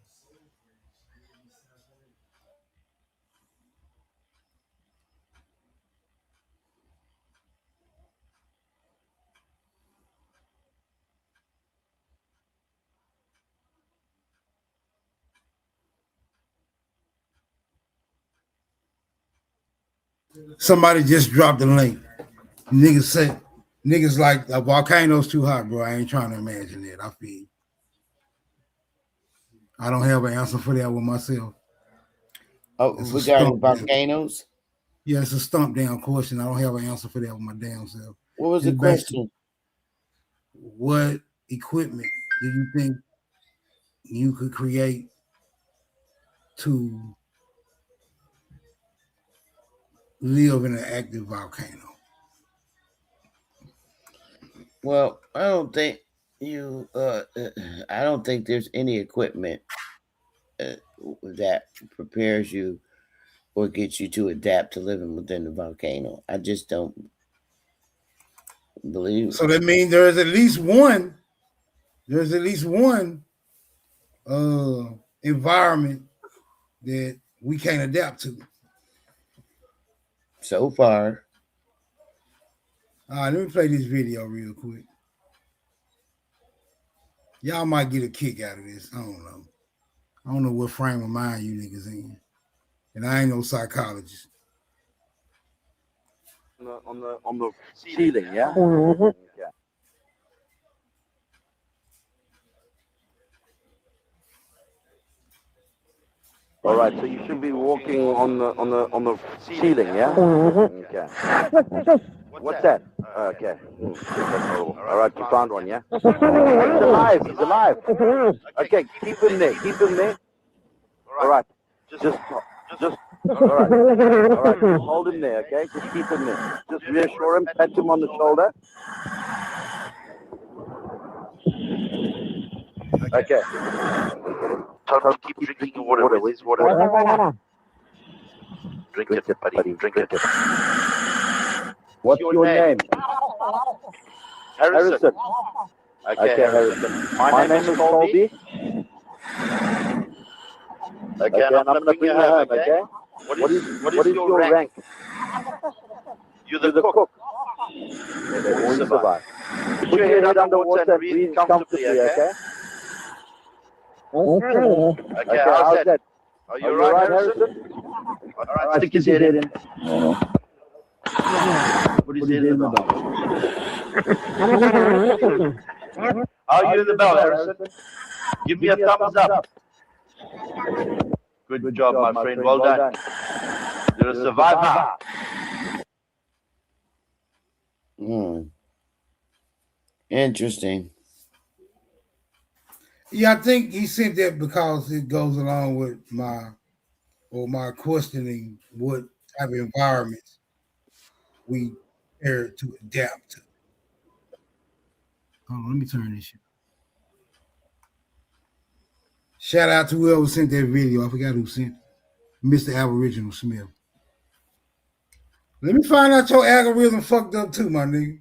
Somebody just dropped the link. Niggas like a volcano's too hot, bro. I ain't trying to imagine that. I feel. I don't have an answer for that with myself. Oh, regarding volcanoes? Yeah, it's a stump down question. I don't have an answer for that with my damn self. What was the question? What equipment do you think you could create to live in an active volcano? Well, I don't think there's any equipment that prepares you or gets you to adapt to living within the volcano. I just don't believe. So that means there's at least one. There's at least one environment that we can't adapt to. So far. All right, let me play this video real quick. Y'all might get a kick out of this. I don't know. I don't know what frame of mind you niggas in. And I ain't no psychologist. On the ceiling, yeah? Yeah. All right, so you should be walking on the ceiling, yeah? Okay. What's that? Okay. All right, you found one, yeah? He's alive. He's alive. Okay, keep him there. Keep him there. All right. Just. All right. Hold him there, okay? Just keep him there. Just reassure him. Pat him on the shoulder. Okay. Tell him to keep drinking your water. Where's water? Drink it, buddy. Drink it. What's your name? Harrison. Okay, Harrison. My name is Colby. Okay, and I'm gonna bring you home, okay? What is your rank? You're the cook. Okay, we survive. Put your head underwater and breathe comfortably, okay? Okay, how's that? Are you alright, Harrison? Alright, stick his head in. Put his head in the belt. How are you in the belt, Harrison? Give me a thumbs up. Good job, my friend. Well done. You're a survivor. Interesting. Yeah, I think he sent that because it goes along with my questioning what type of environments we are to adapt to. Hold on, let me turn this shit. Shout out to whoever sent that video. I forgot who sent it. Mr. Aboriginal Smith. Let me find out your algorithm fucked up too, my nigga.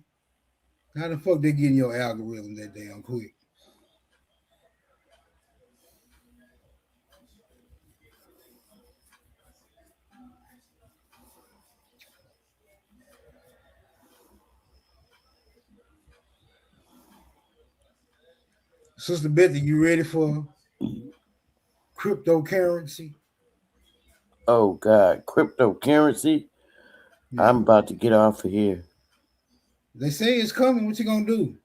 How the fuck they getting your algorithm that damn quick? Sister Betty, you ready for cryptocurrency? Oh God, cryptocurrency. Yeah. I'm about to get off of here. They say it's coming. What you gonna do?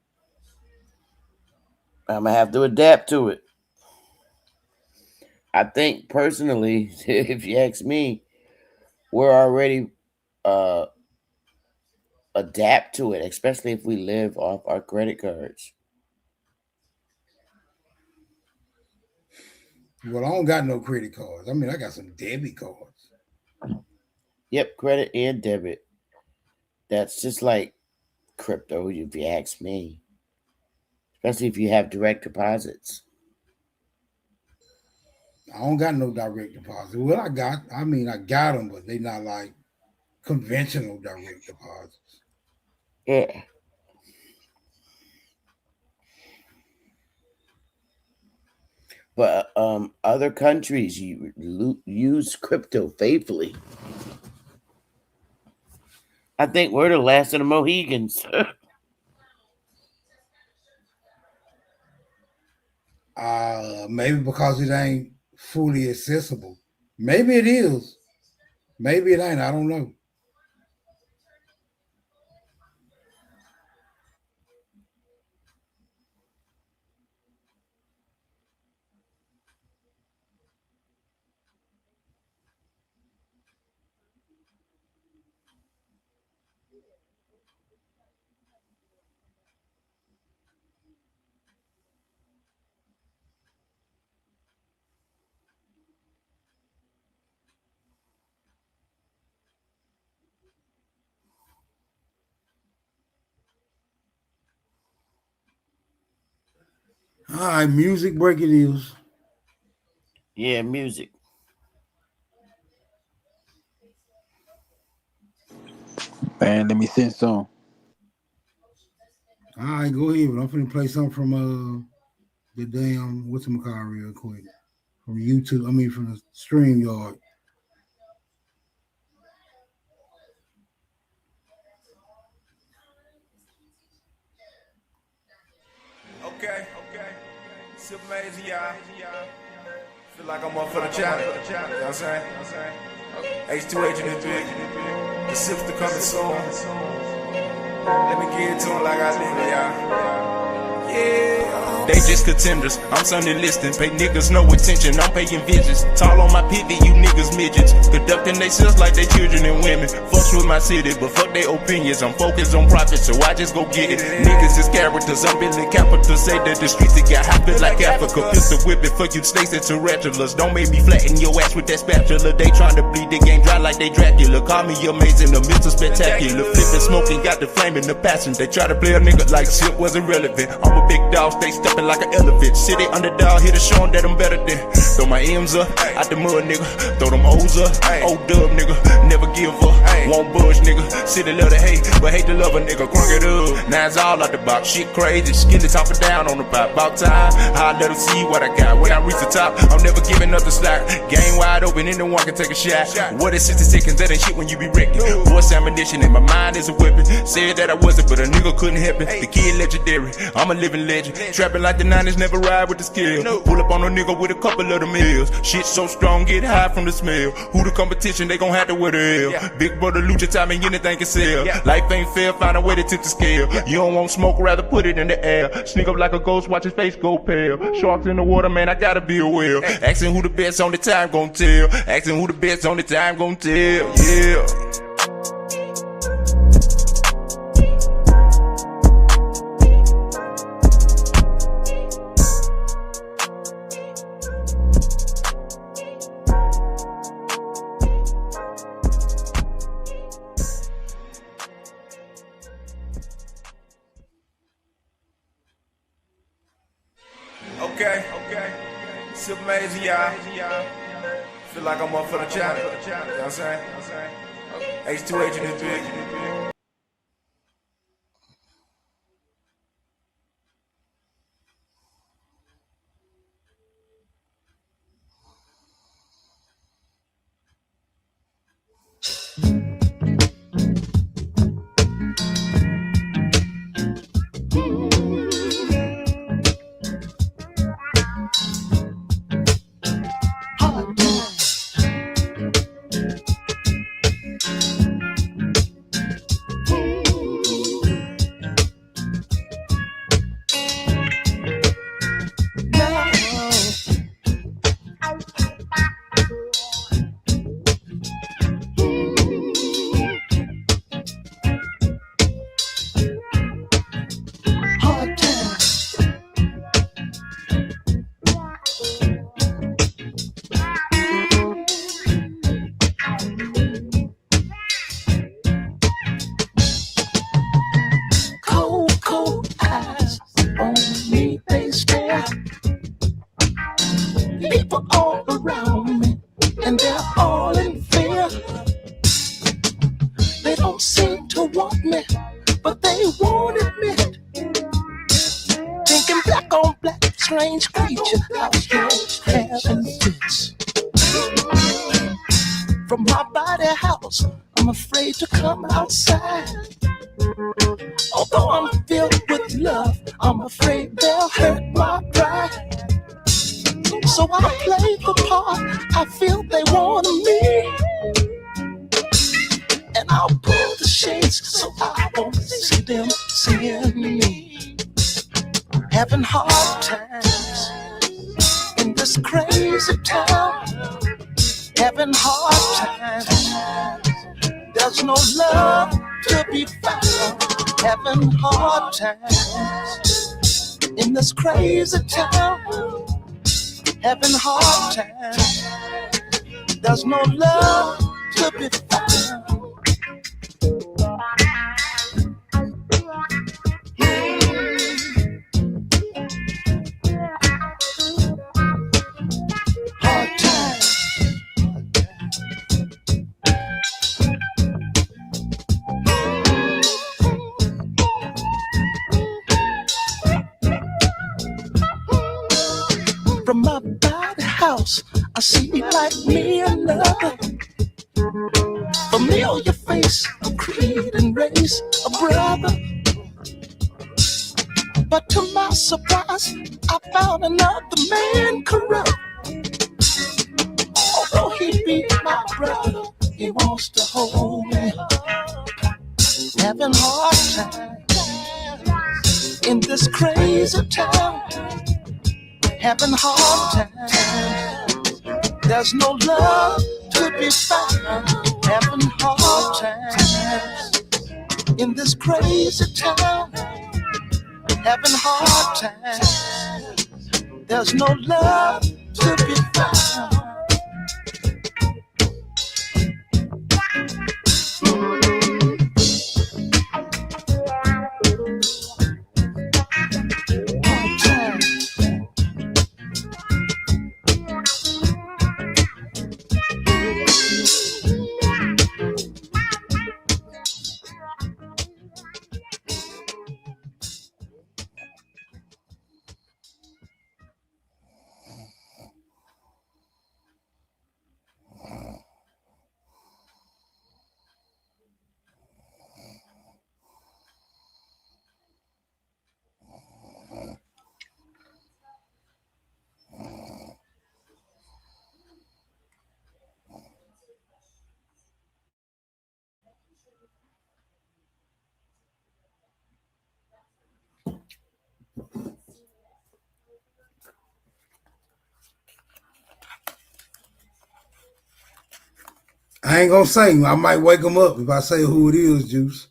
I'm gonna have to adapt to it. I think personally, if you ask me, we're already adapt to it, especially if we live off our credit cards. Well, I don't got no credit cards. I mean, I got some debit cards. Yep, credit and debit. That's just like crypto, if you ask me. Especially if you have direct deposits. I don't got no direct deposit. Well, I got them, but they not like conventional direct deposits. Yeah. But other countries use crypto faithfully. I think we're the last of the Mohegans. Maybe because it ain't fully accessible. Maybe it is. Maybe it ain't. I don't know. All right, music break it is. Yeah, music. Man, let me send some. All right, go ahead. But I'm finna play something from the damn whatchamacallit real quick. From YouTube. I mean from the StreamYard. Okay. It's amazing, y'all. Feel like I'm up for the challenge. You know what I'm saying? H2H in this big. The sister coming soon. Let me get it to him like I live, y'all. Yeah. They just contenders, I'm Sunday listing. Pay niggas no attention, I'm paying visions. Tall on my pivot, you niggas midgets. Conducting they selves like they children and women. Fucks with my city, but fuck their opinions. I'm focused on profit, so I just go get it. Niggas is characters, I'm building capital. Say that the streets they got hot like Africa. Pistol whipping for you snakes and tarantulas. Don't make me flatten your ass with that spatula. They trying to bleed the game dry like they Dracula. Call me amazing, the Mr. Spectacular. Flipping, smoking, got the flame in the passion. They try to play a nigga like shit wasn't relevant. I'm a big dog, stay stepping like an elephant. City underdog, here to show 'em that I'm better than. Throw my M's up, out the mud, nigga. Throw them O's up, old dub, nigga. Never give up, won't budge, nigga. City love to hate, but hate to love a nigga. Crunk it up, now it's all out the box. Shit crazy, skin is top and down on the pop. About time, I let them see what I got. When I reach the top, I'm never giving up the slack. Game wide open, anyone can take a shot. What is 60 seconds? That ain't shit when you be wrecking. Voice ammunition in my mind is a weapon. Said that I wasn't, but a nigga couldn't help it. The kid legendary, I'm a living legend. Trapping like the 90s, never ride with the skill. Pull up on a nigga with a couple of the meals. Shit so strong, get high from the smell. Who the competition, they gon' have to wear the L. Big brother Lucha time and anything can sell. Life ain't fair, find a way to tip the scale. You don't want smoke, rather put it in the air. Sneak up like a ghost, watch his face go pale. Sharks in the water, man, I gotta be aware. Asking who the best on the time gon' tell. Asking who the best on the time gon' tell. Yeah. Okay. It's amazing, y'all. Feel like I'm up for the challenge. You know what I'm saying? H2H in this big. don't seem to want me, but they wanted me. Thinking black on black, strange creature out here having fits. From my body house, I'm afraid to come outside. Although I'm filled with love, I'm afraid they'll hurt my pride. So I play the part I feel they want of me. And I'll pull the shades so I won't see them seeing me. Having hard times in this crazy town. Having hard times. There's no love to be found. Having hard times in this crazy town. Having hard times. There's no love to be found. Hard times. From my body house, I see like me another familiar face, a creed and race, a brother. But to my surprise, I found another man corrupt. Although he be my brother, he wants to hold me. Having hard times in this crazy town. Having hard times. There's no love to be found. Having hard times in this crazy town. Having hard times. There's no love to be found. Hard times. I ain't gonna say. I might wake him up if I say who it is, Juice.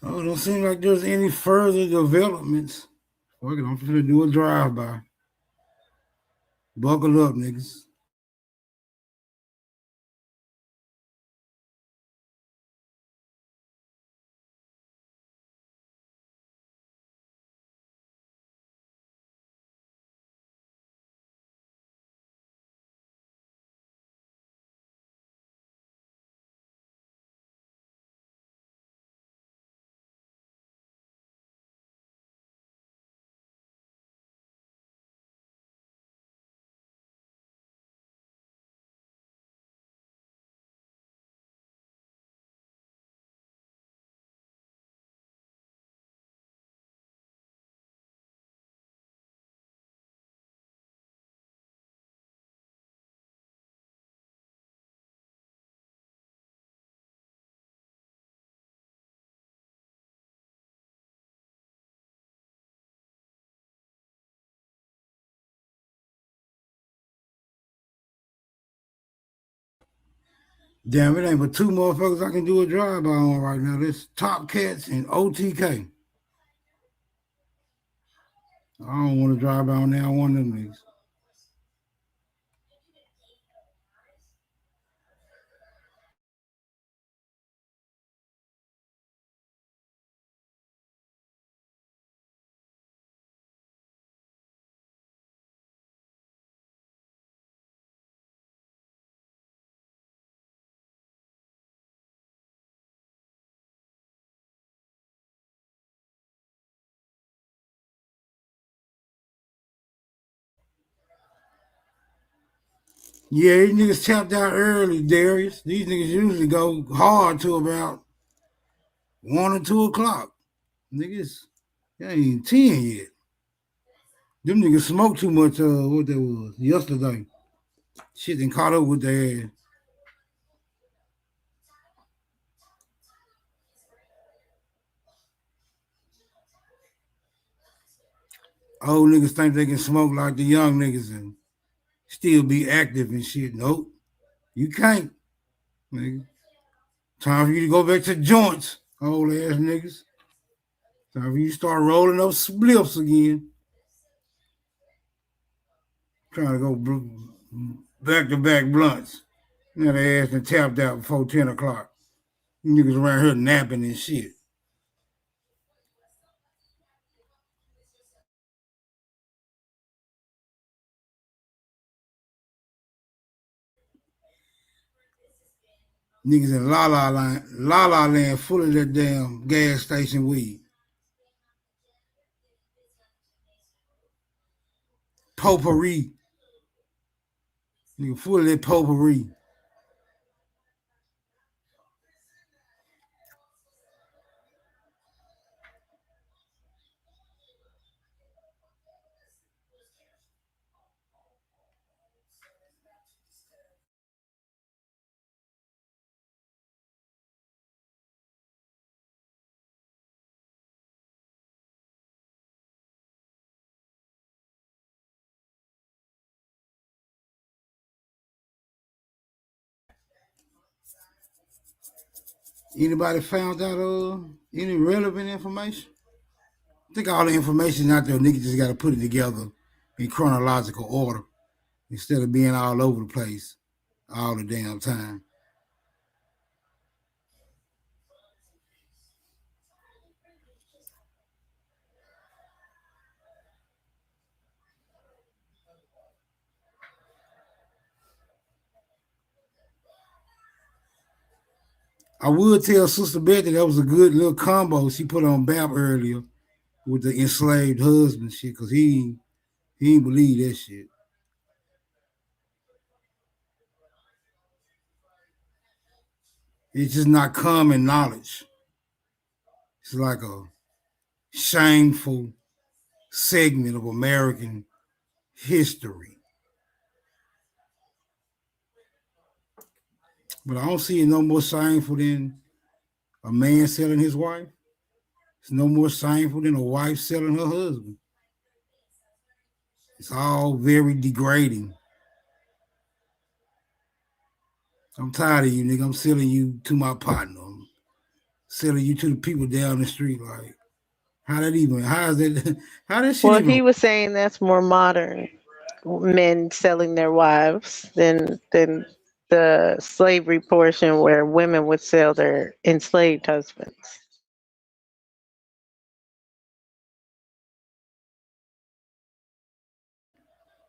Oh, it don't seem like there's any further developments. Fuck it, I'm gonna do a drive-by. Buckle up, niggas. Damn, it ain't but two motherfuckers I can do a drive-by on right now. This Top Cats and OTK. I don't want to drive by on now one of them niggas. Yeah, these niggas tapped out early, Darius. These niggas usually go hard to about 1 or 2 o'clock. Niggas, they ain't even 10 yet. Them niggas smoked too much, what that was, yesterday. Shit done caught up with their ass. Old niggas think they can smoke like the young niggas and still be active and shit. Nope, you can't, nigga. Time for you to go back to joints, old ass niggas. Time for you to start rolling those spliffs again. Trying to go back-to-back blunts. Now they ass done tapped out before 10 o'clock. You niggas around here napping and shit. Niggas in La La Land full of that damn gas station weed. Potpourri. Nigga full of that potpourri. Anybody found out any relevant information? I think all the information out there, niggas just got to put it together in chronological order instead of being all over the place all the damn time. I would tell Sister Betty that was a good little combo she put on BAP earlier with the enslaved husband shit, because he didn't believe that shit. It's just not common knowledge. It's like a shameful segment of American history. But I don't see it no more shameful than a man selling his wife. It's no more shameful than a wife selling her husband. It's all very degrading. I'm tired of you, nigga. I'm selling you to my partner. I'm selling you to the people down the street. Like, how that shit Well, even? he was saying that's more modern, men selling their wives than the slavery portion where women would sell their enslaved husbands.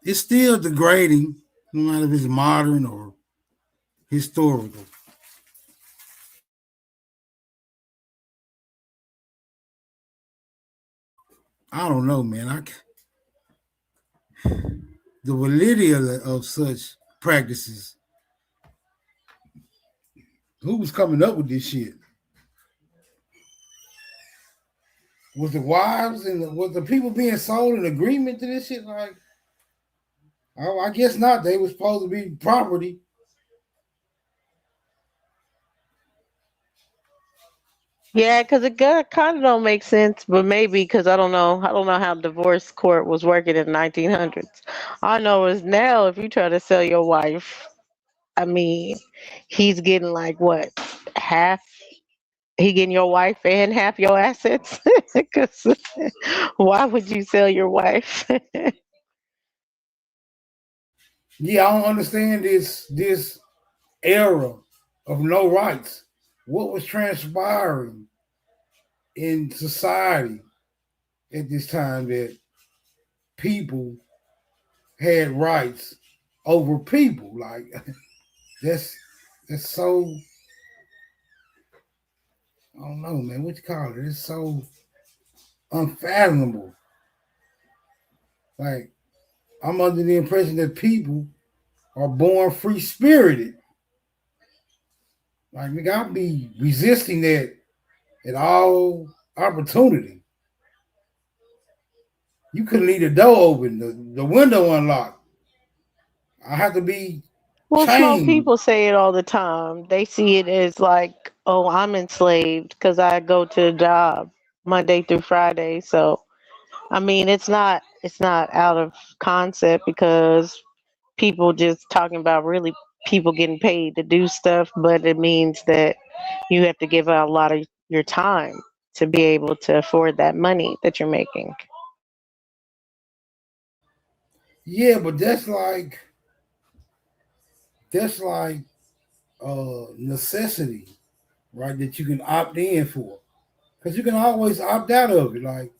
It's still degrading, no matter if it's modern or historical. I don't know, man. The validity of such practices. Who was coming up with this shit? Was the wives and was the people being sold in agreement to this shit? Like, oh, I guess not. They were supposed to be property. Yeah, because it kind of don't make sense, but maybe because I don't know how divorce court was working in the 1900s. All I know is now if you try to sell your wife, I mean, he's getting like what, half? He getting your wife and half your assets? Because why would you sell your wife? Yeah, I don't understand this era of no rights. What was transpiring in society at this time that people had rights over people? Like that's so, I don't know, man. What you call it? It's so unfathomable. Like, I'm under the impression that people are born free spirited. Like, nigga, I'll be resisting that at all opportunity. You couldn't leave the door open, the window unlocked. I have to be Well, small chained. people say it all the time. They see it as like, oh, I'm enslaved because I go to a job Monday through Friday. So, I mean, it's not out of concept because people just talking about really people getting paid to do stuff, but it means that you have to give out a lot of your time to be able to afford that money that you're making. Yeah, but that's like necessity, right? That you can opt in for. Because you can always opt out of it. Like,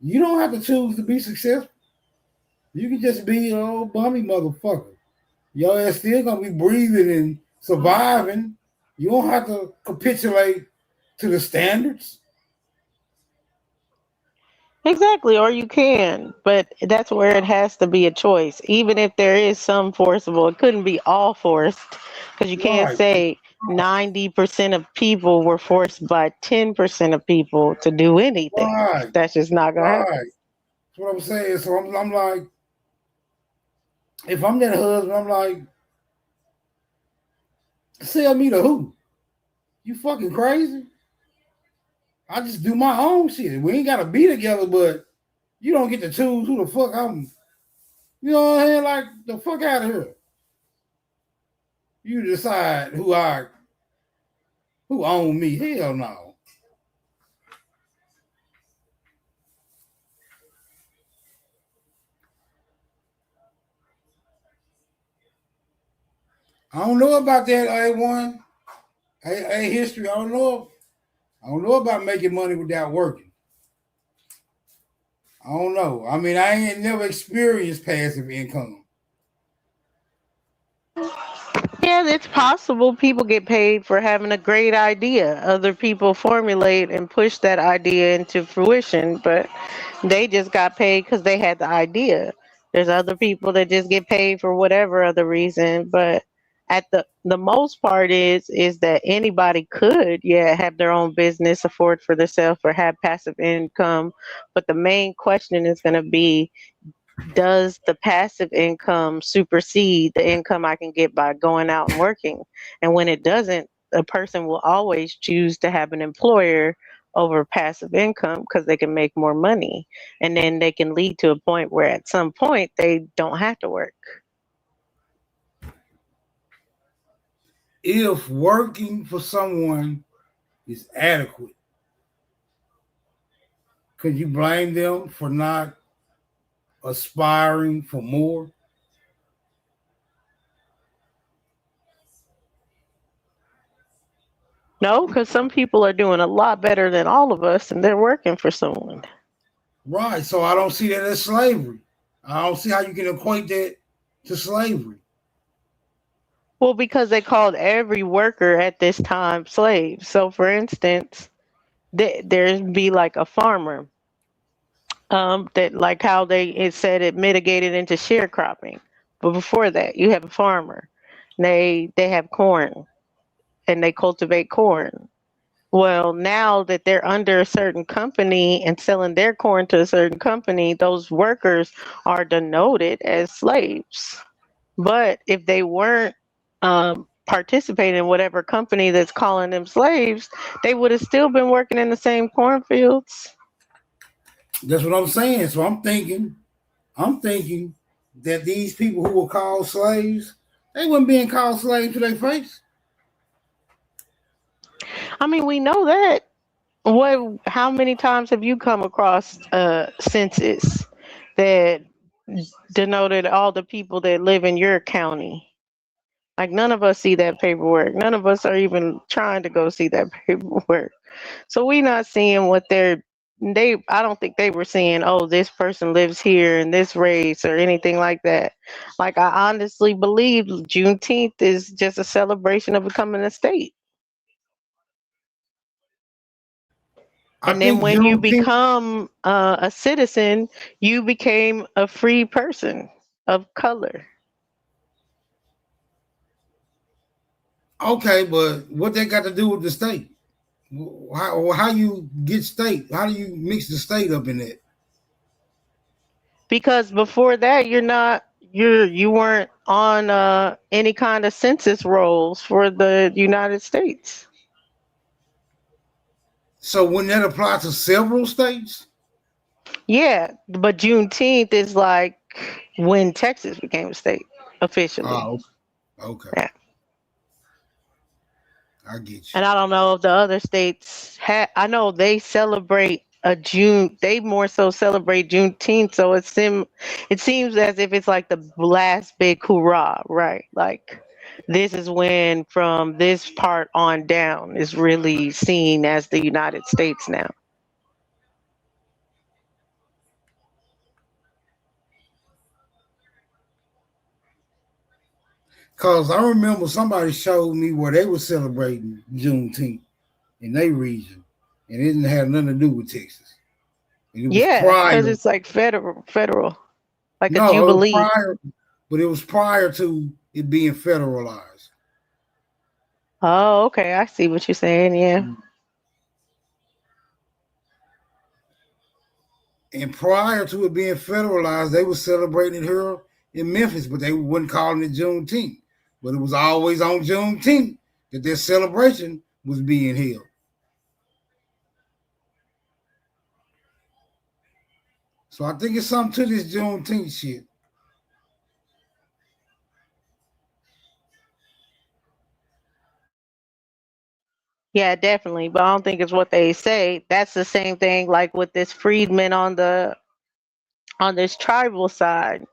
you don't have to choose to be successful. You can just be an old bummy motherfucker. Your ass still gonna be breathing and surviving. You don't have to capitulate to the standards. Exactly, or you can, but that's where it has to be a choice. Even if there is some forcible, it couldn't be all forced because you can't Right, say 90% of people were forced by 10% of people to do anything. right, That's just not gonna right. happen. That's what I'm saying. So I'm like, if I'm that husband, I'm like, sell me to who? You fucking crazy? I just do my own shit. We ain't gotta be together, but you don't get to choose who the fuck I'm. You know what I'm saying? Like, the fuck out of here. You decide who own me. Hell no. I don't know about that, A1. A history. I don't know about making money without working. I don't know. I mean, I ain't never experienced passive income. Yeah, it's possible people get paid for having a great idea. Other people formulate and push that idea into fruition, but they just got paid because they had the idea. There's other people that just get paid for whatever other reason, but at the most part is that anybody could, yeah, have their own business, afford for themselves, or have passive income. But the main question is going to be, does the passive income supersede the income I can get by going out and working? And when it doesn't, a person will always choose to have an employer over passive income because they can make more money. And then they can lead to a point where at some point they don't have to work. If working for someone is adequate, could you blame them for not aspiring for more? No, because some people are doing a lot better than all of us and they're working for someone. Right. So I don't see that as slavery. I don't see how you can equate that to slavery. Well, because they called every worker at this time slaves. So, for instance, there'd be like a farmer, that like how it said it mitigated into sharecropping. But before that, you have a farmer. They have corn and they cultivate corn. Well, now that they're under a certain company and selling their corn to a certain company, those workers are denoted as slaves. But if they weren't participating in whatever company that's calling them slaves, they would have still been working in the same cornfields. That's what I'm saying. So I'm thinking that these people who were called slaves, They wasn't being called slaves to their face. I mean, we know that. How many times have you come across a census that denoted all the people that live in your county? Like, none of us see that paperwork. None of us are even trying to go see that paperwork. So we not seeing what I don't think they were saying, oh, this person lives here in this race or anything like that. Like, I honestly believe Juneteenth is just a celebration of becoming a state. And then when you become a citizen, you became a free person of color. Okay, but what they got to do with the state? How you get state? How do you mix the state up in that? Because before that, you weren't on any kind of census rolls for the United States. So wouldn't that apply to several states? Yeah, but Juneteenth is like when Texas became a state officially. Oh, okay. Yeah. I get you. And I don't know if the other states I know they celebrate they more so celebrate Juneteenth, so it seems as if it's like the last big hoorah, right? Like, this is when from this part on down is really seen as the United States now. Because I remember somebody showed me where they were celebrating Juneteenth in their region, and it didn't have nothing to do with Texas. Yeah, because it's like federal, like a jubilee. It was prior to it being federalized. Oh, okay, I see what you're saying. Yeah. And prior to it being federalized, they were celebrating here in Memphis, but they wasn't calling it Juneteenth. But it was always on Juneteenth that their celebration was being held. So I think it's something to this Juneteenth shit. Yeah, definitely. But I don't think it's what they say. That's the same thing like with this freedmen on this tribal side.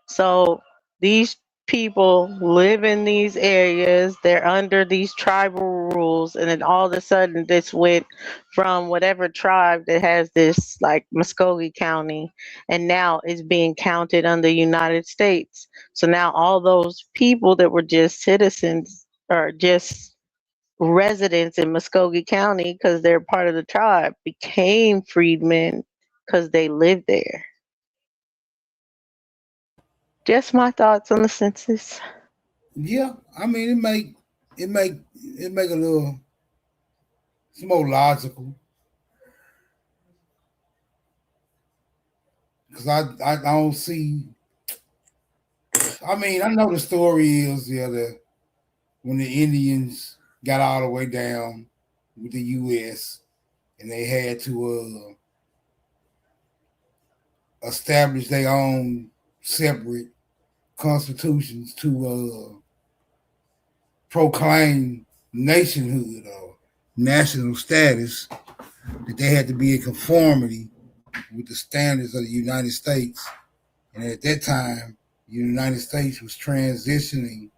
So these people live in these areas, they're under these tribal rules, and then all of a sudden this went from whatever tribe that has this, like Muskogee County, and now it's being counted under the United States. So now all those people that were just citizens or just residents in Muskogee County because they're part of the tribe became freedmen because they lived there. Just my thoughts on the census. Yeah, I mean it make a little, it's more logical. Because I don't see, I mean, I know the story is that when the Indians got all the way down with the U.S. and they had to establish their own separate constitutions to proclaim nationhood or national status, that they had to be in conformity with the standards of the United States. And at that time, the United States was transitioning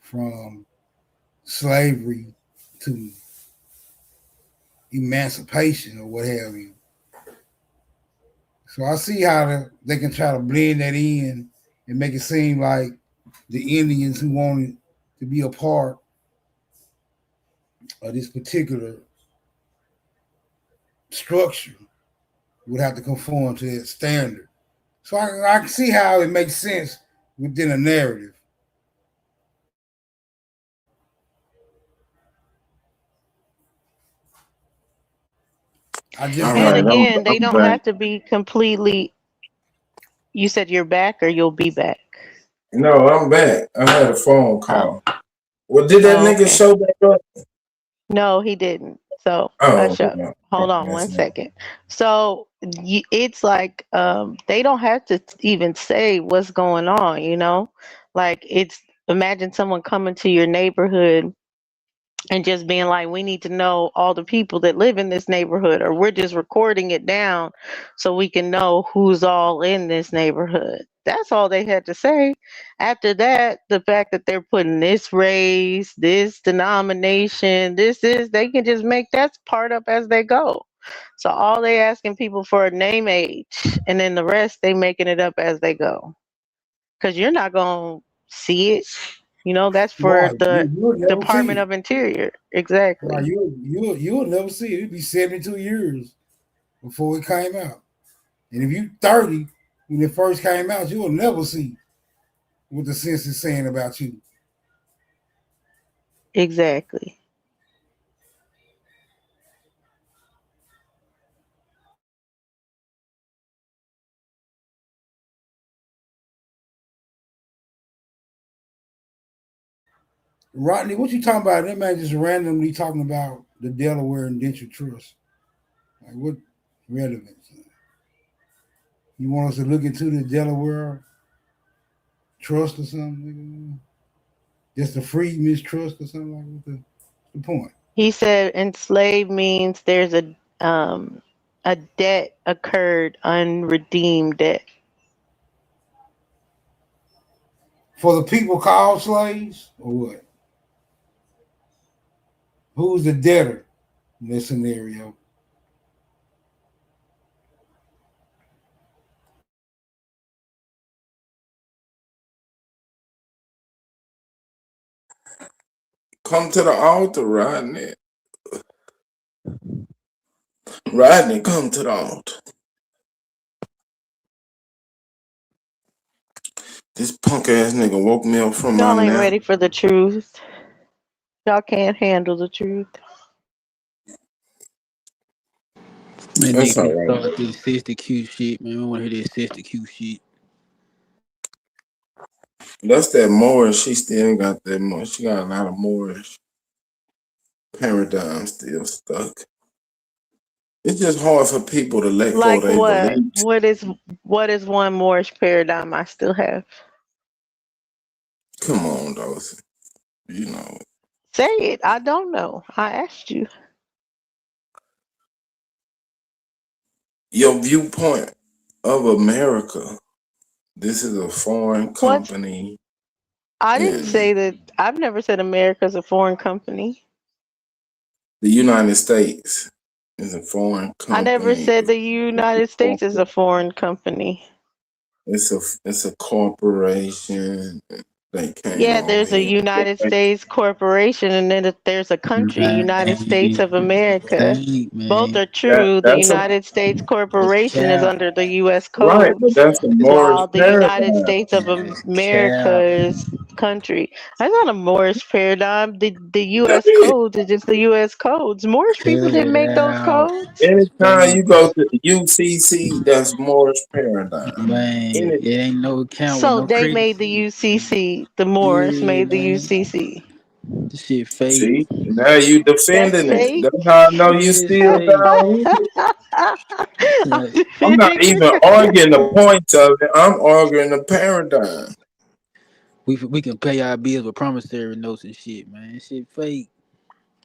from slavery to emancipation or what have you. So I see how they can try to blend that in and make it seem like the Indians who wanted to be a part of this particular structure would have to conform to that standard. So I can see how it makes sense within a narrative. And again, they don't have to be completely. You said you're back or you'll be back? No, I'm back. I had a phone call. Well, did that nigga show back up? No, he didn't. So hush up. Hold on one second. So it's like they don't have to even say what's going on, you know? Like, it's imagine someone coming to your neighborhood and just being like, we need to know all the people that live in this neighborhood, or we're just recording it down so we can know who's all in this neighborhood. That's all they had to say. After that, the fact that they're putting this race, this denomination, they can just make that part up as they go. So all they asking people for a name, age, and then the rest they making it up as they go. Because you're not gonna see it. You know, that's for Right. the You'll never see Department it. of Interior. Exactly. Right. You'll never see it. It'll be 72 years before it came out. And if you 30 when it first came out, you'll never see what the census is saying about you. Exactly. Rodney, what you talking about? That man just randomly talking about the Delaware Indenture Trust. Like, what relevance? You want us to look into the Delaware Trust or something? Just a free mistrust or something like that? What's the point? He said enslaved means there's a debt occurred, unredeemed debt. For the people called slaves, or what? Who's the debtor in this scenario? Come to the altar, Rodney. Rodney, come to the altar. This punk ass nigga woke me up from my Y'all ain't nap. ready for the truth. Y'all can't handle the truth. Man, That's nigga, all right. start this sister Q shit, man. We want to hear this sister Q shit. That's that Moorish. She still got that more. She got a lot of Moorish paradigm still stuck. It's just hard for people to let go Like of their what? beliefs. What is one Moorish paradigm I still have? Come on, Dawson. You know it. Say it. I don't know. I asked you. Your viewpoint of America. This is a foreign What? company. I didn't And say that. I've never said America's a foreign company. the United States is a foreign I never company. said the United States is a foreign company. It's a corporation. They came Yeah, over there's a here. United States corporation, and then there's a country, United States of America. Both are true. The That's a United States corporation is Cap. under the U.S. right, but codes, that's a Moorish while the United paradigm. States of America is country. That's not a Moorish paradigm. The U.S. That is. codes is just the U.S. codes. Moorish people Cut didn't it make those out. codes. Anytime you go to the UCC, that's Moorish paradigm. Man, it ain't no account with So no they credit. made the UCC. The Moors Yeah, made the man. UCC. This shit fake. See, now you That's defending it. fake. That's how I know you It is still fake. down with it. I'm Like, I'm not defending even it. arguing the points of it. I'm arguing the paradigm. we can pay our bills with promissory notes and shit, man. Shit fake.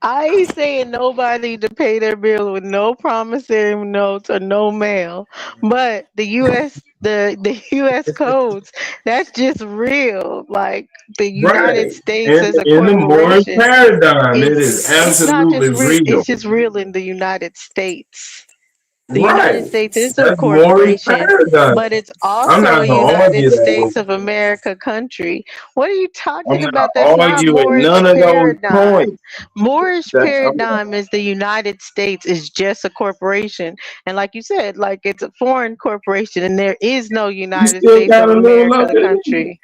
I ain't saying nobody to pay their bill with no promissory notes or no mail, but the U.S. codes, that's just real. Like the United Right. States as a In the Moorish corporation, paradigm, it is it's not absolutely just real. real. It's just real in the United States. The Right. United States is a That's Moorish corporation, paradigm. but it's I'm also not a gonna United argue that with States you. of America country. What are you I'm talking not about? That's not arguing Moorish none of those paradigm. points. Moorish That paradigm is the United States is just a corporation. And like you said, like it's a foreign corporation and there is no you United still States got of a little America, left the in you. country.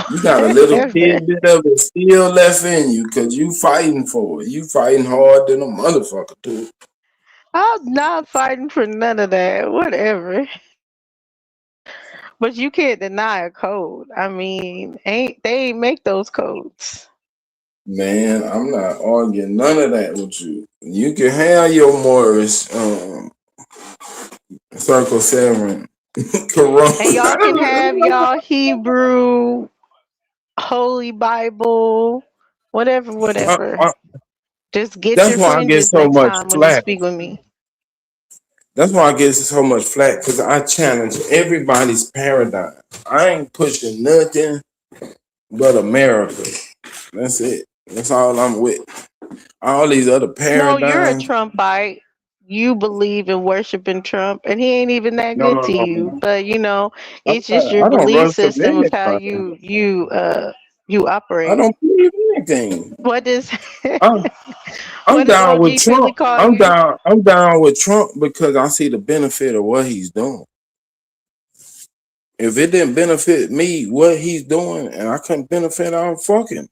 You got a little Whatever. tidbit of it still left in you because you fighting for it. You fighting hard than a motherfucker too. I'm not fighting for none of that. Whatever. But you can't deny a code. I mean, they ain't make those codes. Man, I'm not arguing none of that with you. You can have your Morris Circle 7 And y'all can Quran. have y'all Hebrew Holy Bible, whatever. Just get That's your why I get fringes so next much time when you flack. speak with me. That's why I get so much flack, because I challenge everybody's paradigm. I ain't pushing nothing but America. That's it. That's all I'm with. All these other No, you're a paradigms. Trumpite. You believe in worshiping Trump, and he ain't even that good to you. But it's just your I don't belief run from system of how anybody. you I operate. don't believe anything. What does I'm what does down with OG Philly Trump. call I'm you? down. I'm down with Trump because I see the benefit of what he's doing. If it didn't benefit me, what he's doing, and I couldn't benefit, I'll fuck him.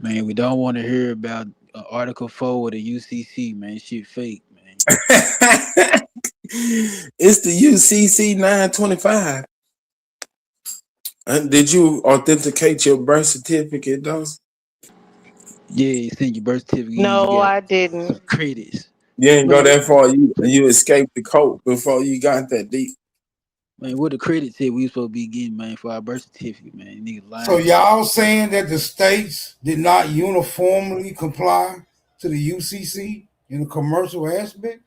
Man, we don't want to hear about Article 4 with the UCC, man. Shit fake, man. It's the UCC 925. Did you authenticate your birth certificate, though? Yeah, you send your birth certificate, No, you I get didn't. credits. You ain't go Man, that far. You escaped the coat before you got that deep. man, what the credit said we supposed to be getting, man, for our birth certificate, man. Niggas lying. So y'all saying that the states did not uniformly comply to the UCC in a commercial aspect?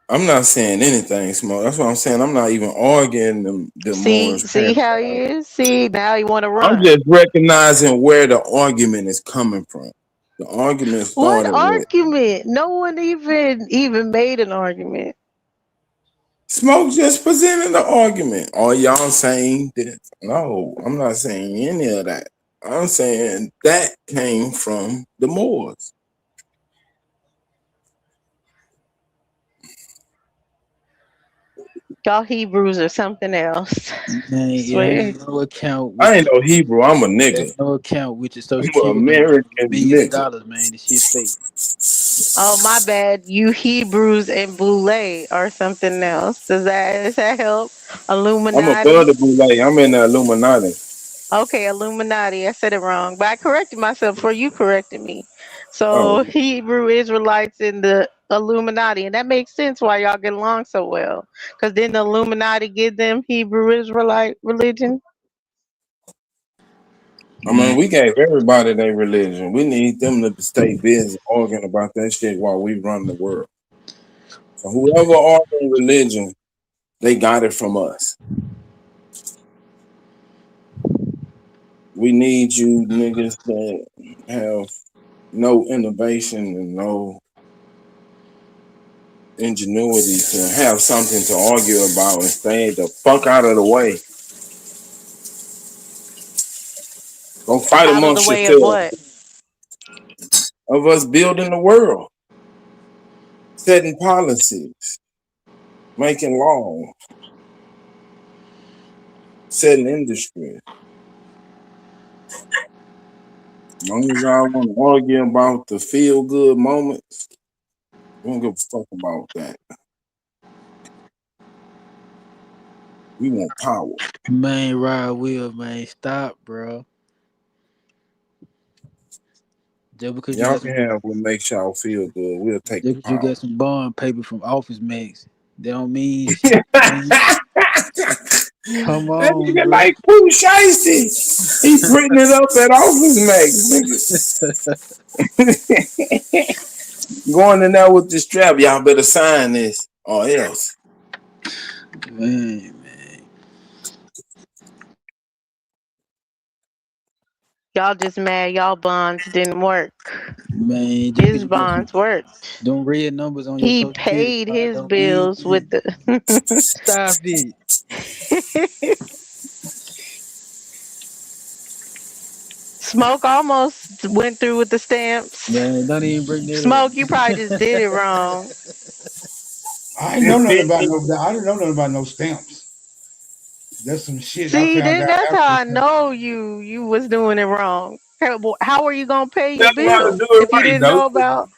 I'm not saying anything, Smoke. That's what I'm saying. I'm not even arguing the Moore's See how paradigm. he is? See, now you want to I'm run. just recognizing where the argument is coming from. The argument What started with argument? No one even made an argument. Smoke just presented the argument. Are y'all saying this? No, I'm not saying any of that. I'm saying that came from the Moors. Y'all Hebrews or something else. Man, it Swear. ain't no account I with ain't no Hebrew. I'm a it nigga. ain't no account with your I'm social an security number, American millions of nigga. dollars, man. This shit fake. Oh, my bad. You Hebrews and Boule or something else. Does that help? I'm Illuminati. above the Boule. I'm in the Illuminati. Okay, Illuminati. I said it wrong, but I corrected myself before you corrected me. So Oh, Hebrew Israelites in the Illuminati, and that makes sense why y'all get along so well. Because didn't the Illuminati give them Hebrew Israelite religion? I mean, we gave everybody their religion. We need them to stay busy arguing about that shit while we run the world. So whoever arguing religion, they got it from us. We need you niggas that have no innovation and no ingenuity to have something to argue about and stay the fuck out of the way. Go fight Out of the amongst way of yourselves what? of us building the world, setting policies, making laws, setting industry. As long as y'all want to argue about the feel good moments, we don't give a fuck about that. We want power. Man, Rod Will, man, stop, bro. Just because you Y'all got can some, have what makes y'all feel good. We'll take the just 'cause you power. got some bond paper from Office Max, that don't mean shit. Man. Come That on, nigga bro. like Pooh Shiesty. He printing it up at Office Max. Going in there with the strap. Y'all better sign this or else. Man. Y'all just mad y'all bonds didn't work. Man, just 'cause His you got bonds worked. them red numbers on your He social security paid card his don't mean bills with the stop it. Smoke almost went through with the stamps. Man, don't even bring that up. Smoke, you probably just did it wrong. I ain't know nothing about no. I didn't know nothing about no stamps. That's some shit I See, found then out that's how after. I know you was doing it wrong. How are you gonna pay Tell your them how to bills do it if you right, didn't though. know about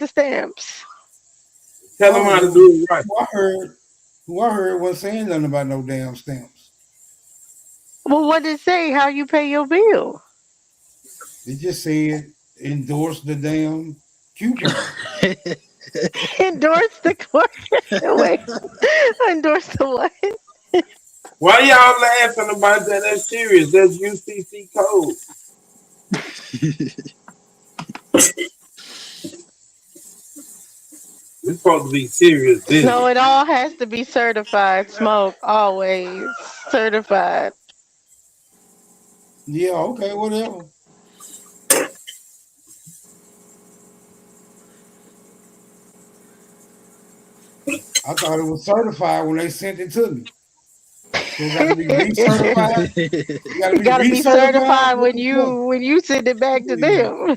the stamps? Tell I them don't how to know. do it right. Who I heard wasn't saying nothing about no damn stamps. Well, what did it say? How you pay your bill? They just said endorse the damn coupon. Endorse the court. Wait, endorse the what? Why y'all laughing about that? That's serious. That's UCC code. It's supposed to be serious No, business. it all has to be certified. Smoke always certified. Yeah, okay, whatever. I thought it was certified when they sent it to me. So it got to be recertified. You got to You be gotta be recertified. certified What when the fuck? you send it back to them.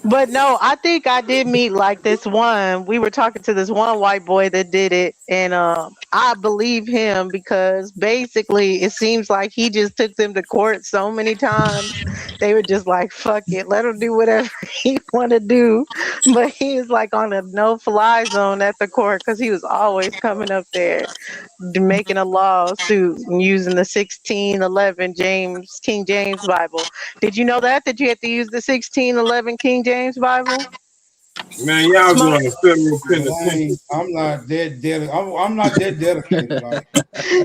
But no, I think I did meet like this one. We were talking to this one white boy that did it, and I believe him because basically it seems like he just took them to court so many times. They were just like, "Fuck it, let him do whatever he want to do." But he was like on a no-fly zone at the court because he was always coming up there making a lawsuit and using the 1611 King James Bible. Did you know that you had to use the 1611 King James Bible? Man, y'all Smoke. going to federal Well, penitentiary. I'm not that dedicated. I'm not that dedicated. Like,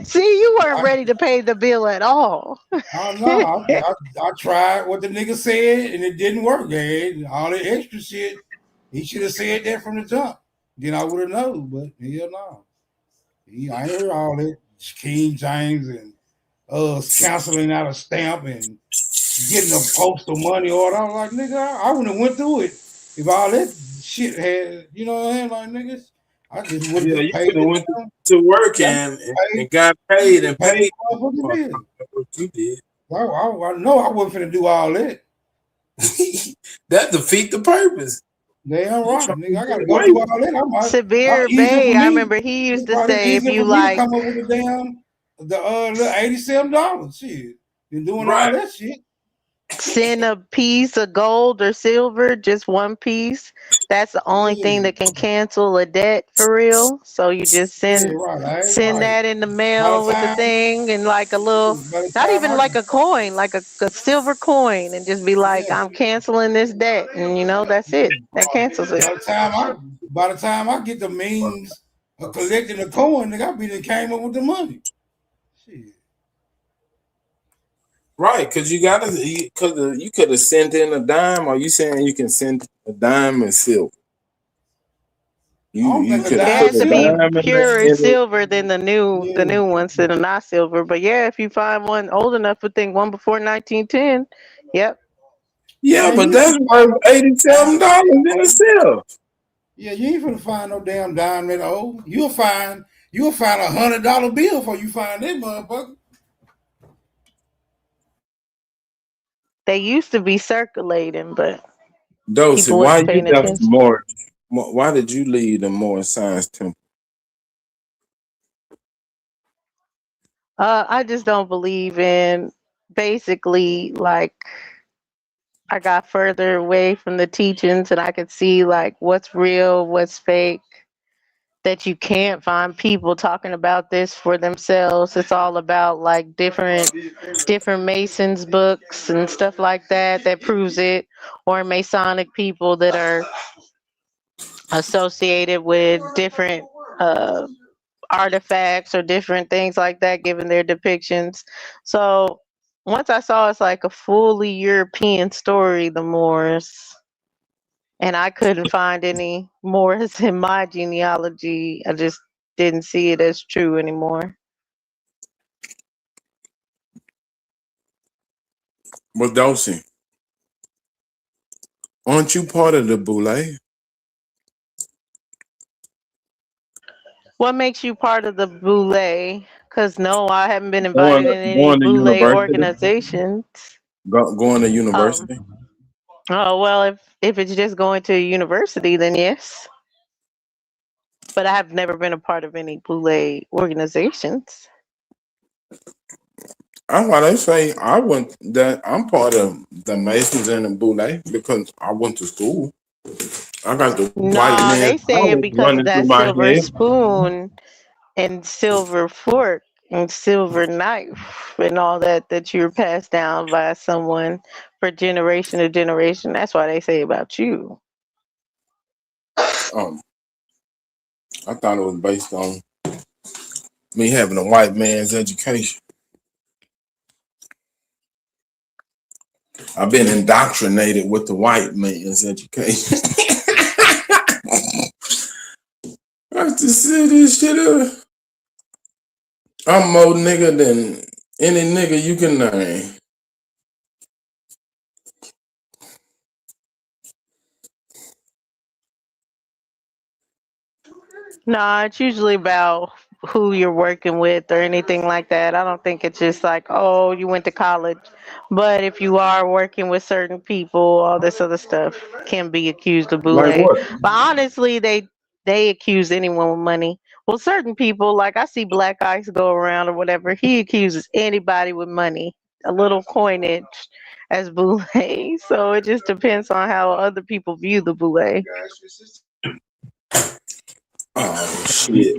See, you weren't ready to pay the bill at all. I tried what the nigga said and it didn't work. Man. All the extra shit, he should have said that from the jump. Then I would have known. But hell no, I heard all that King James and canceling out a stamp and getting a postal money order. I was like, nigga, I wouldn't have went through it if all that shit had, you know what I'm saying? Like, niggas, I just would have Yeah, just you paid could have it went down. to work and got paid and paid. What you did. I know I wasn't finna do all that. That defeat the purpose. Damn right, nigga. I gotta go through all that. Severe Bay, I remember he used to say if you like come up with the damn little $87 shit. Been doing all that shit. send a piece of gold or silver, just one piece. That's the only thing that can cancel a debt for real. So you just send that in the mail with the thing and like a little, not even like a coin, like a silver coin, and just be like, I'm canceling this debt, and you know that's it. That cancels it. By the time I get the means of collecting the coin, nigga, I be done came up with the money. Right, because you could have sent in a dime, or you saying you can send a dime and silver. It has to be purer silver than the new ones that are not silver. But yeah, if you find one old enough to think one before 1910, yep. Yeah, but that's worth $87 in itself. Yeah, you ain't finna find no damn dime that old. You'll find $100 bill before you find that motherfucker. They used to be circulating, but Dosey, people why wasn't you paying left attention. Morris? Why did you leave the Morris Science Temple? I just don't believe in basically like I got further away from the teachings and I could see like what's real, what's fake. That you can't find people talking about this for themselves. It's all about like different Masons books and stuff like that proves it, or Masonic people that are associated with different artifacts or different things like that, given their depictions. So once I saw it's like a fully European story, the Moors, and I couldn't find any Moors in my genealogy. I just didn't see it as true anymore. Well, Dosey, aren't you part of the Boule? What makes you part of the Boule? Because no, I haven't been invited in any Going to Boule university? organizations. Going to university? Oh well, if it's just going to a university, then yes. But I have never been a part of any Boule organizations. That's why they say I'm part of the Masons and the Boule because I went to school. I got the white No, man they say it because of running through that my silver head. spoon and silver fork and silver knife and all that you're passed down by someone for generation to generation. That's why they say about you. I thought it was based on me having a white man's education. I've been indoctrinated with the white man's education. I have to see this shit up. I'm more nigga than any nigga you can name. No, it's usually about who you're working with or anything like that. I don't think it's just like, oh, you went to college. But if you are working with certain people, all this other stuff can be accused of Like boule. what? But honestly, they accuse anyone with money. Well, certain people, like I see Black Ice go around or whatever, he accuses anybody with money, a little coinage as boule. So it just depends on how other people view the boule. Oh shit.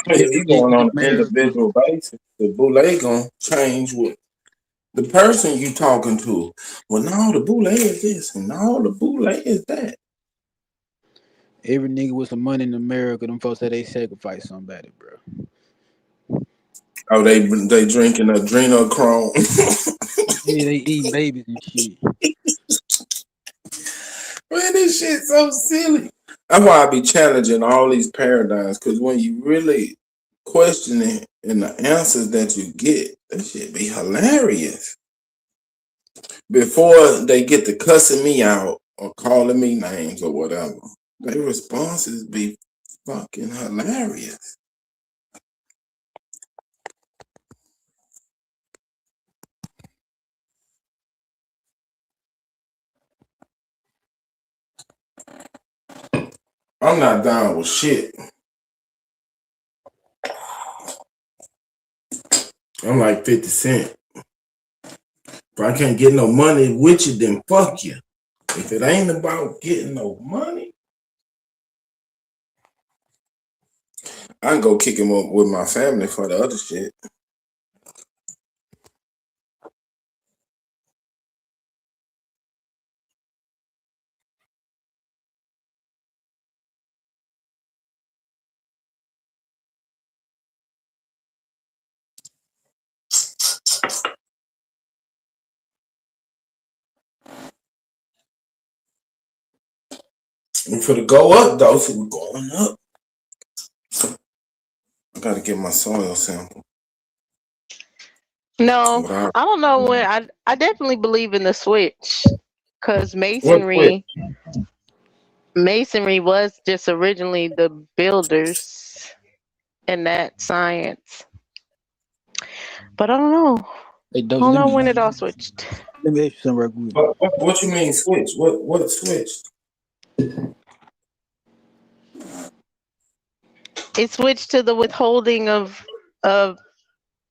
If you going on an individual basis, the boule gonna change with the person you talking to. Well, no, the boule is this, and no, the boule is that. Every nigga with some money in America, them folks say they sacrifice somebody, bro. Oh, they drinking adrenochrome. Yeah, they eating babies and shit. Man, this shit so silly. That's why I be challenging all these paradigms, because when you really question it and the answers that you get, that shit be hilarious. Before they get to cussing me out or calling me names or whatever, their responses be fucking hilarious. I'm not down with shit. I'm like 50 Cent. If I can't get no money with you, then fuck you. If it ain't about getting no money, I can go kick him up with my family for the other shit. And for the go up though, so we're going up. I gotta get my soil sample. No, Without I don't know when. I definitely believe in the switch, because what quit? masonry was just originally the builders in that science. But I don't know. Hey, I Dozy, don't know when it all switched. let me ask you something real quick. What you mean switch? What switched? It switched to the withholding of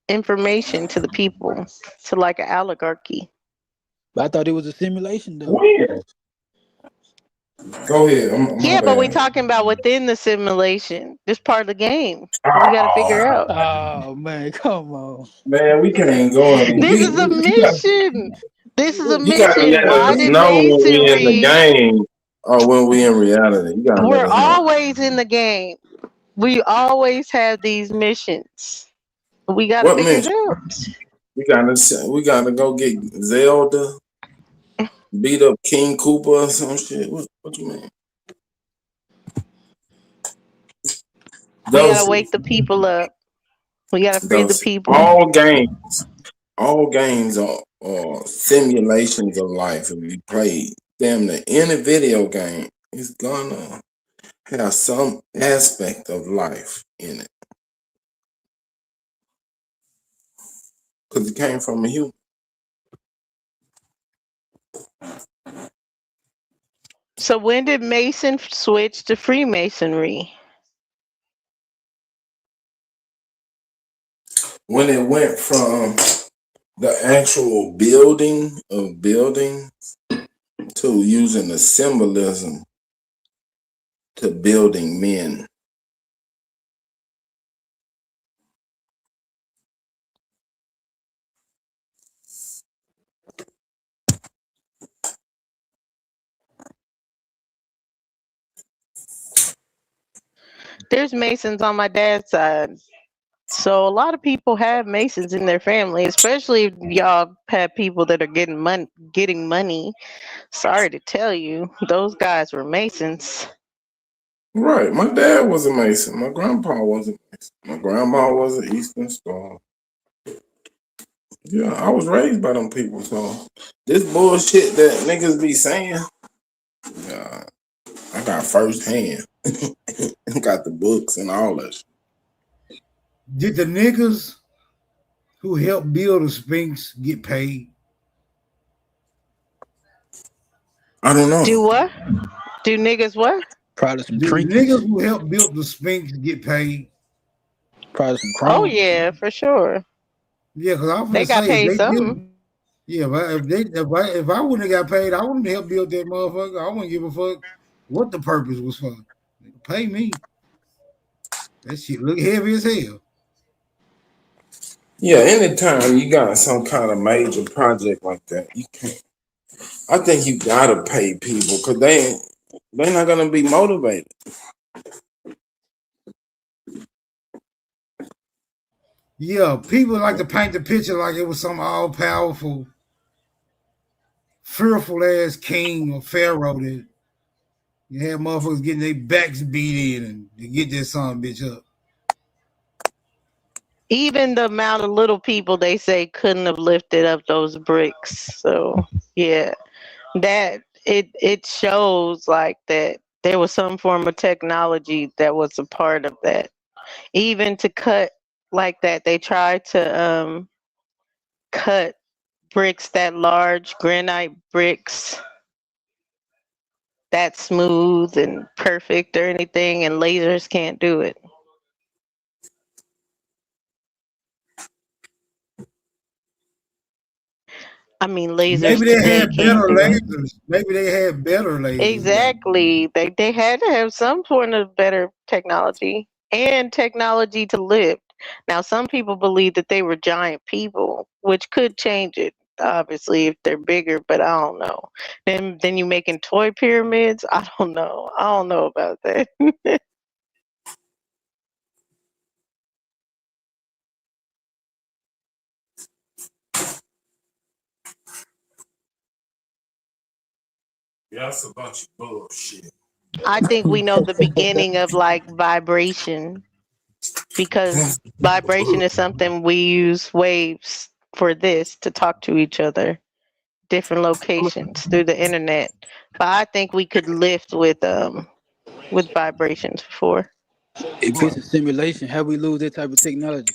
information to the people, to like an oligarchy. But I thought it was a simulation, though. When? Go ahead. Yeah, My but we bad. talking about within the simulation. This part of the game. We got to figure out. Oh man, come on. Man, we can't go in. This is a mission. This is a You gotta mission. let Why us did know when we in the masonry? game or when we in reality. You gotta let We're us know. always in the game. We always have these missions. We got to What figure it mission? out. We gotta go get Zelda, beat up King Koopa or some shit. What you mean? We got Those to wake the people up. We got to free the those people. all games are simulations of life. If you play damn near any video game, it's gonna have some aspect of life in it. Because it came from a human. So when did Mason switch to Freemasonry? When it went from the actual building of buildings to using the symbolism to building men. there's Masons on my dad's side. So a lot of people have Masons in their family, especially if y'all have people that are getting money. Sorry to tell you, those guys were Masons. Right. My dad was a Mason. My grandpa was a Mason. My grandma was an Eastern Star. Yeah, I was raised by them people. So this bullshit that niggas be saying, yeah, I got firsthand. Got the books and all that shit. Did the niggas who helped build the Sphinx get paid? I don't know. Do what? Do niggas what? Probably some Do the trinkets. niggas who helped build the Sphinx get paid? Probably some Oh crumbs. yeah, for sure. Yeah, because I was They gonna got say paid they something. did. Yeah, but if I wouldn't have got paid, I wouldn't help build that motherfucker. I wouldn't give a fuck what the purpose was for. Pay me. That shit look heavy as hell. Yeah, anytime you got some kind of major project like that, you can't. I think you gotta pay people because they're not gonna be motivated. Yeah, people like to paint the picture like it was some all powerful, fearful ass king or pharaoh that you had motherfuckers getting their backs beat in and to get that son bitch up. Even the amount of little people they say couldn't have lifted up those bricks. So yeah, that it shows like that there was some form of technology that was a part of that. Even to cut like that, they tried to cut bricks that large, granite bricks that smooth and perfect or anything, and lasers can't do it. I mean, lasers Maybe they today had can't better do it. lasers. Maybe they had better lasers. Exactly. They had to have some sort of better technology and technology to lift. Now, some people believe that they were giant people, which could change it, obviously, if they're bigger, but I don't know. Then you making toy pyramids? I don't know. I don't know about that. Yeah, that's a bunch of bullshit. I think we know the beginning of like vibration, because vibration is something we use waves for this to talk to each other, different locations through the internet. But I think we could lift with vibrations before. If it's a simulation, how we lose that type of technology?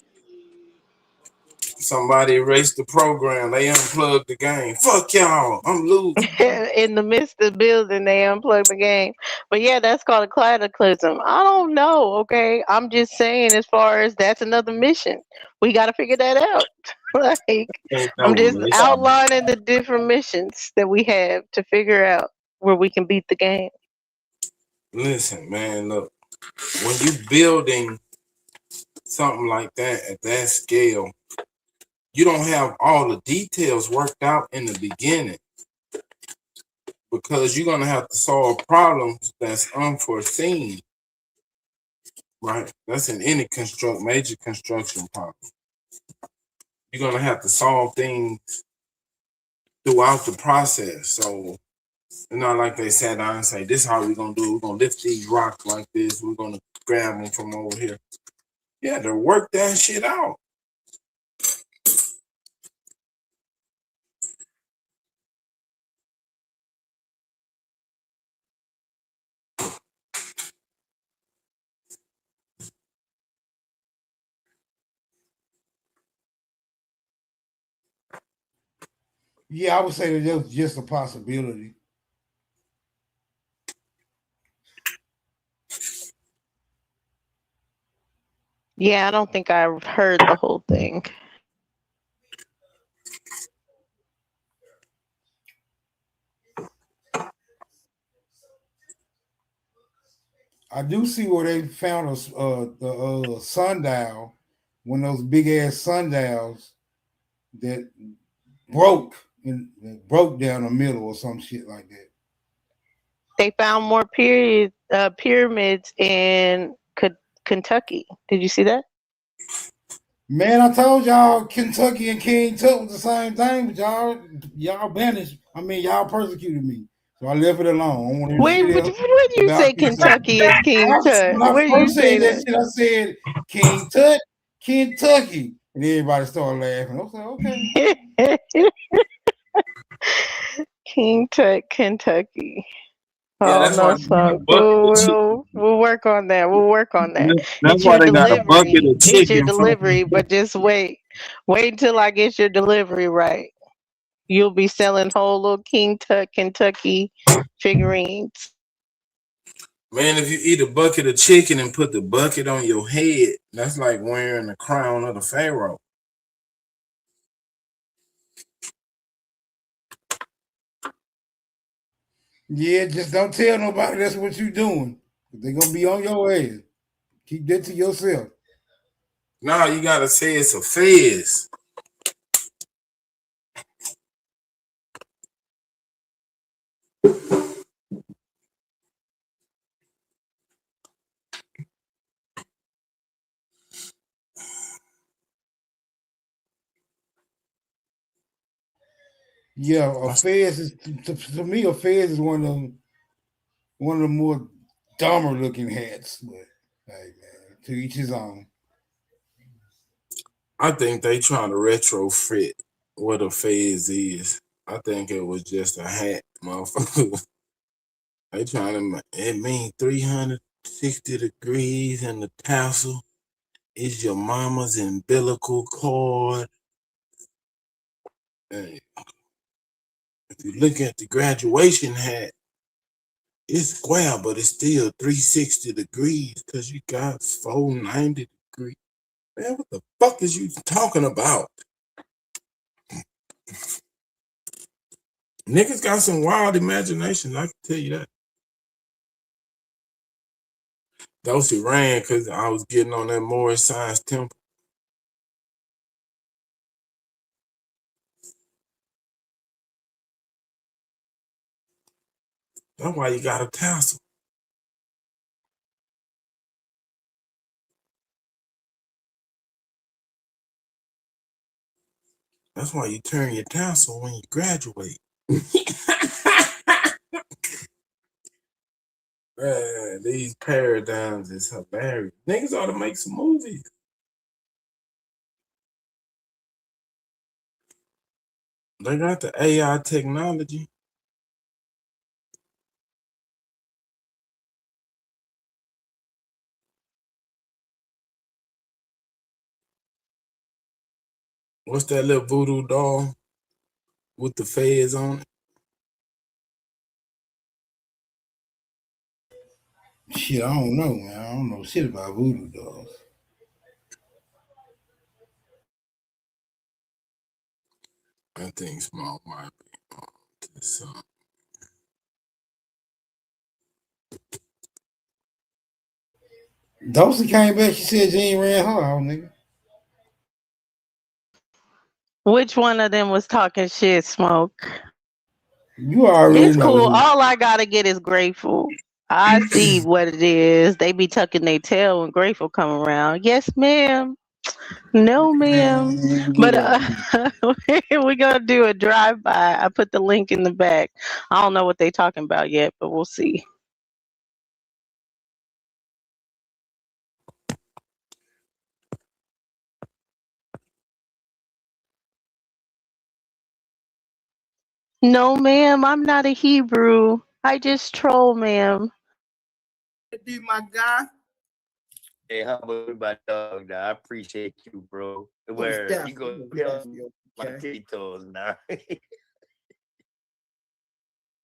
Somebody erased the program. They unplugged the game. Fuck y'all. I'm losing. In the midst of building, they unplug the game. But yeah, that's called a cataclysm. I don't know. Okay, I'm just saying, as far as that's another mission, we got to figure that out. Like, Ain't I'm no just mission. outlining the different missions that we have to figure out where we can beat the game. Listen, man, look. When you building something like that at that scale, you don't have all the details worked out in the beginning because you're gonna have to solve problems that's unforeseen. Right? That's in any major construction problem. You're gonna have to solve things throughout the process. So it's not like they sat down and say, "This is how we're gonna do it. We're gonna lift these rocks like this. We're gonna grab them from over here." Yeah, to work that shit out. Yeah, I would say that was just a possibility. Yeah, I don't think I heard the whole thing. I do see where they found the sundial, one of those big ass sundials that broke down the middle or some shit like that. They found more pyramids in Kentucky. Did you see that? Man, I told y'all Kentucky and King Tut was the same thing, but y'all banished. I mean, y'all persecuted me. So I left it alone. I don't want to Wait, hear when shit else you about say Kentucky is King Tut? When I Where you first say said that that? shit, I said King Tut, Kentucky. And everybody started laughing. I was like, okay. King Tut, Kentucky. Yeah, Oh that's why no, they got a so bucket of chicken. we'll work on that. We'll work on that. That's It's why your they got a bucket delivery. of It's your chicken delivery, from. but just wait. Wait until I get your delivery right. You'll be selling whole little King Tut, Kentucky figurines. Man, if you eat a bucket of chicken and put the bucket on your head, that's like wearing the crown of the Pharaoh. Yeah, just don't tell nobody that's what you doing. They're gonna be on your ass. Keep that to yourself. No, you gotta say it's a fez. Yeah, a fez is to me. A fez is one of the more dumber looking hats. But hey, man, to each his own. I think they trying to retrofit what a fez is. I think it was just a hat, motherfucker. They trying to. It mean 360 degrees, and the tassel is your mama's umbilical cord. Hey, if you look at the graduation hat, it's square, but it's still 360 degrees because you got 490 degrees. Man, what the fuck is you talking about? Niggas got some wild imagination, I can tell you that. Dosey ran because I was getting on that Morris Science Temple. That's why you got a tassel. That's why you turn your tassel when you graduate. Man, these paradigms is hilarious. Niggas ought to make some movies. They got the AI technology. What's that little voodoo doll with the fez on it? Shit, I don't know, man. I don't know shit about voodoo dolls. I think Small might be on to something. Dosey came back. She said Jean ran her out, nigga. Which one of them was talking shit, Smoke? You already It's know cool. who. All I gotta get is Grateful. I see what it is. They be tucking their tail when Grateful come around. Yes, ma'am. No, ma'am. Man, But get up. we're gonna do a drive by. I put the link in the back. I don't know what they talking about yet, but we'll see. No, ma'am. I'm not a Hebrew. I just troll, ma'am. Do my guy. Hey, how about my dog? Now? I appreciate you, bro. Where you go tell my Tito's now.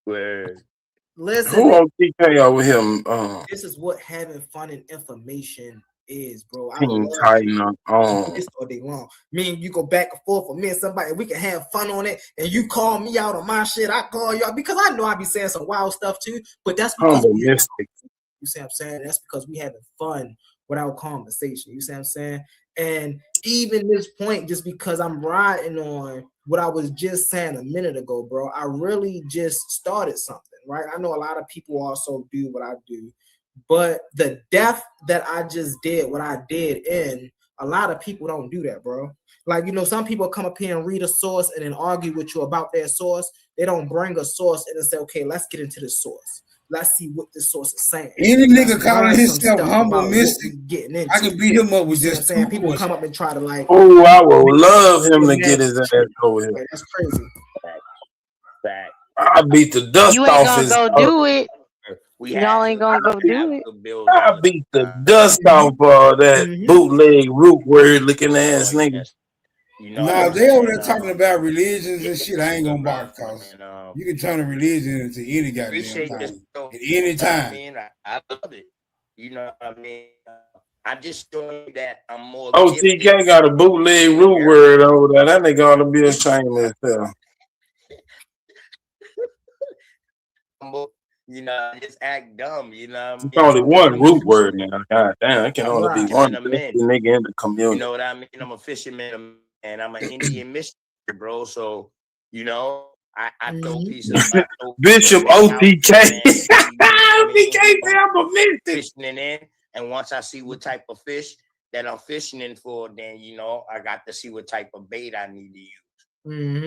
Where Listen, Who on TK over here? this is what having fun and information is, bro. I King love Titan on. this all day long. Me and you go back and forth with me and somebody, we can have fun on it, and you call me out on my shit, I call you out because I know I be saying some wild stuff too, but that's because Humble Mystic. you see what I'm saying? That's because we having fun with our conversation. You see what I'm saying? And even this point, just because I'm riding on what I was just saying a minute ago, bro, I really just started something, right? I know a lot of people also do what I do, But the depth that I just did, what I did in, a lot of people don't do that, bro. Like, you know, some people come up here and read a source and then argue with you about their source. They don't bring a source and then say, okay, let's get into this source. Let's see what this source is saying. Any Let's nigga calling learn some himself stuff humble about what mystic, we getting into. I can beat him up with You see what I'm just saying? two People come questions. up and try to like, Oh, I would love him to get his ass over here. that's crazy. Fact. I beat the dust You ain't off gonna his. go do it. We Y'all ain't gonna go do it. I beat the dust off that bootleg root word looking ass nigga. You know, Nah, if they over there talking about religions and shit, I ain't gonna bark, cause you can turn a religion into any goddamn appreciate this thing show. at any You know what I time. mean, I love it. You know what I mean? I'm just showing you that I'm more OTK gifted. got a bootleg root word over there. That nigga ought to be ashamed of himself. You know, just act dumb. You know what I mean? It's only one root word now. God damn, it can I'm only a be fisherman one of men. nigga in the You community. know what I mean? I'm a fisherman and I'm an Indian missionary, bro. So, you know, I throw pieces. I throw Bishop net out, OTK. man, and see, you know what I mean? OTK say I'm a mystic. Fishing it in, and once I see what type of fish that I'm fishing in for, then you know I got to see what type of bait I need to use.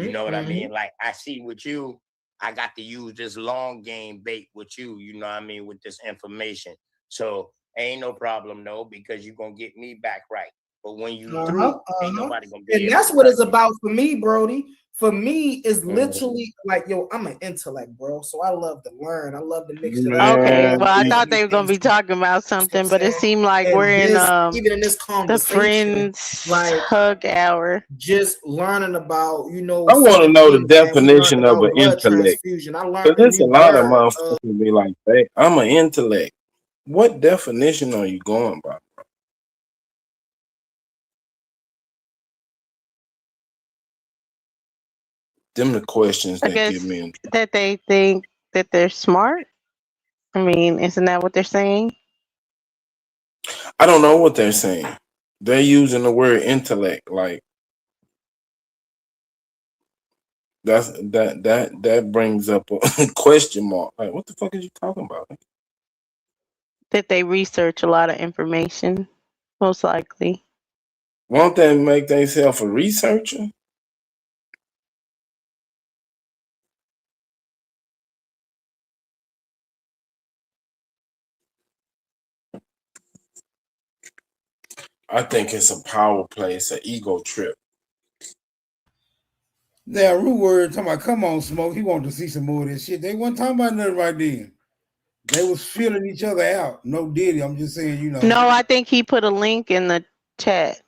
You know what I mean? Like I see with you, I got to use this long game bait with you. You know what I mean, with this information. So ain't no problem, no, because you're gonna get me back right. But when you through, ain't nobody gonna be And able that's to what touch it's about for me, Brody. For me, it's Mhm. literally like, yo, I'm an intellect, bro. So I love to learn. I love to mix it up. Okay, Man, well, I thought they were gonna be talking about something, but it seemed like And we're in this, even in this the conversation, friends like hug hour. just learning about, you know, I want to certain know the things, man. We learned definition of about an blood intellect. transfusion. I Because learned a there's a new lot of word. motherfuckers be like, hey, I'm an intellect. What definition are you going by? Them the questions I that get guess me in. that they think that they're smart. I mean, isn't that what they're saying? I don't know what they're saying. They're using the word intellect like that brings up a question mark. Like, what the fuck are you talking about? That they research a lot of information, most likely. Won't they make themselves a researcher? I think it's a power play. It's an ego trip. That root word talking about, come on, Smoke. He wanted to see some more of this shit. They wasn't talking about nothing right then. They was feeling each other out. No Diddy. I'm just saying, you know. No, I think he put a link in the chat.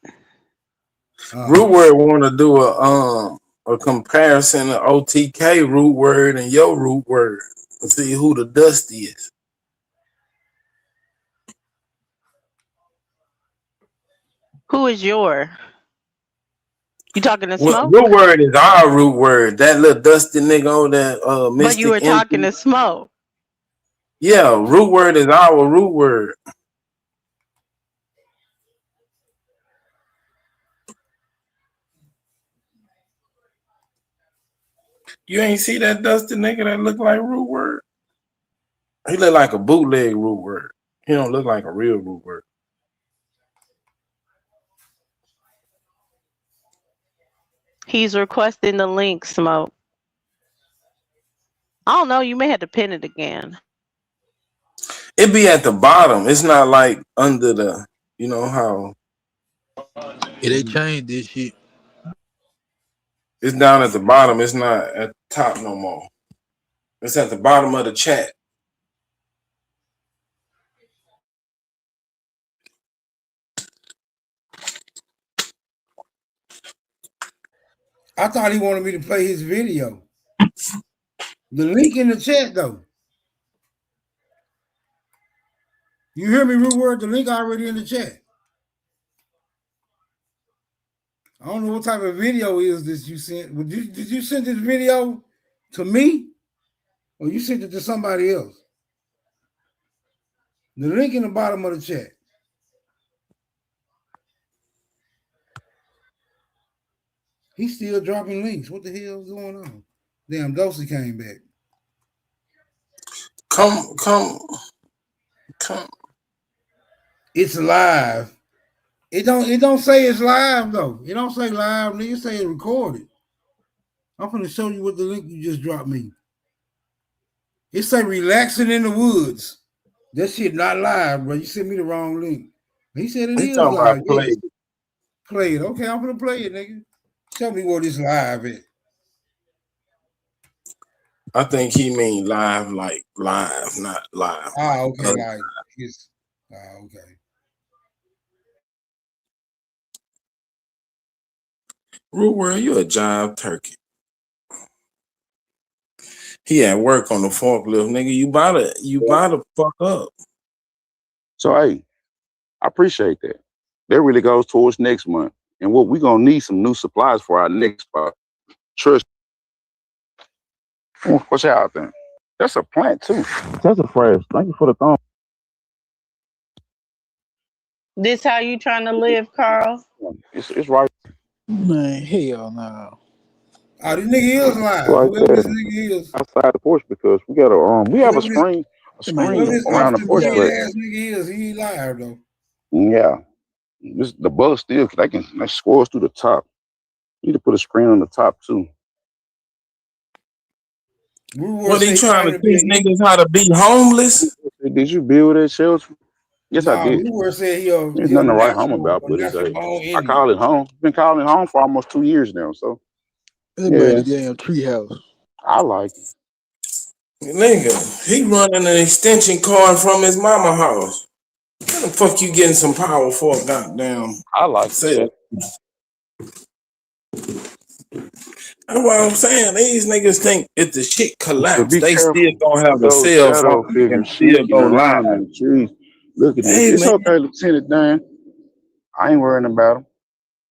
Root word want to do a comparison of OTK root word and your root word and see who the dust is. Who is your? You talking to Well, Smoke? root word is our root word. That little dusty nigga on that But you Mystic were talking MP. to Smoke. Yeah, root word is our root word. You ain't see that dusty nigga that look like root word? He look like a bootleg root word. He don't look like a real root word. He's requesting the link, Smoke. I don't know. You may have to pin it again. It be at the bottom. It's not like under the, you know how Yeah, they changed this shit. it's down at the bottom. It's not at the top no more. It's at the bottom of the chat. I thought he wanted me to play his video. The link in the chat, though. You hear me, root word? The link already in the chat. I don't know what type of video is this you sent. Did you send this video to me? Or you sent it to somebody else? The link in the bottom of the chat. He's still dropping links. What the hell is going on? Damn, Dosey came back. Come It's live. It don't say it's live though. It don't say live. Nigga, say it's recorded. I'm gonna show you what the link you just dropped me. It say relaxing in the woods. That shit not live, bro. You sent me the wrong link. He said it is live. Yeah. Play it. Okay, I'm gonna play it, nigga. Show me what it's live at. I think he mean live, like live, not live. Ah, okay, like it's okay. Real world, you a jive turkey. He at work on the forklift, nigga. You about to fuck up. So hey, I appreciate that. That really goes towards next month. And what we gonna need some new supplies for our next spot. Trust. What's y'all think? That's a plant too. That's a phrase. Thank you for the thumb. This how you trying to live, Carl? It's right. Man, hell no. Oh, this nigga is live. Right Whoever there. this nigga is. Outside the porch because we got a we have a screen Whoever this around the porch, but ass nigga is, he live though. yeah. The bug still they squirrels through the top. You need to put a screen on the top too. What he trying to teach niggas how to be homeless? Did you build that shelter? Yes, I did. Ruler said There's nothing to write home about, but it's I call it home. Been calling it home for almost 2 years now. So Everybody damn treehouse. I like it. Nigga, he running an extension cord from his mama house. How the fuck you getting some power for a goddamn? I like it. That's what I'm saying. These niggas think if the shit collapse, they still gonna have a cell phone and still go live. In the trees. Look at Hey, this. It's man. okay, Lieutenant Dan. I ain't worrying about them.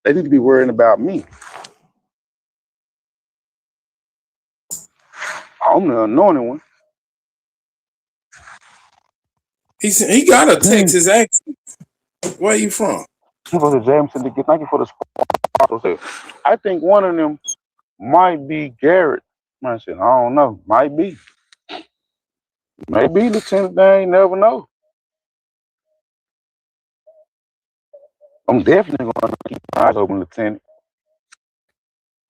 They need to be worrying about me. I'm the anointed one. He got a Texas accent. Where you from? I'm from the Jameson. Thank you for the sponsor. I think one of them might be Garrett. I said, I don't know. Might be. Maybe Lieutenant Dan. Never know. I'm definitely going to keep my eyes open, Lieutenant.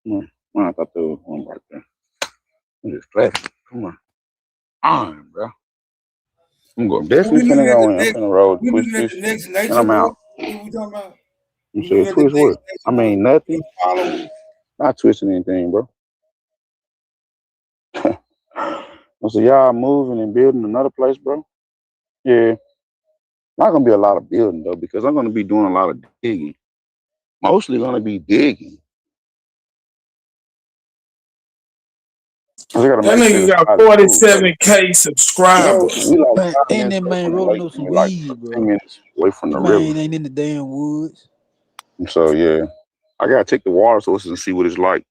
I thought there was one right there. I'm just flat. Come on. Iron, bro. I'm going definitely finna go in. I'm finna roll the twist fish. And I'm out. What we talking about? You said twist what? I mean, nothing. Not twisting anything, bro. So y'all moving and building another place, bro? Yeah. Not gonna be a lot of building though, because I'm gonna be doing a lot of digging. Mostly gonna be digging. That nigga got 47K subscribers. Man, and that man rolling up some weed, bro. 10 minutes away from the That man river. ain't in the damn woods. So yeah, I gotta take the water sources and see what it's like.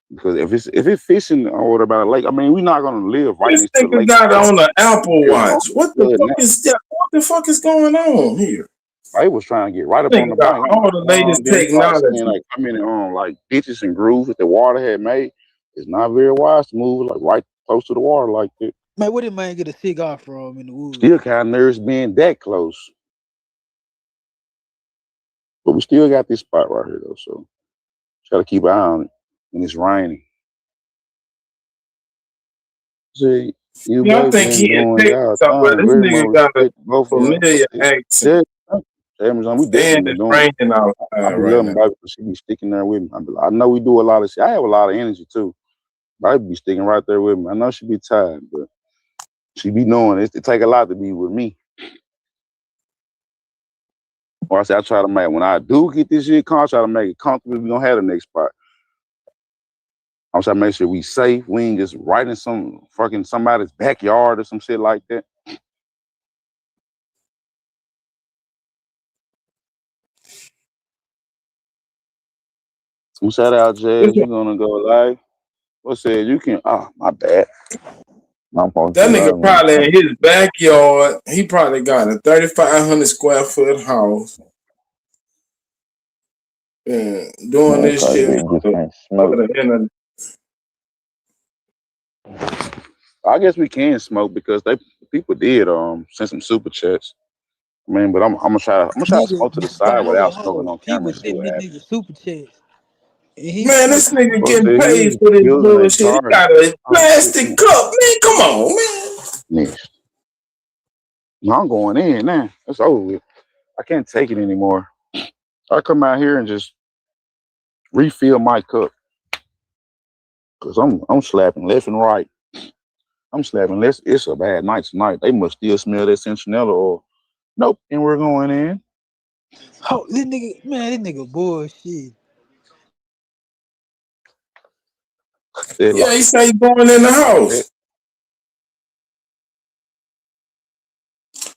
Because if it's fishing or about a lake, I mean, we're not gonna live right This next to the nigga lake. got on the Apple Watch. What the fuck is going on here? I was trying to get right up Nigga on the got bank. all the latest technology. Like coming on like ditches and grooves that the water had made. It's not very wise to move like right close to the water like that. Man, where did man get a cigar from in the woods? Still kind of nervous being that close. But we still got this spot right here though, so try to keep an eye on it when it's raining. See, I think he in Texas, but this nigga got a familiar accent. Amazon, we And definitely it's doing raining I outside be right loving now. Bobby because she be sticking there with me. I know we do a lot of shit. I have a lot of energy too. Bobby be sticking right there with me. I know she be tired, but she be knowing it take a lot to be with me. Or I say I try to make when I do get this shit I try to make it comfortable. We gonna have the next spot. I'm trying to make sure we safe. We ain't just right in some fucking somebody's backyard or some shit like that. Some shout out, Jazz. You gonna go live? What said you can? Oh, my bad. My fault. That nigga probably in his backyard. He probably got a 3,500 square foot house. And doing this shit for the internet. I guess we can smoke because people did send some super chats. I mean, but I'm gonna try to Nigga, smoke to the but side hold without on, smoking on camera people and see send what this happens. nigga super chats. And he Man, this nigga Bro getting said paid for this he was in bullshit. He charge. got a Oh, plastic cup, man. Come on, man. next. No, I'm going in now. That's over with. I can't take it anymore. I come out here and just refill my cup because I'm slapping left and right. I'm slapping left. It's a bad night tonight. They must still smell that Centinela oil. Nope, and we're going in. Oh, this nigga bullshit. Yeah, he say he going in the house.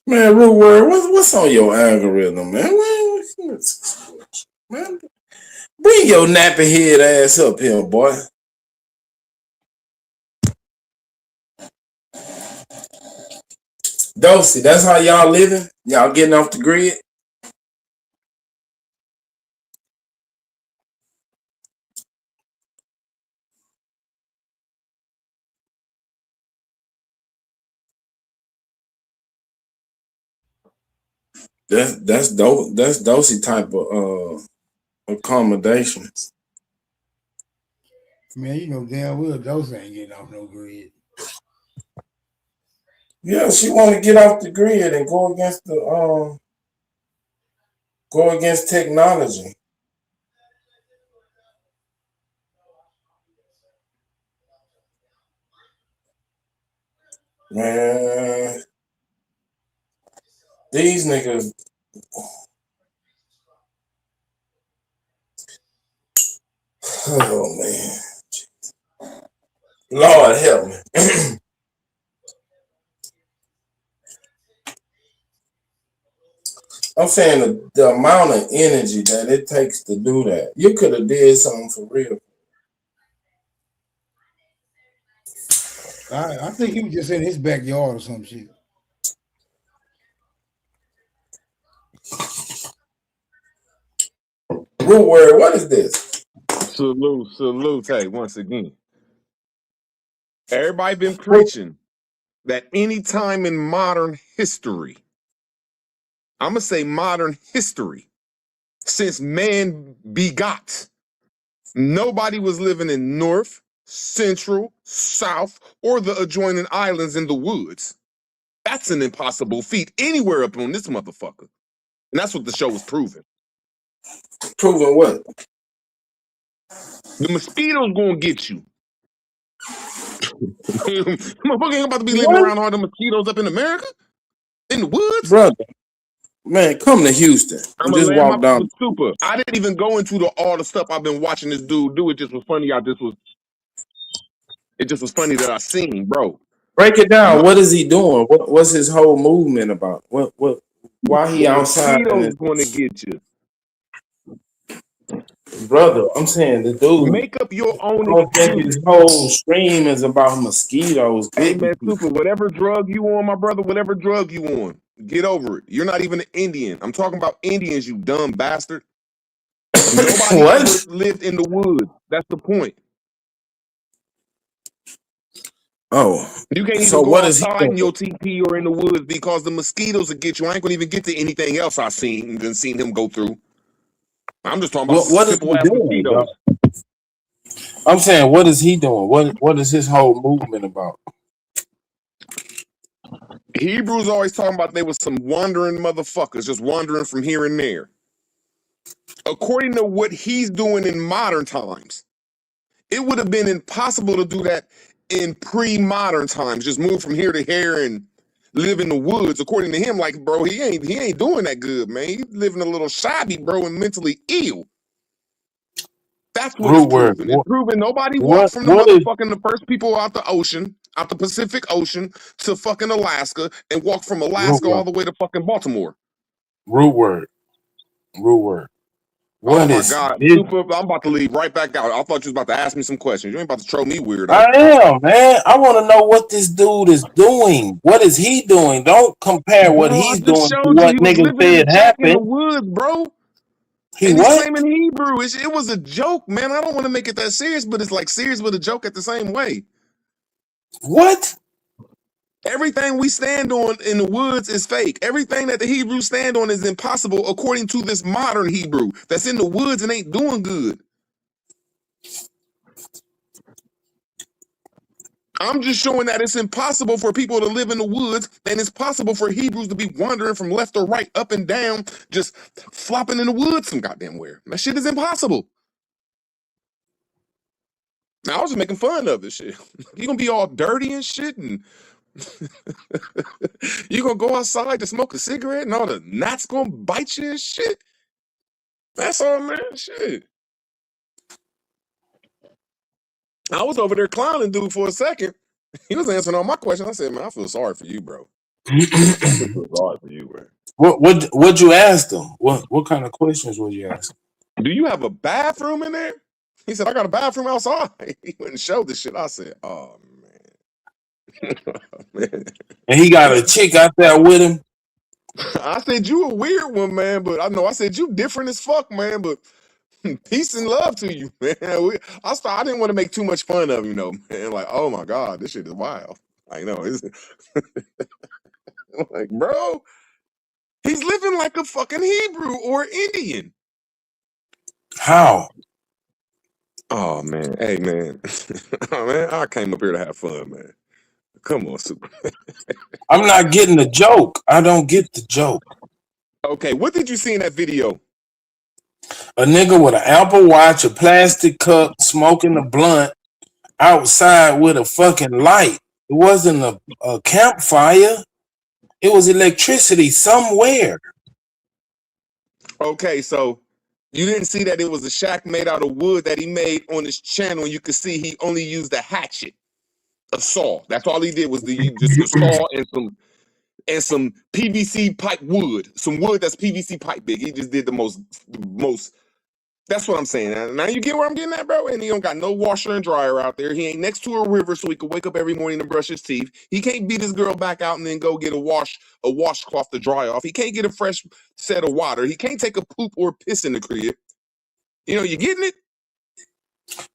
Man, Rude Word, what's on your algorithm, man? Man, bring your nappy head ass up here, boy. Dosey, that's how y'all living? Y'all getting off the grid? That's dope. That's Dosey type of accommodations. Man, you know damn well those ain't getting off no grid. Yeah, she want to get off the grid and go against technology. Man, these niggas. Oh man, Lord help me. I'm saying the amount of energy that it takes to do that. You could have did something for real. I think he was just in his backyard or some shit. Root word, what is this? Salute, hey, once again. Everybody been preaching that any time in modern history, I'm gonna say modern history, since man begot, nobody was living in North, Central, South, or the adjoining islands in the woods. That's an impossible feat anywhere up on this motherfucker. And that's what the show was proving. Proving what? The mosquitoes gonna get you. Motherfucker ain't about to be living What? around all the mosquitoes up in America? In the woods? Brother, man, come to Houston I'm and gonna just land my walk down. super. I didn't even go into all the stuff I've been watching this dude do. It just was funny. It just was funny that I seen, bro. Break it down. What is he doing? What's his whole movement about? Why he The outside? mosquitoes gonna get you. Brother, I'm saying the dude. Make up your own I don't think excuse. his whole stream is about mosquitoes. Hey man, super. Whatever drug you on, my brother. Whatever drug you on, get over it. You're not even an Indian. I'm talking about Indians, you dumb bastard. Nobody ever lived in the woods. That's the point. Oh, You can't so even go what is he outside doing? in your TP or in the woods because the mosquitoes will get you. I ain't gonna even get to anything else I seen and seen him go through. I'm just talking about What is simple he ass doing, mosquitoes. dog? I'm saying, what is he doing? What is his whole movement about? Hebrews always talking about they was some wandering motherfuckers just wandering from here and there. According to what he's doing in modern times, it would have been impossible to do that in pre-modern times. Just move from here to here and live in the woods. According to him, like, bro, he ain't doing that good, man. He's living a little shabby, bro, and mentally ill. That's what it's Root word. proving. It's proving nobody What walked from the is motherfucking the first people out the ocean, out the Pacific Ocean to fucking Alaska, and walked from root Alaska word? all the way to fucking Baltimore. Root word. Root word. Oh What my is God, this? super! I'm about to leave right back out. I thought you was about to ask me some questions. You ain't about to troll me, weirdo. I am, man. I want to know what this dude is doing. What is he doing? Don't compare what Bro, I he's just doing to showed you what he was niggas living in a said jack in the happened. woods, bro. He And he's what? claiming Hebrew. It was a joke, man. I don't want to make it that serious, but it's like serious with a joke at the same way. What? Everything we stand on in the woods is fake. Everything that the Hebrews stand on is impossible according to this modern Hebrew that's in the woods and ain't doing good. I'm just showing that it's impossible for people to live in the woods, and it's possible for Hebrews to be wandering from left or right, up and down, just flopping in the woods some goddamn where. That shit is impossible. Now, I was just making fun of this shit. You gonna be all dirty and shit, and you gonna go outside to smoke a cigarette, and all the gnats gonna bite you and shit. That's all, man. Shit. I was over there clowning dude for a second. He was answering all my questions. I said, man, I feel sorry for you, bro. I feel sorry for you, bro. What you asked them? What kind of questions would you ask? Do you have a bathroom in there? He said, I got a bathroom outside. He went and showed this shit. I said, oh, man. And he got a chick out there with him. I said, you a weird one, man, but I said, you different as fuck, man, but peace and love to you, man. I didn't want to make too much fun of him, though, man. Like, oh, my God, this shit is wild. I know. Like, bro, he's living like a fucking Hebrew or Indian. How? Oh, man. Hey, man. Oh, man, I came up here to have fun, man. Come on, Super. I'm not getting the joke. I don't get the joke. Okay, what did you see in that video? A nigga with an Apple Watch, a plastic cup, smoking a blunt outside with a fucking light. It wasn't a campfire. It was electricity somewhere. Okay, so you didn't see that it was a shack made out of wood that he made on his channel. You could see he only used a hatchet, a saw. That's all he did was just a saw and some PVC pipe wood, some wood that's PVC pipe big. He just did the most. That's what I'm saying. Now you get where I'm getting at, bro? And he don't got no washer and dryer out there. He ain't next to a river so he could wake up every morning and brush his teeth. He can't beat his girl back out and then go get a washcloth to dry off. He can't get a fresh set of water. He can't take a poop or piss in the crib. You know, you getting it?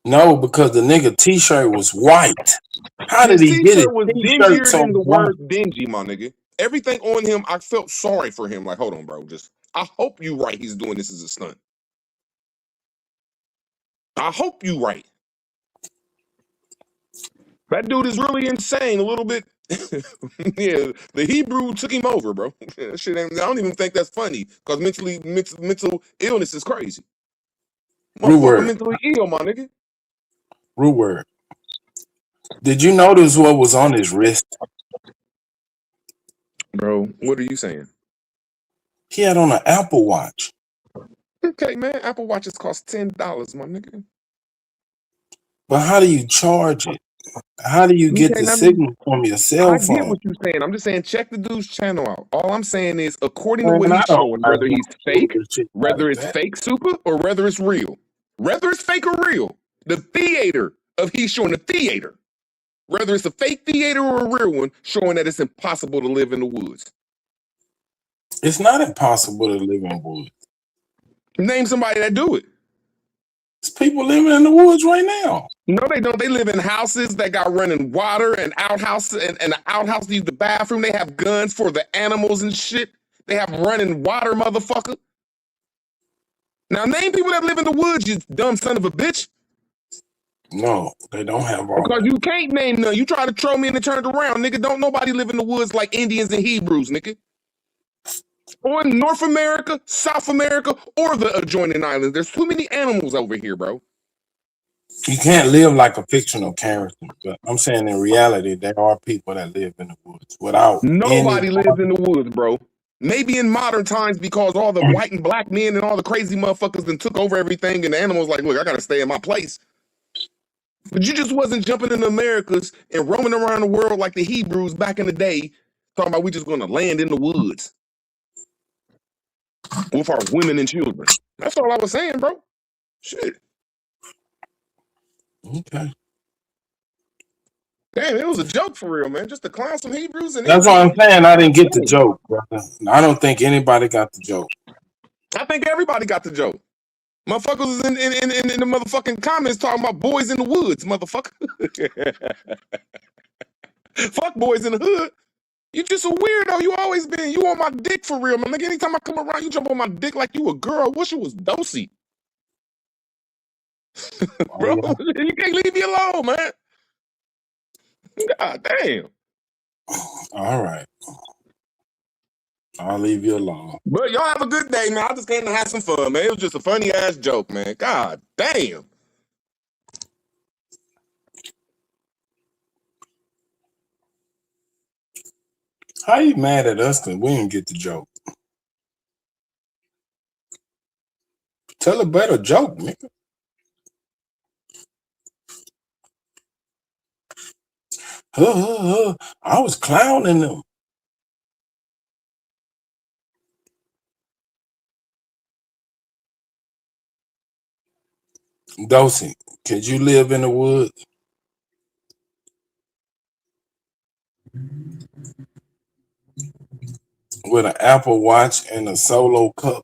No, because the nigga t-shirt was white. How did he get it? Was dingier than the word dingy, my nigga. Everything on him, I felt sorry for him. Like, hold on, bro. I hope you right. He's doing this as a stunt. I hope you right. That dude is really insane. A little bit. Yeah, the Hebrew took him over, bro. That shit ain't, I don't even think that's funny because mental illness is crazy. Motherfucker mentally ill, my nigga. Root word. Did you notice what was on his wrist? Bro, what are you saying? He had on an Apple Watch. Okay, man. Apple Watches cost $10, my nigga. But how do you charge it? How do you get the signal from your cell phone? I get what you're saying. I'm just saying, check the dude's channel out. All I'm saying is, according to what he's showing, whether he's fake, whether it's fake super, or whether it's real. Whether it's fake or real, the theater of he's showing the theater. Whether it's a fake theater or a real one, showing that it's impossible to live in the woods. It's not impossible to live in the woods. Name somebody that do it. There's people living in the woods right now. No, they don't. They live in houses that got running water and outhouses, and the outhouse needs the bathroom. They have guns for the animals and shit. They have running water, motherfucker. Now name people that live in the woods, you dumb son of a bitch. No, they don't have all. Because you can't name none. You try to troll me and it turned around, nigga. Don't nobody live in the woods like Indians and Hebrews, nigga. Or in North America, South America, or the adjoining islands. There's too many animals over here, bro. You can't live like a fictional character, but I'm saying in reality, there are people that live in the woods without. Nobody lives in the woods, bro. Maybe in modern times because all the white and black men and all the crazy motherfuckers then took over everything, and the animals like, look, I gotta stay in my place. But you just wasn't jumping in the Americas and roaming around the world like the Hebrews back in the day, talking about we just gonna land in the woods with our women and children. That's all I was saying, bro. Shit. Okay. Damn, it was a joke for real, man. Just to clown some Hebrews and that's what I'm saying. I didn't get the joke, brother. I don't think anybody got the joke. I think everybody got the joke. Motherfuckers was in the motherfucking comments talking about boys in the woods, motherfucker. Fuck boys in the hood. You just a weirdo. You always been. You on my dick for real, man. Like anytime I come around, you jump on my dick like you a girl. I wish it was dosey. Bro, you can't leave me alone, man. God damn. All right. I'll leave you alone. But y'all have a good day, man. I just came to have some fun, man. It was just a funny ass joke, man. God damn. How you mad at us because we didn't get the joke? Tell a better joke, nigga. I was clowning them. Dosey, could you live in the woods with an Apple Watch and a Solo cup?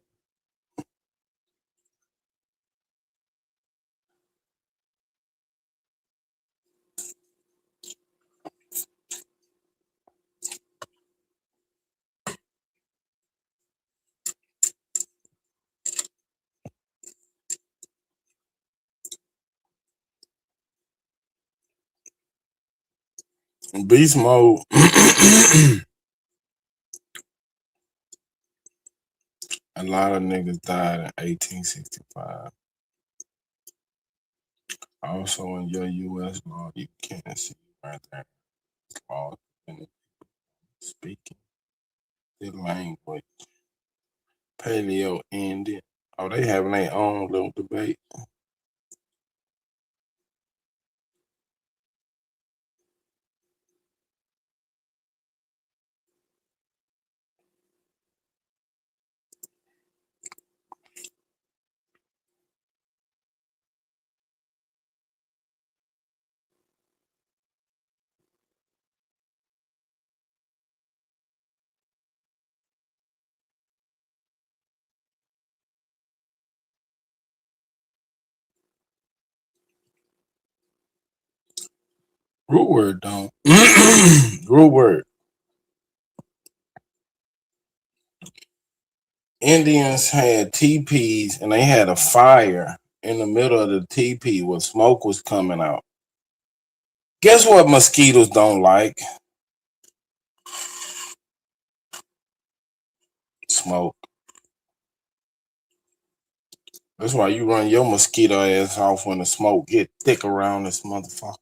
Beast mode. A lot of niggas died in 1865. Also, in your U.S. law, you can't see right there. Law speaking the language. Paleo Indian. Oh, they having their own little debate. Root word don't. Root word. Indians had teepees and they had a fire in the middle of the teepee where smoke was coming out. Guess what mosquitoes don't like? Smoke. That's why you run your mosquito ass off when the smoke get thick around this motherfucker.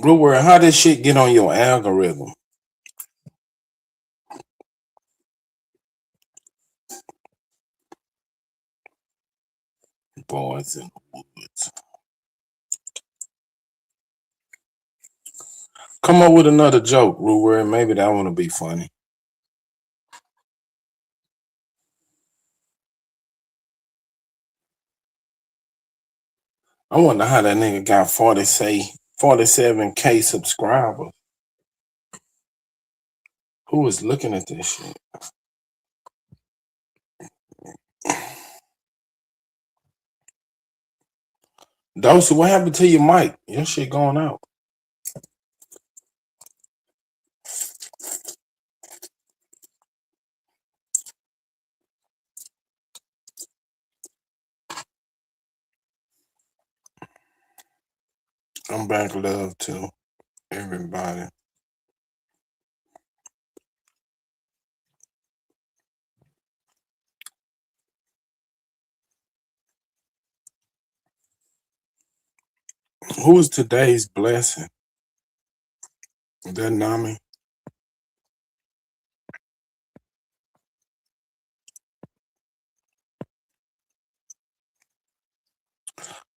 Root word, how this shit get on your algorithm? Boys in the woods. Come up with another joke, Root word. Maybe that one will be funny. I wonder how that nigga got 47K subscribers. Who is looking at this shit? Dosey, what happened to your mic? Your shit going out. I'm back, love to everybody. Who is today's blessing? Is that Nami?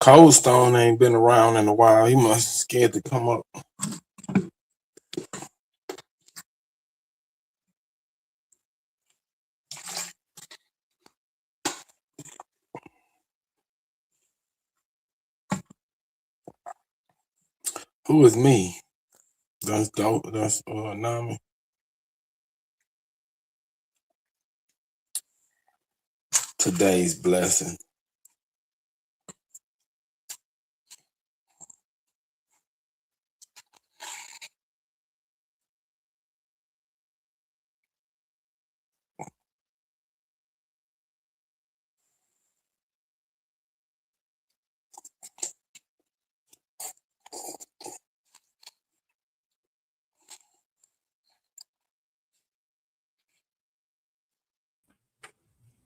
Cold Stone ain't been around in a while. He must scared to come up. Who is me? That's dope. That's Nami. Today's blessing.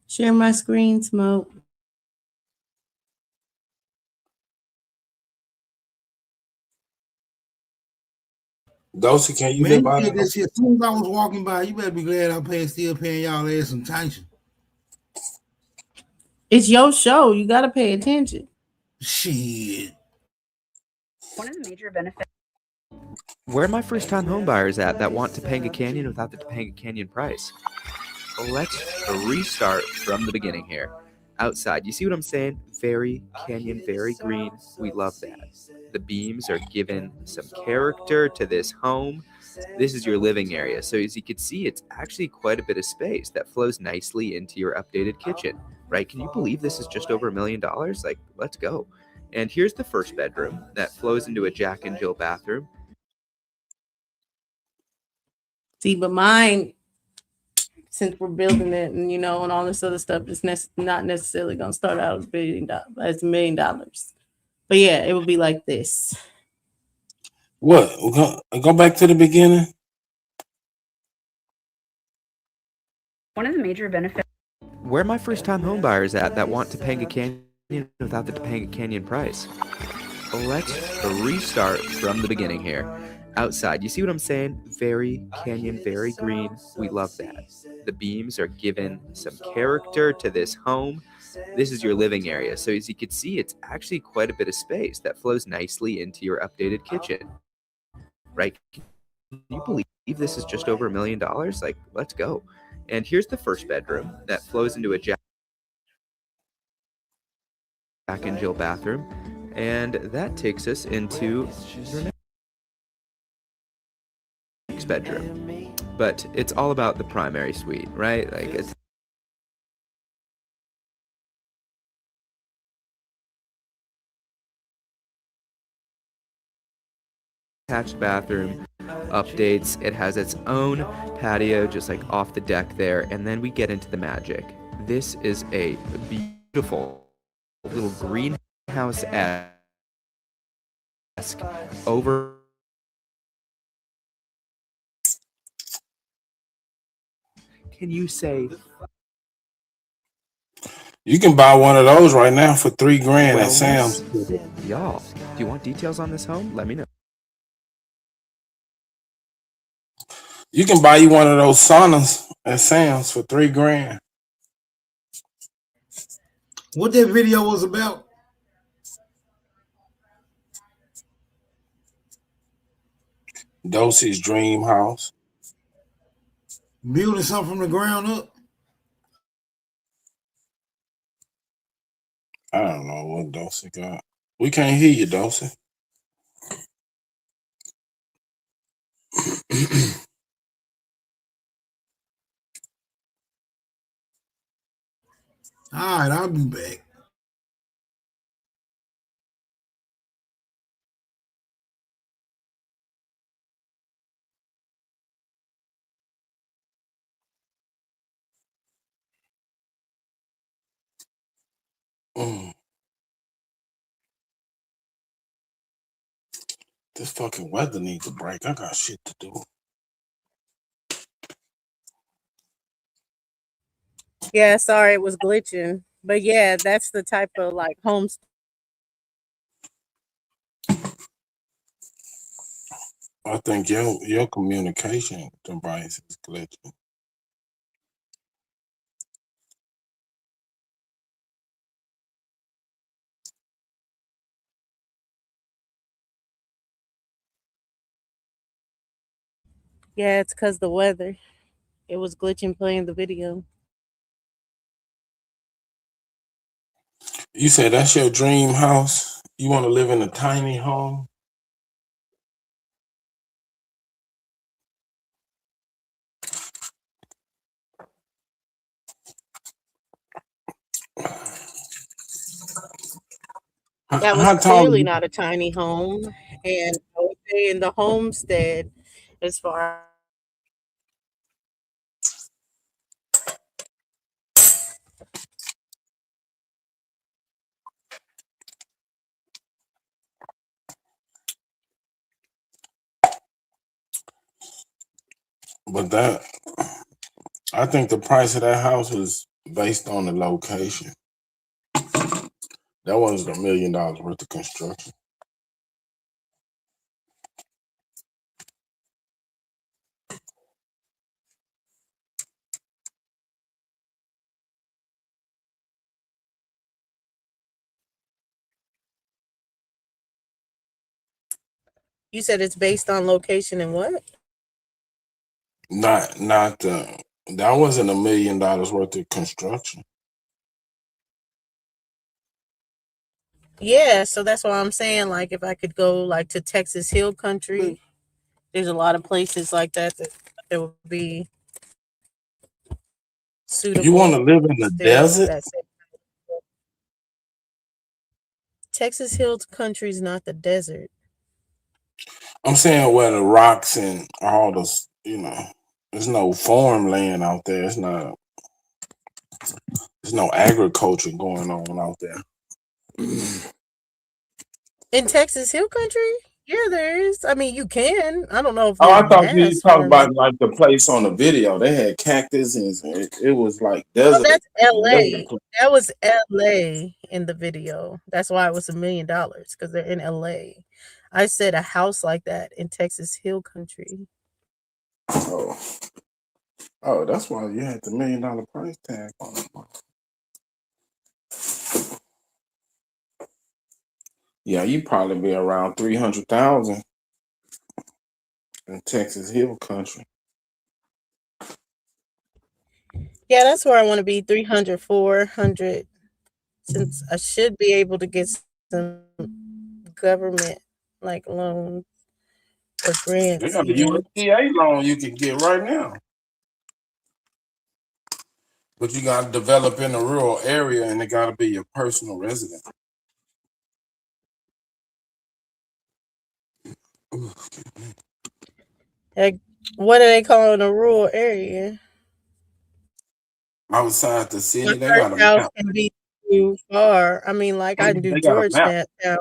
Share my screen, Smoke. Dosey, can you Man, live you out did of this shit. As soon as I was walking by, you better be glad I'm still paying y'all ass some attention. It's your show. You gotta pay attention. Shit. One of the major benefits. Where are my first-time homebuyers at that want Topanga Canyon without the Topanga Canyon price? Let's restart from the beginning here. Outside, you see what I'm saying? Very canyon, very green. We love that. The beams are giving some character to this home. This is your living area. So as you can see, it's actually quite a bit of space that flows nicely into your updated kitchen, right? Can you believe this is just over $1 million? Like, let's go. And here's the first bedroom that flows into a Jack and Jill bathroom. See, but mine, since we're building it and and all this other stuff, it's not necessarily gonna start out as $1 million. But yeah, it would be like this. What? Go back to the beginning. One of the major benefits. Where are my first-time homebuyers at that want Topanga Canyon without the Topanga Canyon price? Let's restart from the beginning here. Outside, you see what I'm saying? Very canyon, very green. We love that. The beams are giving some character to this home. This is your living area. So as you can see, it's actually quite a bit of space that flows nicely into your updated kitchen, right? Can you believe this is just over $1 million? Like, let's go. And here's the first bedroom that flows into a Jack and Jill bathroom. And that takes us into your next bedroom. But it's all about the primary suite, right? Like, it's attached bathroom, updates. It has its own patio just like off the deck there. And then we get into the magic. This is a beautiful little greenhouse-esque over. Can you say? You can buy one of those right now for $3,000 at Sam's. Y'all, do you want details on this home? Let me know. You can buy you one of those saunas at Sam's for $3,000. What that video was about? Dosey's dream house. Building something from the ground up. I don't know what Dosey got. We can't hear you, Dosey. All right, I'll be back. This fucking weather needs a break. I got shit to do. Yeah, sorry, it was glitching. But yeah, that's the type of like homes. I think your communication device is glitching. Yeah, it's because the weather. It was glitching playing the video. You say that's your dream house? You want to live in a tiny home? That was How tall are clearly you? not a tiny home. And I would say in the homestead, as far But I think the price of that house is based on the location. That wasn't $1 million worth of construction. you said it's based on location and what? Not that wasn't $1 million worth of construction. Yeah, so that's why I'm saying, like, if I could go like to Texas Hill Country, there's a lot of places like that that would be You want to suitable. live in the Still, desert? that's it. Texas Hill Country is not the desert. I'm saying where the rocks and all the, there's no farmland out there. There's no agriculture going on out there. In Texas Hill Country? Yeah, there is. I mean, you can. I don't know if Oh, there's I thought you mass talked farming. about like the place on the video. They had cactus and it was like Oh, desert. that's LA. desert. That was LA in the video. That's why it was $1 million, because they're in LA. I said a house like that in Texas Hill Country. Oh, that's why you had the $1 million price tag on it. Yeah, you probably be around 300,000 in Texas Hill Country. Yeah, that's where I want to be, 300, 400, since I should be able to get some government like loans or They grants got a even. USDA loan you can get right now. But you got to develop in a rural area and it got to be your personal residence. Like, what do they call in a rural area? Outside the My city, they first got a house map. can be too far. I mean, like I can do They got a map. Georgetown.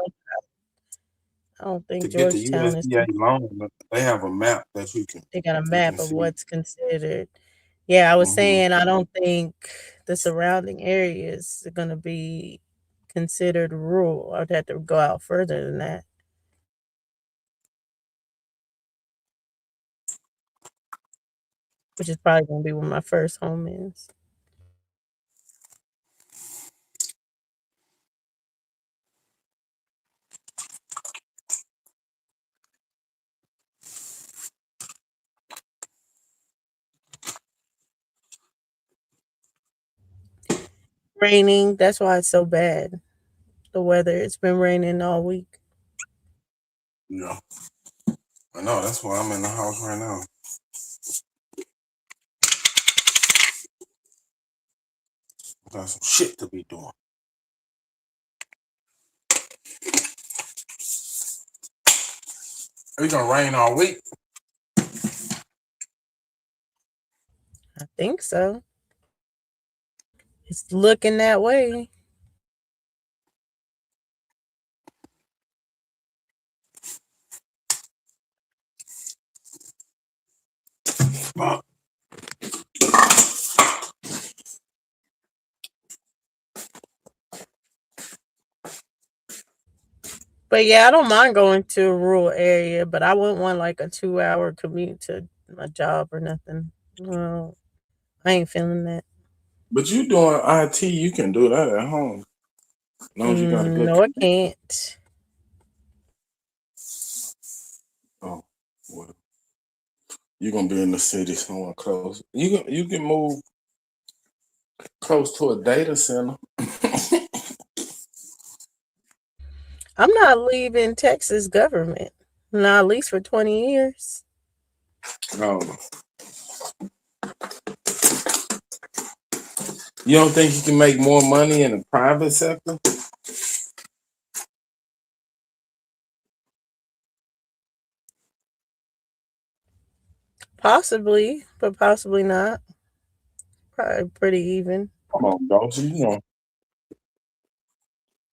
I don't To think get the Georgetown is. USDA loan, they have a map that you can They got a you map can of see. what's considered. Yeah, I was Mhm. saying I don't think the surrounding areas are gonna be considered rural. I'd have to go out further than that. Which is probably gonna be where my first home is. Raining, that's why it's so bad. The weather, it's been raining all week. Yeah. I know, that's why I'm in the house right now. Got some shit to be doing. It's gonna rain all week. I think so. It's looking that way. But yeah, I don't mind going to a rural area, but I wouldn't want like a 2-hour commute to my job or nothing. No, I ain't feeling that. But you doing IT, you can do that at home. As long as you got a good No, I can't. Oh, well. You're gonna be in the city somewhere close. You can move close to a data center. I'm not leaving Texas government. Not at least for 20 years. Oh. You don't think you can make more money in the private sector? Possibly, but possibly not. Probably pretty even. Come on, don't you? You know,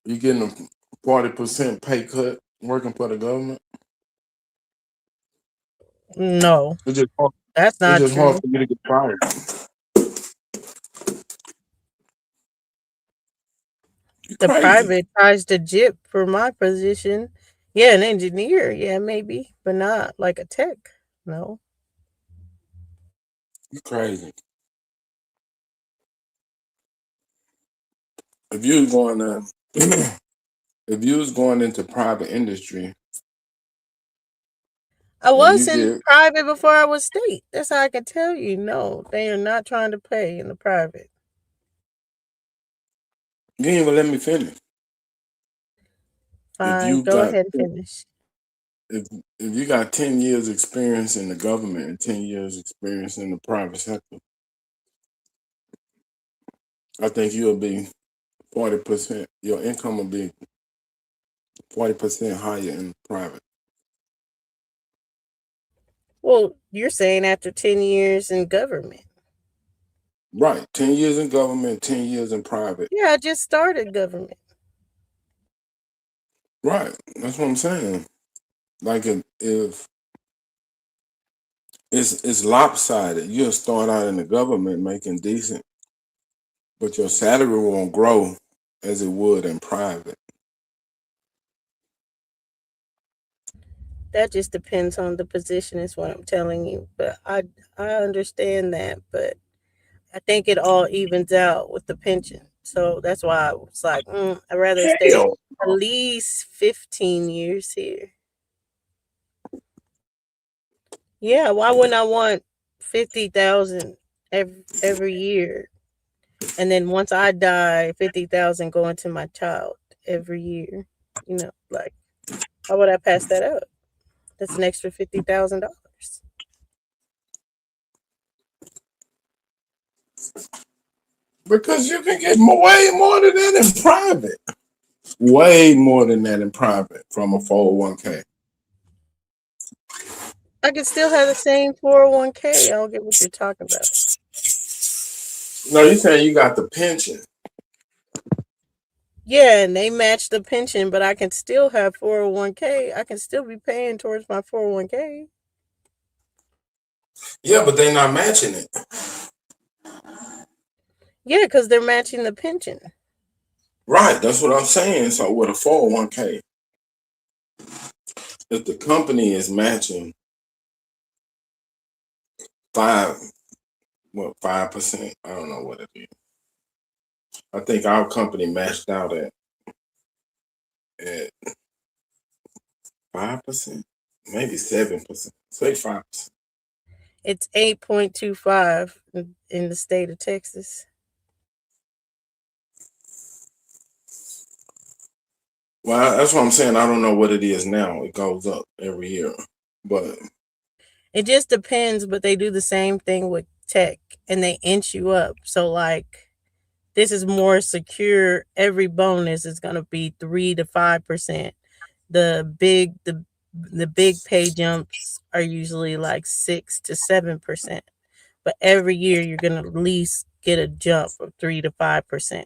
you getting a 40% pay cut working for the government? No, It's just hard, that's it's not just hard true. for you to get fired. The Crazy. private tries to jip for my position. Yeah, an engineer. Yeah, maybe, but not like a tech. No. You crazy. If you was going to, if you was going into private industry, I and was you in get, private before I was state. That's how I can tell you. No, they are not trying to pay in the private. you didn't even let me finish. If Fine, you go got, ahead and finish. if you got 10 years experience in the government and 10 years experience in the private sector, I think you'll be 40%. Your income will be 40% higher in private. Well, you're saying after 10 years in government. Right. 10 years in government, 10 years in private. Yeah, I just started government. Right. That's what I'm saying. Like if it's lopsided, you'll start out in the government making decent, but your salary won't grow as it would in private. That just depends on the position, is what I'm telling you. But I understand that, but I think it all evens out with the pension. So that's why I was like, I'd rather stay Hell at least 15 years here. Yeah, why wouldn't I want 50,000 every year? And then once I die, 50,000 going to my child every year. You know, like, how would I pass that up? That's an extra $50,000. Because you can get way more than that in private. Way more than that in private from a 401k. I can still have the same 401k. I don't get what you're talking about. No, you're saying you got the pension. Yeah, and they match the pension, but I can still have 401k. I can still be paying towards my 401k. Yeah, but they're not matching it. Yeah, because they're matching the pension. Right, that's what I'm saying. So with a 401k, if the company is matching 5%, I don't know what it is. I think our company matched out at 5%, maybe 7%. Say 5%. It's 8.25 in the state of Texas. Well, that's what I'm saying. I don't know what it is now. It goes up every year, but it just depends. But they do the same thing with tech, and they inch you up. So like, this is more secure. Every bonus is going to be 3 to 5%. The big pay jumps are usually like 6 to 7%. But every year you're going to at least get a jump of 3 to 5%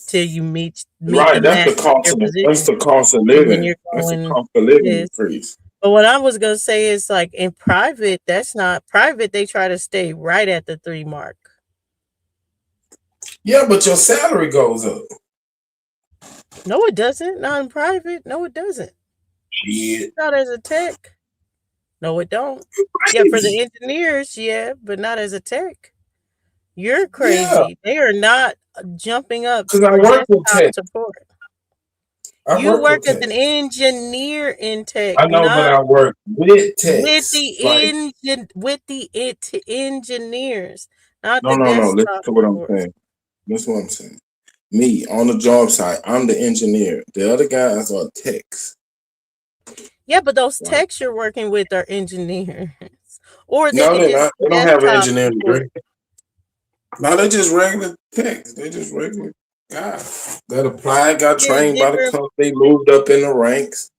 till you meet right. the That's max the cost. That's the cost of living. That's the cost of living increase. But what I was going to say is, like, in private, that's not private. They try to stay right at the 3 mark. Yeah, but your salary goes up. No, it doesn't. Not in private. No, it doesn't. Shit. Not as a tech. No, it don't. Yeah, for the engineers, yeah, but not as a tech. You're crazy. Yeah. They are not jumping up because I work with tech. support. I You work for work as an Tex. engineer in tech, I know, but not I work with with Tex. the Like, engineers, not no, the no, no. Listen desktop to what I'm support. saying. Listen what I'm saying. Me on the job site, I'm the engineer. The other guys are techs. Yeah, but those Right. techs you're working with are engineers, or they No, could they're just not. They don't have an desktop engineering support. degree. No, they're just regular techs. They're just regular guys that applied, got There's trained by the different company, moved up in the ranks.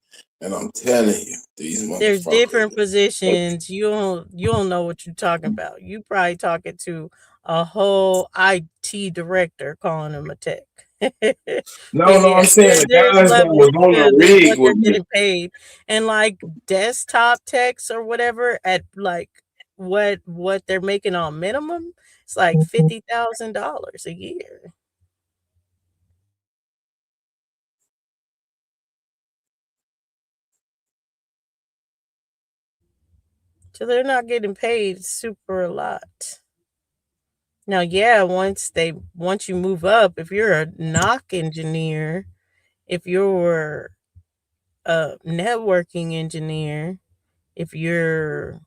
And I'm telling you, these there's motherfuckers. different positions. You don't know what you're talking about. You probably talking to a whole IT director calling them a tech. No, But no, yeah, I'm saying the there's guys that levels was on to the the, rig what they're with me. getting paid, and like desktop techs or whatever at like what they're making on minimum. It's like $50,000 a year. So they're not getting paid super a lot. Now, yeah, once you move up, if you're a knock engineer, if you're a networking engineer, if you're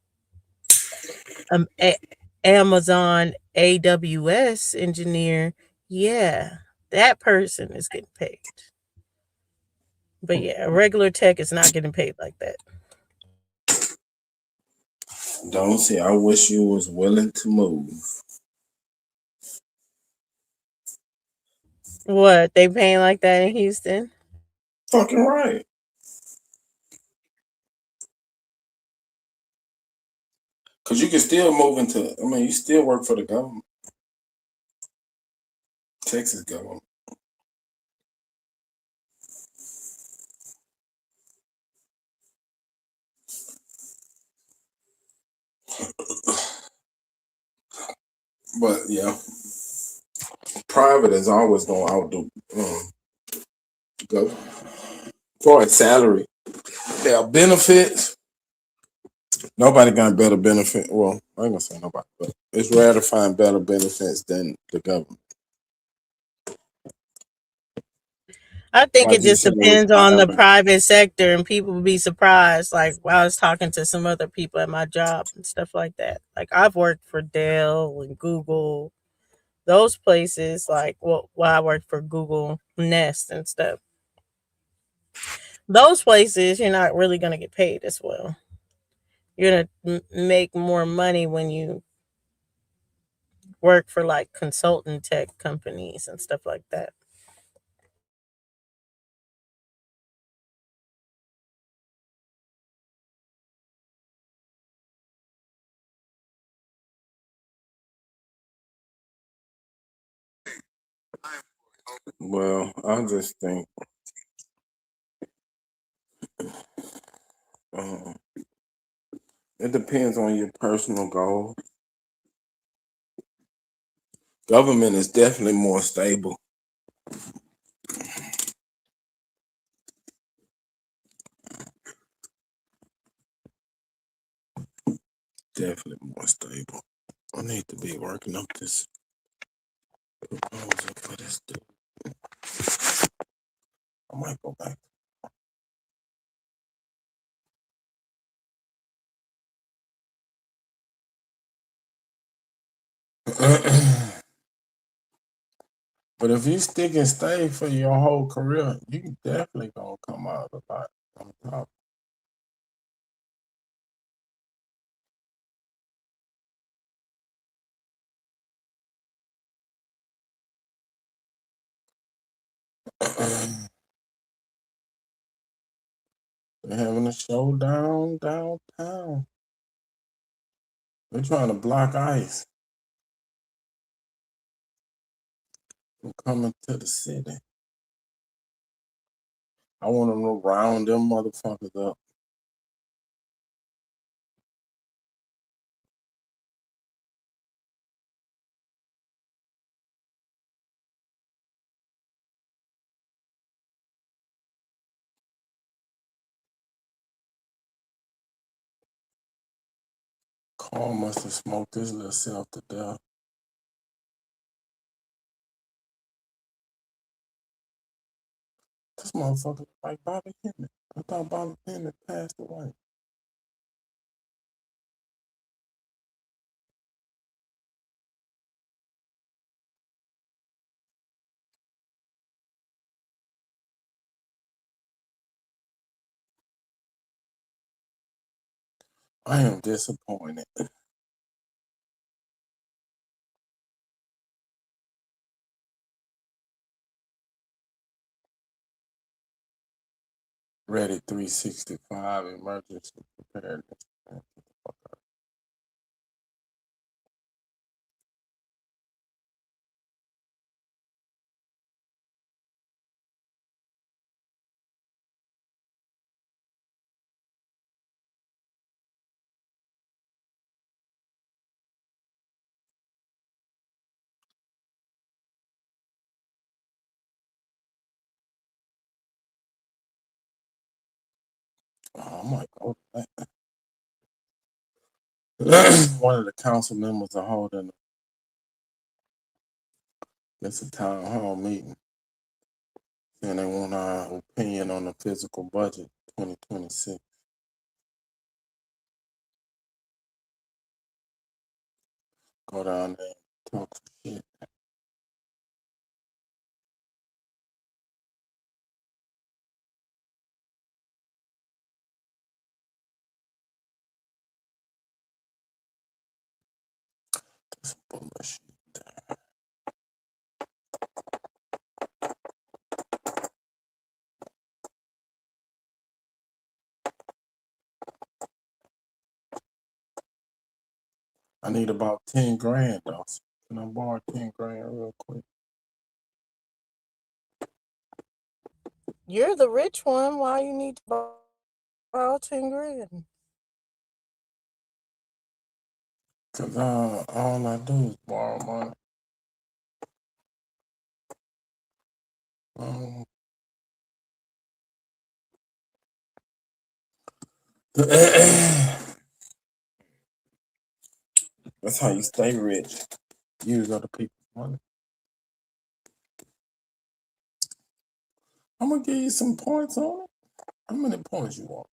Amazon AWS engineer, yeah, that person is getting paid. But yeah, a regular tech is not getting paid like that. Don't say, I wish you was willing to move. What, they paying like that in Houston? Fucking right. Because you can still move into, I mean, you still work for the government. Texas government. But yeah, private is always going to outdo government. As far as salary, there are benefits. Nobody got better benefit. Well, I ain't gonna say nobody, but it's rare to find better benefits than the government. I think Like it you just said, depends on the private. private sector, and people would be surprised. Like, while I was talking to some other people at my job and stuff like that. Like, I've worked for Dell and Google, those places. Like, well, while I worked for Google Nest and stuff, those places you're not really going to get paid as well. You're going to make more money when you work for like consultant tech companies and stuff like that. Well, I just think uh, it depends on your personal goal. Government is definitely more stable. Definitely more stable. I need to be working up this proposal for this dude. I might go back. But if you stick and stay for your whole career, you definitely gonna come out a lot on top. They're having a showdown downtown. They're trying to block ICE from coming to the city. I want them to round them motherfuckers up. Carl must have smoked his little self to death. This motherfucker like Bobby Hemmett. I thought Bobby Hemmett passed away. I am disappointed. Ready 365 emergency preparedness. Oh, I might go to that. One of the council members are holding a town hall meeting, and they want our opinion on the physical budget 2026. Go down there and talk some shit. Some bullshit. I need about 10 grand though. Can I borrow 10 grand real quick? You're the rich one. Why you need to borrow 10 grand? Cause all I do is borrow money. That's how you stay rich. Use other people's money. I'm gonna give you some points on it. How many points you want?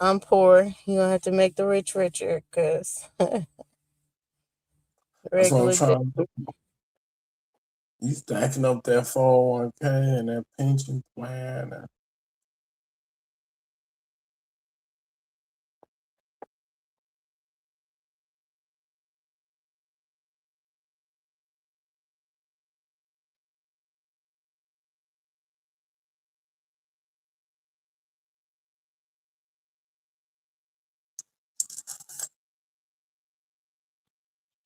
I'm poor. You don't have to make the rich richer, cause That's what I'm regular day. trying to do. You stacking up that 401k and that pension plan.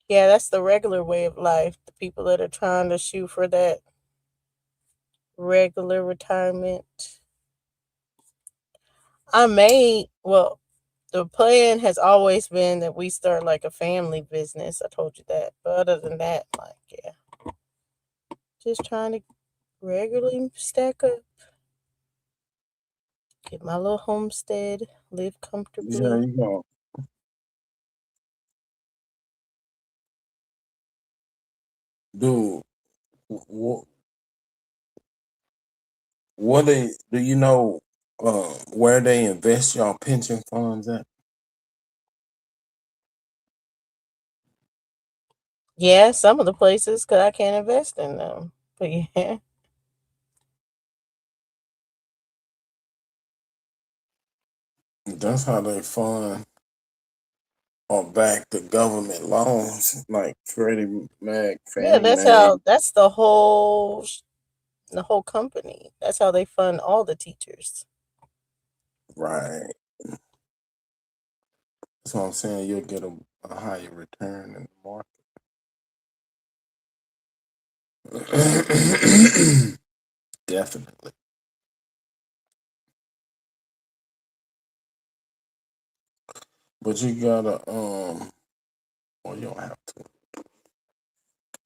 Yeah, that's the regular way of life. The people that are trying to shoot for that regular retirement. Well, the plan has always been that we start like a family business. I told you that. But other than that, like, yeah. Just trying to regularly stack up. Get my little homestead, live Yeah, comfortably. you go. Dude, what do you know where they invest your pension funds at? Yeah, some of the places, because I can't invest in them. But yeah. That's how they fund or back the government loans, like Freddie Mac, Yeah, Fannie Mae. that's the whole company. That's how they fund all the teachers. Right. That's what I'm saying. You'll get a higher return in the market. Definitely. But you gotta well, you don't have to.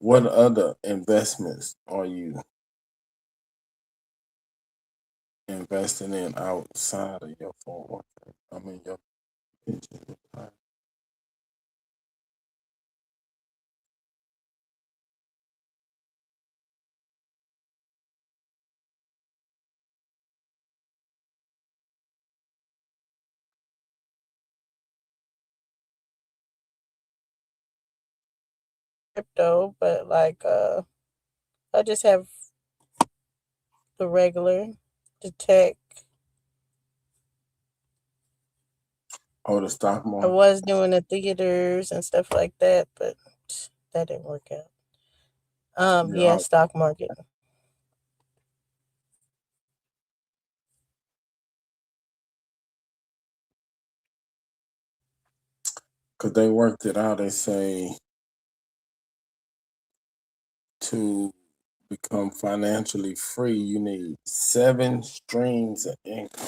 What other investments are you investing in outside of your 401k? I mean your pension. crypto, but like I just have the regular, the tech. Oh, the stock I market. was doing the theaters and stuff like that, but that didn't work out. Yeah, Yeah, stock market. because they worked it out. They say to become financially free, you need 7 streams of income.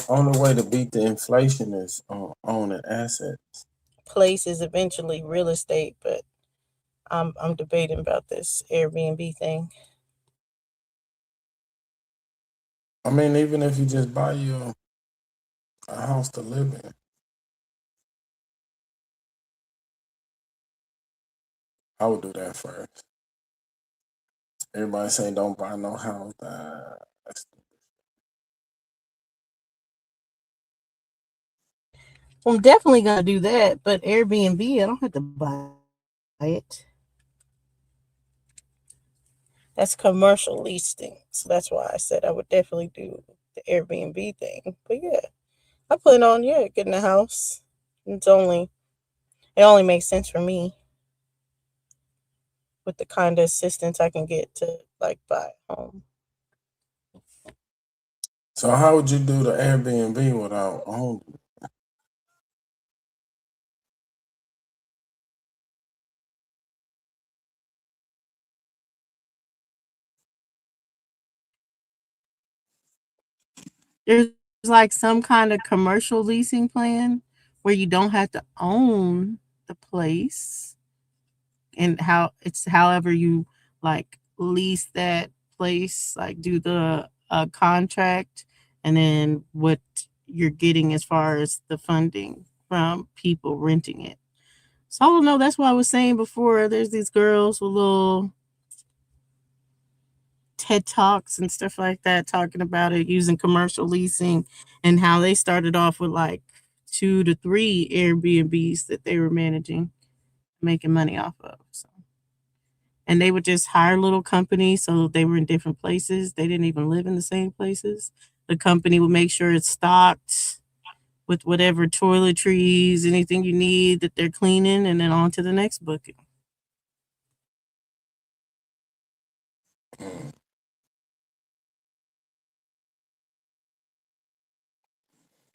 only way to beat the inflation is owning assets. Place is eventually real estate, but I'm debating about this Airbnb thing. I mean, even if you just buy you a house to live in, I would do that first. Everybody saying don't buy no house. I'm definitely gonna do that, but Airbnb, I don't have to buy it. That's commercial leasing, so that's why I said I would definitely do the Airbnb thing. But yeah, I plan on getting a house. It only makes sense for me with the kind of assistance I can get to like buy a home. So how would you do the Airbnb without owning? There's like some kind of commercial leasing plan where you don't have to own the place, and how it's however you like lease that place, like do the contract, and then what you're getting as far as the funding from people renting it. So I don't know. That's what I was saying before. There's these girls with little TED Talks and stuff like that talking about it using commercial leasing and how they started off with like 2 to 3 Airbnbs that they were managing, making money off of. So, and they would just hire little companies so they were in different places. They didn't even live in the same places. The company would make sure it's stocked with whatever toiletries, anything you need that they're cleaning, and then on to the next booking.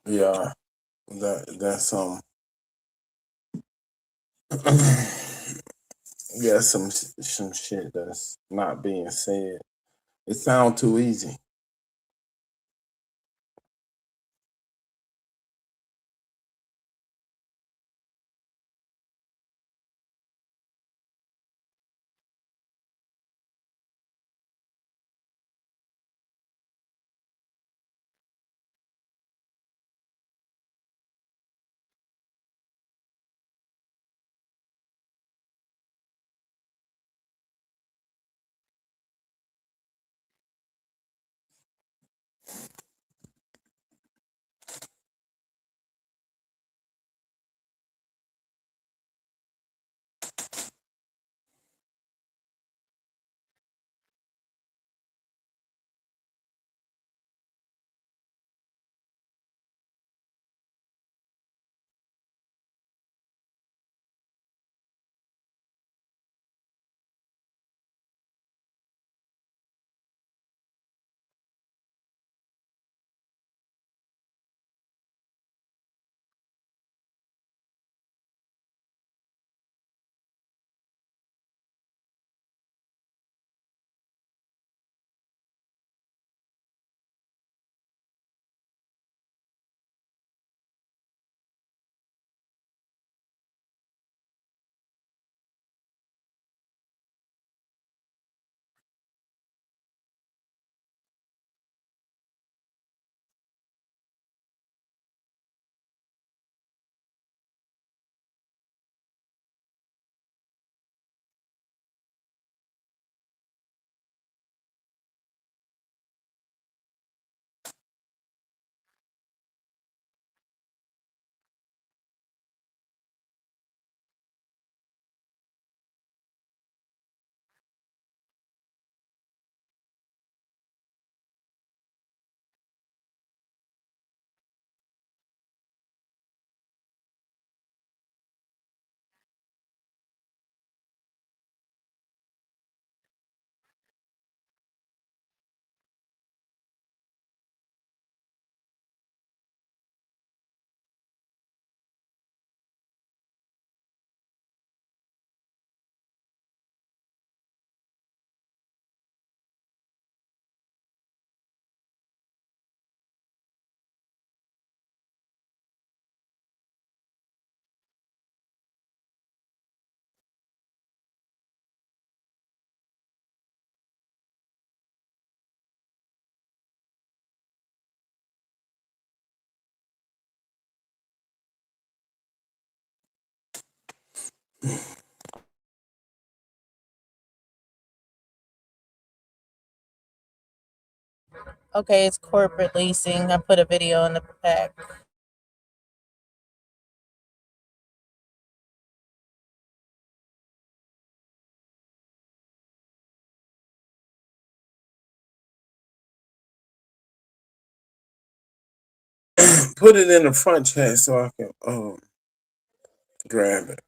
Yeah, that's yeah, some shit that's not being said. It sounds too easy. Okay, it's corporate leasing. I put a video in the pack. Put it in the front chat so I can grab it.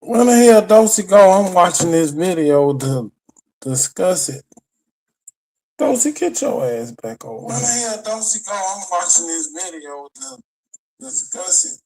Where the hell Dosey go? I'm watching this video to discuss it. Dosey, get your ass back over. Where the hell Dosey go? I'm watching this video to discuss it.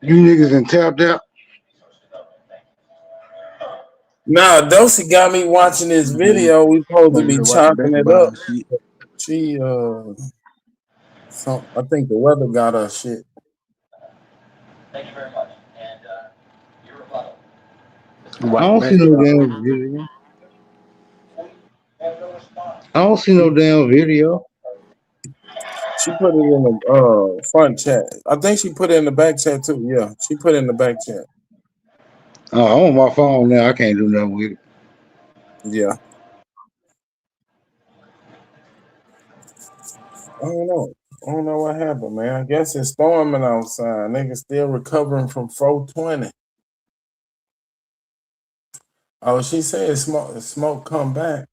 You niggas done tapped out. Nah, Dosey got me watching this video. We supposed to be Watching chopping it up. basketball and shit. She I think the weather got her shit. Thank you very much. And your rebuttal. I don't see no damn video. I don't see no damn video. She put it in the front chat. I think she put it in the back chat too. Yeah, she put it in the back chat. Oh, I'm on my phone now. I can't do nothing with it. Yeah. I don't know what happened, man. I guess it's storming outside. Niggas still recovering from 420. Oh, she said smoke come back.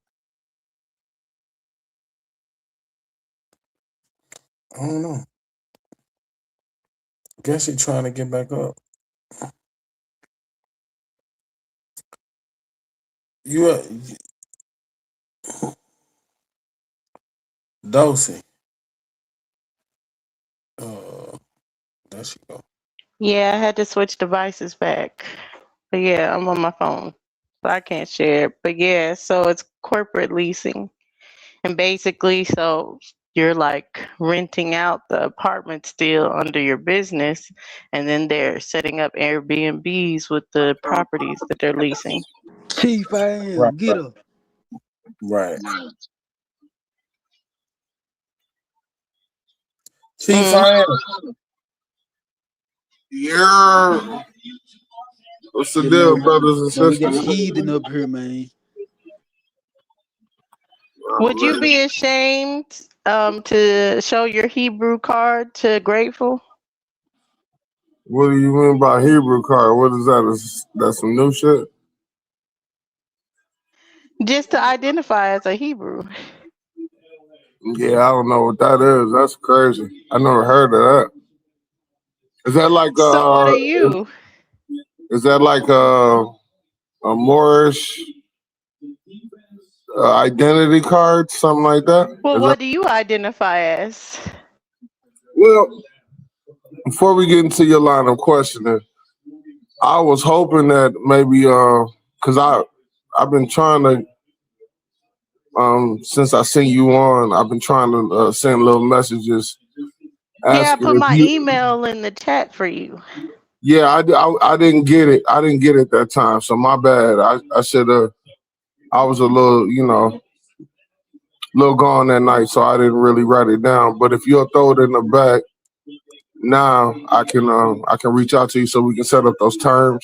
I don't know. Guess she trying to get back up. Dosey. There she go. Yeah, I had to switch devices back. But yeah, I'm on my phone. So I can't share it. But yeah, so it's corporate leasing. And basically, so you're like renting out the apartment still under your business, and then they're setting up Airbnbs with the properties that they're leasing. Chief, Right, get her. Right. Chief, I am. Yeah. What's the deal, brothers and We got sisters? heathen up here, man. Would you be ashamed to show your Hebrew card to Grateful? What do you mean by Hebrew card? What is that? That's some new shit? Just to identify as a Hebrew. Yeah, I don't know what that is. That's crazy. I never heard of that. Is that like So what are you? is that like a Moorish identity card, something like that? Well, Is what that do you identify as? well? Before we get into your line of questioning, I was hoping that maybe because I've been trying to since I seen you on, I've been trying to send little messages Yeah, I asking put if my you. email in the chat for you. Yeah, I didn't get it. I didn't get it that time, so my bad. I should have. I was a little, little gone that night, so I didn't really write it down. But if you'll throw it in the back now, I can reach out to you so we can set up those terms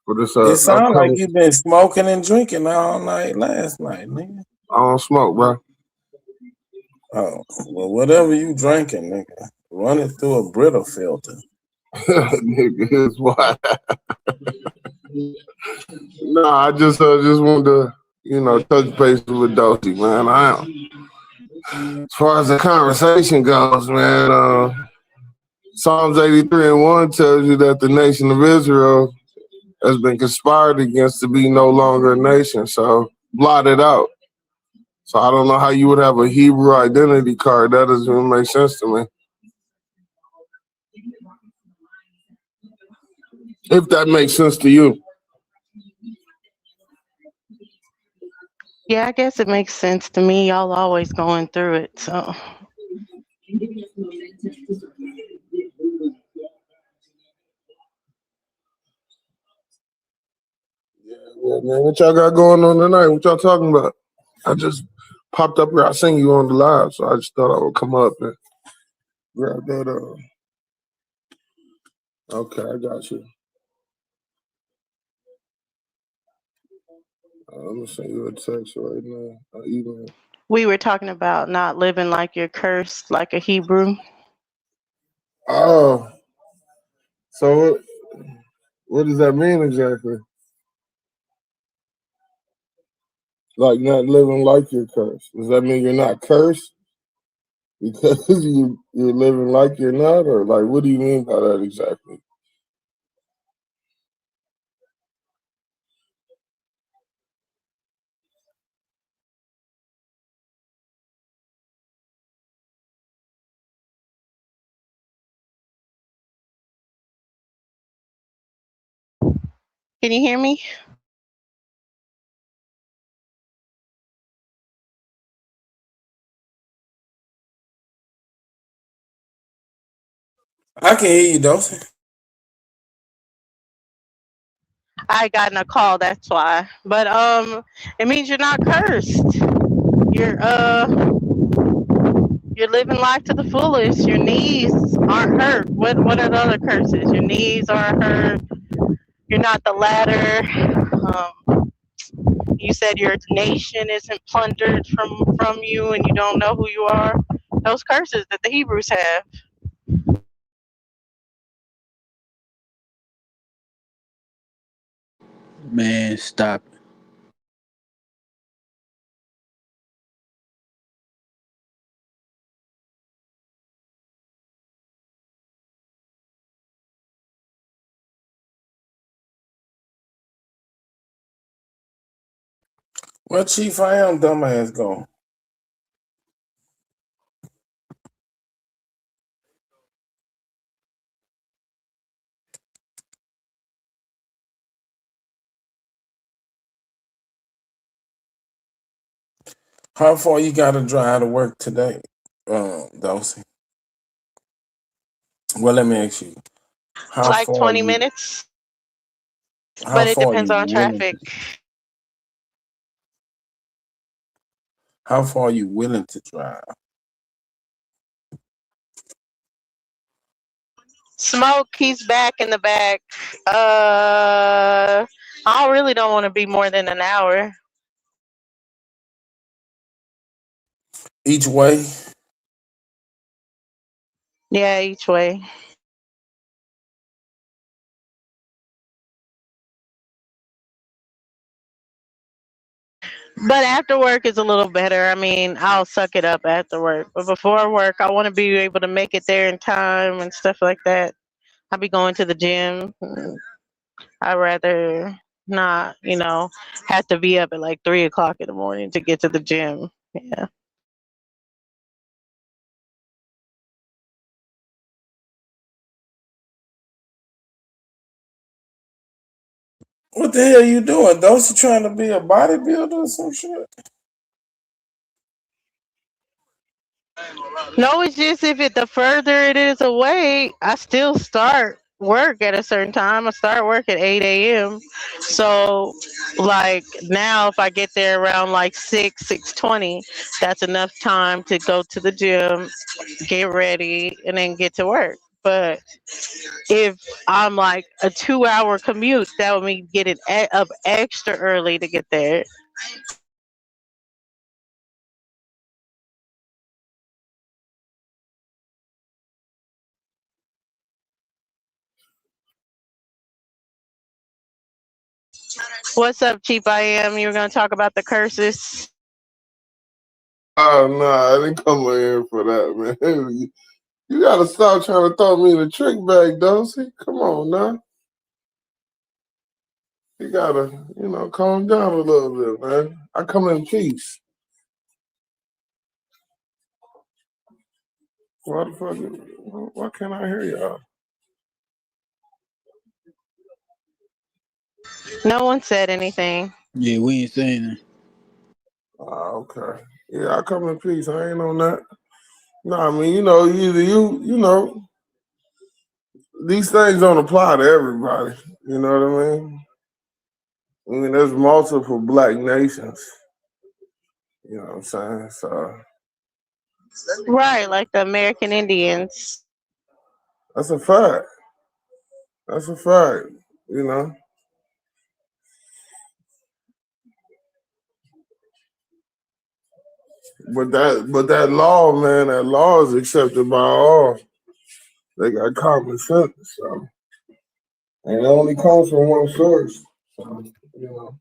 for this. It sounds like Upcoming. you've been smoking and drinking all night last night, nigga. I don't smoke, bro. Oh, well, whatever you drinking, nigga, run it through a Brita filter. Nigga, here's why. No, I just wanted to, touch base with Dosey, man. As far as the conversation goes, man, Psalms 83:1 tells you that the nation of Israel has been conspired against to be no longer a nation, so blotted out. So I don't know how you would have a Hebrew identity card. That doesn't even make sense to me. If that makes sense to you. Yeah, I guess it makes sense to me. Y'all always going through it, so. Yeah, man, what y'all got going on tonight? What y'all talking about? I just popped up here. I seen you on the live, so I just thought I would come up and grab that. Okay, I got you. I'm gonna send you a text right now. Email. We were talking about not living like you're cursed, like a Hebrew. Oh, so what does that mean exactly? Like not living like you're cursed. Does that mean you're not cursed because you're living like you're not, or like what do you mean by that exactly? Can you hear me? I can hear you, Dawson. I got in a call, that's why. But it means you're not cursed. You're you're living life to the fullest. Your knees aren't hurt. What are the other curses? Your knees aren't hurt. You're not the latter. You said your nation isn't plundered from you, and you don't know who you are. Those curses that the Hebrews have. Man, stop. Well, Chief, I am dumbass gone. How far you got to drive to work today, Dawson? Well, let me ask you. How Like far 20 you? minutes, How but it far depends you on willing? traffic. How far you willing to drive? Smoke, he's back in the back. I really don't want to be more than an hour. Each way? Yeah, each way. But after work is a little better. I mean, I'll suck it up after work. But before work, I want to be able to make it there in time and stuff like that. I'll be going to the gym. I'd rather not, have to be up at like 3 o'clock in the morning to get to the gym. Yeah. What the hell you doing? Dawson trying to be a bodybuilder or some shit? No, it's just the further it is away, I still start work at a certain time. I start work at 8 a.m. So, like now, if I get there around like 6:20, that's enough time to go to the gym, get ready, and then get to work. But if I'm like a 2-hour commute, that would mean getting up extra early to get there. What's up, Cheap I Am? You were going to talk about the curses? Oh no, I didn't come in here for that, man. You gotta stop trying to throw me in the trick bag, Dosey. Come on now. You gotta, calm down a little bit, man. I come in peace. Why the fuck? Why can't I hear y'all? No one said anything. Yeah, we ain't saying that. Oh, okay. Yeah, I come in peace. I ain't on that. No, I mean, either these things don't apply to everybody. You know what I mean? I mean, there's multiple black nations. You know what I'm saying? So Right, like the American Indians. that's a fact. That's a fact. You know. But that law, man, that law is accepted by all. They got common sense, so and it only comes from one source. So, you know.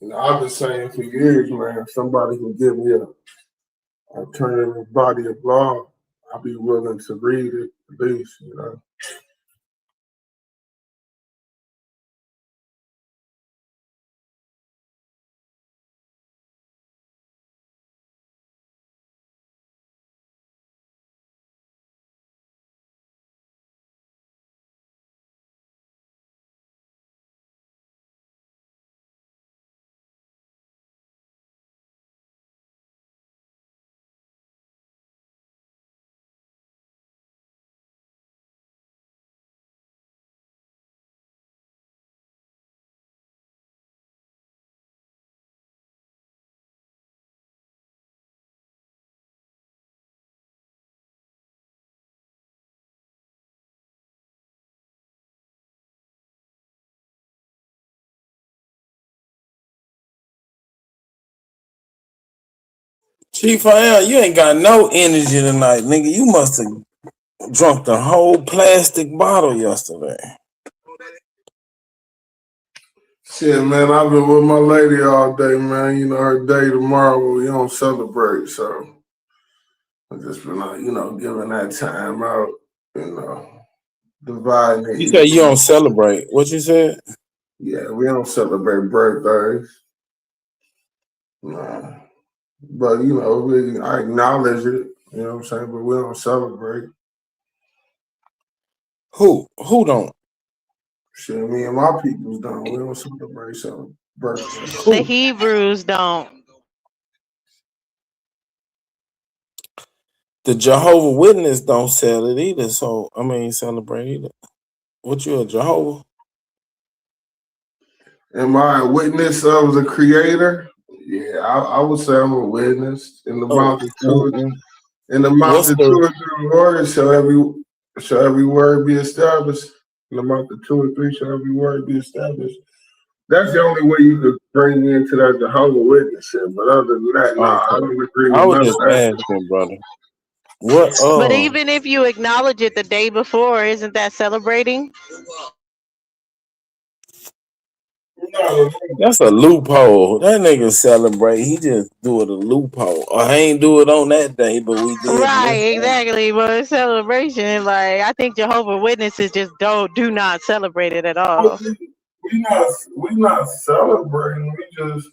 You know, I've been saying for years, man, if somebody can give me a alternative body of law, I'll be willing to read it at least, you know. Chief, you ain't got no energy tonight, nigga. You must have drunk the whole plastic bottle yesterday. Shit, man, I've been with my lady all day, man. You know, her day tomorrow, but we don't celebrate, so I've just been, you know, giving that time out, you know, dividing it. You say you don't celebrate. What you said? Yeah, we don't celebrate birthdays. Nah. But, you know, I acknowledge it, you know what I'm saying, but we don't celebrate. Who don't? Shit, me and my peoples don't. We don't celebrate birthdays. The Hebrews don't. The Jehovah Witness don't sell it either, so celebrate either. What you a Jehovah? Am I a witness of the Creator? Yeah, I would say I'm a witness in the mouth of two. In the mouth of two or three words, shall every word be established. In the mouth of two or three, shall every word be established. That's the only way you could bring me into that Jehovah Witness shit. But other than that, nah, I don't agree with none of that. Brother. What? But even if you acknowledge it the day before, isn't that celebrating? That's a loophole. That nigga celebrate. He just do it a loophole. Or I ain't do it on that day, but we did. Right, exactly. But it's celebration, like I think Jehovah's Witnesses just do not celebrate it at all. We not celebrating. We just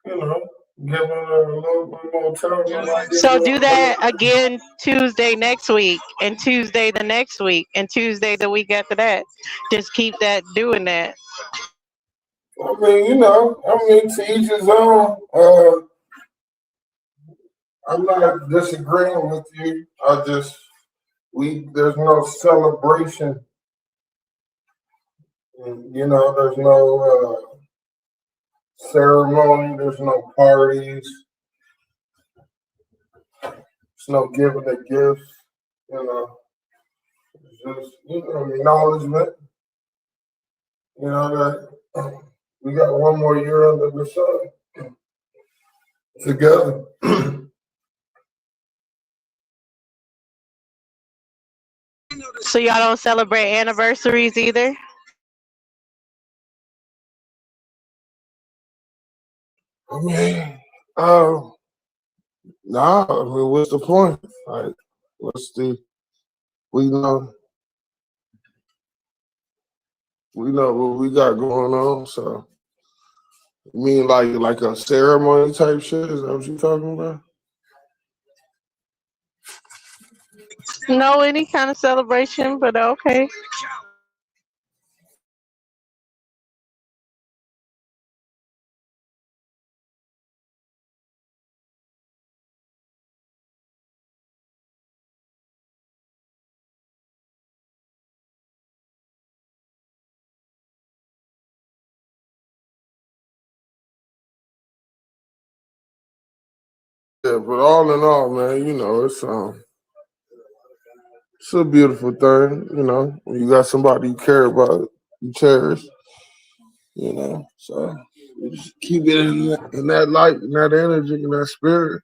you know, giving a little bit more time. So do that again Tuesday next week, and Tuesday the next week, and Tuesday the week after that. Just keep doing that. I mean, you know, to each his own. I'm not disagreeing with you. There's no celebration. You know, there's no ceremony. There's no parties. There's no giving of gifts. You know, it's just acknowledgement. You know that we got one more year under the sun together. So y'all don't celebrate anniversaries either? I mean, nah. I mean, what's the point? Like, we know what we got going on. So, you mean like a ceremony type shit? Is that what you talking about? No, any kind of celebration, but okay. Yeah, but all in all, man, you know, it's a beautiful thing, you know, when you got somebody you care about, you cherish, you know. So you just keep it in that light, in that energy, in that spirit.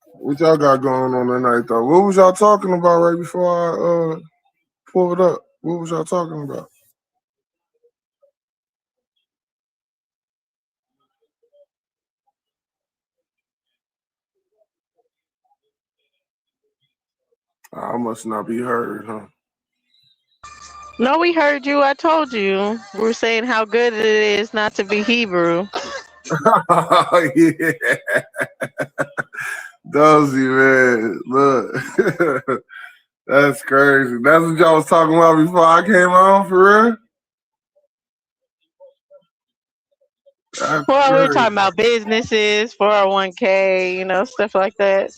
What y'all got going on tonight, though? What was y'all talking about right before I pull it up? What was y'all talking about? I must not be heard, huh? No, we heard you. I told you. We were saying how good it is not to be Hebrew. Yeah. Dozy, man. Look. That's crazy. That's what y'all was talking about before I came on, for real? That's Well, we were crazy. talking about businesses, 401k, stuff like that.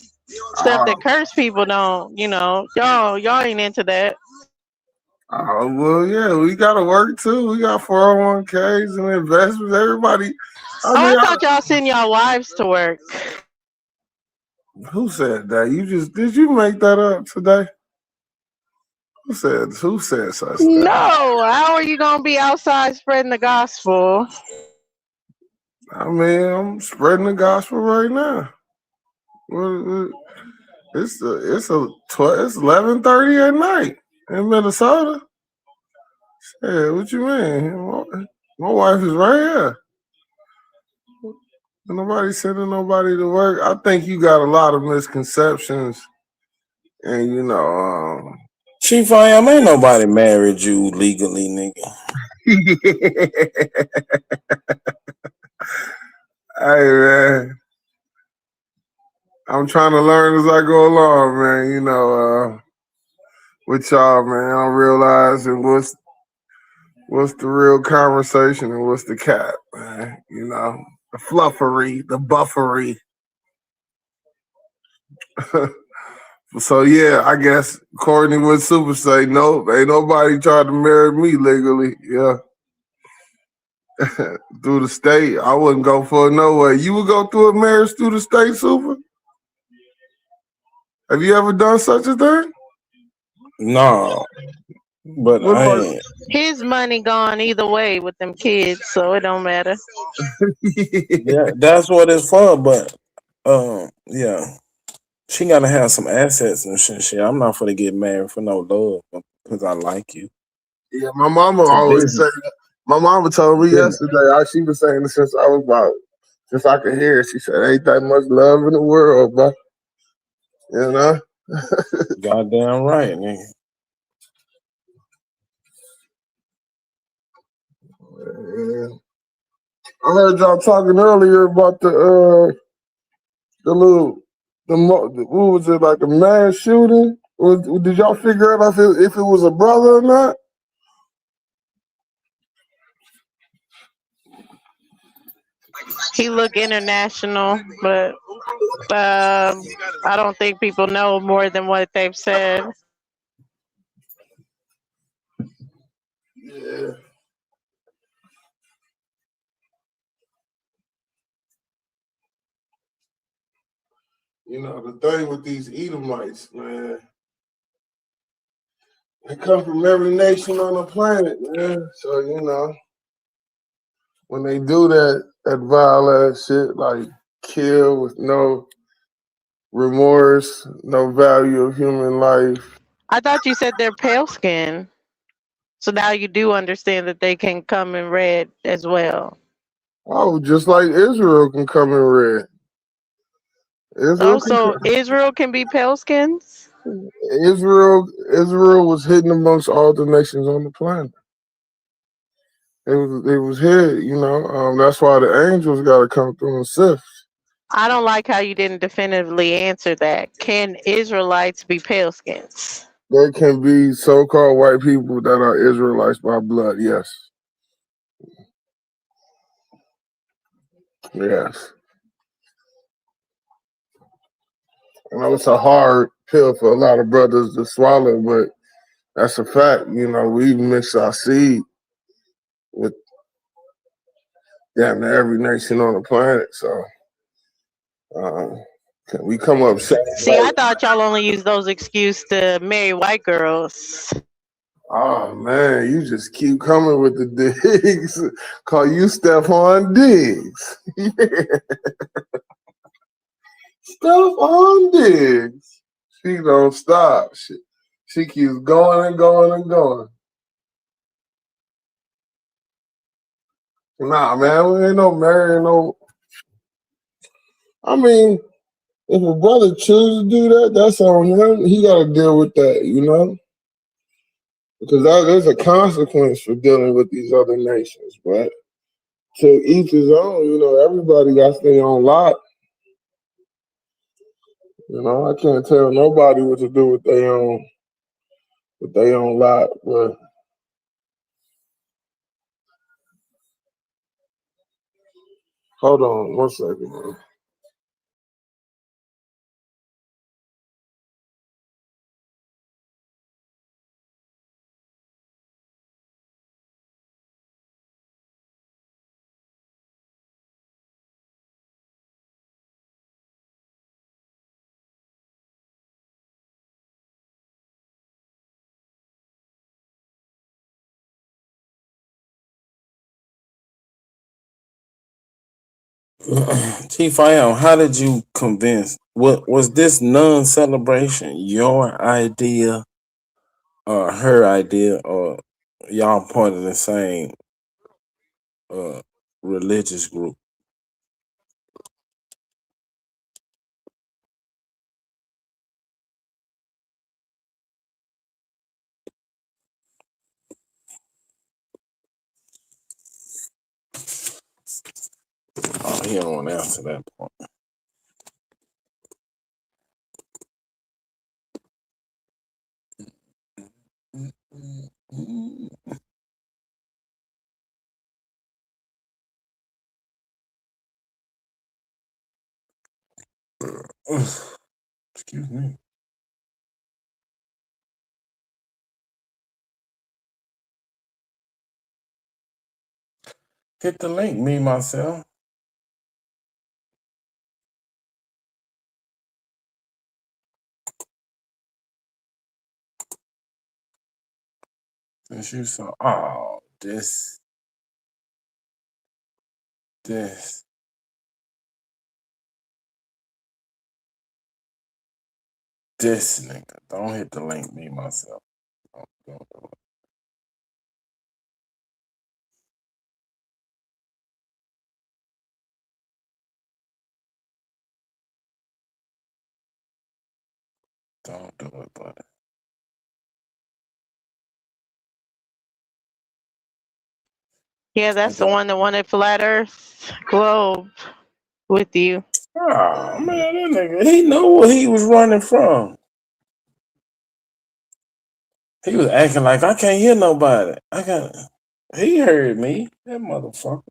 Stuff that curse people don't, y'all ain't into that. Oh, well, yeah, we got to work too. We got 401ks and investments. Everybody. I thought y'all send y'all wives to work. Who said that? Did you make that up today? Who said such thing? No, how are you gonna be outside spreading the gospel? I mean, I'm spreading the gospel right now. It's 11:30 at night in Minnesota. Yeah, what you mean? My wife is right here. Nobody sending nobody to work. I think you got a lot of misconceptions, and Chief, ain't nobody married you legally, nigga. Hey, man. I'm trying to learn as I go along, man. With y'all, man. I'm realizing what's the real conversation and what's the cap, man. The fluffery, the buffery. So yeah, I guess Courtney would super say, nope, ain't nobody tried to marry me legally. Yeah. Through the state. I wouldn't go for it no way. You would go through a marriage through the state, Super? Have you ever done such a thing? No. But I ain't. His money gone either way with them kids, so it don't matter. Yeah, that's what it's for, but yeah. She gotta have some assets and shit. I'm not gonna get married for no love because I like you. Yeah, my mama always say that. My mama told me yesterday, she was saying it since I could hear it. She said, ain't that much love in the world, bro. Goddamn right, nigga. Yeah. I heard y'all talking earlier about what was it, like a mass shooting? Did y'all figure out if it was a brother or not? He look international, but I don't think people know more than what they've said. Yeah. The thing with these Edomites, man, they come from every nation on the planet, man. So, when they do that vile ass shit, like kill with no remorse, no value of human life. I thought you said they're pale skin. So now you do understand that they can come in red as well. Oh, just like Israel can come in red. Israel can be pale skins? Israel was hidden amongst all the nations on the planet. It was hid, that's why the angels got to come through and sift. I don't like how you didn't definitively answer that. Can Israelites be pale skins? There can be so-called white people that are Israelites by blood, yes. Yes. I know it's a hard pill for a lot of brothers to swallow, but that's a fact. We mix our seed with damn near every nation on the planet. So we come up. See, I thought y'all only use those excuses to marry white girls. Oh man, you just keep coming with the digs. Call you Stephon Diggs. stuff on this. She don't stop. She keeps going and going and going. Nah, man, we ain't no marrying, no. I mean, if a brother chooses to do that, that's on him. He got to deal with that, you know? Because there's a consequence for dealing with these other nations, but to each his own, you know, everybody got their own lot. You know, I can't tell nobody what to do with their own lot, but hold on 1 second, man. Chief I.O., how did you convince? What was this non-celebration your idea, or her idea, or y'all part of the same religious group? Oh, he don't want to answer that part. Excuse me. Hit the link, me myself. Since you saw, oh, this nigga. Don't hit the link, me myself. Don't do it. Don't do it, buddy. Yeah, that's the one that wanted flat Earth globe with you. Oh man, that nigga, he know what he was running from. He was acting like I can't hear nobody. He heard me, that motherfucker.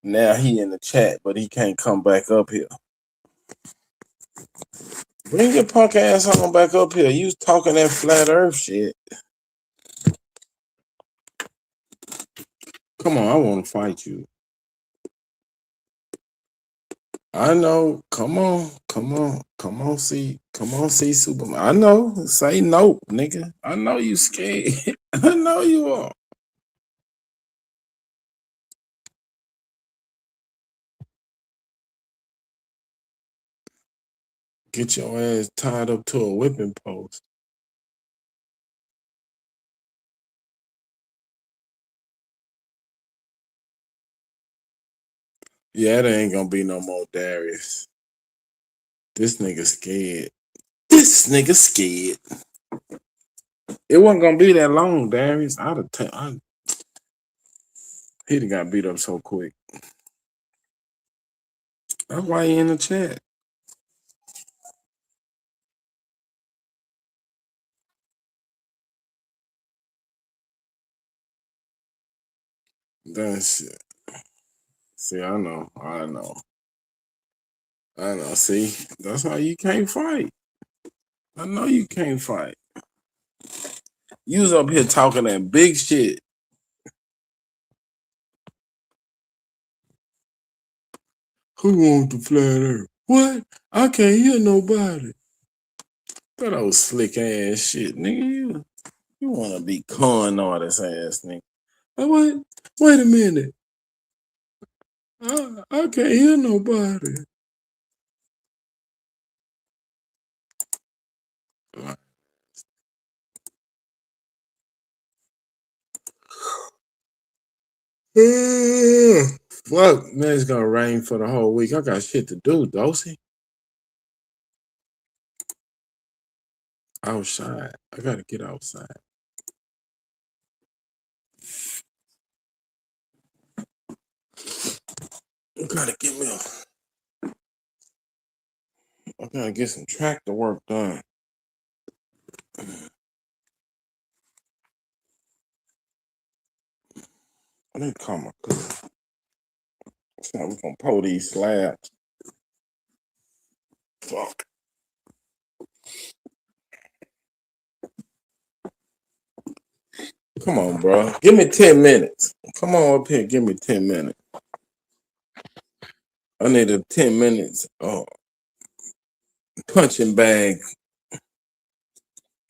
Now he in the chat, but he can't come back up here. Bring your punk ass on back up here. You was talking that flat Earth shit. Come on, I want to fight you. I know. Come on, see Superman. I know. Say nope, nigga. I know you scared. I know you are. Get your ass tied up to a whipping post. Yeah, there ain't gonna be no more Darius. This nigga scared. It wasn't gonna be that long, Darius. He done got beat up so quick. That's why he in the chat. That shit. See, I know. See, that's how you can't fight. I know you can't fight. You was up here talking that big shit. Who wants the flat Earth? What? I can't hear nobody. That old slick ass shit, nigga. You wanna be con artist ass nigga. Wait a minute. I can't hear nobody. Fuck, man, it's gonna rain for the whole week. I got shit to do, Dosey. Outside. I gotta get outside. I gotta get me I gotta get some tractor work done. I didn't call my cousin. So we're gonna pull these slabs. Fuck. Come on, bro. Give me 10 minutes. Come on up here. Give me 10 minutes. I need a 10 minutes punching bag.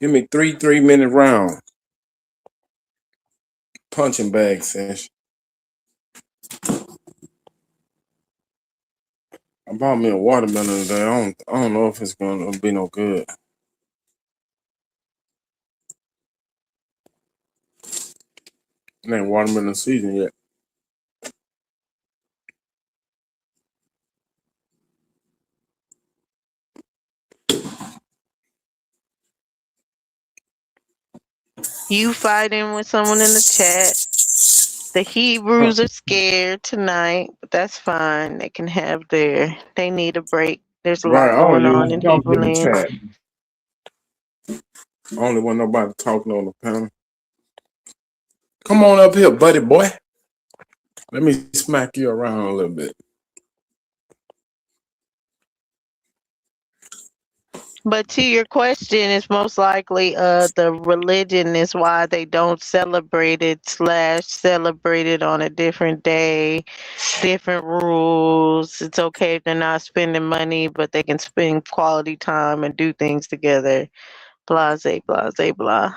Give me 3-minute round punching bag session. I bought me a watermelon today. I don't know if it's gonna be no good. It ain't watermelon season yet. You fighting with someone in the chat. The Hebrews are scared tonight, but that's fine. They can have they need a break. There's a Right, lot I don't going on usually in talk Hebrew in the land. chat. I only want nobody talking on the panel. Come on up here, buddy boy. Let me smack you around a little bit. But to your question, it's most likely the religion is why they don't celebrate it / celebrate it on a different day, different rules. It's okay if they're not spending money, but they can spend quality time and do things together. Blase, blase, blah.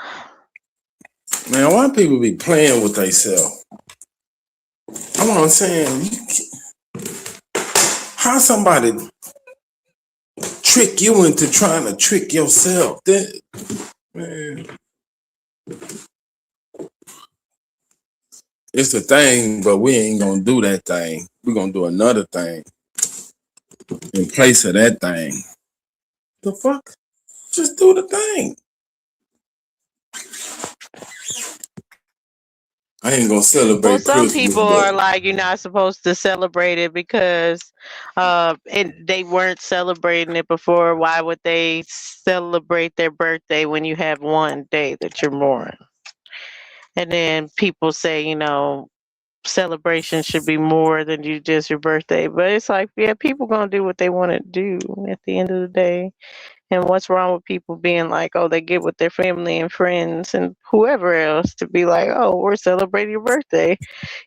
Man, why people be playing with themselves? I'm not saying, how somebody trick you into trying to trick yourself? Man, it's a thing, but we ain't gonna do that thing. We're gonna do another thing in place of that thing. The fuck? Just do the thing. I ain't gonna celebrate Well, some Christmas, people but are like, you're not supposed to celebrate it because they weren't celebrating it before. Why would they celebrate their birthday when you have one day that you're born? And then people say, celebration should be more than just your birthday. But it's like, yeah, people gonna do what they want to do at the end of the day. And what's wrong with people being like, oh, they get with their family and friends and whoever else to be like, oh, we're celebrating your birthday.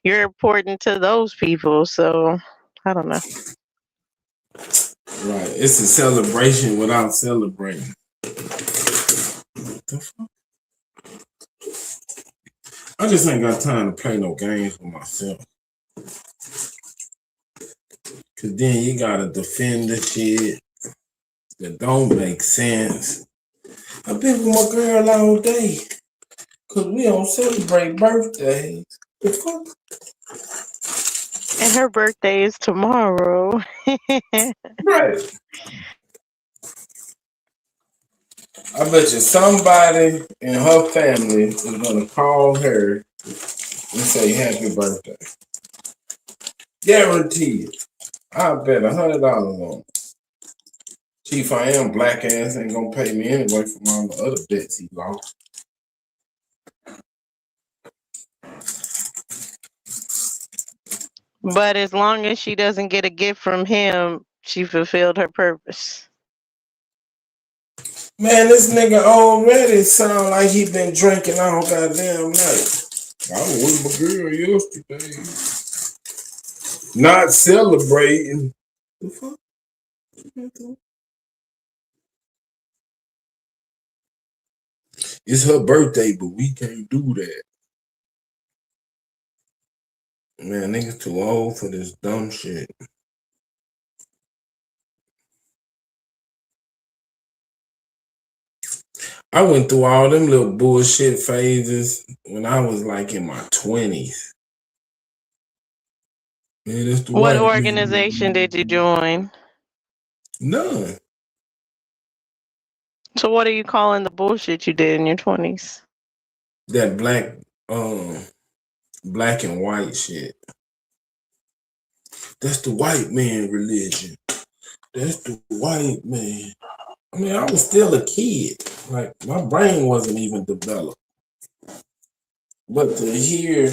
You're important to those people. So I don't know. right, it's a celebration without celebrating. What the fuck? I just ain't got time to play no games with myself. Cause then you gotta defend the shit that don't make sense. I've been with my girl all day. Cause we don't celebrate birthdays. The fuck? And her birthday is tomorrow. Right. I bet you somebody in her family is gonna call her and say happy birthday. Guaranteed. I bet $100 on it. Chief, I am black ass ain't gonna pay me anyway from all the other debts he lost. But as long as she doesn't get a gift from him, she fulfilled her purpose. Man, this nigga already sound like he been drinking all goddamn night. I was with my girl yesterday. Not celebrating. The fuck? It's her birthday, but we can't do that. Man, niggas too old for this dumb shit. I went through all them little bullshit phases when I was like in my 20s. Man, that's the What white organization did you join? None. So what are you calling the bullshit you did in your 20s? That black and white shit. That's the white man religion. That's the white man. I mean, I was still a kid. Like, my brain wasn't even developed. But to hear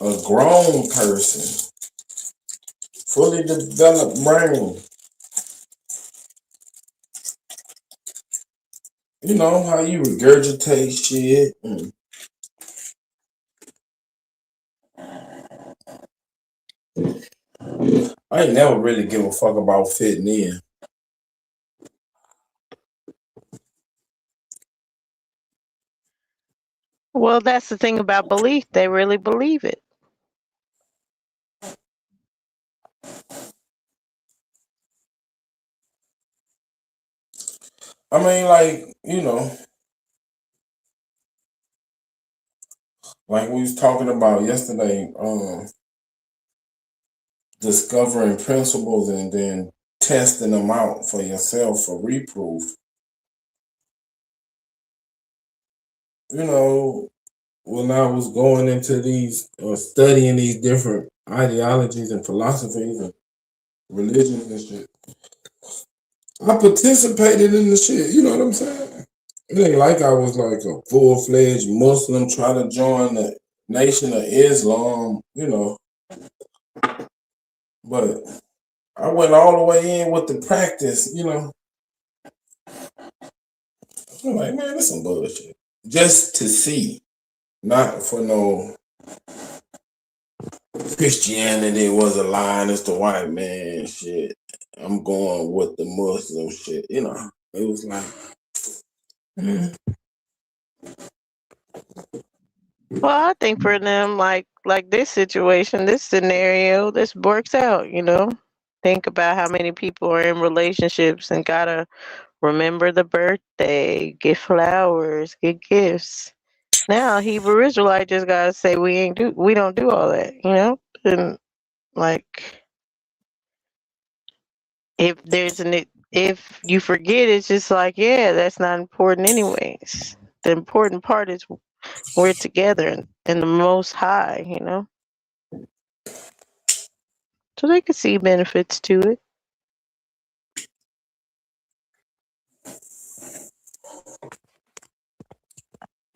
a grown person, fully developed brain, you know, how you regurgitate shit. I ain't never really give a fuck about fitting in. Well, that's the thing about belief. They really believe it. I mean, like, you know, like we was talking about yesterday, discovering principles and then testing them out for yourself for reproof. You know, when I was going into these studying these different ideologies and philosophies and religions and shit, I participated in the shit. You know what I'm saying? It ain't like I was like a full-fledged Muslim trying to join the Nation of Islam, you know. But I went all the way in with the practice, you know. I'm like, man, that's some bullshit. Just to see, not for no Christianity was a lie and it's the white man shit. I'm going with the Muslim shit, you know. It was like, Well, I think for them, like this situation, this scenario, this works out, you know. Think about how many people are in relationships and gotta remember the birthday, get flowers, get gifts. Now Hebrew Israelite just gotta say we don't do all that, you know? And like if you forget, it's just like, yeah, that's not important anyways. The important part is we're together in the Most High, you know. So they could see benefits to it.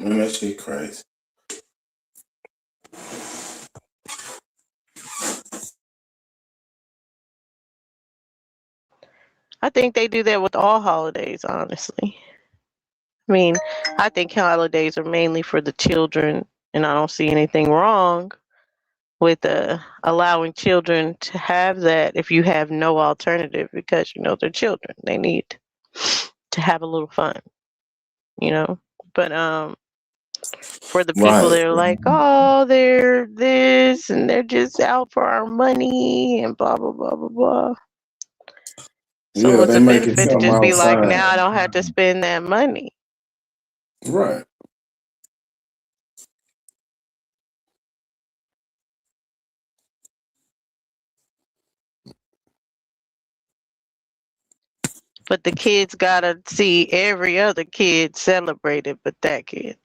man, that shit crazy. I think they do that with all holidays, honestly. I mean, I think holidays are mainly for the children, and I don't see anything wrong with allowing children to have that if you have no alternative, because you know they're children. They need to have a little fun, you know. But for the people Right. that are like, oh, they're this and they're just out for our money and blah blah blah blah blah. So Yeah, what's they the making benefit to something just be like, outside. now I don't have to spend that money? Right. But the kids gotta see every other kid celebrate it, but that kid.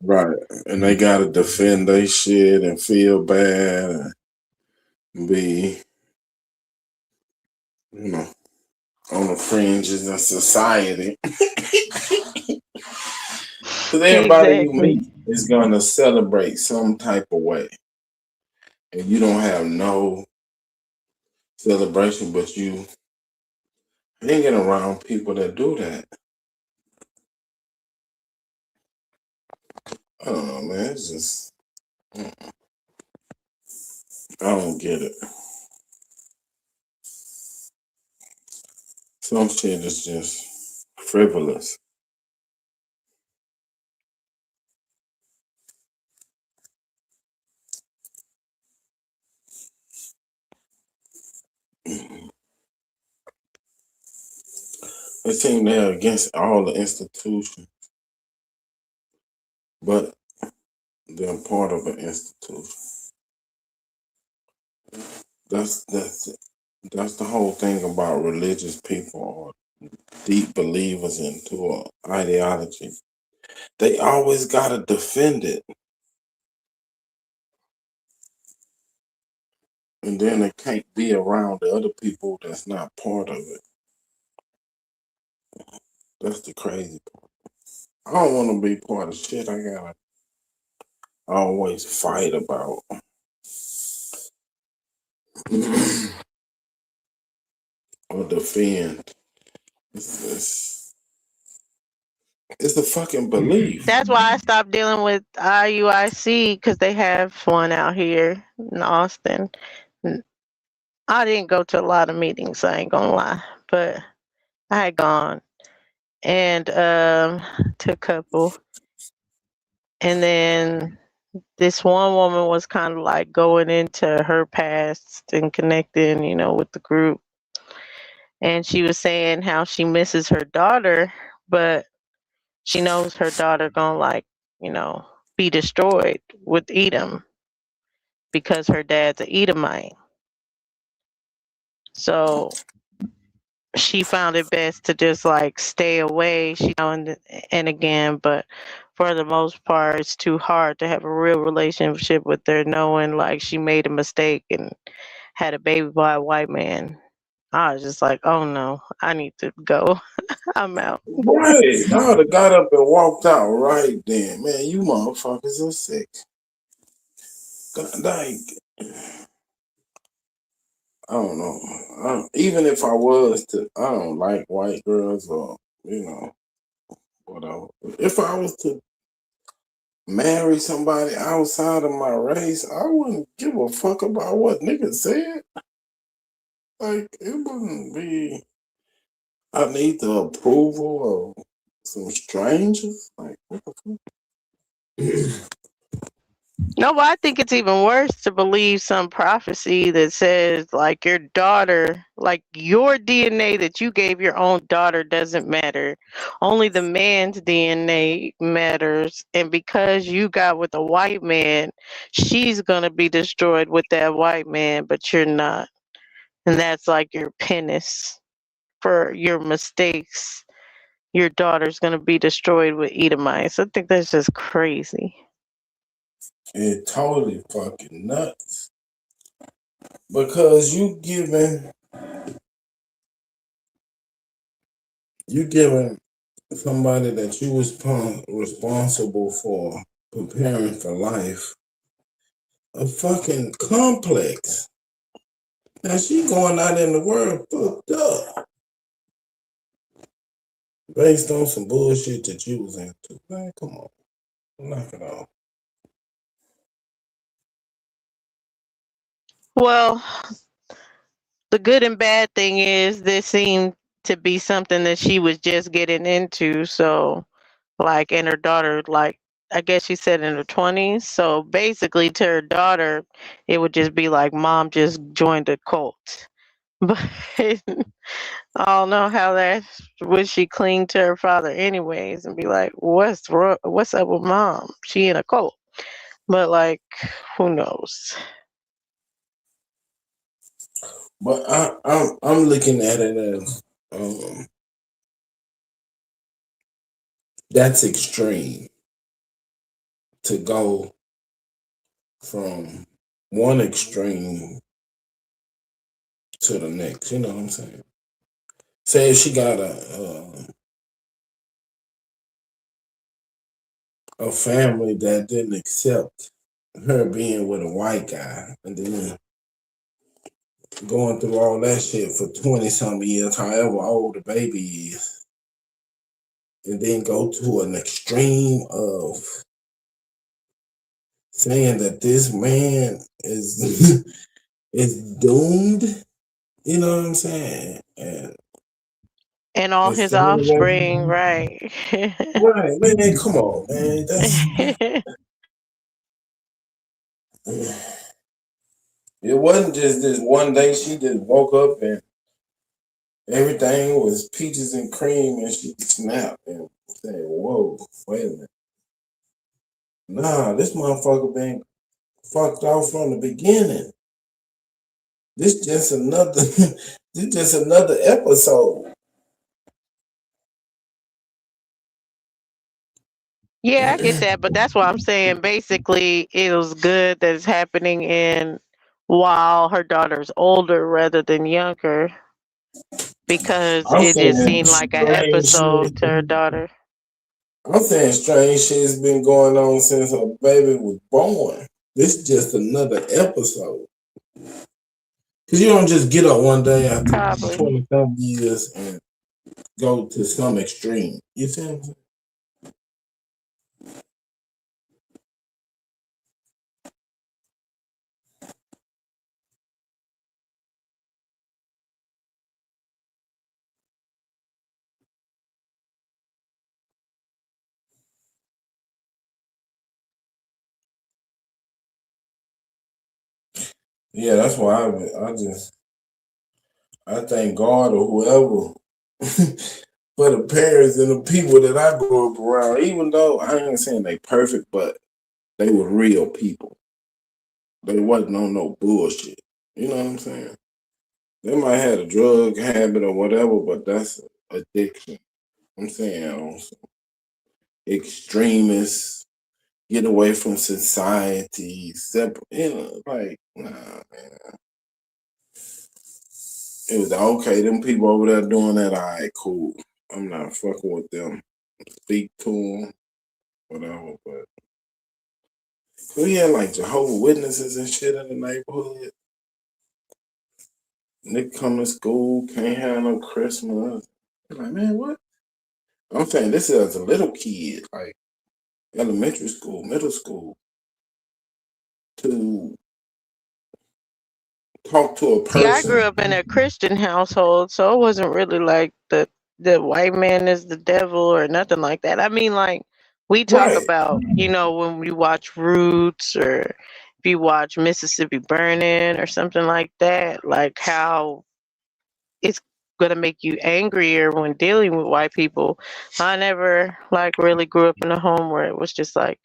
Right. And they gotta defend their shit and feel bad and be, you know, on the fringes of society. Because everybody you Exactly. meet is gonna celebrate some type of way. And you don't have no celebration, but you hanging around people that do that. I don't know, man. It's just, I don't get it. Some shit is just frivolous. It seems they're against all the institutions, but they're part of an institution. That's the whole thing about religious people or deep believers into an ideology. They always gotta defend it, and then they can't be around the other people that's not part of it. That's the crazy part. I don't want to be part of shit I gotta always fight about. Or defend. It's a fucking belief. That's why I stopped dealing with IUIC because they have one out here in Austin. I didn't go to a lot of meetings, I ain't gonna lie, but I had gone and to a couple. And then this one woman was kind of like going into her past and connecting, you know, with the group. And she was saying how she misses her daughter, but she knows her daughter gonna like, you know, be destroyed with Edom because her dad's an Edomite. So she found it best to just like stay away, you know, and again, but for the most part, it's too hard to have a real relationship with her, knowing like she made a mistake and had a baby by a white man. I was just like, oh no, I need to go. I'm out. Right. I would have got up and walked out right then. Man, you motherfuckers are sick. God, like, I don't know. Even if I was to, I don't like white girls or, you know, whatever. If I was to marry somebody outside of my race, I wouldn't give a fuck about what niggas said. Like, it wouldn't be, I need the approval of some strangers. Like, what the fuck? No, but I think it's even worse to believe some prophecy that says like your daughter, like your DNA that you gave your own daughter doesn't matter. Only the man's DNA matters. And because you got with a white man, she's going to be destroyed with that white man, but you're not. And that's like your penance for your mistakes. Your daughter's going to be destroyed with Edomites. I think that's just crazy. It's totally fucking nuts. Because you giving somebody that you was responsible for preparing for life a fucking complex. Now she going out in the world fucked up. Based on some bullshit that you was into. Man, come on. Knock it off. Well, the good and bad thing is this seemed to be something that she was just getting into. So, like, and her daughter, like, I guess she said in her 20s. So basically, to her daughter, it would just be like, mom just joined a cult. But I don't know how that would she cling to her father anyways and be like, what's wrong? What's up with mom? She in a cult. But like, who knows? But I'm looking at it as that's extreme to go from one extreme to the next. You know what I'm saying? Say if she got a family that didn't accept her being with a white guy, and then going through all that shit for 20-some years, however old the baby is, and then go to an extreme of saying that this man is is doomed. You know what I'm saying? And all his offspring, right? Right, man. Come on, man. It wasn't just this one day she just woke up and Everything was peaches and cream, and she snapped and said, "Whoa, wait a minute. Nah, this motherfucker been fucked off from the beginning. This just another this just another episode." Yeah, I get that, but that's why I'm saying basically it was good that it's happening in while her daughter's older rather than younger because I'm it just saying seemed like an strange episode to her shit. daughter. I'm saying strange shit's been going on since her baby was born. This is just another episode. Cause you don't just get up one day after Probably. 20-some years and go to some extreme. You see what I'm saying? Yeah, that's why I thank God or whoever for the parents and the people that I grew up around. Even though I ain't saying they perfect, but they were real people. They wasn't on no bullshit. You know what I'm saying? They might have a drug habit or whatever, but that's addiction. I'm saying on some extremists, get away from society, separate, like, nah, man. It was okay, them people over there doing that, all right, cool. I'm not fucking with them. Speak to them, whatever, but we had like Jehovah's Witnesses and shit in the neighborhood. They come to school, can't have no Christmas. I'm like, man, what? I'm saying this is as a little kid, like elementary school, middle school, to talk to a See, I grew person. up in a Christian household, so it wasn't really like the white man is the devil or nothing like that. I mean, like we talk Right. about, when we watch Roots or if you watch Mississippi Burning or something like that, like how it's gonna make you angrier when dealing with white people. I never like really grew up in a home where it was just like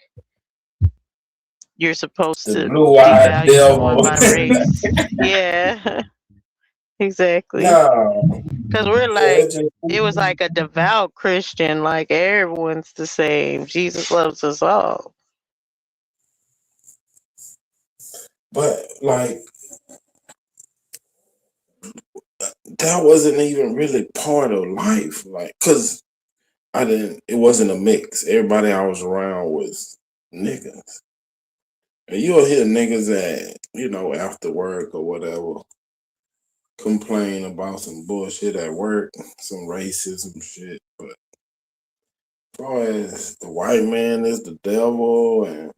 you're supposed The to blue-eyed devalue someone devil. by race. Yeah, exactly. No. Because we're Yeah, like, it's just, it was like a devout Christian, like everyone's the same. Jesus loves us all. but like that wasn't even really part of life, like, cause it wasn't a mix. Everybody I was around was niggas. And you'll hear niggas that, after work or whatever, complain about some bullshit at work, some racism shit. But as far as the white man is the devil and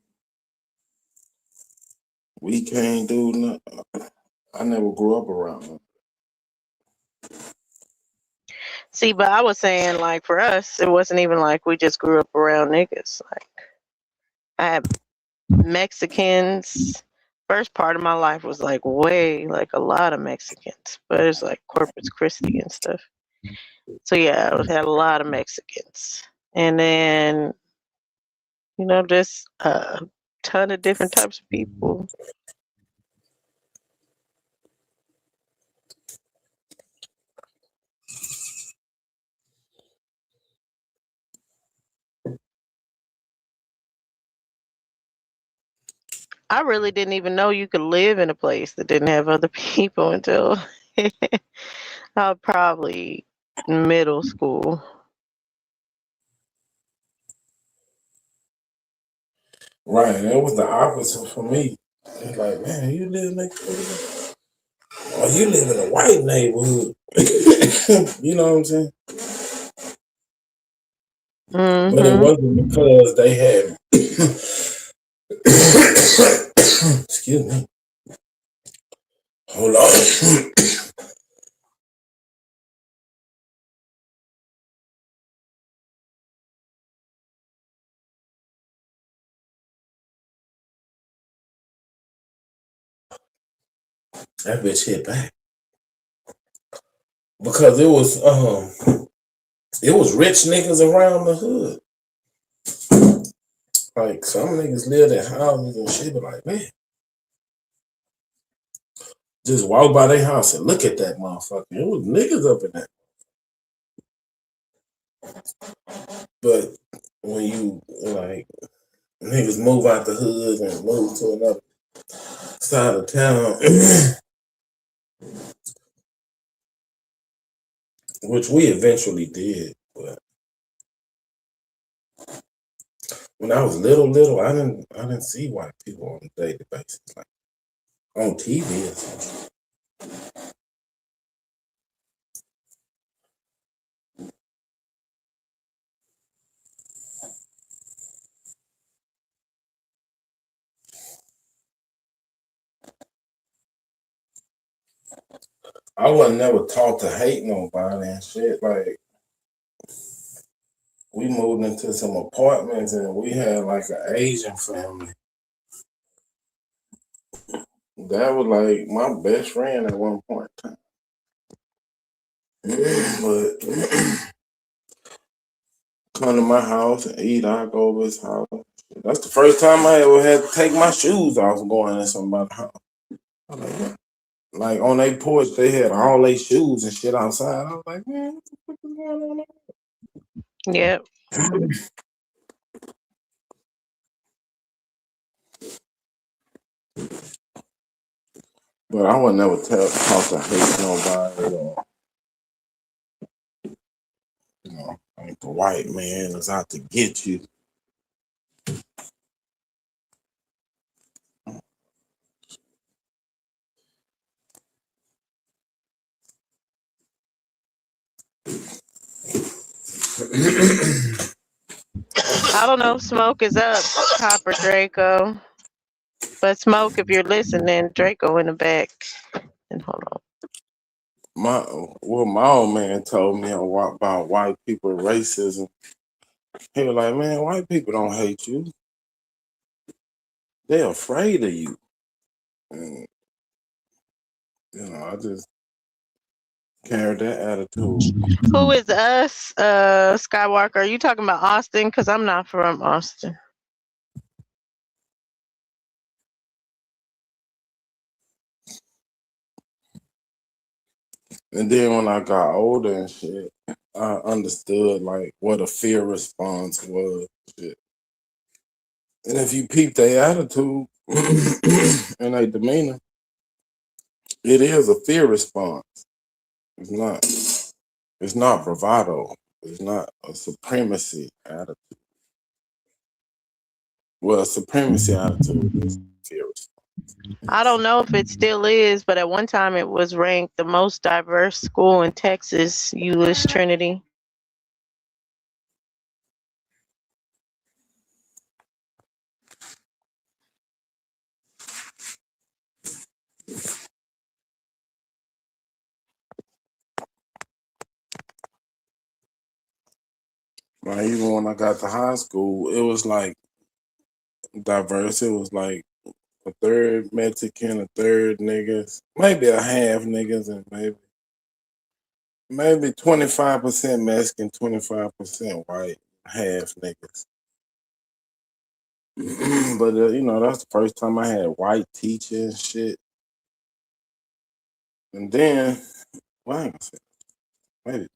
we can't do nothing, I never grew up around them. See, but I was saying, like, for us, it wasn't even like we just grew up around niggas. Like, I had Mexicans. First part of my life was like like a lot of Mexicans, but it's like Corpus Christi and stuff. So yeah, I had a lot of Mexicans, and then just a ton of different types of people. I really didn't even know you could live in a place that didn't have other people until probably middle school. Right, and it was the opposite for me. It's like, man, you live next door, or you live in a white neighborhood. You know what I'm saying? But it wasn't because they had. Excuse me. Hold on. That bitch hit back. because it was rich niggas around the hood. Like some niggas lived in houses and shit, but like, man, just walk by their house and look at that motherfucker. It was niggas up in that. But when you like niggas move out the hood and move to another side of town, which we eventually did, but when I was little, I didn't see white people on a daily basis, like on TV or something. I wasn't never taught to hate nobody and shit. Like we moved into some apartments and we had like an Asian family. That was like my best friend at one point in time. But come to my house and eat, I go over his house. That's the first time I ever had to take my shoes off going in somebody's house. Like on their porch, they had all their shoes and shit outside. I was like, man, what the fuck is going on? Yep. But I would never taught to hate nobody or, like the white man is out to get you. I don't know if Smoke is up, Copper Draco. But Smoke, if you're listening, Draco in the back. And hold on. My old man told me about white people racism. He was like, man, white people don't hate you. They're afraid of you. And, I just carried that attitude. Who is us, Skywalker? Are you talking about Austin? Because I'm not from Austin. And then when I got older and shit, I understood like what a fear response was. Shit. And if you peep their attitude and their demeanor, it is a fear response. It's not bravado. It's not a supremacy attitude. Well, a supremacy attitude is fear response. I don't know if it still is, but at one time it was ranked the most diverse school in Texas, Euless Trinity. Like even when I got to high school, it was like diverse. It was like a third Mexican, a third niggas, maybe a half niggas, and maybe 25% Mexican, 25% white, half niggas. But that's the first time I had white teachers and shit. And then, well, I ain't gonna say maybe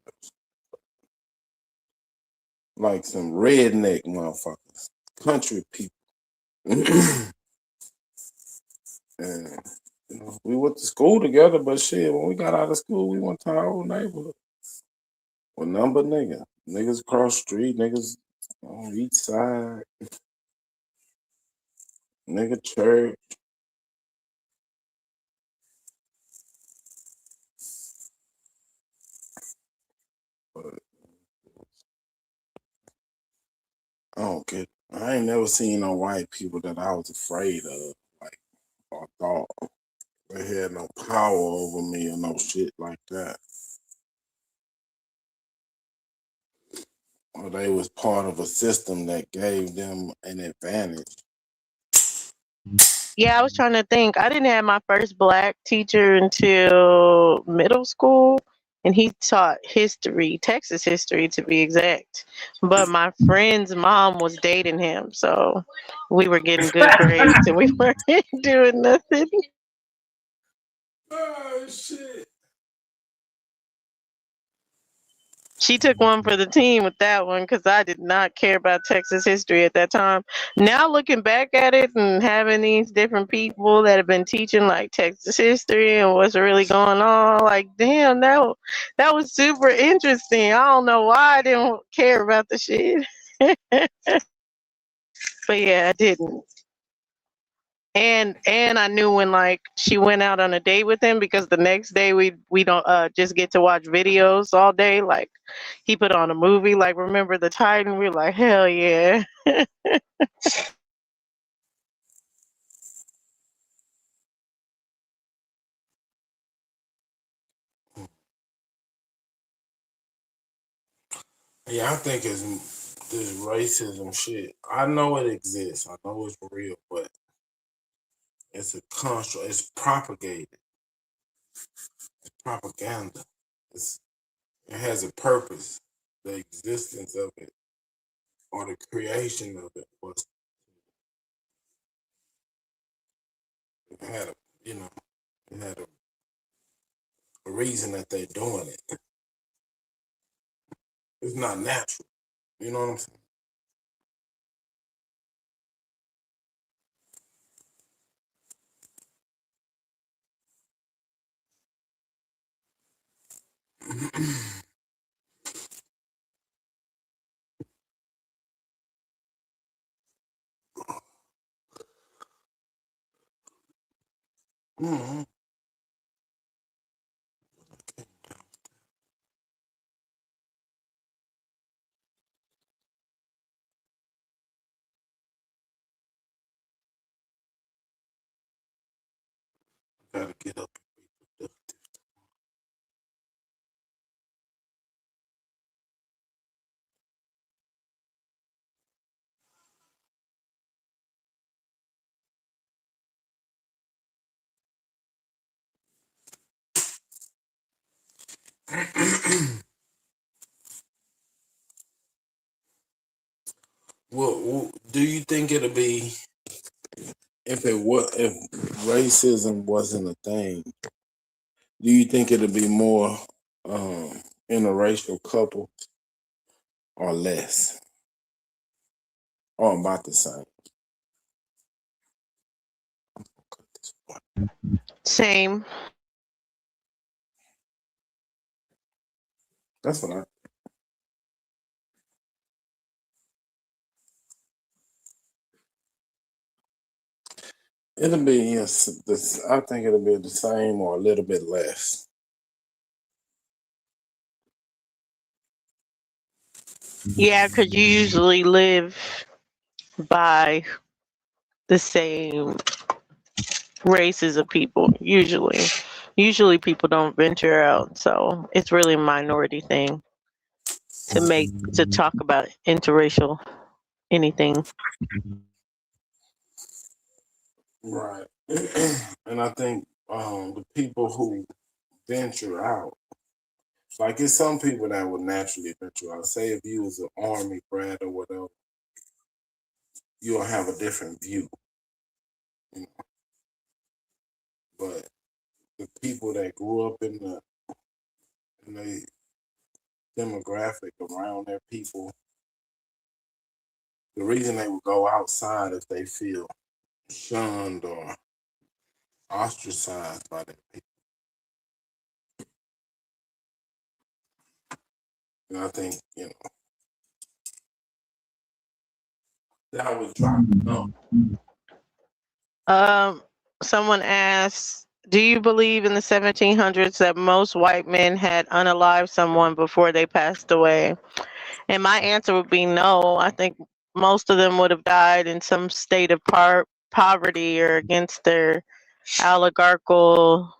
like some redneck motherfuckers, country people. And we went to school together, but shit, when we got out of school, we went to our old neighborhood. With number niggas across the street, niggas on each side, nigga church. But I ain't never seen no white people that I was afraid of, like, or thought they had no power over me or no shit like that. Or they was part of a system that gave them an advantage. Yeah, I was trying to think. I didn't have my first black teacher until middle school. and he taught history, Texas history to be exact. But my friend's mom was dating him, so we were getting good grades and we weren't doing nothing. Oh shit. She took one for the team with that one because I did not care about Texas history at that time. Now looking back at it and having these different people that have been teaching like Texas history and what's really going on, like damn, that was super interesting. I don't know why I didn't care about the shit. But yeah, I didn't. And I knew when like she went out on a date with him because the next day we don't just get to watch videos all day. Like he put on a movie like Remember the Titan. We were like, hell yeah. Yeah, I think it's this racism shit. I know it exists. I know it's real, but it's a construct. It's propagated. It's propaganda. It has a purpose. The existence of it or the creation of it was it had a it had a reason that they're doing it. It's not natural. You know what I'm saying? Mhm. Gotta get up. Well, do you think it'll be if racism wasn't a thing? Do you think it'll be more interracial couple or less, or about the same? Same. That's what it'll be. Yes, I think it'll be the same or a little bit less. Yeah, because you usually live by the same races of people. Usually people don't venture out, so it's really a minority thing to talk about interracial anything. Right. And I think the people who venture out, like it's some people that would naturally venture out. Say if you was an army brat or whatever, you'll have a different view. You know? But the people that grew up in the demographic around their people, the reason they would go outside if they feel shunned or ostracized by their people. And I think, that would drop the number. Someone asked, do you believe in the 1700s that most white men had unalived someone before they passed away? And my answer would be no. I think most of them would have died in some state of poverty or against their oligarchical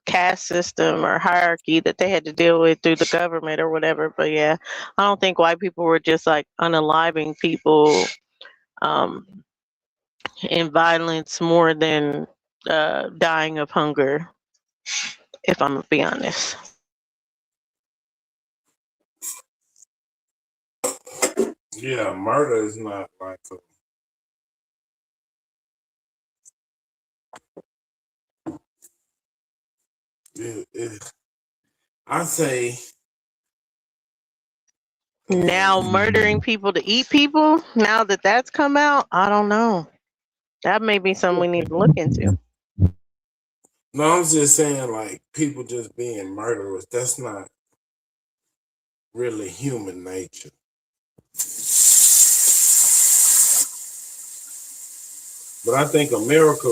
caste system or hierarchy that they had to deal with through the government or whatever. But yeah, I don't think white people were just like unaliving people in violence more than dying of hunger, if I'm gonna be honest. Yeah, murder is not like I say Now murdering people to eat people. Now that that's come out, I don't know. That may be something we need to look into. no, I'm just saying like people just being murderers. That's not really human nature. But I think America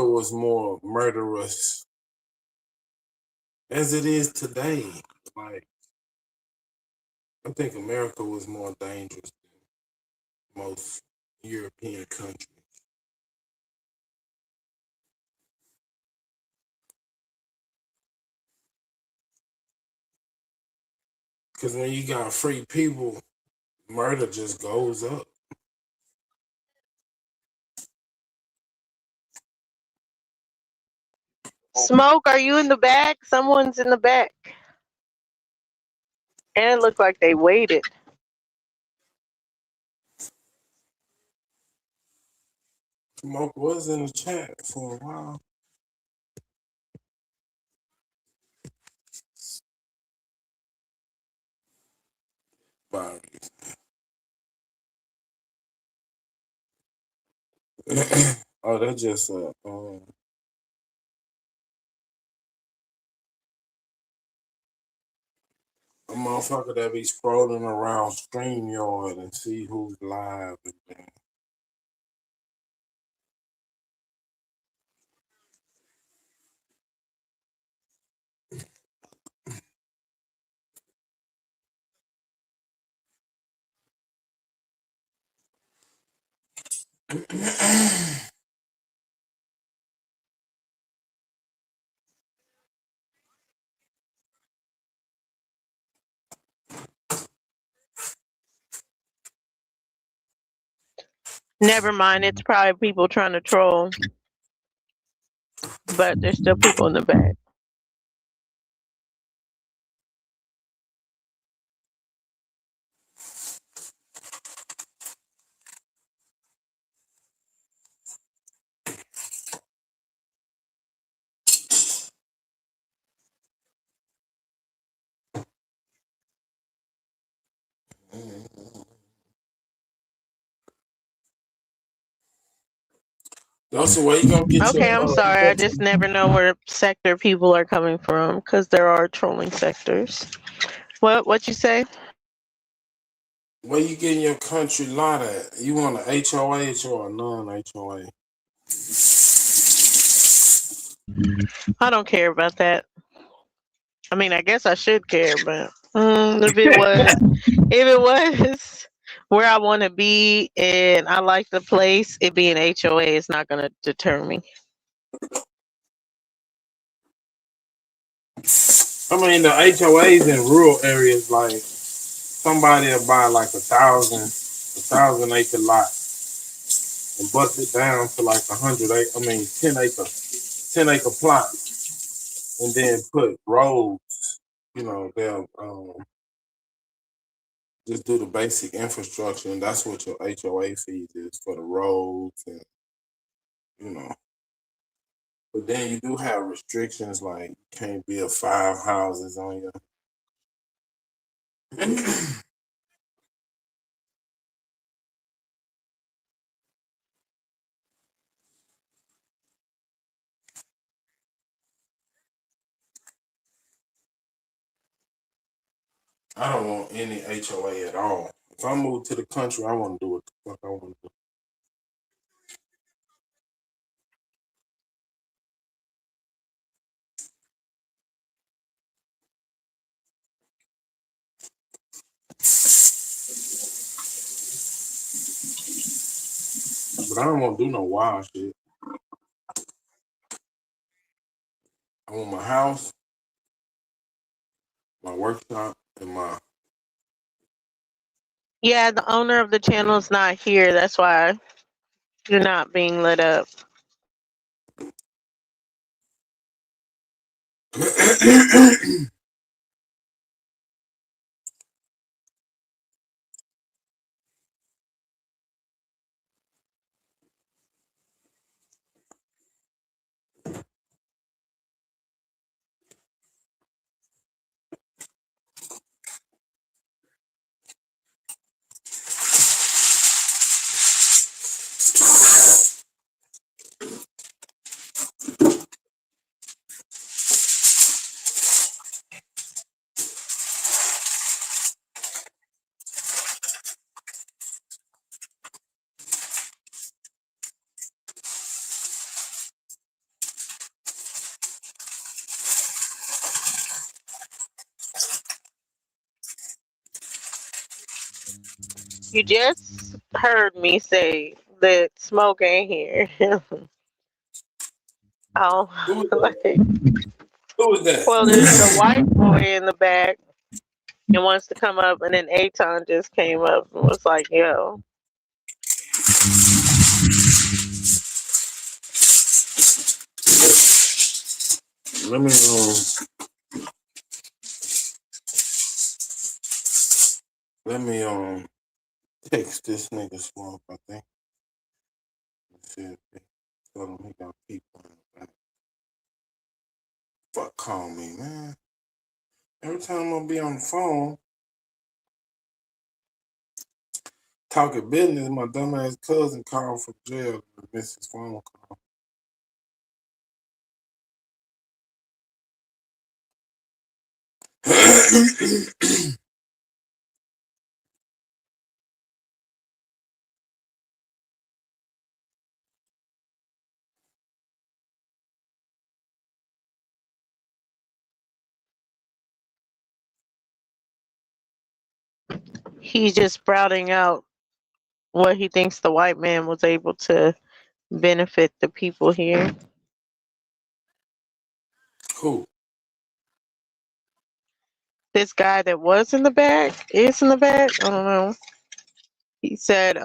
was more murderous as it is today. Like I think America was more dangerous than most European countries. Because when you got free people, murder just goes up. Smoke, are you in the back? Someone's in the back. And it looked like they waited. Smoke was in the chat for a while. But oh, that's just a motherfucker that be scrolling around StreamYard and see who's live and things. Never mind, it's probably people trying to troll. But there's still people in the back. That's the way you gonna get Okay, your I'm sorry. I just never know where sector people are coming from because there are trolling sectors. What you say? where you getting your country lot at? You want an HOH or a non-HOA? I don't care about that. I mean, I guess I should care, but if it was where I want to be and I like the place, it being HOA is not going to deter me. I mean, the HOAs in rural areas, like somebody will buy like a 1,000 acre lot and bust it down to like 10 acre plot, and then put roads. You know, they'll just do the basic infrastructure, and that's what your HOA fees is for the roads, and you know. But then you do have restrictions like you can't build 5 houses on your. I don't want any HOA at all. If I move to the country, I want to do what the fuck I want to do. But I don't want to do no wild shit. I want my house, my workshop, and my. Yeah, the owner of the channel is not here. That's why you're not being lit up. You just heard me say that smoke ain't here. Oh, like, Who was that? well, there's the white boy in the back and wants to come up, and then Aton just came up and was like, "Yo, Let me text this nigga Smoke, I think. Let's see if he tell him he got people in the back. Fuck, call me, man. Every time I'm gonna be on the phone talking business, my dumbass cousin called from jail and missed his phone call. he's just sprouting out what he thinks the white man was able to benefit the people here." Who? This guy that was in the back is in the back. I don't know. He said,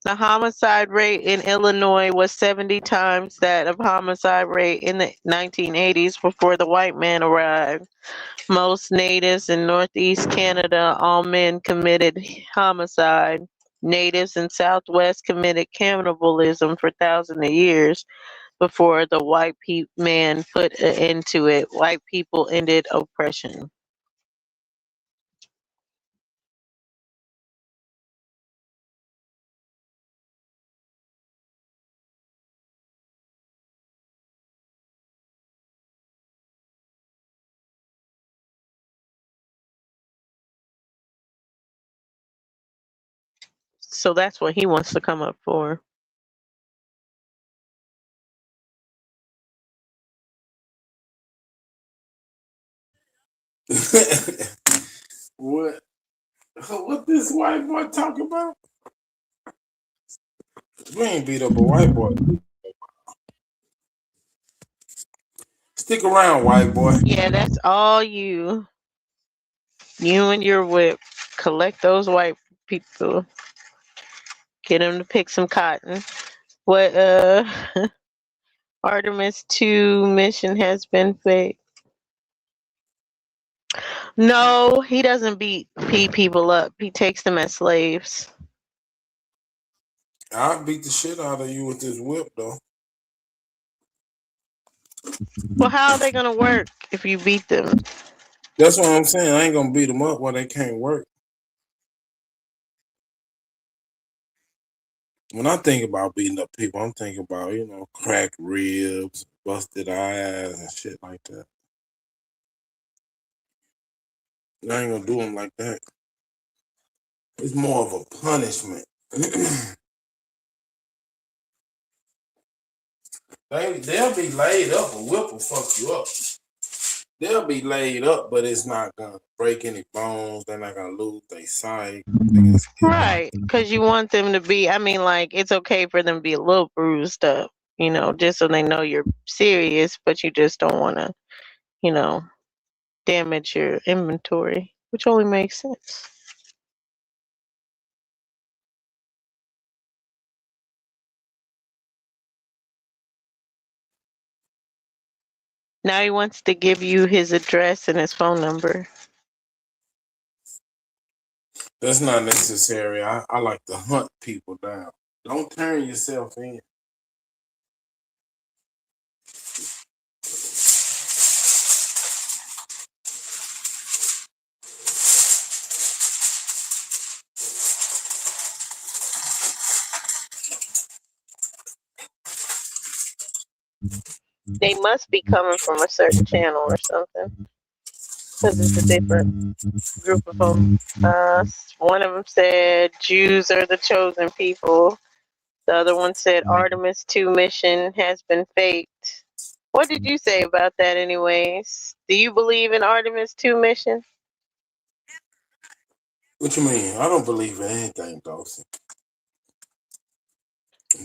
the homicide rate in Illinois was 70 times that of homicide rate in the 1980s before the white man arrived. Most natives in Northeast Canada, all men committed homicide. Natives in Southwest committed cannibalism for thousands of years before the white man put an end to it. White people ended oppression. So that's what he wants to come up for. What this white boy talking about? We ain't beat up a white boy. Stick around, white boy. Yeah, that's all you. You and your whip. Collect those white people. Get them to pick some cotton. What Artemis 2 mission has been faked. No, he doesn't beat people up. He takes them as slaves. I'll beat the shit out of you with this whip, though. Well, how are they gonna work if you beat them? That's what I'm saying. I ain't gonna beat them up while they can't work. When I think about beating up people, I'm thinking about, cracked ribs, busted eyes, and shit like that. I ain't gonna do them like that. It's more of a punishment. They'll be laid up. A whip will fuck you up. They'll be laid up, but it's not gonna break any bones. They're not gonna lose their sight. Right, because you want them to be. I mean, like, it's okay for them to be a little bruised up, just so they know you're serious, but you just don't want to, damage your inventory, which only makes sense. Now he wants to give you his address and his phone number. That's not necessary. I like to hunt people down. Don't turn yourself in. They must be coming from a certain channel or something, because it's a different group of them. One of them said Jews are the chosen people. The other one said Artemis 2 mission has been faked. What did you say about that anyways? Do you believe in Artemis 2 mission? What you mean? I don't believe in anything, Dawson.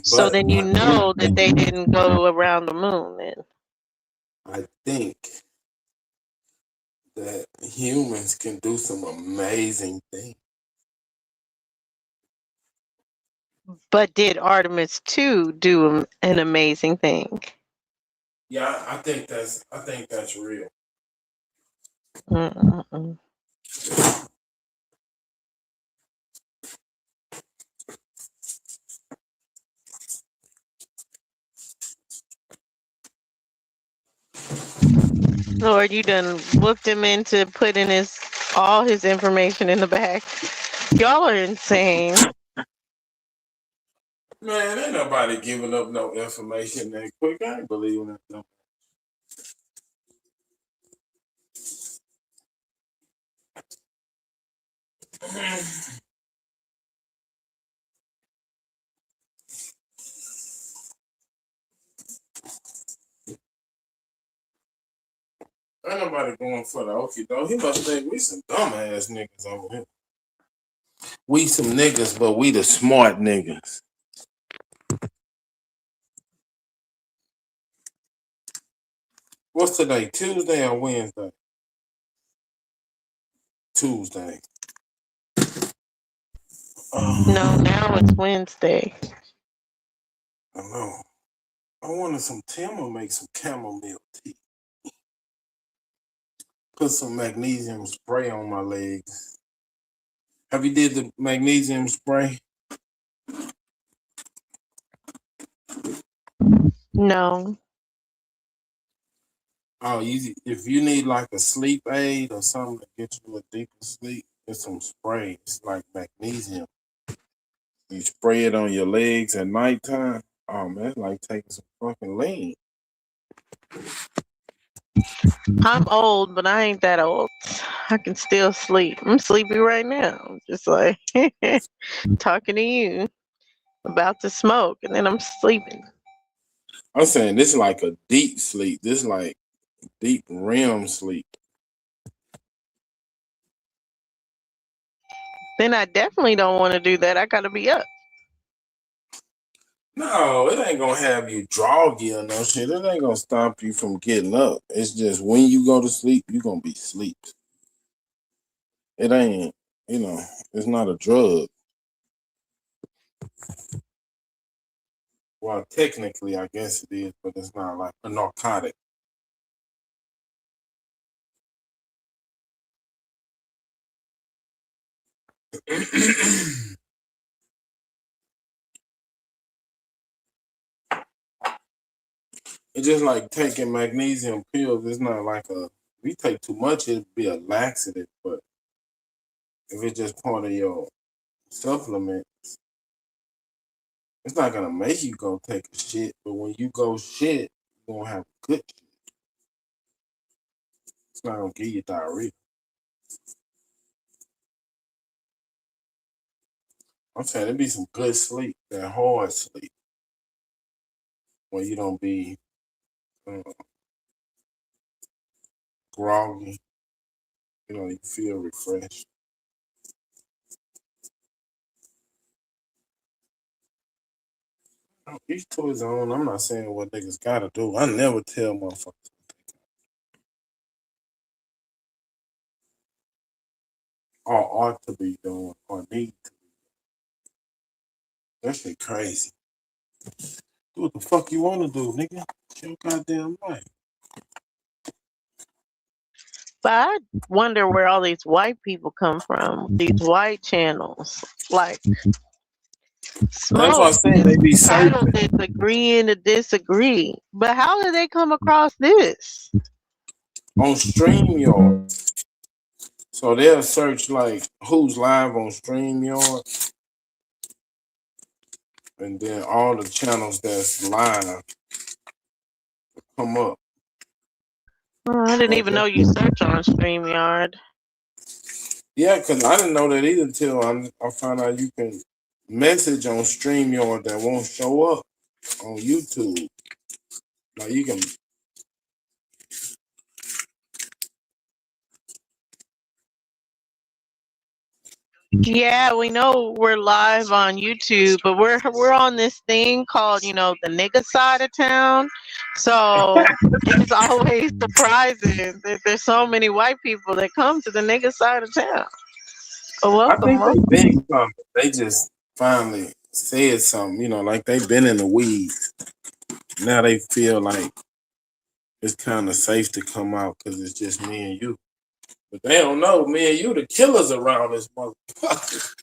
So But then you I do know that think, they didn't go around the moon then. I think that humans can do some amazing things. But did Artemis 2 do an amazing thing? Yeah, I think that's real. Mm-mm-mm. Lord, you done whooped him into putting all his information in the bag. Y'all are insane. Man, ain't nobody giving up no information that quick. I ain't believing that. No. Ain't nobody going for the okie though. He must think we some dumbass niggas over here. We some niggas, but we the smart niggas. What's today? Tuesday or Wednesday? Tuesday. No, now it's Wednesday. I know. I wanted some Timber make some chamomile tea. Put some magnesium spray on my legs. Have you did the magnesium spray? No. Oh, if you need like a sleep aid or something to get you a deeper sleep, it's some spray. It's like magnesium. You spray it on your legs at nighttime. Oh man, it's like taking some fucking lean. I'm old, but I ain't that old. I can still sleep. I'm sleepy right now. I'm just like talking to you, about to smoke, and then I'm sleeping. I'm saying this is like a deep sleep. This is like deep REM sleep. Then I definitely don't want to do that. I gotta be up. No, it ain't gonna have you droggy or no shit. It ain't gonna stop you from getting up. It's just when you go to sleep, you're gonna be asleep. It ain't, it's not a drug. Well, technically, I guess it is, but it's not like a narcotic. It's just like taking magnesium pills. It's not like if you take too much, it'd be a laxative. But if it's just part of your supplement, it's not gonna make you go take a shit. But when you go shit, you're gonna have good shit. It's not gonna give you diarrhea. I'm saying it'd be some good sleep, that hard sleep, where you don't be groggy. You feel refreshed. Each to his own. I'm not saying what niggas gotta do. I never tell motherfuckers or ought to be doing or need to. That shit crazy. Do what the fuck you wanna do, nigga. It's your goddamn life. But I wonder where all these white people come from. These white channels, like That's why I Smoke said they be entitled searching is agreeing to disagree. But how did they come across this? on StreamYard. So they'll search like who's live on StreamYard, and then all the channels that's live come up. Oh, I didn't Like even know you search on StreamYard. yeah, because I didn't know that either until I found out you can message on StreamYard that won't show up on YouTube. Like you can. Yeah, we know we're live on YouTube, but we're on this thing called, the nigga side of town. So it's always surprising that there's so many white people that come to the nigga side of town. I Welcome, think welcome. they've been coming. They just finally said something, like they've been in the weeds. Now they feel like it's kind of safe to come out because it's just me and you. But they don't know, me and you the killers around this motherfucker.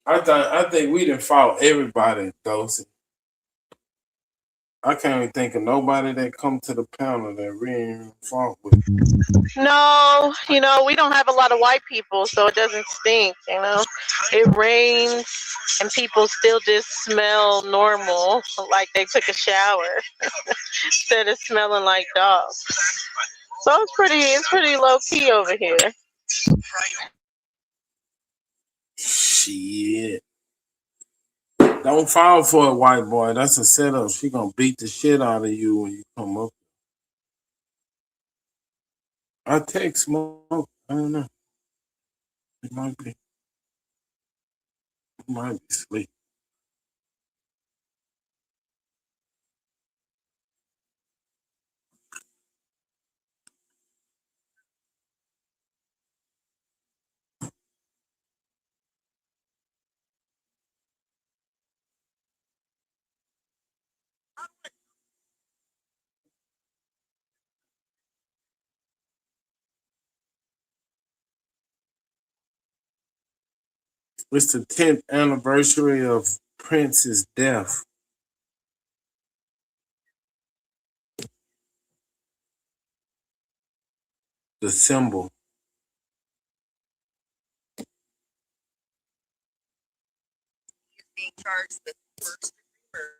I think we done fought everybody, Dosey. I can't even think of nobody that come to the panel that we ain't fought with. No, we don't have a lot of white people, so it doesn't stink, It rains and people still just smell normal, like they took a shower instead of smelling like dogs. So it's pretty low key over here. Shit. Don't fall for it, white boy. That's a setup. She gonna beat the shit out of you when you come up. I text Smoke. I don't know. It might be. It might be asleep. It's the 10th anniversary of Prince's death. The symbol. Being charged with first degree murder.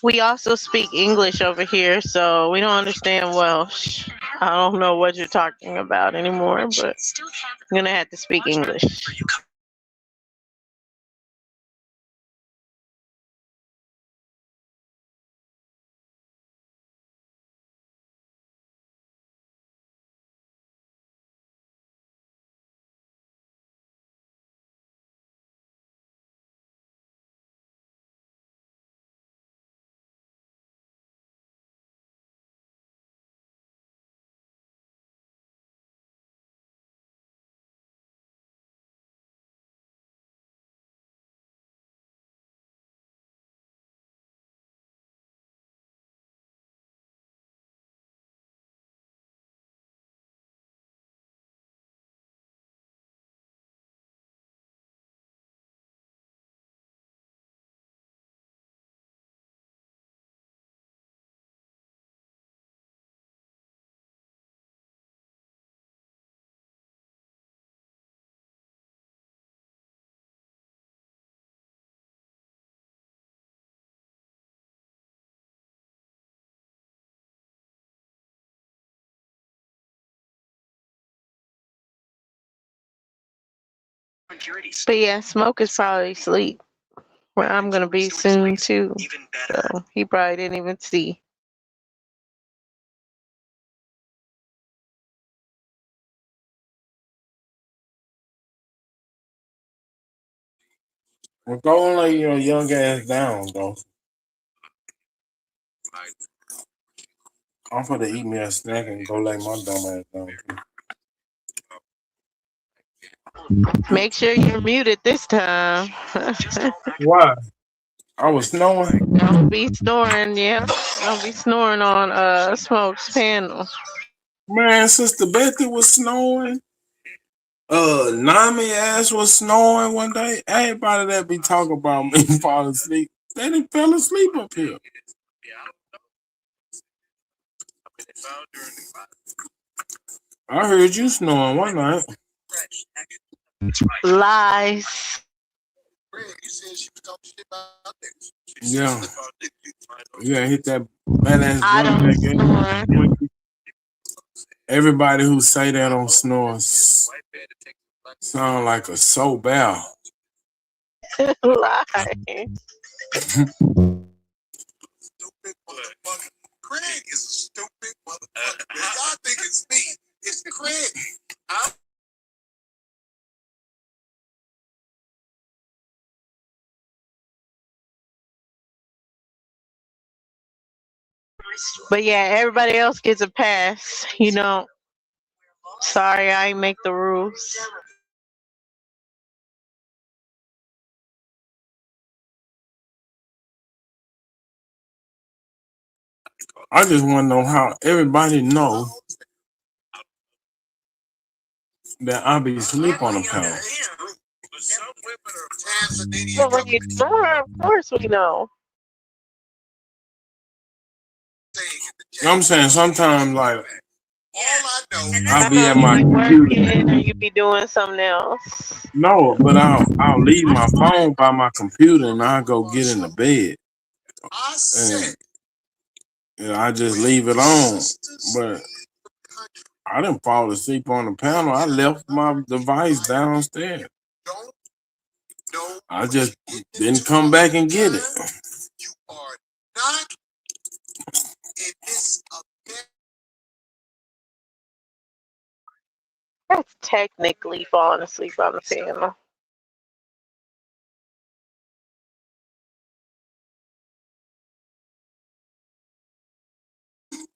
We also speak English over here, so we don't understand Welsh. I don't know what you're talking about anymore, but I'm gonna have to speak English. But yeah, Smoke is probably asleep. Well, I'm gonna be soon too. So he probably didn't even see. Well, go and lay your young ass down, though. I'm gonna eat me a snack and go lay my dumb ass down. Make sure you're muted this time. Why? I was snowing. Don't be snoring, yeah. Don't be snoring on Smoke's panel. Man, Sister Betty was snowing. Nami ass was snoring one day. Everybody that be talking about me falling asleep, they done fell asleep up here. I heard you snoring one night. Lies. Yeah. Yeah, hit that badass I drum don't back snore. in. Everybody who say that don't snore sound like a so bad. Lie. Craig is a stupid motherfucker. Y'all think it's me. It's Craig. But yeah, everybody else gets a pass. You know. Sorry, I ain't make the rules. I just want to know how everybody know that I be asleep on the panel. Well, when you snore, of course we know. I'm saying sometimes like I'll be at You my be computer. working or you be doing something else. No, but I'll leave my phone by my computer and I'll go get in the bed. And I just leave it on. But I didn't fall asleep on the panel. I left my device downstairs. I just didn't come back and get it. That's technically falling asleep on the panel.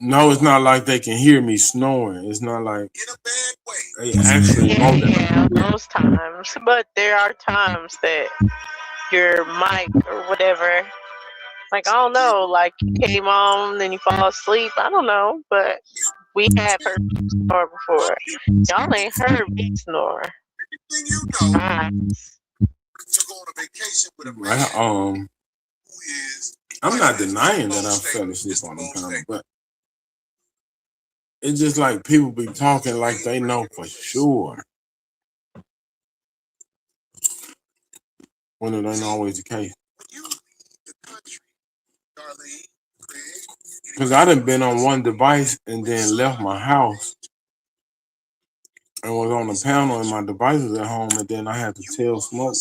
No, it's not like they can hear me snoring. It's not like they actually know that. Yeah, those times. But there are times that your mic or whatever, like I don't know, like you came on, then you fall asleep. I don't know, but we have heard you snore before. Y'all ain't heard me snore. Well, I'm not denying that I fell asleep on the panel, but it's just like people be talking like they know for sure, when it ain't always the case. Because I done been on one device and then left my house and was on the panel and my device was at home, and then I had to tell Smoke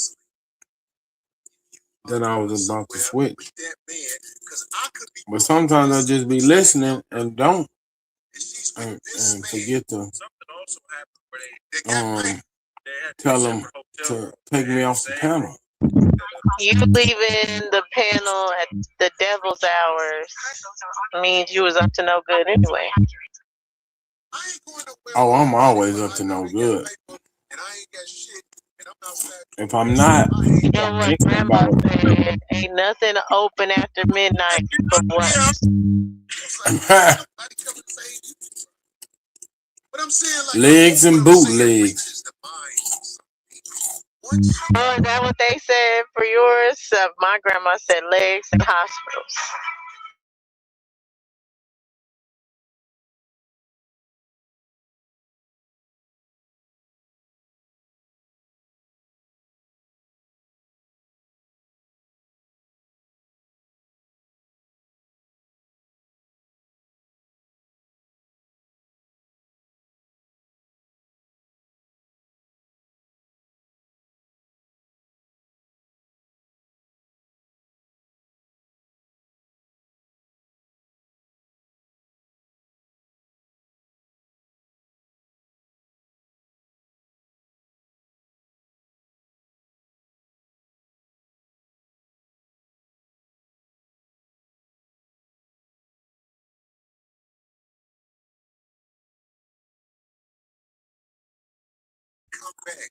that I was about to switch. But sometimes I just be listening and don't and forget to tell them to take me off the panel. You leaving the panel at the devil's hours means you was up to no good anyway. Oh, I'm always up to no good. If I'm not, You know what Grandma said? Ain't nothing open after midnight but what? Legs and bootlegs. Oh, is that what they said for yours? My grandma said legs and hospitals.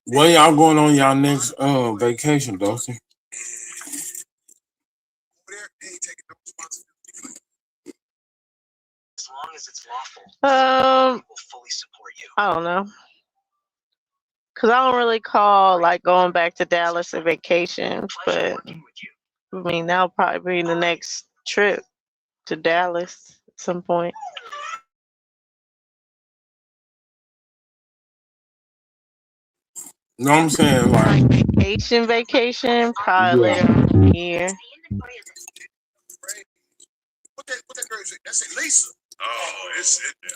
Where y'all going on y'all next vacation, Dusty? I don't know. Cause I don't really call like going back to Dallas a vacation, but I mean that'll probably be the next trip to Dallas at some point. No, I'm saying like Vacation, probably yeah. later on in the year.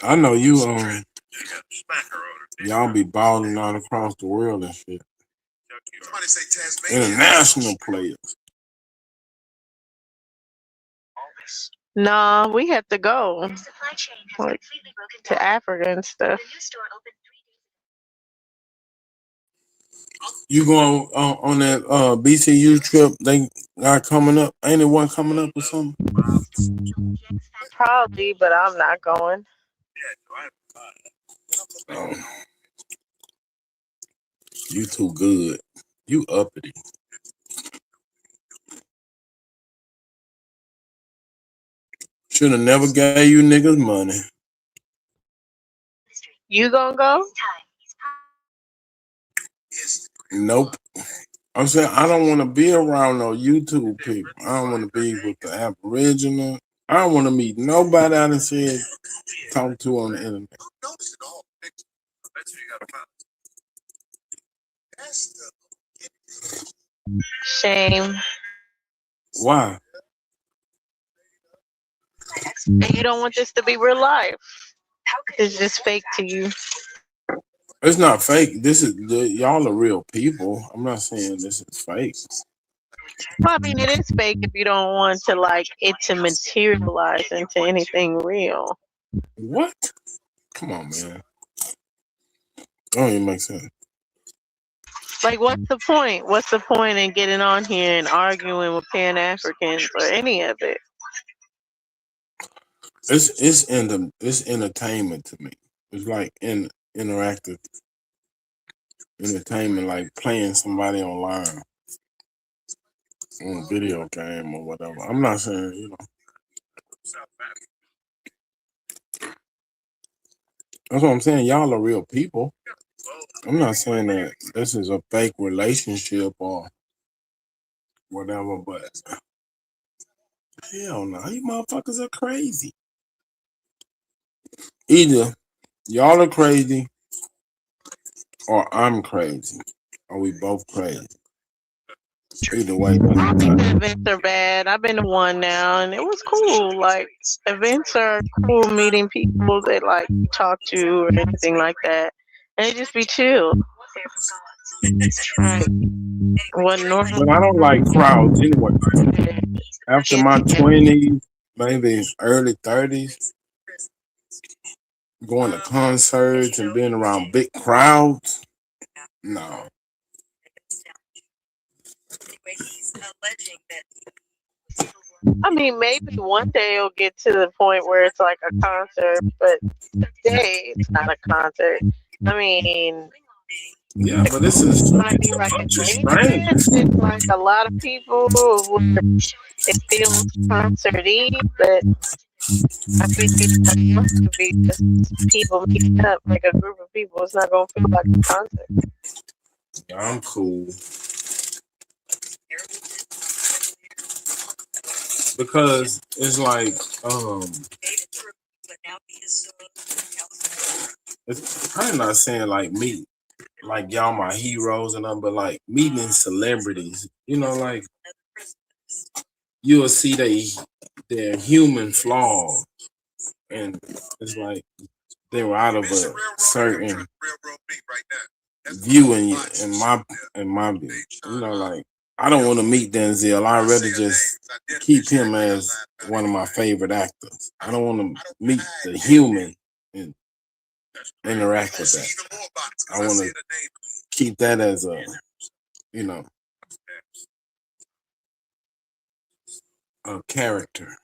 I know you y'all be balling out across the world and shit. International players. Nah, we have to go like to Africa and stuff. You going on that BCU trip they got coming up? Ain't it one coming up or something? Probably, but I'm not going. Oh, you too good. You uppity. Should have never gave you niggas money. You gonna go? Nope. I'm saying I don't want to be around no YouTube people. I don't want to be with the Aboriginal. I don't want to meet nobody I done said talk to on the internet. Shame. Why? And you don't want this to be real life. It's just fake to you. It's not fake. This is y'all are real people. I'm not saying this is fake. Well, I mean, it is fake if you don't want to like it to materialize into anything real. What? Come on, man. Don't even make sense. Like, what's the point? What's the point in getting on here and arguing with Pan Africans or any of it? It's entertainment to me. It's like interactive entertainment, like playing somebody online on a video game or whatever. I'm not saying, you know. That's what I'm saying. Y'all are real people. I'm not saying that this is a fake relationship or whatever, but hell no, you motherfuckers are crazy. Either y'all are crazy or I'm crazy. Or we both crazy. Either way. I don't think the events are bad. I've been to one now and it was cool. Like, events are cool, meeting people that like talk to or anything like that. And it just be chill. Right. What normal. But I don't like crowds anyway. After my 20s, maybe early 30s, going to concerts and being around big crowds, no. I mean, maybe one day it'll get to the point where it's like a concert, but today it's not a concert. I mean, yeah, but this is might be like it's like a lot of people where it feels concert-y, but I think it wants to be just people meeting up, like a group of people. It's not gonna feel like a concert. I'm cool. Because it's like, it's probably not saying like meet, like y'all my heroes and all, but like meeting celebrities, you know, like you'll see their human flaws, and it's like they were out of a certain view in my view, you know, like I don't want to meet Denzel. I'd rather just keep him as one of my favorite actors. I don't want to meet the human and interact with that. I want to keep that as a, you know, a character.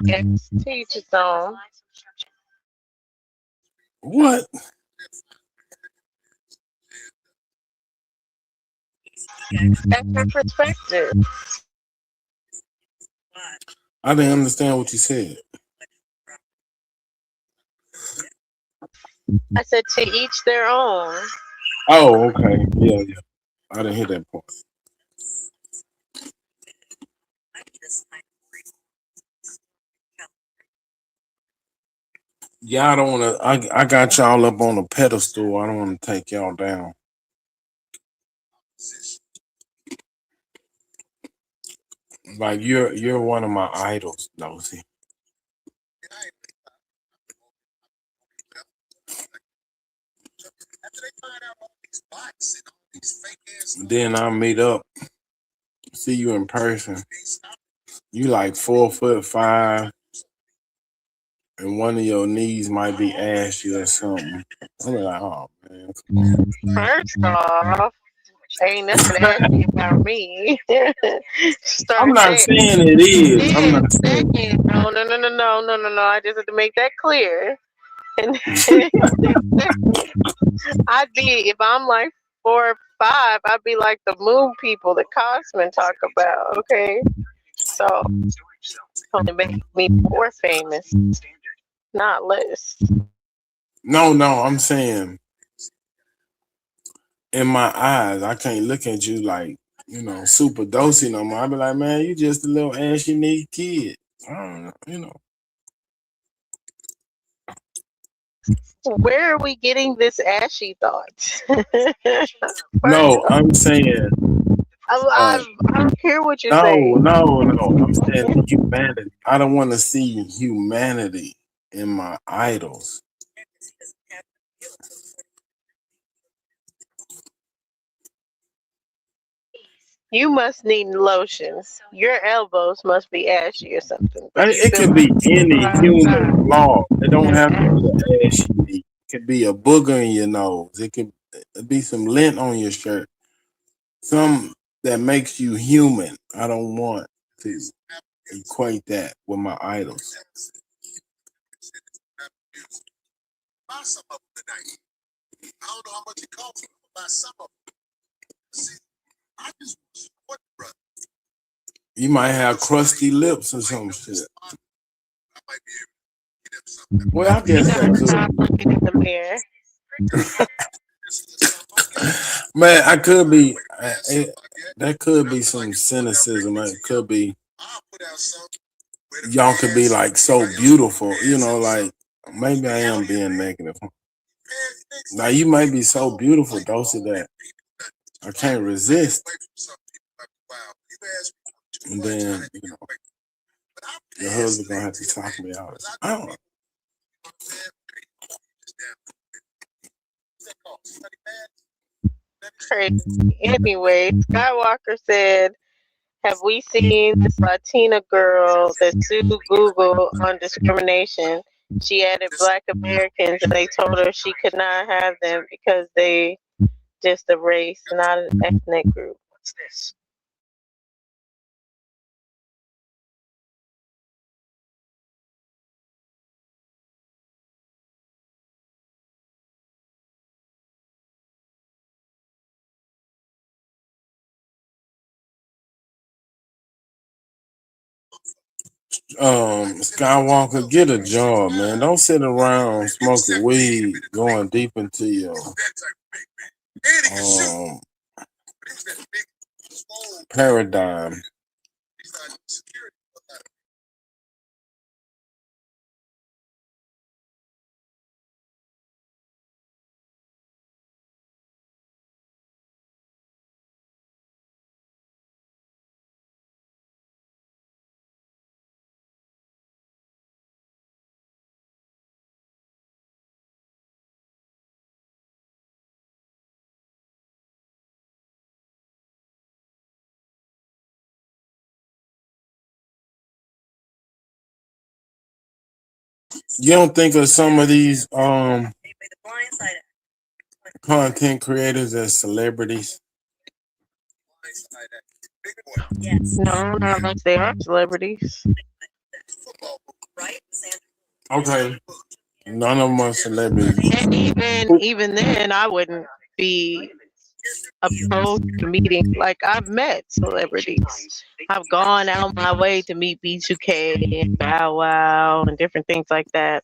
Okay, teach its own. What? That's her perspective. I didn't understand what you said. I said to each their own. Oh, okay. Yeah. I didn't hear that part. Yeah, I don't want to. I got y'all up on a pedestal. I don't want to take y'all down. Like you're one of my idols, Nosy. Then I'll meet up, see you in person. You like 4'5", and one of your knees might be ashy or something. I'm like, oh man, come on. First off, ain't nothing asking about me. I'm not saying it is. I'm not saying. No. I just have to make that clear. And I'd be, if I'm like 4 or 5, I'd be like the moon people that Cosman talk about. Okay, so only make me more famous, not less. No, I'm saying in my eyes, I can't look at you like, super dosey no more. I be like, man, you just a little ashy knee kid. I don't know, Where are we getting this ashy thought? No, I'm saying. I don't hear what you're saying. No. I'm saying humanity. I don't want to see humanity in my idols. You must need lotions. Your elbows must be ashy or something. It could be any human flaw. It don't have to be an ashy knee. It could be a booger in your nose. It could be some lint on your shirt. Some that makes you human. I don't want to equate that with my idols. Buy some of them tonight. I don't know how much it costs. Buy some of them. See, I just want brother. You might have crusty lips or some shit. Well, I guess that could. In the mirror. Man, I could be. That could be some cynicism. It could be. Y'all could be like so beautiful, like maybe I am being negative. Now you might be so beautiful, Dosey, that I can't resist. And then your husband gonna have to talk me out. I don't know. Crazy. Anyway, Skywalker said, have we seen this Latina girl that sued Google on discrimination? She added Black Americans and they told her she could not have them because they just a race, not an ethnic group. What's this? Skywalker, get a job, man. Don't sit around smoking weed, going deep into your paradigm. You don't think of some of these content creators as celebrities? No, not unless they are celebrities. Okay. None of them are celebrities. And even then, I wouldn't be opposed to meeting. Like, I've met celebrities. I've gone out my way to meet B2K and Bow Wow and different things like that.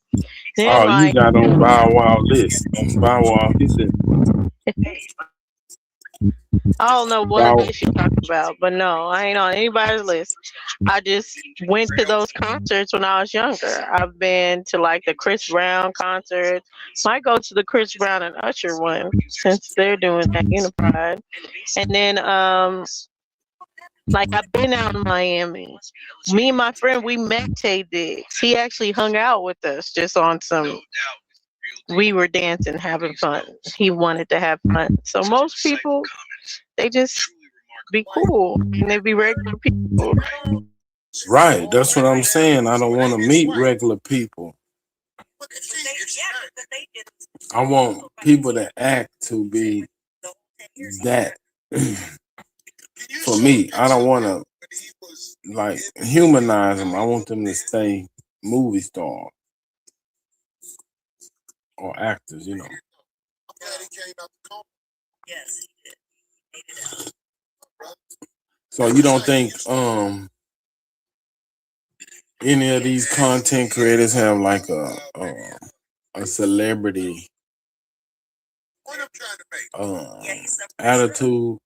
Then, Oh, you like, got on Bow Wow list. On Bow Wow, he said I don't know what Bow. list you're talking about, but no, I ain't on anybody's list. I just went to those concerts when I was younger. I've been to like the Chris Brown concerts. Might go to the Chris Brown and Usher one since they're doing that Unified. And then like I've been out in Miami. Me and my friend, we met Tay Diggs. He actually hung out with us just on some. We were dancing, having fun. He wanted to have fun. So most people, they just be cool and they be regular people. Right, that's what I'm saying. I don't want to meet regular people. I want people that act to be that. For me, I don't want to like humanize them. I want them to stay movie stars or actors, you know. So you don't think any of these content creators have like a celebrity attitude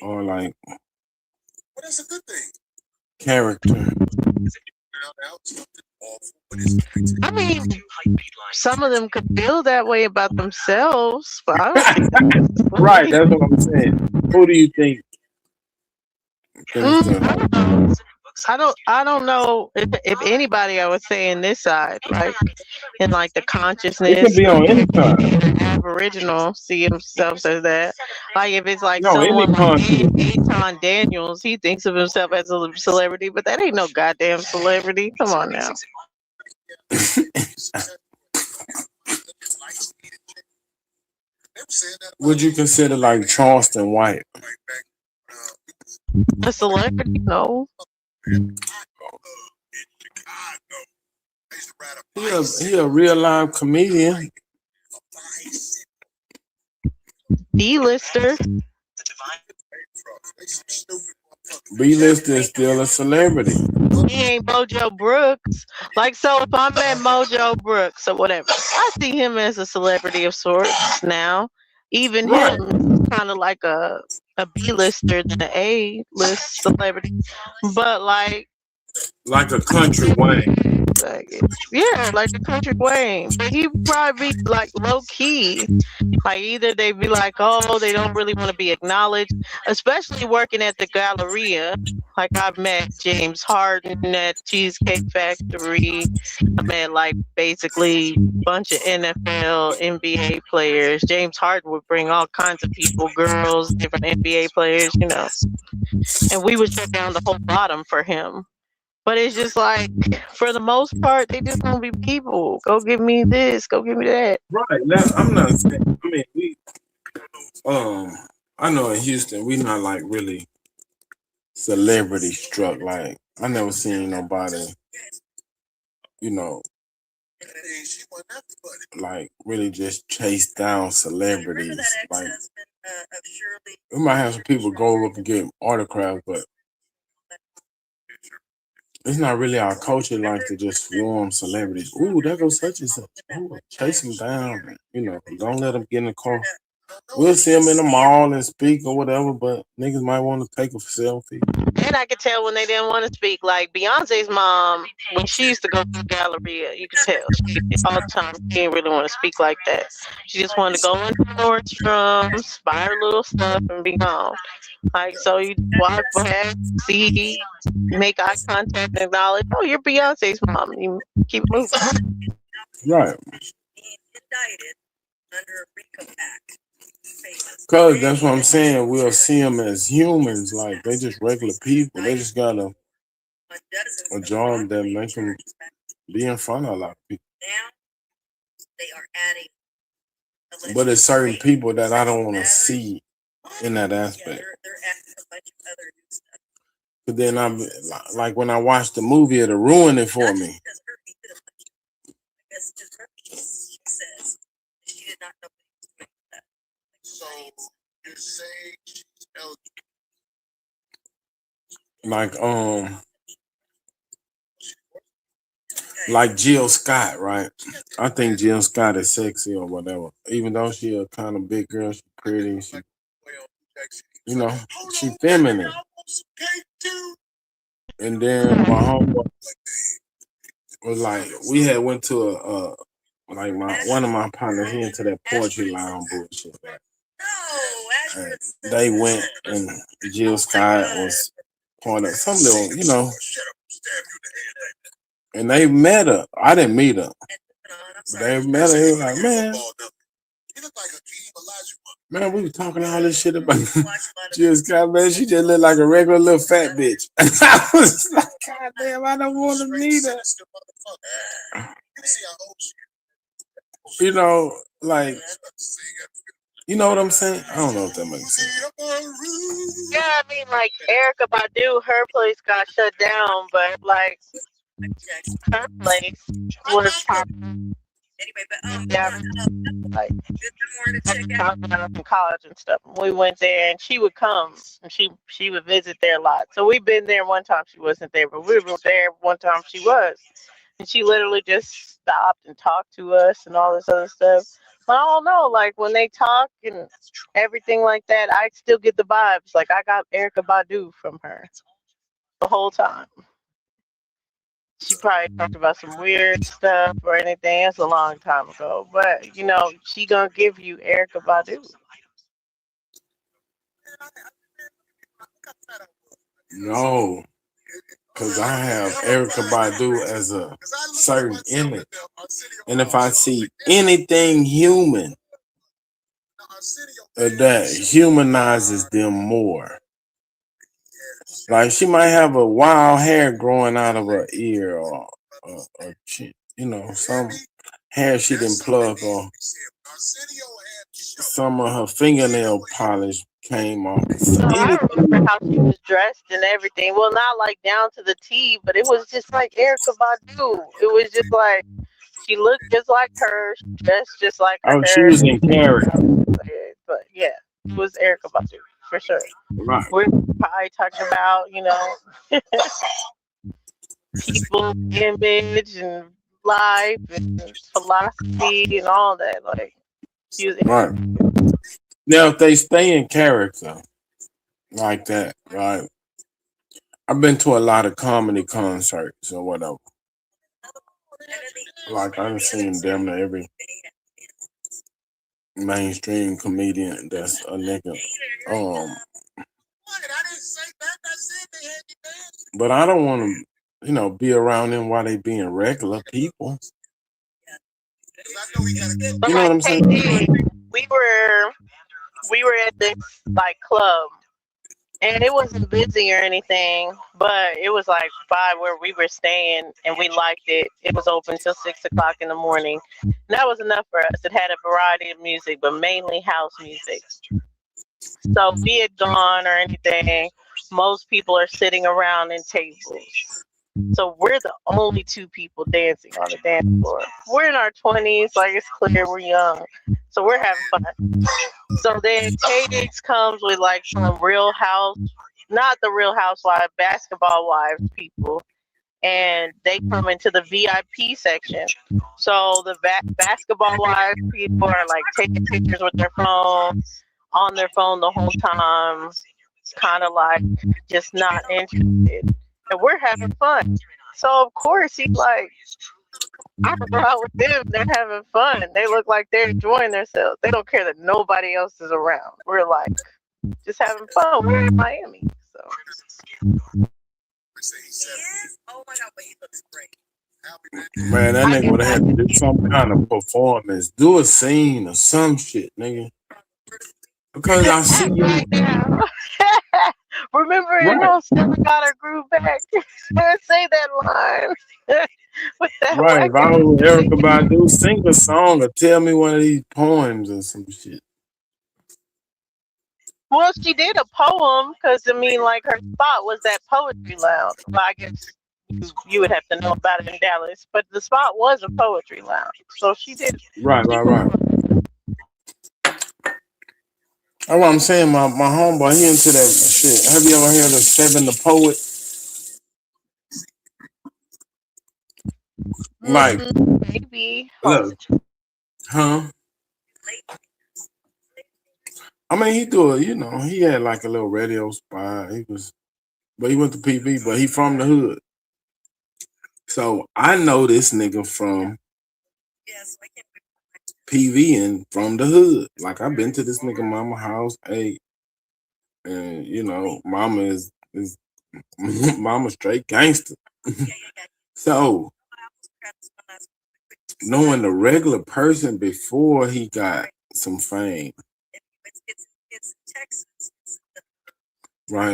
or like character? I mean, some of them could feel that way about themselves, but I don't think Right, that's what I'm saying. Who do you think? I don't know if anybody, I would say, in this side, like in like the It consciousness could be on any side. Aboriginal see themselves as that. Like if it's like No, any someone like content. Aton Daniels, he thinks of himself as a celebrity, but that ain't no goddamn celebrity. Come on now. Would you consider like Charleston White? A celebrity? No. He a real live comedian. D-lister. B-lister is still a celebrity. He ain't Mojo Brooks. Like, so if I'm at Mojo Brooks or whatever, I see him as a celebrity of sorts now. Even Right. him, kind of like a B-lister than an A-list celebrity. But like a country Wayne. Yeah, like the country Wayne. But he probably be like low key. Like either they be like, oh, they don't really want to be acknowledged, especially working at the Galleria. Like I've met James Harden at Cheesecake Factory. I met like basically a bunch of NFL, NBA players. James Harden would bring all kinds of people, girls, different NBA players, you know. And we would shut down the whole bottom for him. But it's just like, for the most part, they just gonna be people. Go give me this, go give me that. Right. I'm not saying. I mean, we. I know in Houston we not like really celebrity struck. Like I never seen nobody, you know, like really just chase down celebrities. Like we might have some people go up and get autographs, but it's not really our culture like to just swarm celebrities. Ooh, there goes such and such. Ooh, chase them down. You know, don't let them get in the car. We'll see them in the mall and speak or whatever, but niggas might want to take a selfie. And I could tell when they didn't want to speak. Like Beyonce's mom, when she used to go to the Galleria, you could tell all the time she didn't really want to speak like that. She just wanted to go into Nordstrom's, buy her little stuff, and be gone. Like, so you walk past, see, make eye contact, and acknowledge, oh, you're Beyonce's mom. You keep moving. Right. Because that's what I'm saying. We'll see them as humans. Like, they just regular people. They just got a job that make them be in front of a lot of people. But there's certain people that I don't want to see in that aspect. But then I'm like, when I watched the movie, it'll ruin it for me. says she did not know what he was doing with that. So you're saying she's eligible? Like Jill Scott, right? I think Jill Scott is sexy or whatever. Even though she a kind of big girl, she pretty, she, you know, she feminine. And then my homeboy was like, we had went to a like one of my partners, he into that poetry lounge bullshit. And they went and Jill Scott was pointing at some little, you know, and they met her. I didn't meet her. But they met her. He was like, man, we were talking all this shit about Jill Scott, man. She just looked like a regular little fat bitch. I was like, God damn, I don't want to meet her. You know, like, you know what I'm saying? I don't know if that makes sense. Yeah, I mean, like Erykah Badu, her place got shut down, but like her place was talking. Yeah, like talking about in college and stuff. We went there, and she would come, and she would visit there a lot. So we've been there one time. She wasn't there, but we were there one time. She was, and she literally just stopped and talked to us and all this other stuff. But I don't know, like when they talk and everything like that, I still get the vibes. Like I got Erykah Badu from her the whole time. She probably talked about some weird stuff or anything. It's a long time ago, but you know she gonna give you Erykah Badu. No, because I have Erykah Badu as a certain image. And if I see anything human that humanizes them more, like she might have a wild hair growing out of her ear or you know, some hair she didn't plug, or some of her fingernail polish came off. So I remember how she was dressed and everything. Well, not like down to the T, but it was just like Erykah Badu. It was just like she looked just like her, she dressed just like her. Oh, she was in character. But yeah, it was Erykah Badu for sure. Right. We're probably talking about, you know, people, image, and life, and philosophy, and all that. Like, she was right. Now, if they stay in character like that, right? I've been to a lot of comedy concerts or whatever. Like, I've seen damn near every mainstream comedian that's a nigga. But I don't want to, you know, be around them while they being regular people. You know what I'm saying? We were at this like club, and it wasn't busy or anything, but it was like 5 where we were staying, and we liked it. It was open till 6 o'clock in the morning. And that was enough for us. It had a variety of music, but mainly house music. So be it gone or anything, most people are sitting around in tables. So we're the only 2 people dancing on the dance floor. We're in our 20s, like it's clear we're young. So we're having fun. So then K-Dix comes with like some Real House, not the Real Housewives, Basketball Wives people. And they come into the VIP section. So the Basketball Wives people are like taking pictures with their phone, on their phone the whole time, kind of like just not interested. And we're having fun. So of course he's like, I go out with them, they're having fun. They look like they're enjoying themselves. They don't care that nobody else is around. We're like just having fun. We're in Miami. So Oh my God, but he looks great. Man, that nigga would have had to do some kind of performance, do a scene or some shit, nigga. Because I see you. Remember, you know, Stella got her groove back. Say that line. With that Right, if I was with Erykah Badu, sing a song or tell me one of these poems or some shit. Well, she did a poem because I mean, like her spot was that poetry lounge. Well, I guess you would have to know about it in Dallas. But the spot was a poetry lounge, so she did. Right. That's what I'm saying. My homeboy, he into that shit. Have you ever heard of Seven the Poet? Like, Maybe. look, huh? I mean, he do it. You know, he had like a little radio spot. But he went to PV, but he from the hood. So I know this nigga from PV and from the hood. Like, I've been to this nigga mama house, hey, and you know, mama is mama straight gangster. So knowing the regular person before he got some fame, right?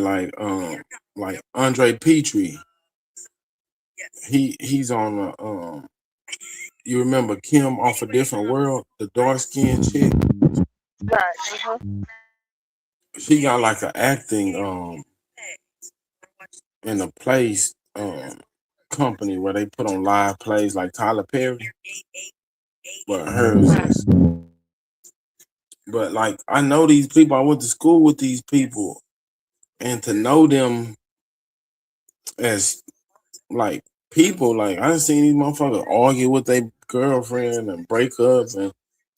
Like Andre Petrie. He's on the you remember Kim off A Different World, the dark skinned chick? Right. She got like an acting in a place company where they put on live plays like Tyler Perry. But hers is. But like, I know these people, I went to school with these people, and to know them as like people, like I done seen these motherfuckers argue with their girlfriend and break up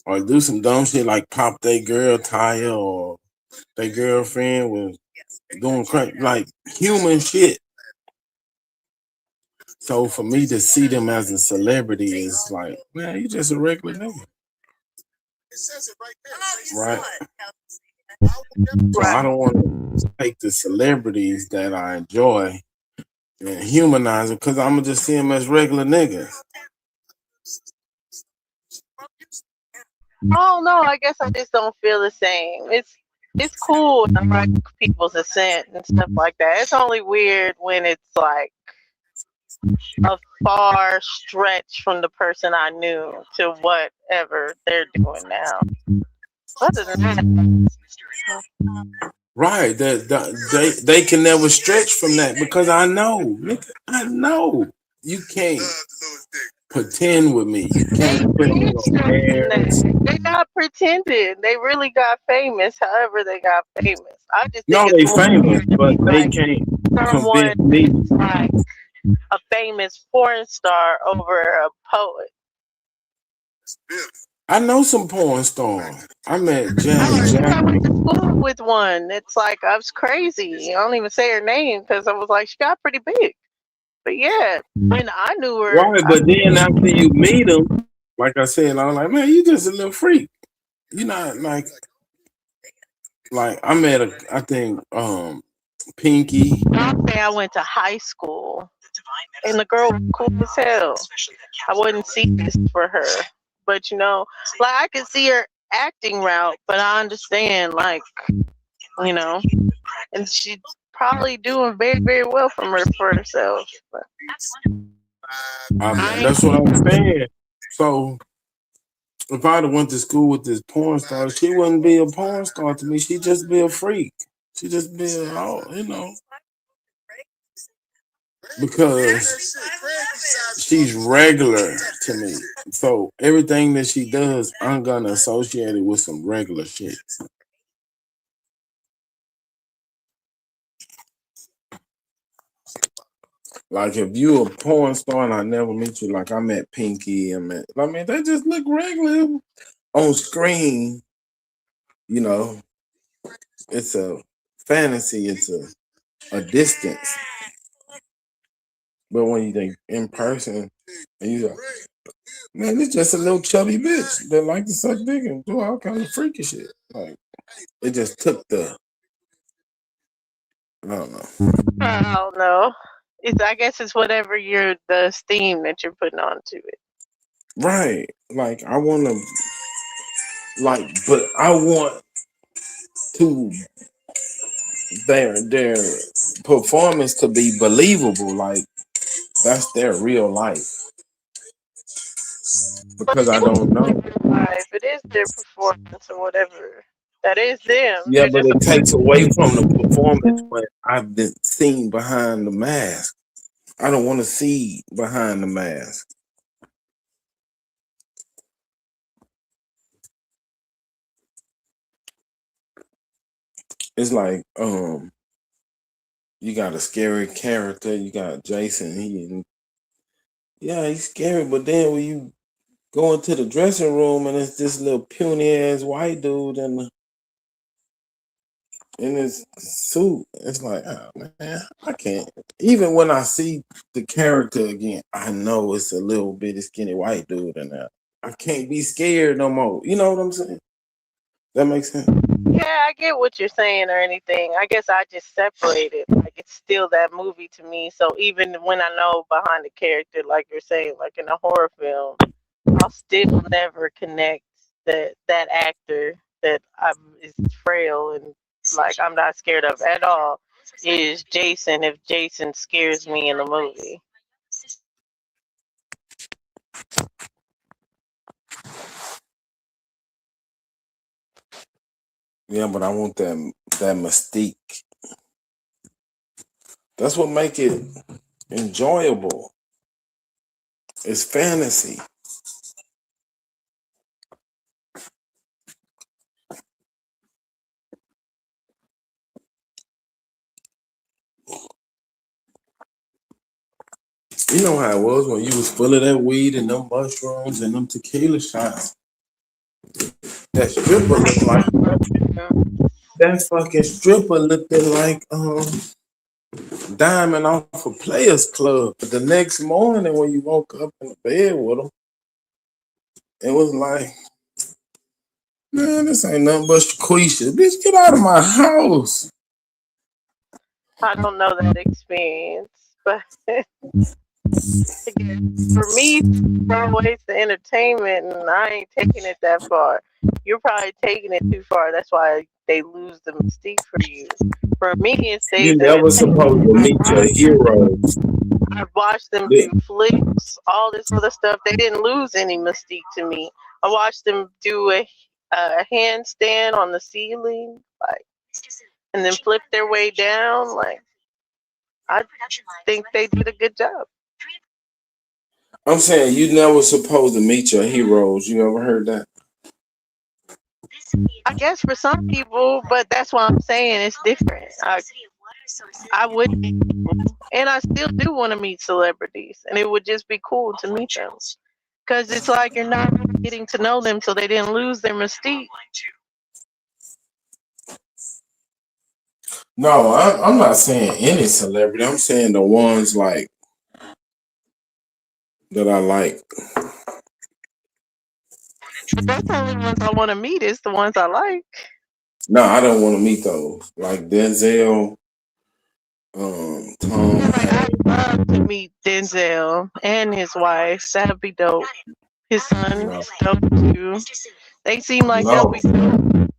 or do some dumb shit like pop their girl tire, or their girlfriend was doing crack, like human shit. So for me to see them as a celebrity is like, man, you just a regular nigga. Right. So I don't want to take the celebrities that I enjoy and humanize them, because I'm gonna just see them as regular niggas. I don't know. I guess I just don't feel the same. It's cool to write people's assent and stuff like that. It's only weird when it's like a far stretch from the person I knew to whatever they're doing now. Other than that, right? They can never stretch from that, because I know, nigga, I know you can't pretend with me. You can't put me on air. they not pretending. They really got famous. However, they got famous. I just No, think they it's more famous, weird but they like can't someone convince me. is like a famous porn star over a poet. I know some porn stars. I met Janet I went Jackson. to school with one. It's like I was crazy. I don't even say her name because I was like, she got pretty big. But yeah, when I knew her, Right, but then after you meet them, like I said, I'm like, man, you just a little freak. You not like I met I think Pinky. I'll say I went to high school, and the girl was cool as hell. I wouldn't see this for her, but you know, like I could see her acting route, but I understand, like, you know, and she's probably doing very, very well for herself. But That's what I'm saying. So if I'd have went to school with this porn star, she wouldn't be a porn star to me. She'd just be a freak. She'd just be you know, because she's regular to me. So everything that she does, I'm gonna associate it with some regular shit. Like if you a porn star and I never meet you, like I met Pinky and they just look regular on screen. You know, it's a fantasy, it's a distance. But when you think in person, and you like, man, it's just a little chubby bitch that like to suck dick and do all kinds of freaky shit. Like it just took I don't know. I guess it's whatever the esteem that you're putting onto it. Right. Like I want to, but I want to their performance to be believable. Like that's their real life. Because I don't know. Life. It is their performance or whatever. That is them. Yeah, but it takes away from the performance when I've been seen behind the mask. I don't want to see behind the mask. It's like you got a scary character. You got Jason. He's scary, but then when you go into the dressing room and it's this little puny ass white dude in his suit, it's like, oh man, I can't. Even when I see the character again, I know it's a little bitty skinny white dude in there. I can't be scared no more. You know what I'm saying? That makes sense. Yeah, I get what you're saying or anything. I guess I just separate it. Like it's still that movie to me. So even when I know behind the character, like you're saying, like in a horror film, I'll still never connect that actor that is frail and like I'm not scared of at all is Jason if Jason scares me in the movie. Yeah, but I want that mystique. That's what make it enjoyable. It's fantasy. You know how it was when you was full of that weed and them mushrooms and them tequila shots. That stripper looked like that fucking stripper looked like Diamond off a Players Club. But the next morning when you woke up in the bed with them, it was like, man, this ain't nothing but Shaquisha. Bitch, get out of my house. I don't know that experience, but for me, it's always the entertainment, and I ain't taking it that far. You're probably taking it too far. That's why they lose the mystique for you. For me, it's You never supposed to meet your heroes. I watched them do flips, all this other stuff. They didn't lose any mystique to me. I watched them do a handstand on the ceiling, like, and then flip their way down. Like, I think they did a good job. I'm saying you never supposed to meet your heroes. You ever heard that? I guess for some people, but that's why I'm saying it's different. I would, and I still do want to meet celebrities, and it would just be cool to meet them. Because it's like you're not getting to know them, so they didn't lose their mystique. No, I'm not saying any celebrity. I'm saying the ones like that I like. But that's the only ones I want to meet is the ones I like. No, I don't want to meet those. Like Denzel, Tom. I'd love to meet Denzel and his wife. That'd be dope. His son is dope too. They seem like they'll be dope.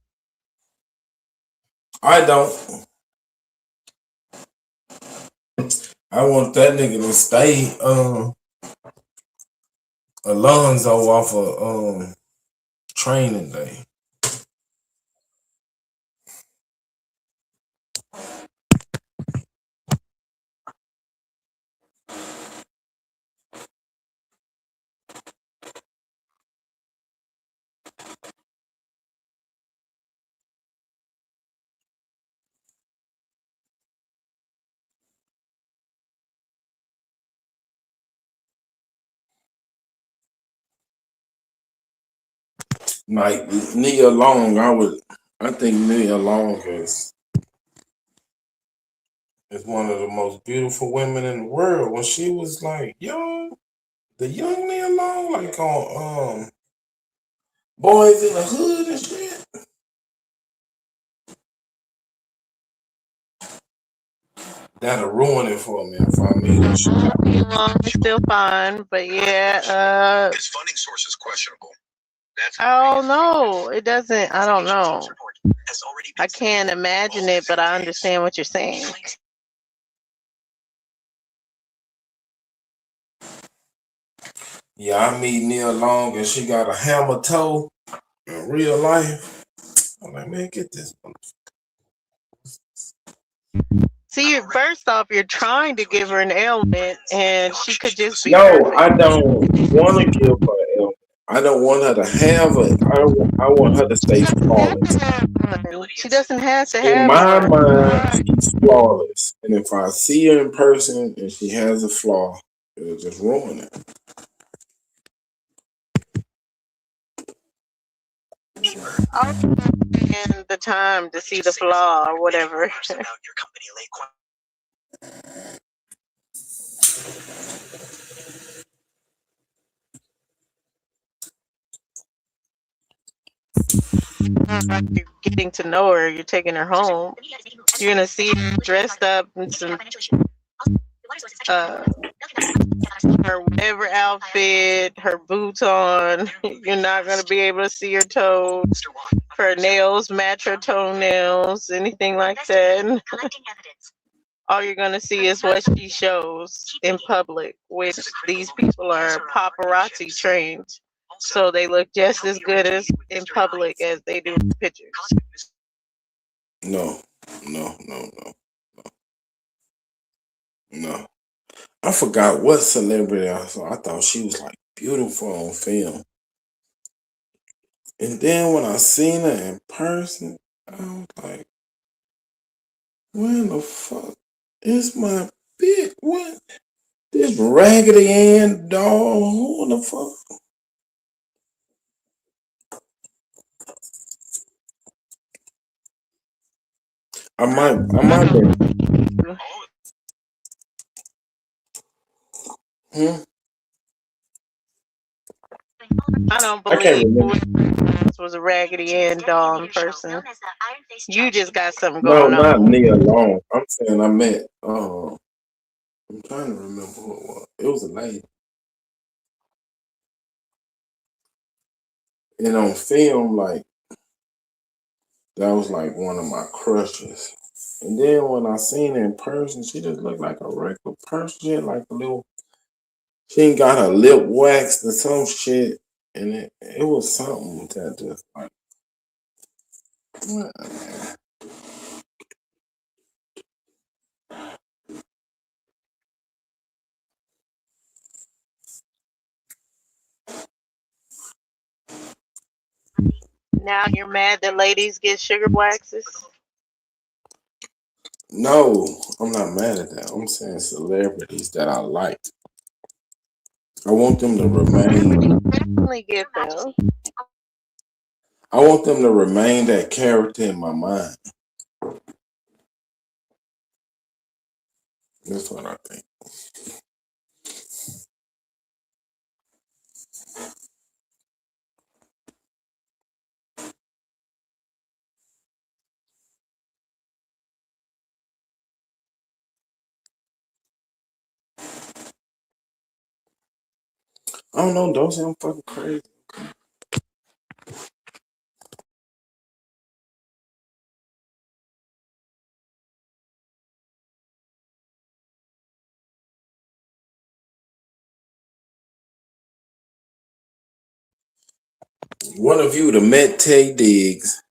I don't. I want that nigga to stay Alonzo off of Training Day. Like Nia Long, I think Nia Long is one of the most beautiful women in the world. When she was like young, the young Nia Long, like on Boys in the Hood and shit. That'll ruin it for me if I meet her. It's still fine, but yeah. His funding source is questionable. Oh no, it doesn't. I don't know. I can't imagine it, but I understand what you're saying. Yeah, I meet Nia Long and she got a hammer toe in real life. I'm like, man, get this. See, first off, you're trying to give her an ailment, and she could just be No, perfect. I don't want to give her ailment. I don't want her to have it. I want her to stay flawless. She doesn't have to In have my one. mind, she's flawless. And if I see her in person and she has a flaw, it'll just ruin it. I'll spend the time to see the flaw or whatever. You're getting to know her, you're taking her home. You're gonna see her dressed up in some her whatever outfit, her boots on. You're not gonna be able to see her toes. Her nails match her toenails, anything like that. All you're gonna see is what she shows in public, which these people are paparazzi trained. So they look just as good as in public as they do in pictures. No. I forgot what celebrity I saw. I thought she was like beautiful on film. And then when I seen her in person, I was like, where the fuck is my bitch? What? This Raggedy Ann doll? Who the fuck? I might be. I don't I can't believe remember. this was a Raggedy Ann doll in person. You just got something No, going not on. Nia Long. I'm saying I met. I'm trying to remember who it was. It was a lady. And on film, like that was like one of my crushes. And then when I seen her in person, she just looked like a regular person. She had like a little. She ain't got her lip waxed or some shit, and it was something that just like. What, man? Now you're mad that ladies get sugar waxes? No, I'm not mad at that. I'm saying celebrities that I like. I want them to remain. Definitely get them. I want them to remain that character in my mind. That's what I think. I don't know. Don't sound fucking crazy. One of you that met Tay Diggs,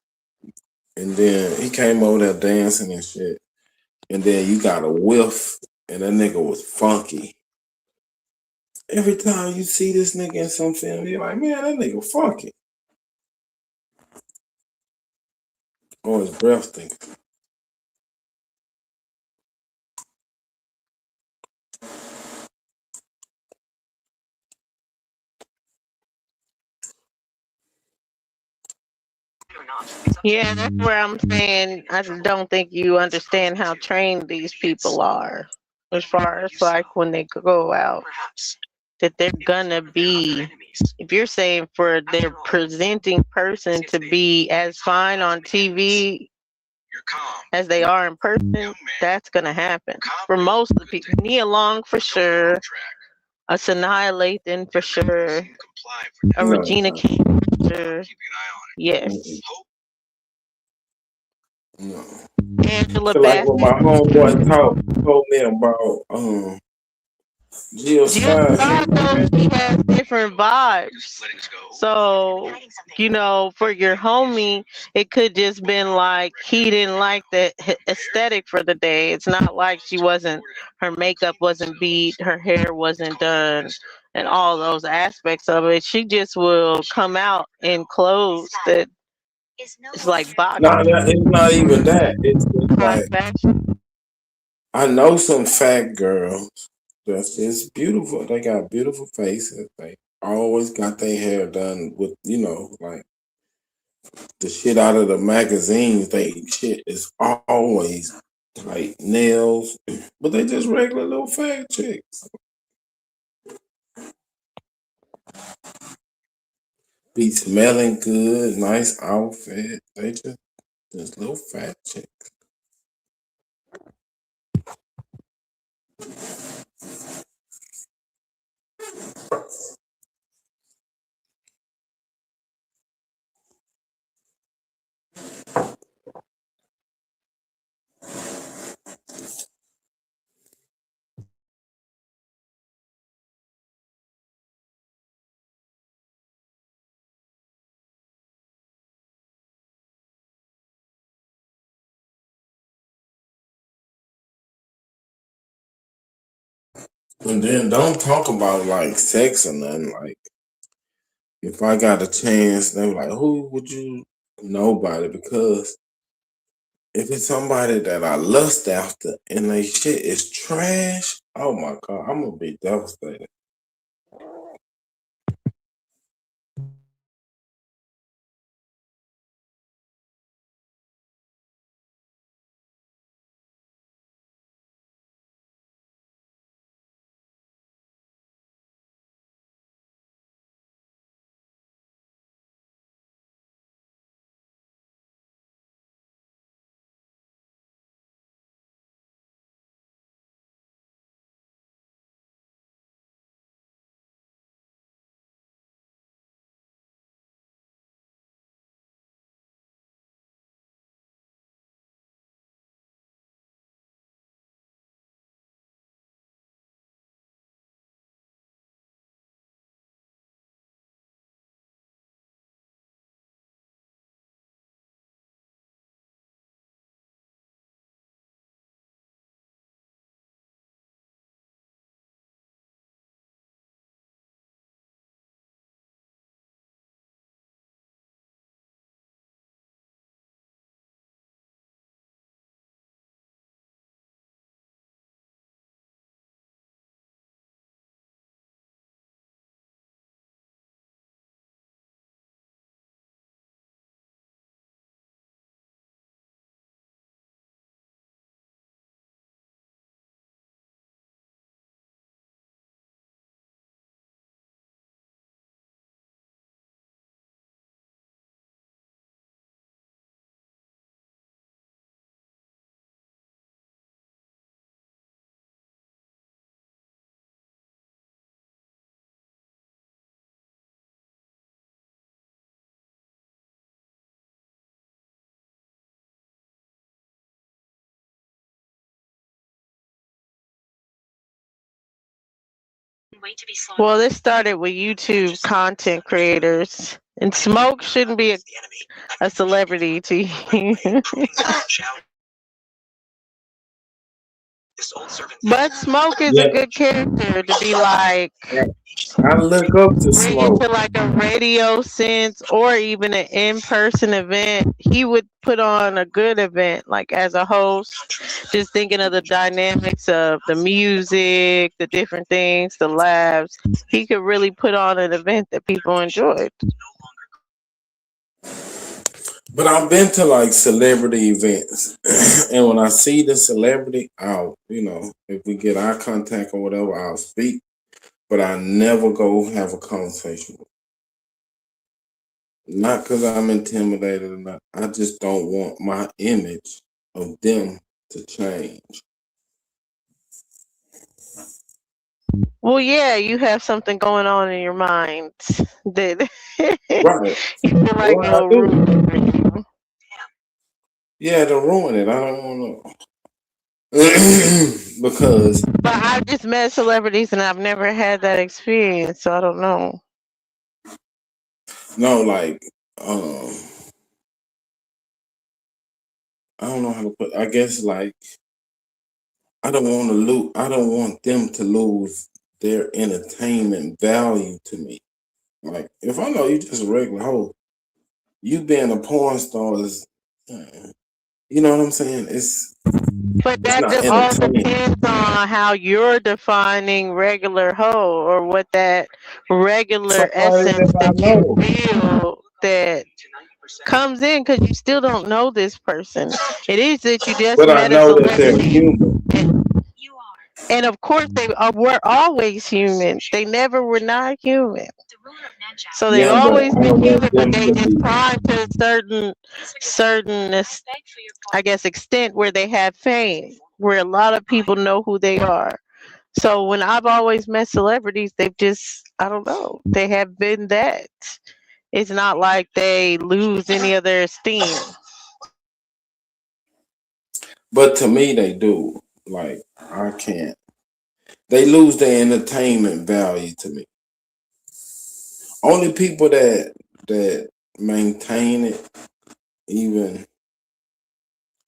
and then he came over there dancing and shit, and then you got a whiff, and that nigga was funky. Every time you see this nigga in some film, you're like, man, that nigga funky. Oh, his breath stinks. Yeah, that's where I'm saying I just don't think you understand how trained these people are. As far as like when they go out, that they're gonna be, if you're saying for their presenting person to be as fine on TV as they are in person, that's gonna happen. For most of the people, Nia Long for sure, a Sanaa Lathan for sure, a Regina King for sure. Yes. No. Angela So like when my homeboy told me about Jill Jill Scott. Scott, he has different vibes. So, for your homie, it could just been like he didn't like the aesthetic for the day. It's not like her makeup wasn't beat, her hair wasn't done, and all those aspects of it. She just will come out in clothes that it's like box No, it's not even that. It's just like fashion. I know some fat girls that's just beautiful. They got beautiful faces. They always got their hair done with, like the shit out of the magazines. They shit is always tight nails, but they just regular little fat chicks. Be smelling good, nice outfit. They just little fat chicks. And then don't talk about like sex or nothing. Like if I got a chance, they were like, who would you? Nobody, because if it's somebody that I lust after and they shit is trash, oh my god, I'm gonna be devastated. Well, this started with YouTube content creators, and Smoke shouldn't be a celebrity to you. But Smoke is Yeah, a good character to be like I look up to bring Smoke. into like a radio sense or even an in-person event. He would put on a good event, like as a host, just thinking of the dynamics of the music, the different things, the laughs. He could really put on an event that people enjoyed. But I've been to like celebrity events, and when I see the celebrity, I'll, if we get eye contact or whatever, I'll speak. But I never go have a conversation with them. Not because I'm intimidated or not. I just don't want my image of them to change. Well, yeah, you have something going on in your mind that Right. you feel like Well, I it'll do. ruin for you. Yeah, to ruin it. I don't want to. because But I've just met celebrities and I've never had that experience, so I don't know. no, like I don't know how to put. I guess like I don't want to lose. I don't want them to lose their entertainment value to me. Like if I know you just a regular hoe, you being a porn star is, you know what I'm saying? But It's that not all entertaining. depends on how you're defining regular hoe, or what that regular Somebody essence that I that you know. feel that comes in, because you still don't know this person. It is that you just But I met a know that they're celebrity, human. and of course were always human. They never were not human. So they've Yeah, but always I been don't human, want but them they to just be. prime to a certain, I guess, extent where they have fame, where a lot of people know who they are. So when I've always met celebrities, they've just, I don't know, they have been that. It's not like they lose any of their esteem. But to me, they do. Like I can't. They lose their entertainment value to me. Only people that maintain it even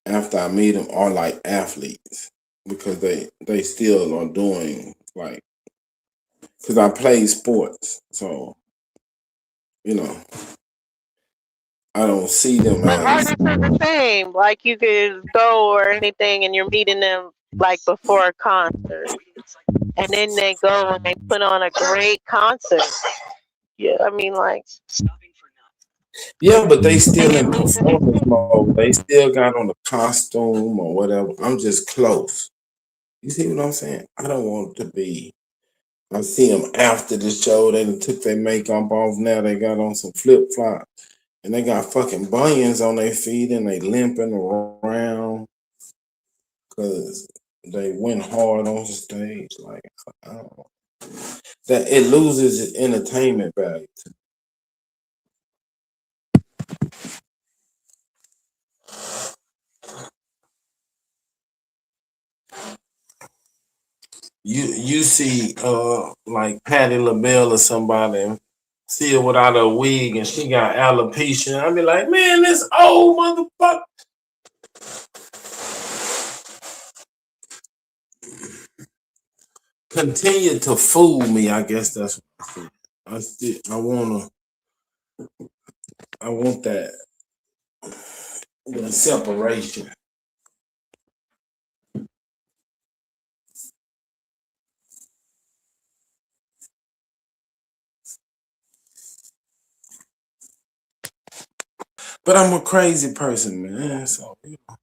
after I meet them are like athletes because they still are doing like because I play sports, so you know I don't see them But as artists are the same. Like you could go or anything and you're meeting them like before a concert. And then they go and they put on a great concert. Yeah, I mean, like, yeah, but they still in performance mode. They still got on a costume or whatever. I'm just close. You see what I'm saying? I don't want to be. I see them after the show. They done took their makeup off. Now they got on some flip flops and they got fucking bunions on their feet and they limping around because they went hard on the stage. Like I don't know. That it loses its entertainment value. You see like Patti LaBelle or somebody, see her without a wig and she got alopecia. I'd be like, man, this old motherfucker. Continue to fool me. I guess that's what I said. I want that separation. But I'm a crazy person, man. So you know.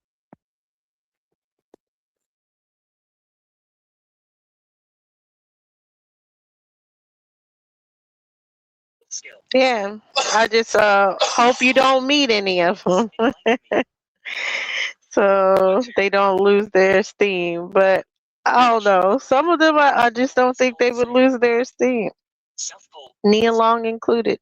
yeah. I just hope you don't meet any of them. So they don't lose their esteem. But I don't know. Some of them, I just don't think they would lose their esteem. Nia Long included.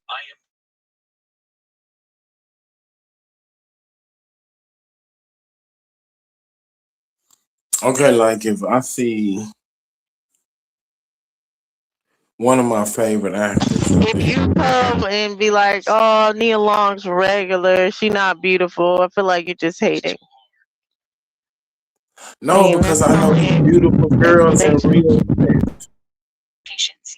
Okay, like if I see one of my favorite actors. If you come and be like, "Oh, Nia Long's regular. She not beautiful," I feel like you're just hating. No, because I know the beautiful girls in real life.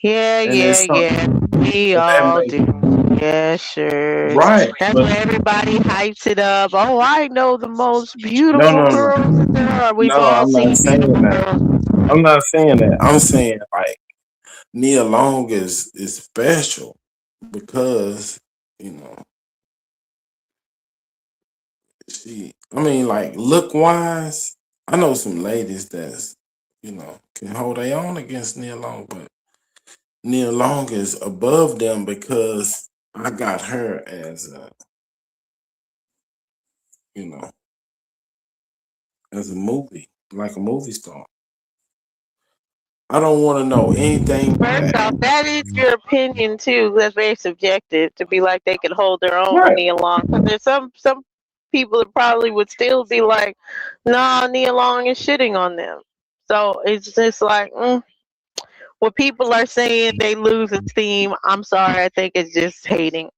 Yeah, And yeah, it's yeah. something We that all makes do. Yeah, sure. right. That's But why everybody hypes it up. Oh, I know the most no, beautiful no, no. girls that there are. We've No, all I'm not seen saying beautiful that. girls. I'm not saying that. I'm saying like Nia Long is special because, you know, I mean, like look wise, I know some ladies that's, you know, can hold their own against Nia Long, but Nia Long is above them because I got her as a, you know, as a movie, like a movie star. I don't want to know anything First bad. off, that is your opinion too. That's very subjective to be like they could hold their own with Right. Nia Long. Because there's some people that probably would still be like, "Nah, Nia Long is shitting on them." So it's just like when people are saying they lose esteem, I'm sorry, I think it's just hating.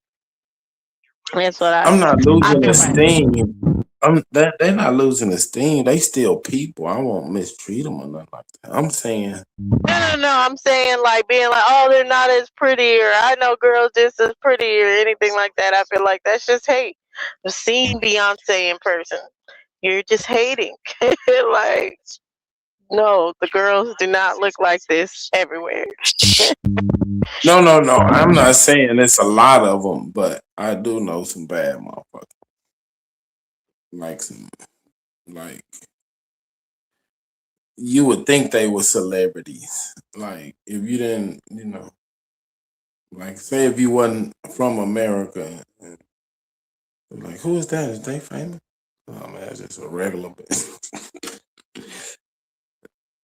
That's what I'm not I losing feel like. esteem. They're not losing esteem. They still people. I won't mistreat them or nothing like that. I'm saying No. I'm saying like being like, oh, they're not as pretty, or I know girls just as pretty, or anything like that. I feel like that's just hate. Seeing Beyonce in person, you're just hating. Like, no, the girls do not look like this everywhere. no. I'm not saying it's a lot of them, but I do know some bad motherfuckers. Like you would think they were celebrities. Like if you didn't, like say if you wasn't from America, and like who is that? Is they famous? Oh man, it's just a regular bitch.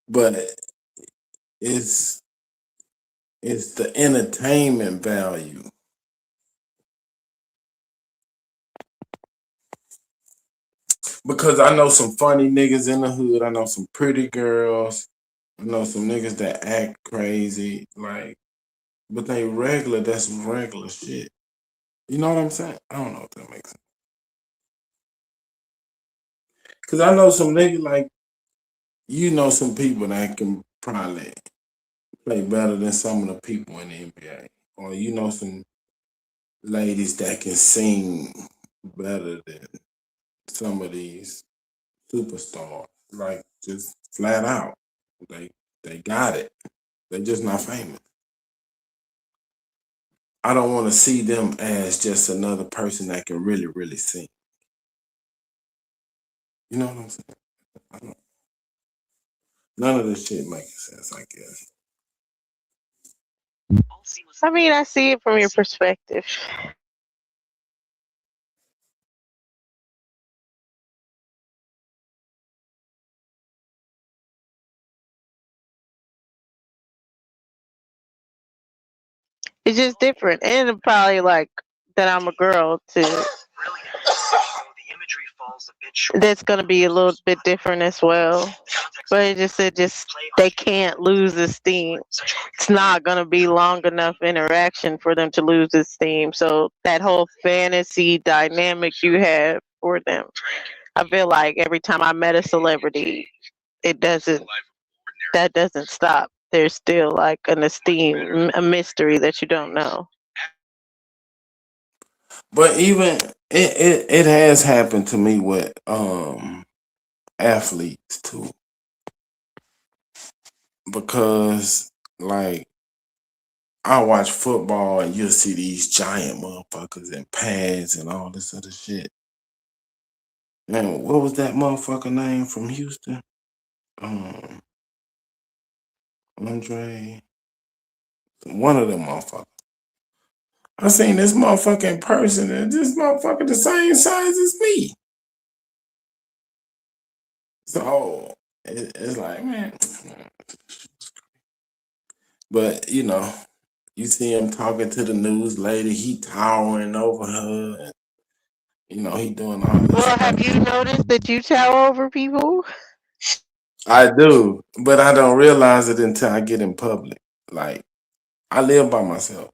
But it's the entertainment value. Because I know some funny niggas in the hood. I know some pretty girls. I know some niggas that act crazy. Like, but they regular. That's some regular shit. You know what I'm saying? I don't know if that makes sense. Cause I know some niggas like, some people that can probably play better than some of the people in the NBA. Or some ladies that can sing better than some of these superstars. Like just flat out. They got it. They just not famous. I don't want to see them as just another person that can really, really sing. You know what I'm saying? None of this shit makes sense, I guess. I mean, I see it from your perspective. It's just different, and probably like that I'm a girl too. That's gonna be a little bit different as well. But it just they can't lose esteem. It's not gonna be long enough interaction for them to lose esteem. So that whole fantasy dynamic you have for them, I feel like every time I met a celebrity, it doesn't that doesn't stop. There's still like an esteem, a mystery that you don't know. But even it has happened to me with athletes too. Because like I watch football and you'll see these giant motherfuckers in pads and all this other shit. Man, what was that motherfucker name from Houston? Andre. One of them motherfuckers. I seen this motherfucker in person and this motherfucker the same size as me. So it's like, man. But you see him talking to the news lady, he towering over her, and he doing all this. Well, have you noticed that you tower over people? I do, but I don't realize it until I get in public. Like I live by myself,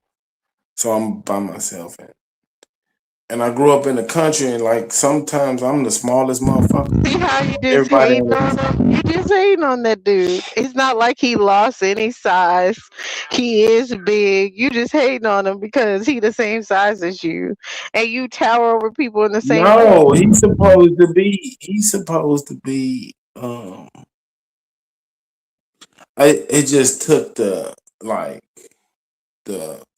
so I'm by myself, and I grew up in the country, and like sometimes I'm the smallest motherfucker. See how you just Everybody hating on him? You just hating on that dude. It's not like he lost any size. He is big. You just hating on him because he the same size as you, and you tower over people in the same way. No, he's supposed to be. He's supposed to be. It just took the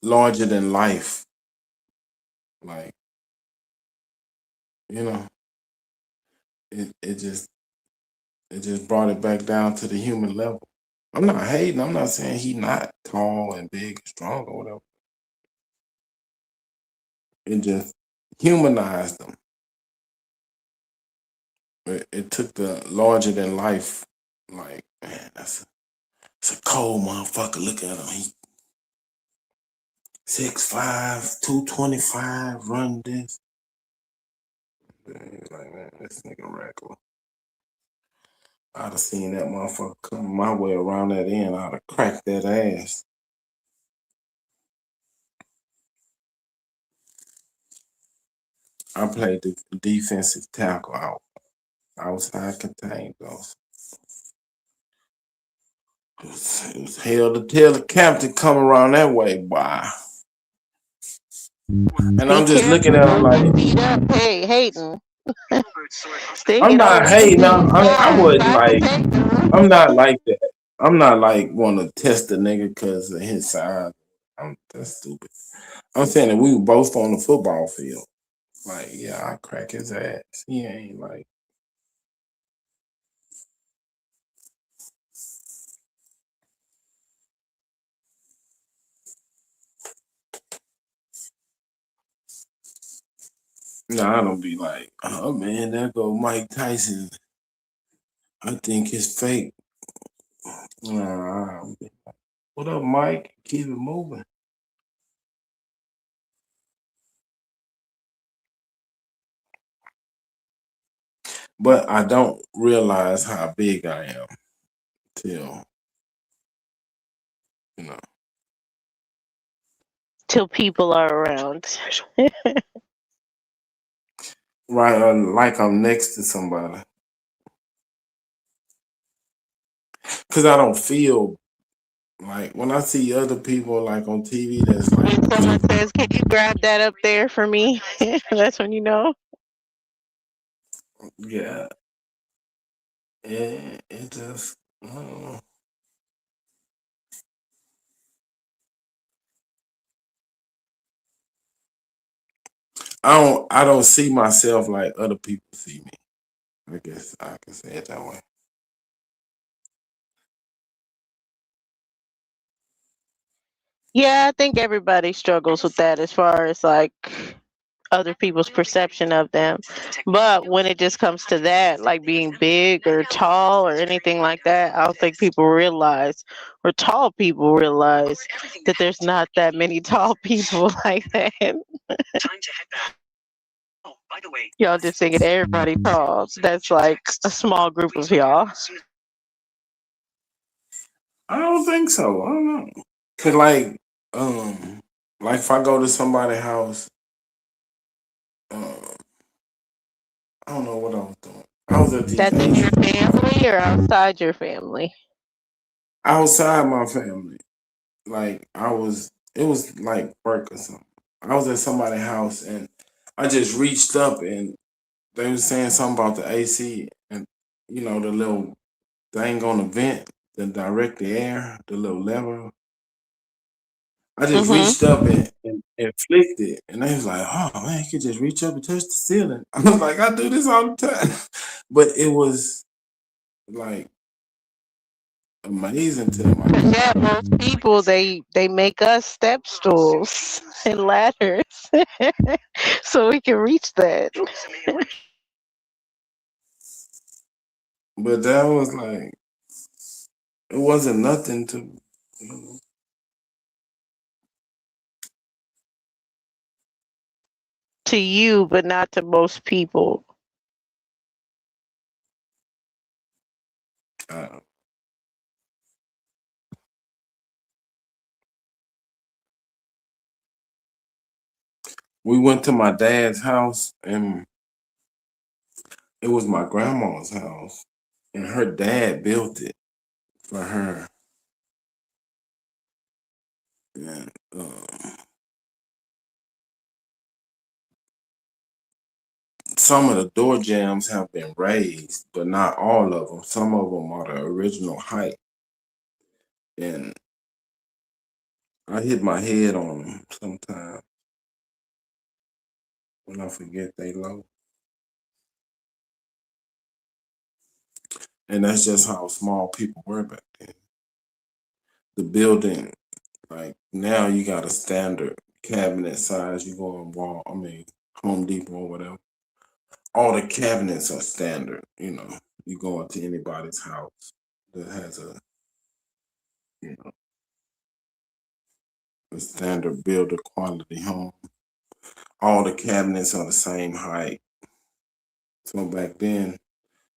larger than life, like it just brought it back down to the human level. I'm not hating. I'm not saying he not tall and big and strong or whatever. It just humanized them. It took the larger than life. Like, man, that's a cold motherfucker. Look at him. He 6'5", 225, run this. He's like, man, this nigga regular. I'd have seen that motherfucker come my way around that end. I'd have cracked that ass. I played the defensive tackle out. Outside contained those. It was hell to tell the captain come around that way, boy. And I'm just looking at him like, Hey, Hayden. I'm not hating. I wasn't like, I'm not like that. I'm not like want to test the nigga because of his size. That's stupid. I'm saying that we were both on the football field. Like, yeah, I crack his ass. He ain't like. No, I don't be like, oh man, there go Mike Tyson. I think it's fake. Nah, what up, Mike? Keep it moving. But I don't realize how big I am till, you know. Till people are around. Right, like I'm next to somebody. Because I don't feel like when I see other people like on TV that's like. When someone says, "Can you grab that up there for me?" That's when you know. Yeah. It just, I don't know. I don't see myself like other people see me. I guess I can say it that way. Yeah, I think everybody struggles with that as far as like other people's perception of them. But when it just comes to that, like being big or tall or anything like that, I don't think people realize, or tall people realize, that there's not that many tall people like that. Y'all just thinking everybody tall. That's like a small group of y'all. I don't think so. I don't know. Cause like if I go to somebody's house, I don't know what I was doing. I was at That's in your family or outside your family? outside my family. Like it was like work or something. I was at somebody's house and I just reached up and they was saying something about the AC and you know the little thing on the vent that direct the air, the little lever. I just reached up and flicked it, and they was like, "Oh man, you can just reach up and touch the ceiling." I was like, "I do this all the time," but it was like amazing to them. Yeah, most people they make us step stools and ladders so we can reach that. But that was like, it wasn't nothing to. You know. To you, but not to most people. We went to my dad's house, and it was my grandma's house, and her dad built it for her. And, some of the door jambs have been raised, but not all of them. Some of them are the original height. And I hit my head on them sometimes when I forget they low. And that's just how small people were back then. The building, like now you got a standard cabinet size. You go in Home Depot or whatever. All the cabinets are standard, you know. You go into anybody's house that has a, you know, a standard builder quality home. All the cabinets are the same height. So back then,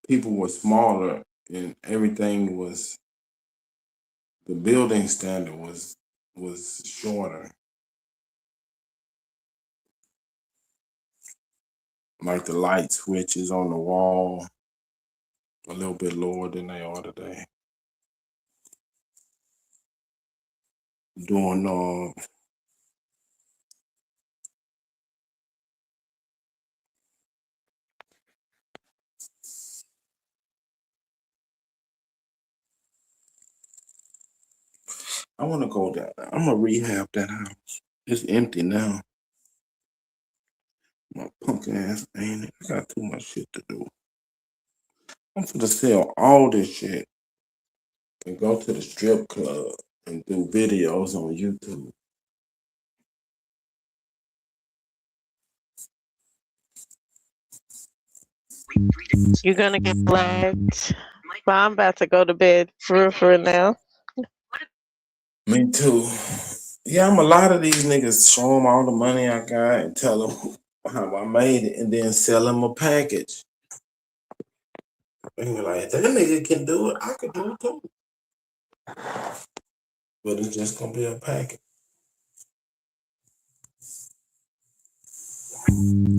people were smaller and everything was, the building standard was shorter. Like the light switches on the wall, a little bit lower than they are today. Doing I want to go down. I'm gonna rehab that house. It's empty now. My punk ass ain't it? I got too much shit to do. I'm gonna sell all this shit and go to the strip club and do videos on YouTube. You're gonna get flagged. But I'm about to go to bed for now. Me too. Yeah, I'm a lot of these niggas. Show them all the money I got and tell them how I made it, and then sell them a package. And be like, if that nigga can do it, I could do it too. But it's just gonna be a package.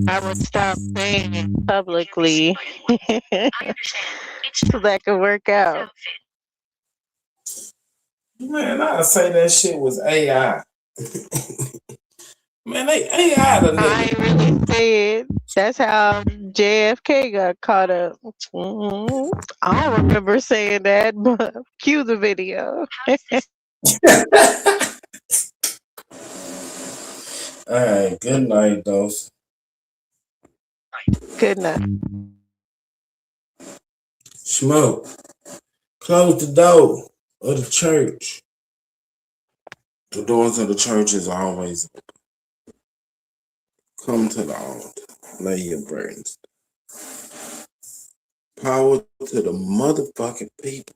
I would stop saying it publicly so that could work out. Man, I say that shit was AI. Man, they AI the nigga. I ain't really said. That's how JFK got caught up. I don't remember saying that, but cue the video. All right, good night, Dose. Good night. Smoke. Close the door of the church. The doors of the church is always open. Come to the altar. Lay your burdens. Power to the motherfucking people.